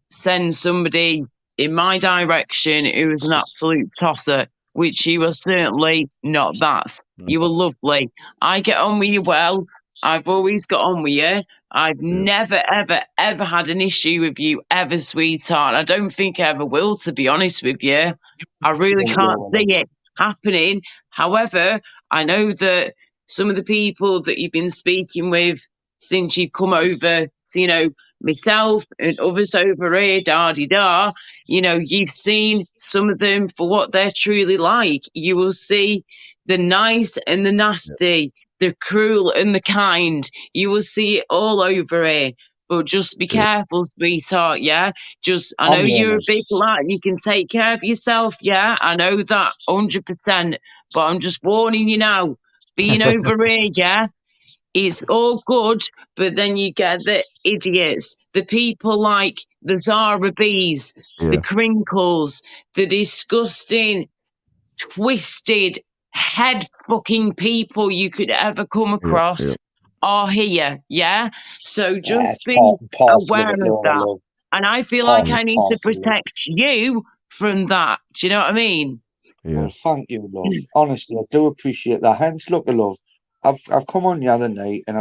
send somebody in my direction who was an absolute tosser, which you were certainly not that. You were lovely. I get on with you well. I've always got on with you. I've never, ever, ever had an issue with you, ever, sweetheart. I don't think I ever will, to be honest with you. I really can't see it happening. However, I know that some of the people that you've been speaking with since you've come over to, myself and others over here, da-de-da, you've seen some of them for what they're truly like. You will see the nice and the nasty, the cruel and the kind. You will see it all over here. But just be careful, sweetheart, yeah? I know you're a big lad. You can take care of yourself, yeah? I know that 100%. But I'm just warning you now. Being over here, yeah? It's all good, but then you get the idiots, the people like the Zara Bees, the Crinkles, the disgusting, twisted, head fucking people you could ever come across are here, yeah? So just be aware of that. And I feel like I need to protect you from that. Do you know what I mean? Well, thank you, love. Honestly, I do appreciate that. Hence, look, love. I've come on the other night, and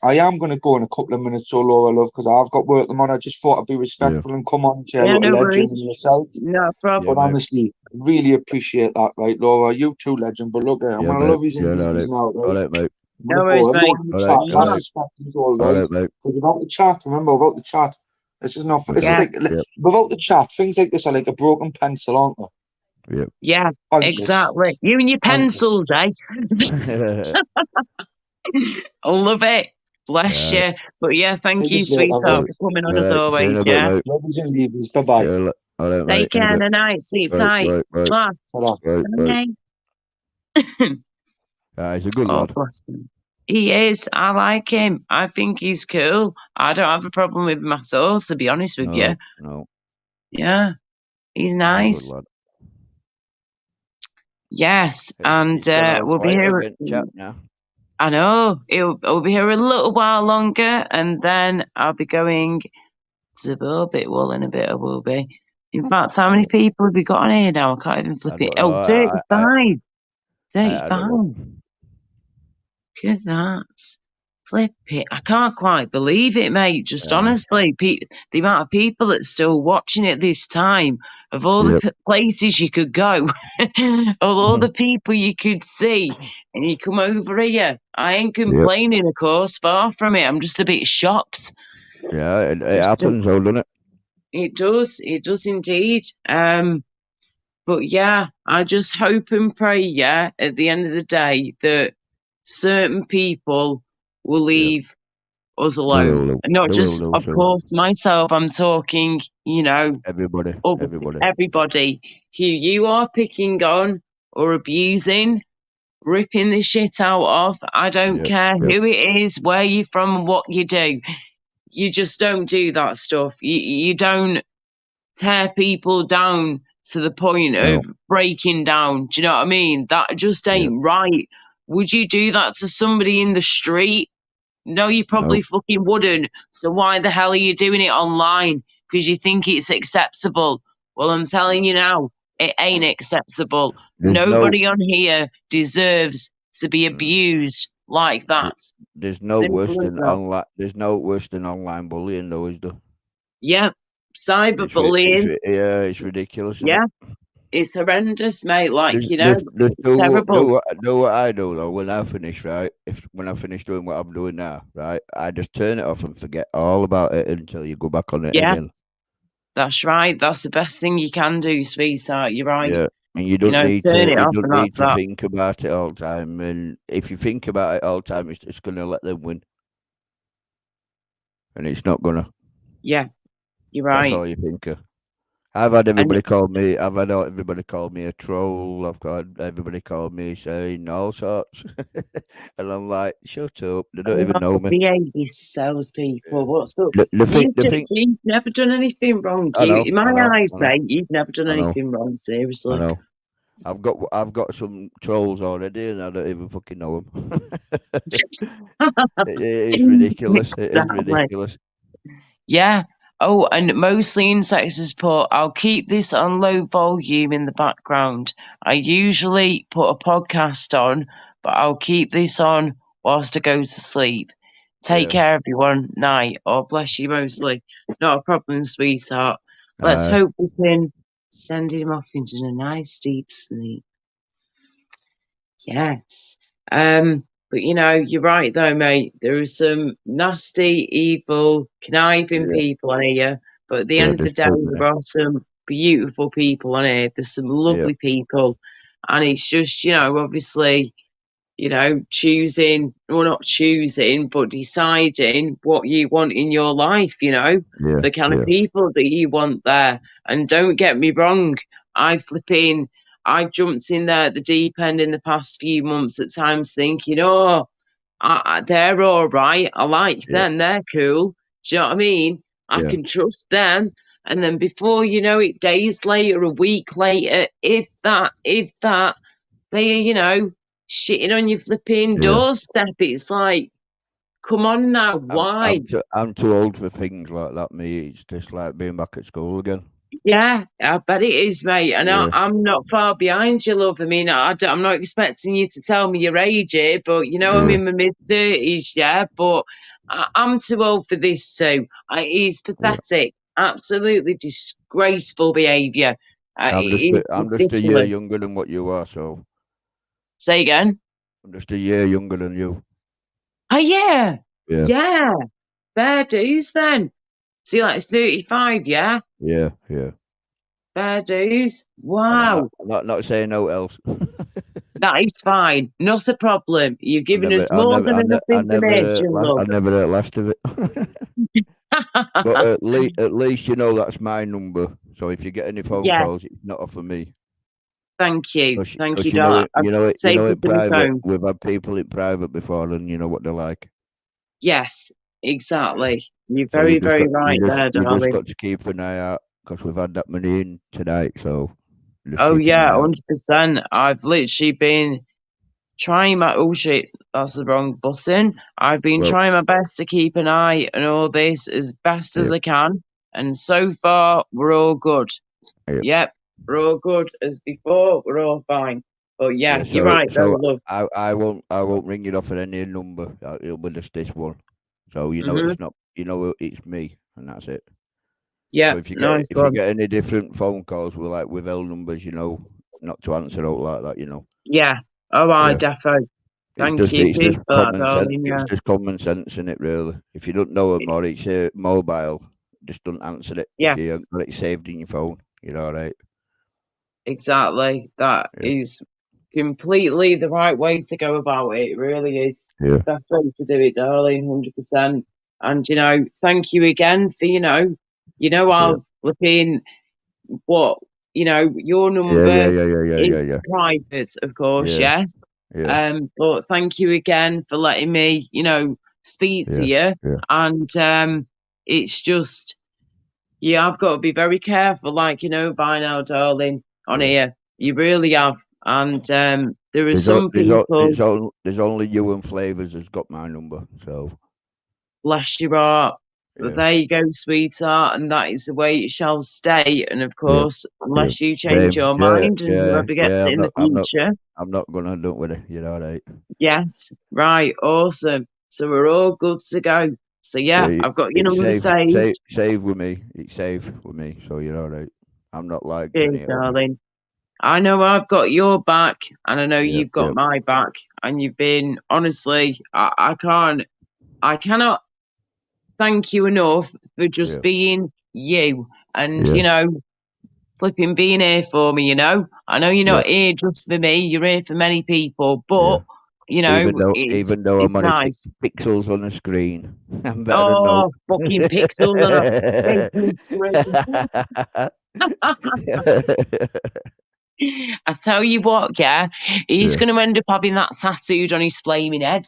I am going to go in a couple of minutes or Laura, love, because I've got work tomorrow. I just thought I'd be respectful and come on and say hello to Legend and yourself. No problem. But honestly, really appreciate that, right, Laura? You too, Legend. But look, I'm going to love you now, right? All right, mate. No worries, mate. All right, mate. Without the chat, remember, without the chat, this is not. This is like without the chat, things like this are like a broken pencil, aren't they? Yeah, exactly. You and your pencils, eh? I love it. Bless you. But thank you, sweetheart, for coming on as always. Love you and leave. Bye-bye. Take care and a night. Sleep tight. Bye. He's a good lad. He is. I like him. I think he's cool. I don't have a problem with him at all, to be honest with you. No. Yeah, he's nice. Yes, and we'll be here. I know. We'll be here a little while longer, and then I'll be going to Bullbit in a bit. I will be. In fact, how many people have we got on here now? I can't even flip it. 35. 35. Look at that. Flip it. I can't quite believe it, mate. Just honestly, the amount of people that's still watching it this time, of all the places you could go, of all the people you could see, and you come over here. I ain't complaining, of course, far from it. I'm just a bit shocked. Yeah, it happens, doesn't it? It does indeed. But yeah, I just hope and pray, at the end of the day, that certain people will leave us alone. And not just, of course, myself. I'm talking, everybody who you are picking on or abusing, ripping the shit out of. I don't care who it is, where you're from, and what you do. You just don't do that stuff. You don't tear people down to the point of breaking down. Do you know what I mean? That just ain't right. Would you do that to somebody in the street? No, you probably fucking wouldn't. So why the hell are you doing it online? Because you think it's acceptable. Well, I'm telling you now, it ain't acceptable. Nobody on here deserves to be abused like that. There's no worse than online. There's no worse than online bullying, though, is there? Yeah, cyberbullying. It's ridiculous. It's horrendous, mate. It's terrible. Know what I do though? When I finish, right? When I finish doing what I'm doing now, right? I just turn it off and forget all about it until you go back on it again. That's right. That's the best thing you can do, sweetheart. You're right. And you don't need turn to. it You off, don't and need that's to that. think about it all the time. And if you think about it all the time, it's just going to let them win, and it's not gonna. Yeah, you're That's right. all you think of. I've had everybody call me. I've had everybody call me a troll. I've got everybody call me saying all sorts, and I'm like, shut up. They don't even know me. Behave yourselves, people. What's up? You've never done anything wrong. I know, In my eyes, mate, you've never done I know. anything wrong. Seriously. I know. I've got some trolls already, and I don't even fucking know them. It's ridiculous. It is ridiculous. Yeah. Oh, and mostly insects is put, I'll keep this on low volume in the background. I usually put a podcast on, but I'll keep this on whilst I go to sleep. Take care, everyone. Night. Or bless you mostly. Not a problem, sweetheart. Let's hope we can send him off into a nice deep sleep. Yes. But you're right though, mate. There are some nasty, evil, conniving people on here. But at the end of the day, there are some beautiful people on here. There's some lovely people. And it's just, obviously, choosing, or not choosing, but deciding what you want in your life, the kind of people that you want there. And don't get me wrong, I've jumped in there at the deep end in the past few months at times thinking, they're all right. I like them. They're cool. Do you know what I mean? I can trust them. And then before you know it, days later, a week later, if that, they are, shitting on your flipping doorstep. It's like, come on now, why? I'm too old for things like that, me. It's just like being back at school again. Yeah, I bet it is, mate. And I'm not far behind you, love. I mean, I'm not expecting you to tell me your age here, but I'm in my mid-30s, but I'm too old for this too. It's pathetic. Absolutely disgraceful behaviour. I'm just a year younger than what you are, so. Say again? I'm just a year younger than you. Oh, yeah. Yeah. Fair dues then. So you're like 35, yeah? Yeah. Fair dues. Wow. I'm not saying no else. That is fine. Not a problem. You've given us more than enough information, love. I never heard last of it. But at least that's my number. So if you get any phone calls, it's not off of me. Thank you. Thank you, darling. In private, we've had people in private before, and you know what they're like. Yes, exactly. You're very, very right there, darling. You just got to keep an eye out because we've had that many in tonight. So. Oh yeah, 100%. I've literally been trying my that's the wrong button. I've been trying my best to keep an eye on all this as best as I can, and so far we're all good. Yep, we're all good as before. We're all fine. But you're right, though, love. I won't ring it off at any number. It'll be just this one. So it's not. It's me, and that's it. Yeah. So if you get any different phone calls with withheld numbers, not to answer out like that, Yeah. Oh, I defo. Thank you. It's just common sense. It's just common sense in it, really. If you don't know them or it's mobile, just don't answer it. Yeah. If you haven't got it saved in your phone, you're all right. Exactly. That is completely the right way to go about it. It really is. Yeah. Best way to do it, darling. 100%. And thank you again for I'll flipping what your number is private, of course. Yes. But thank you again for letting me speak to you. And it's just I've got to be very careful, by now, darling, on here. You really have. And there are some people. There's only you and Flavors has got my number, so bless your heart. But there you go, sweetheart, and that is the way it shall stay. And of course, unless you change your mind and whoever gets it in the future. I'm not gonna do it with it, right? Yes, right, awesome. So we're all good to go. So I've got your number saved. Save with me. It's safe with me, so you're all right. I'm not like darling. I know I've got your back, and I know you've got my back, and you've been honestly. I cannot thank you enough for just being you. And flipping being here for me, you know. I know you're not here just for me, you're here for many people, but, you know, even though it's I'm only nice. pixels on the screen. I'm better than no. Oh, fucking pixels on a I tell you what, yeah, he's going to end up having that tattooed on his flaming head.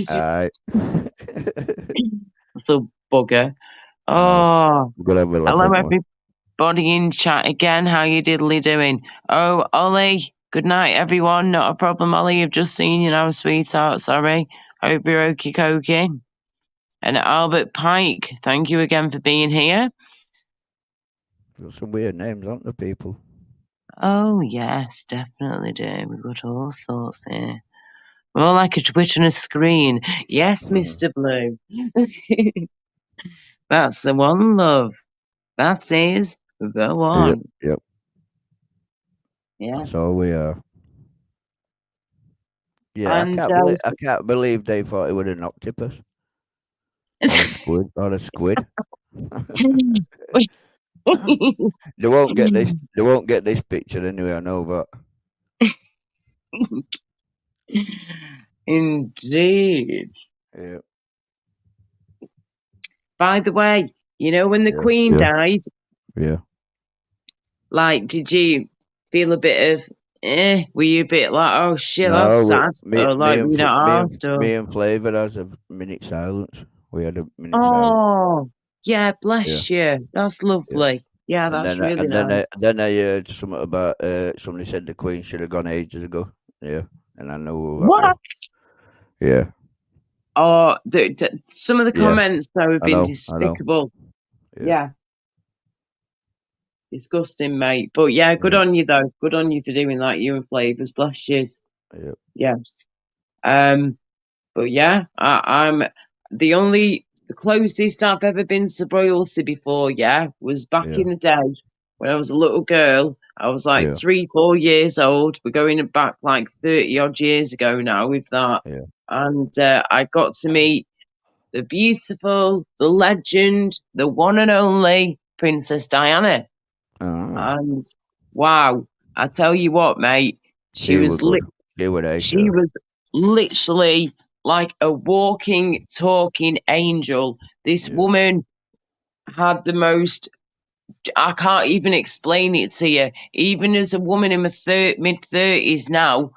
Aye. So bugger. Oh, hello everybody in chat again. How you diddly doing? Oh, Ollie, good night everyone. Not a problem, Ollie. I've just seen you now, sweetheart. Sorry. Hope you're okie dokie. And Albert Pike, thank you again for being here. Got some weird names, aren't there, people? Oh, yes, definitely do. We've got all sorts here. More like a Twitch on a screen. Yes, Mr. Blue. That's the one, love. That is the one. Yep. Yeah. That's all we are. Yeah, And, I can't believe they thought it was an octopus. Or a squid. They won't get this. They won't get this picture anyway. I know that. Indeed. Yeah. By the way, you know when the Queen died? Yeah. Like, did you feel a bit of? Were you a bit like, oh shit, that's sad? Me and Flavor has a minute silence. We had a minute silence. Oh, yeah, bless you. That's lovely. Yeah, that's really nice. Then I heard something about somebody said the Queen should have gone ages ago. Yeah, and I know that. What? Yeah. Oh, some of the comments though have been despicable. Yeah. Disgusting, mate. But yeah, good on you though. Good on you for doing that. You and Flavors, bless you. Yeah. Yes. But yeah, I'm the closest I've ever been to royalty before. Yeah, was back in the day when I was a little girl. I was like 3-4 years old. We're going back like 30 odd years ago now with that. Yeah. And I got to meet the beautiful, the legend, the one and only Princess Diana. And wow, I tell you what, mate, she was literally like a walking, talking angel. This woman had the most. I can't even explain it to you. Even as a woman in my mid-30s now,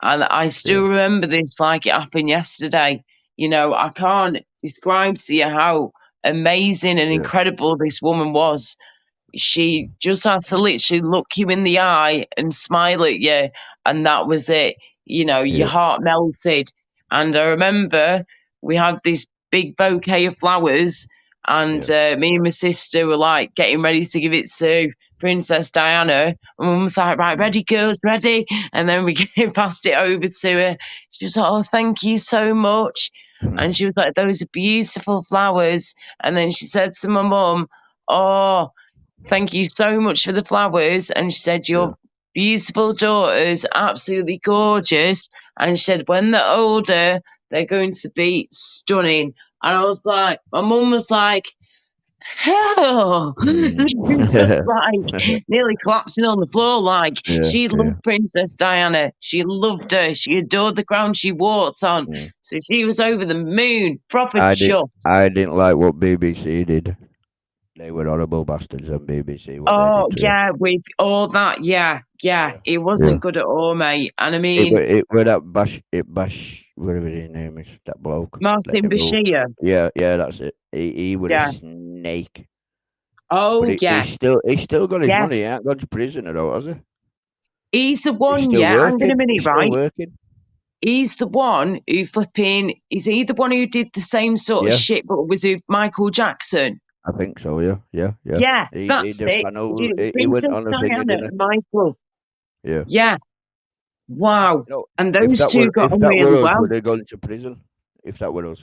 and I still remember this like it happened yesterday. You know, I can't describe to you how amazing and incredible this woman was. She just had to literally look you in the eye and smile at you, and that was it. You know, your heart melted. And I remember we had this big bouquet of flowers, and me and my sister were like getting ready to give it to Princess Diana. And Mum was like, right, ready, girls, ready. And then we passed it over to her. She was like, oh, thank you so much. And she was like, those are beautiful flowers. And then she said to my mum, oh, thank you so much for the flowers. And she said, your beautiful daughter's absolutely gorgeous. And she said, when they're older, they're going to be stunning. And I was like, my mum was like, hell, like nearly collapsing on the floor. Like she loved Princess Diana. She loved her. She adored the ground she walked on. So she was over the moon. Proper chuff. I didn't like what BBC did. They were horrible bastards on BBC. With all that, it wasn't good at all, mate. And I mean, it were that Bash, whatever his name is, that bloke, Martin Bashir. Yeah, that's it. He was a snake. Oh, but he's still got his money. He ain't gone to prison at all, has he? He's the one. Hang on a minute, right? He's the one who is he the one who did the same sort of shit, but was with Michael Jackson? I think so, yeah. Yeah, that's it. He went on a thing, didn't Michael. Yeah. Yeah. Wow. And those two got on really well. Would have gone to prison? If that were us,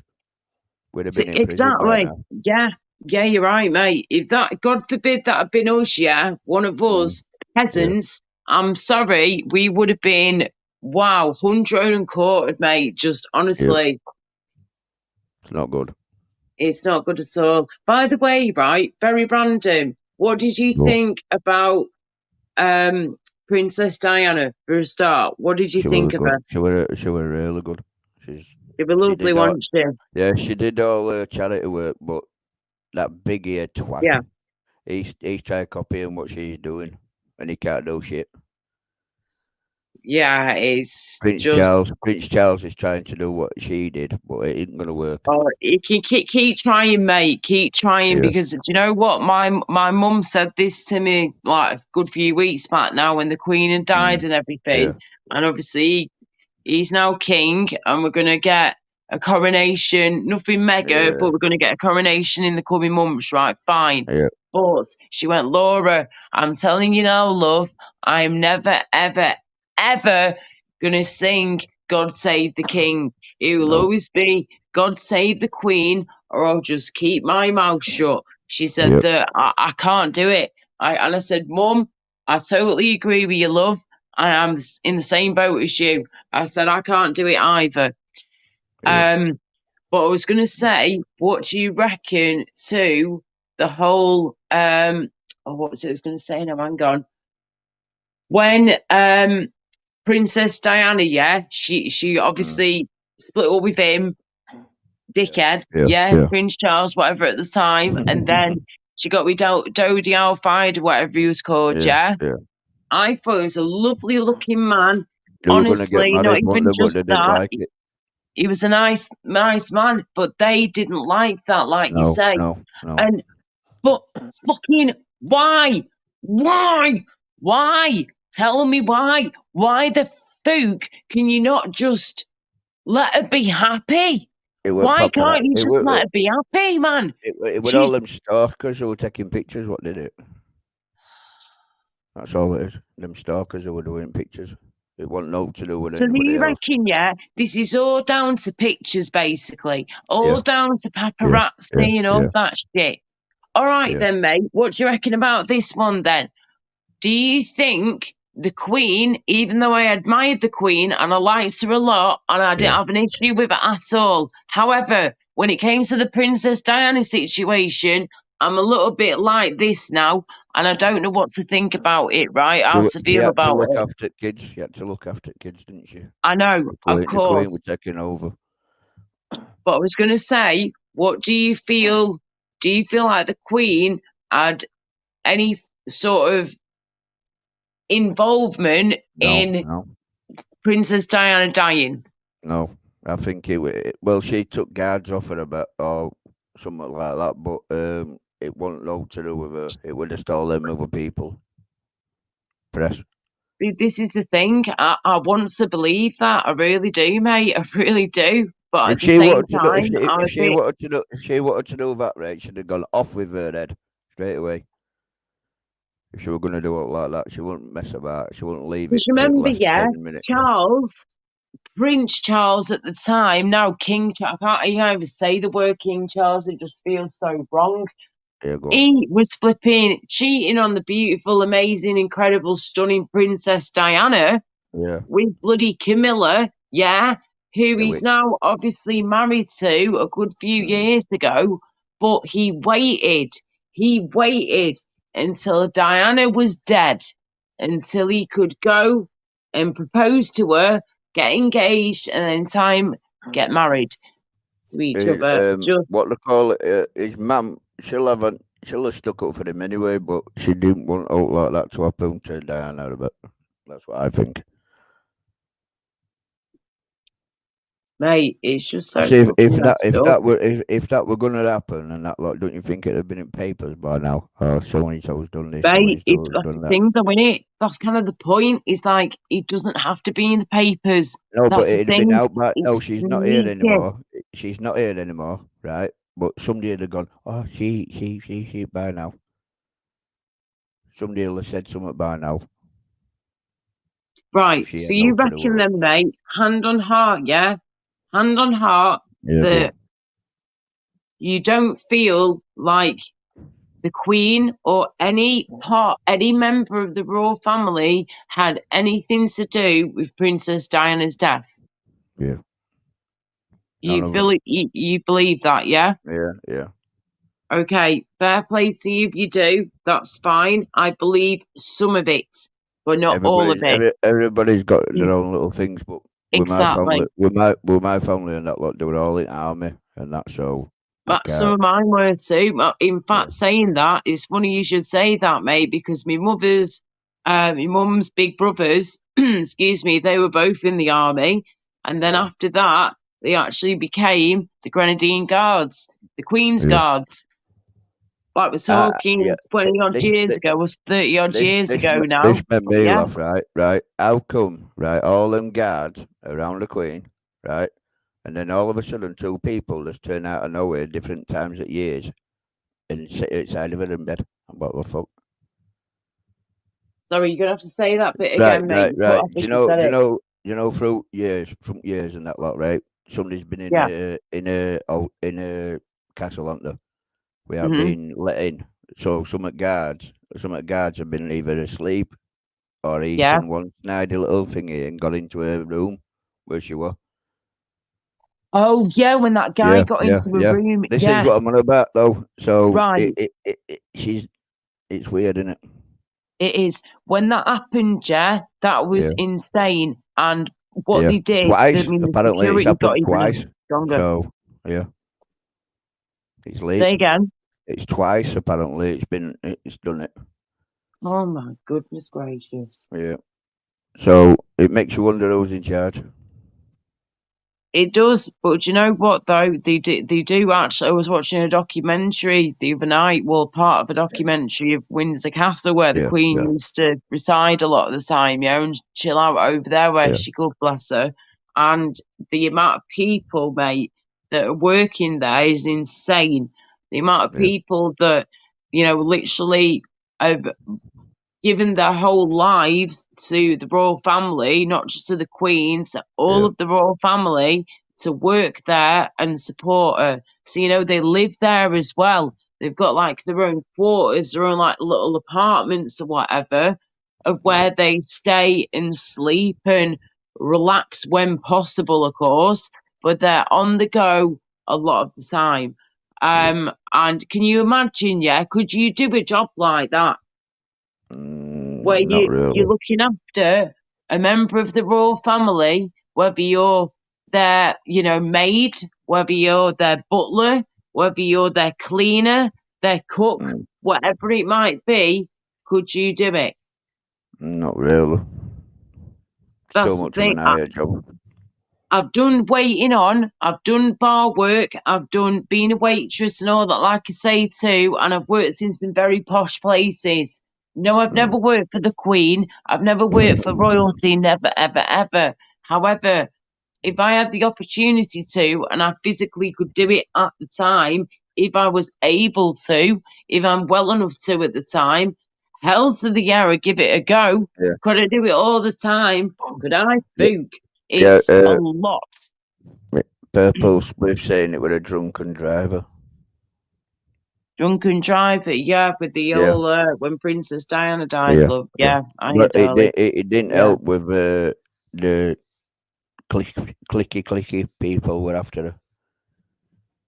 we'd have been in exactly. Prison by now. Yeah, you're right, mate. If that, God forbid, that had been us, one of us peasants. I'm sorry, we would have been hundred and quartered, mate. Just honestly, it's not good. It's not good at all. By the way, right, very random. What did you think about Princess Diana for a start? What did you think of her? She were really good. She was lovely, wasn't she? Yeah, she did all her charity work, but that big ear twat. Yeah. He's trying copying what she's doing, and he can't do shit. Yeah, it's Prince Charles is trying to do what she did, but it isn't going to work. Oh, keep trying, mate. Keep trying, because do you know what? My mum said this to me like a good few weeks back now when the Queen had died and everything. And obviously he's now king, and we're going to get a coronation. Nothing mega, but we're going to get a coronation in the coming months, right? Fine. Yeah. But she went, Laura, I'm telling you now, love, I'm never, ever, ever going to sing God Save the King. It will always be God Save the Queen, or I'll just keep my mouth shut. She said that I can't do it. And I said, Mum, I totally agree with you, love. And I'm in the same boat as you. I said, I can't do it either. But I was going to say, what do you reckon to the whole, what was it I was going to say now? Hang on. When Princess Diana, she obviously split up with him, dickhead, Prince Charles, whatever at the time, and then she got with Dodi Al-Fayed, whatever he was called, I thought he was a lovely looking man. Honestly, not even just that. He was a nice man, but they didn't like that, like you say. No. But fucking why? Tell me why. Why the fuck can you not just let her be happy? Why can't you just let her be happy, man? It was all them stalkers who were taking pictures. What did it? That's all it is. Them stalkers who were doing pictures. It wasn't no to do with it. So do you reckon, this is all down to pictures, basically? All down to paparazzi and all that shit? All right then, mate. What do you reckon about this one then? Do you think the Queen, even though I admired the Queen and I liked her a lot and I didn't have an issue with it at all, however, when it came to the Princess Diana situation, I'm a little bit like this now, and I don't know what to think about it, right? How to feel about it. She had to look after kids, didn't she? I know, of course. The Queen was taking over. But I was going to say, what do you feel? Do you feel like the Queen had any sort of involvement in Princess Diana dying? No, I think she took guards off her a bit or something like that, but it wasn't no to do with her. It was just all them other people. Press. This is the thing. I want to believe that. I really do, mate. I really do. But at the same time, if she wanted to do that, right, she'd have gone off with her head straight away. If she were going to do it like that, she wouldn't mess about. She wouldn't leave it. Remember, Prince Charles at the time, now King Charles, I can't even say the word King Charles, it just feels so wrong. He was flipping, cheating on the beautiful, amazing, incredible, stunning Princess Diana with bloody Camilla, who he's now obviously married to a good few years ago, but he waited until Diana was dead, until he could go and propose to her, get engaged, and then in time get married to each other. What they call it, his mum, she'll have stuck up for him anyway, but she didn't want out like that to happen to Diana a bit. That's what I think. Mate, it's just so. See, if that were going to happen and that, like, don't you think it'd have been in papers by now? Oh, so and so's done this. Mate, it's got the thing though, innit? That's kind of the point. It's like it doesn't have to be in the papers. No, but it'd have been out by. No, she's not here anymore. She's not here anymore, right? But somebody would have gone, oh, she by now. Somebody will have said something by now. Right, so you reckon then, mate, hand on heart, hand on heart, that you don't feel like the Queen or any member of the royal family had anything to do with Princess Diana's death? Yeah. You feel it? You believe that, yeah? Yeah. Okay, fair play to you if you do. That's fine. I believe some of it, but not all of it. Everybody's got their own little things, but Exactly. with my family and that lot, they were all in army and that, so Some of mine were too. In fact, saying that, it's funny you should say that, mate, because my mum's big brothers, excuse me, they were both in the army, and then after that, they actually became the Grenadier Guards, the Queen's Guards. Like we're talking 20 odd years ago, was 30 odd years ago now. This made me laugh, right? How come, right? All them guards around the Queen, right? And then all of a sudden, two people just turn out of nowhere, different times of years, and sit outside of her in bed. What the fuck? Sorry, you're gonna have to say that bit again, mate. Right. Do you know, through years, and that lot, right? Somebody's been in a castle hunter. We have been let in. So some of the guards have been either asleep or eating one snidey little thingy and got into a room where she was. Oh yeah, when that guy got into a room. This is what I'm on about, though. So it's weird, isn't it? It is. When that happened, that was insane. And what they did, twice. Apparently, it's happened twice. So it's late. Say again. It's twice. Apparently, it's done it. Oh my goodness gracious! Yeah. So it makes you wonder who's in charge. It does, but you know what though? They do actually. I was watching a documentary the other night. Well, part of a documentary of Windsor Castle, where the Queen used to reside a lot of the time, and chill out over there, where she could, bless her. And the amount of people, mate, that are working there is insane. The amount of people that literally have given their whole lives to the royal family, not just to the Queen, to all of the royal family, to work there and support her. So, they live there as well. They've got like their own quarters, their own like little apartments or whatever, of where they stay and sleep and relax when possible, of course, but they're on the go a lot of the time. And can you imagine, could you do a job like that? Where you're looking after a member of the royal family, whether you're their, maid, whether you're their butler, whether you're their cleaner, their cook, whatever it might be, could you do it? Not really. That's too much of an higher job. I've done waiting on, I've done bar work, I've done being a waitress and all that, like I say too, and I've worked in some very posh places. No, I've never worked for the Queen. I've never worked for royalty, never, ever, ever. However, if I had the opportunity to, and I physically could do it at the time, if I was able to, if I'm well enough to at the time, hell to the yeah, I'd give it a go. Yeah. Could I do it all the time? Could I? Book. It's a lot. Purple Spliff saying it was a drunken driver. Drunken driver, with the old when Princess Diana died, love. I but it didn't help with the clicky people were after her.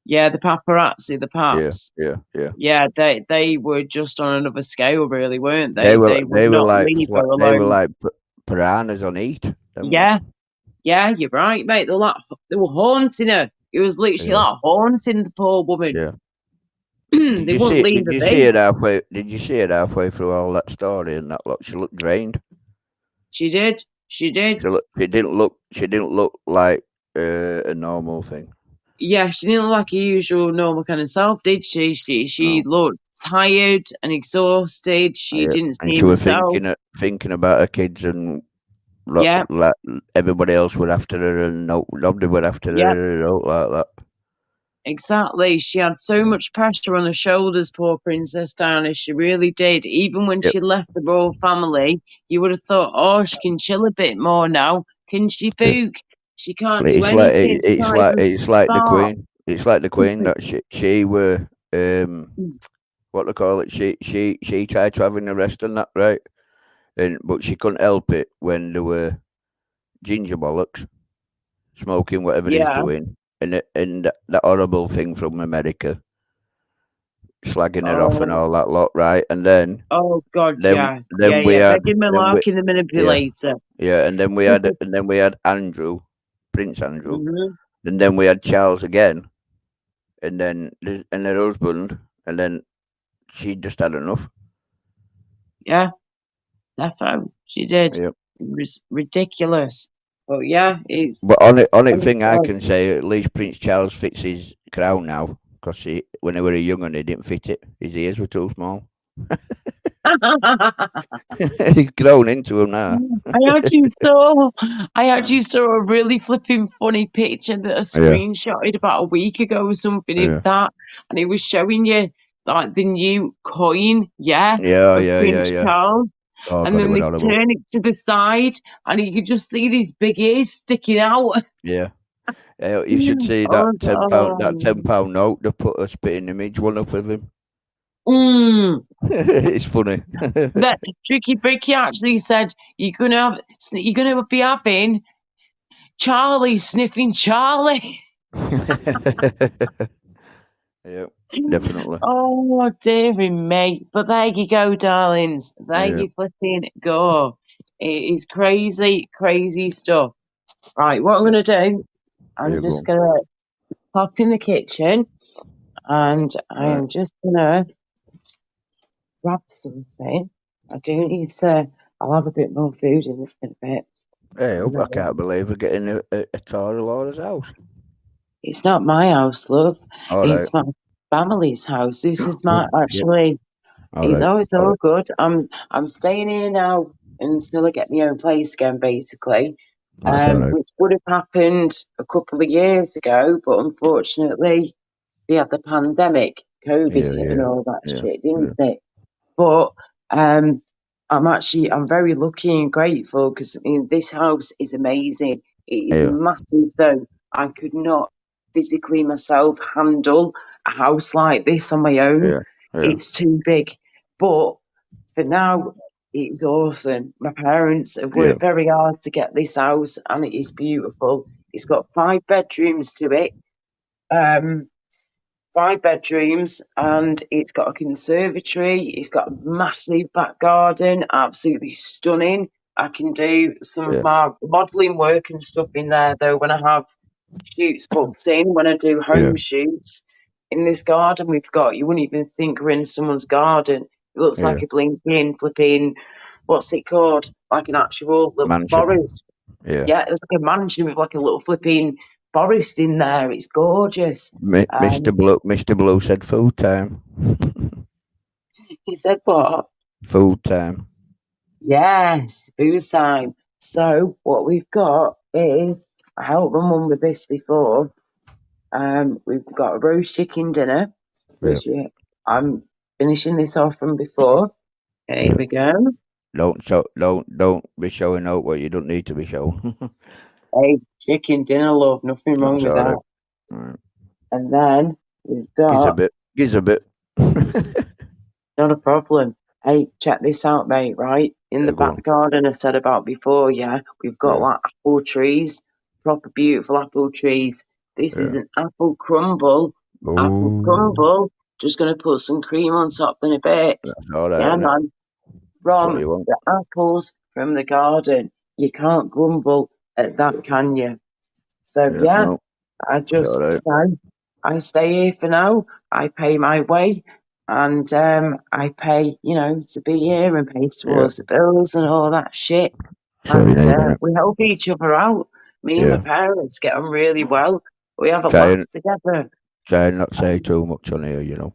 Yeah, the paparazzi, the paps. Yeah. They were just on another scale, really, weren't they? They were like piranhas on heat. Yeah, you're right, mate. They were haunting her. It was literally like haunting the poor woman. Yeah. Did you see it halfway? Did you see it halfway through all that story and that lot? She looked drained. She did. She didn't look like a normal thing. Yeah, she didn't look like a usual normal kind of self, did she? She looked tired and exhausted. She didn't seem she was herself. thinking about her kids and like everybody else were after her and nobody were after her like that. Exactly. She had so much pressure on her shoulders, poor Princess Diana. She really did. Even when she left the royal family, you would have thought, oh, she can chill a bit more now. Can she book? She can't do anything. It's like the Queen. It's like the Queen that she were what they call it. She tried to have an arrest and that, right? But she couldn't help it when there were ginger bollocks smoking whatever he's doing. And that horrible thing from America, slagging her off and all that lot, right? And then oh God, then we yeah. had Begging Malark in the manipulator. yeah, and then we had Andrew, Prince Andrew, Mhm. and then we had Charles again, and then her husband, and then she just had enough. Yeah, defo, she did. Yep. It was ridiculous. But yeah, it's. But on it thing I can say, at least Prince Charles fits his crown now, because when he was a young one, he didn't fit it. His ears were too small. He's grown into him now. I actually saw a really flipping funny picture that I screenshotted about a week ago or something of that, and it was showing you like the new coin, Prince Charles. Oh, and then they turn it to the side, and you could just see these big ears sticking out. Yeah. You should see that £10 note. They put a spitting image one up of him. It's funny. That Tricky Bricky actually said you're gonna be having Charlie sniffing Charlie. Yeah, definitely. Oh dearie me! But there you go, darlings. There you flipping go. It is crazy, crazy stuff. Right, what I'm gonna do? I'm just gonna pop in the kitchen, and I am just gonna grab something. I do need to. I'll have a bit more food in a bit. Hey, I can't believe we're getting a tour of Laura's house. It's not my house, love. It's my family's house. This is my actually. It's always all good. I'm staying here now until I get my own place again, basically. Which would have happened a couple of years ago, but unfortunately, we had the pandemic, COVID hit and all that shit, didn't it? But I'm very lucky and grateful because this house is amazing. It is massive, though. I could not physically myself handle a house like this on my own. It's too big. But for now, it's awesome. My parents have worked very hard to get this house, and it is beautiful. It's got 5 bedrooms to it. 5 bedrooms, and it's got a conservatory. It's got a massive back garden, absolutely stunning. I can do some of my modelling work and stuff in there, though, when I have shoots booked in, when I do home shoots. In this garden we've got, you wouldn't even think we're in someone's garden. It looks like a blinking, flipping, what's it called? Like an actual little mansion. forest. Yeah, it's like a mansion with like a little flipping forest in there. It's gorgeous. Mr. Blue said food time. He said what? Food time. Yes, food time. So what we've got is, I helped my mum with this before. We've got a roast chicken dinner, which I'm finishing this off from before. Here we go. Don't be showing out what you don't need to be showing. Hey, chicken dinner, love. Nothing wrong with that. Right. And then we've got. Gives a bit. Not a problem. Hey, check this out, mate. Right in the back garden I said about before. We've got like apple trees, proper beautiful apple trees. This is an apple crumble. Ooh. Apple crumble. Just gonna put some cream on top in a bit. That's all right, yeah, man. From the apples from the garden. You can't grumble at that, can you? So no, I just I stay here for now. I pay my way, and I pay to be here and pay towards the bills and all that shit. And we help each other out. Me and my parents get on really well. We have a laugh together. Try not say too much on here,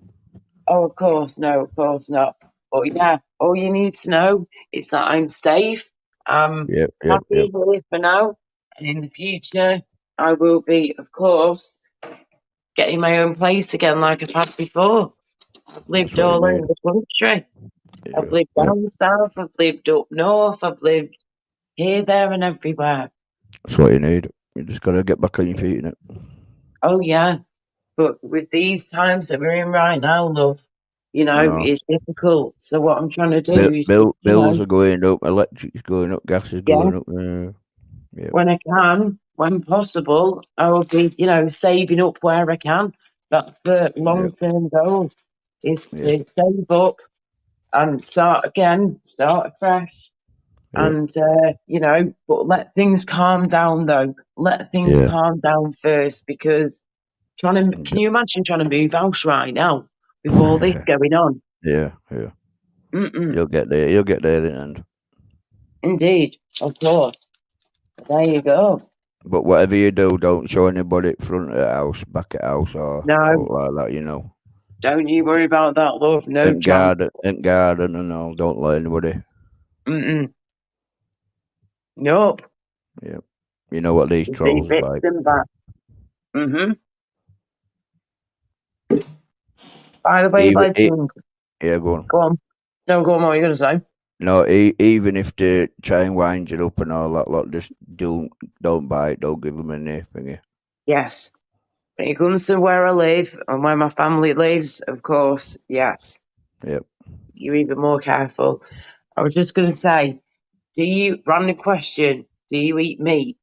Oh, of course not. But all you need to know is that I'm safe. I'm happy here for now, and in the future I will be, of course, getting my own place again like I've had before. I've lived all over the country. I've lived down south, I've lived up north, I've lived here, there and everywhere. That's what you need. You just got to get back on your feet, innit? Oh, yeah. But with these times that we're in right now, love, it's difficult. So what I'm trying to do is... Bills are going up, electric's going up, gas is going up. When I can, when possible, I will be, saving up where I can. That's the long-term goal. is to save up and start again, start afresh. Yeah. And, you know, but let things calm down, though. Let things calm down first, because can you imagine trying to move house right now with all this going on? Yeah. You'll get there. You'll get there in the end. Indeed, of course. There you go. But whatever you do, don't show anybody at front of the house, back of the house, or like that, you know. Don't you worry about that, love. No chance. Garden and all. Don't let anybody. Nope. Yeah. You know what these trolls are like. By the way, legend. Yeah, go on. Go on. Don't go on. What are you going to say? No, even if they try and wind you up and all that, like, just don't bite. Don't give them anything. Yes. When it comes to where I live and where my family lives, of course, yes. Yep. You're even more careful. I was just going to say, random question, do you eat meat?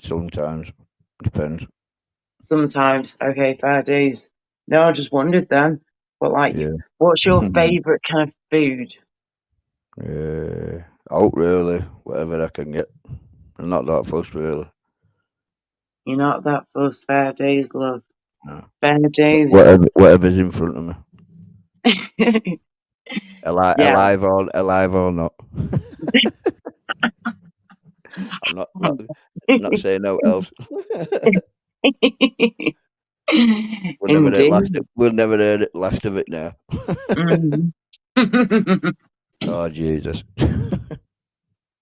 Sometimes. Depends. Sometimes. Okay, fair dues. No, I just wondered then. But what's your favourite kind of food? Out really, whatever I can get. I'm not that fussed really. You're not that fussed, fair days, love. No. Fair dues. Whatever's in front of me. Alive or not. I'm not saying no else. We'll never hear the last of it now. Oh Jesus.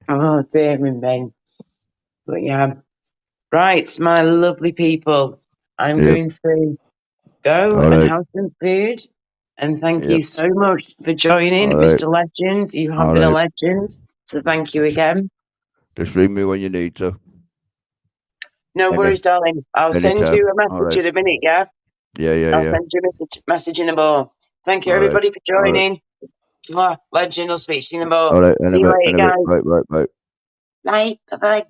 Oh dear me. But yeah. Right, my lovely people. I'm going to go and have some food. And thank you so much for joining, Mr. Legend. You have been a legend. So thank you again. Just ring me when you need to. No worries, darling. I'll send you a message in a minute, yeah? I'll send you a message in a more. Thank you, everybody, for joining. Legend, I'll speak to you in a more. All right, see you later, guys. Right. Bye. Bye-bye.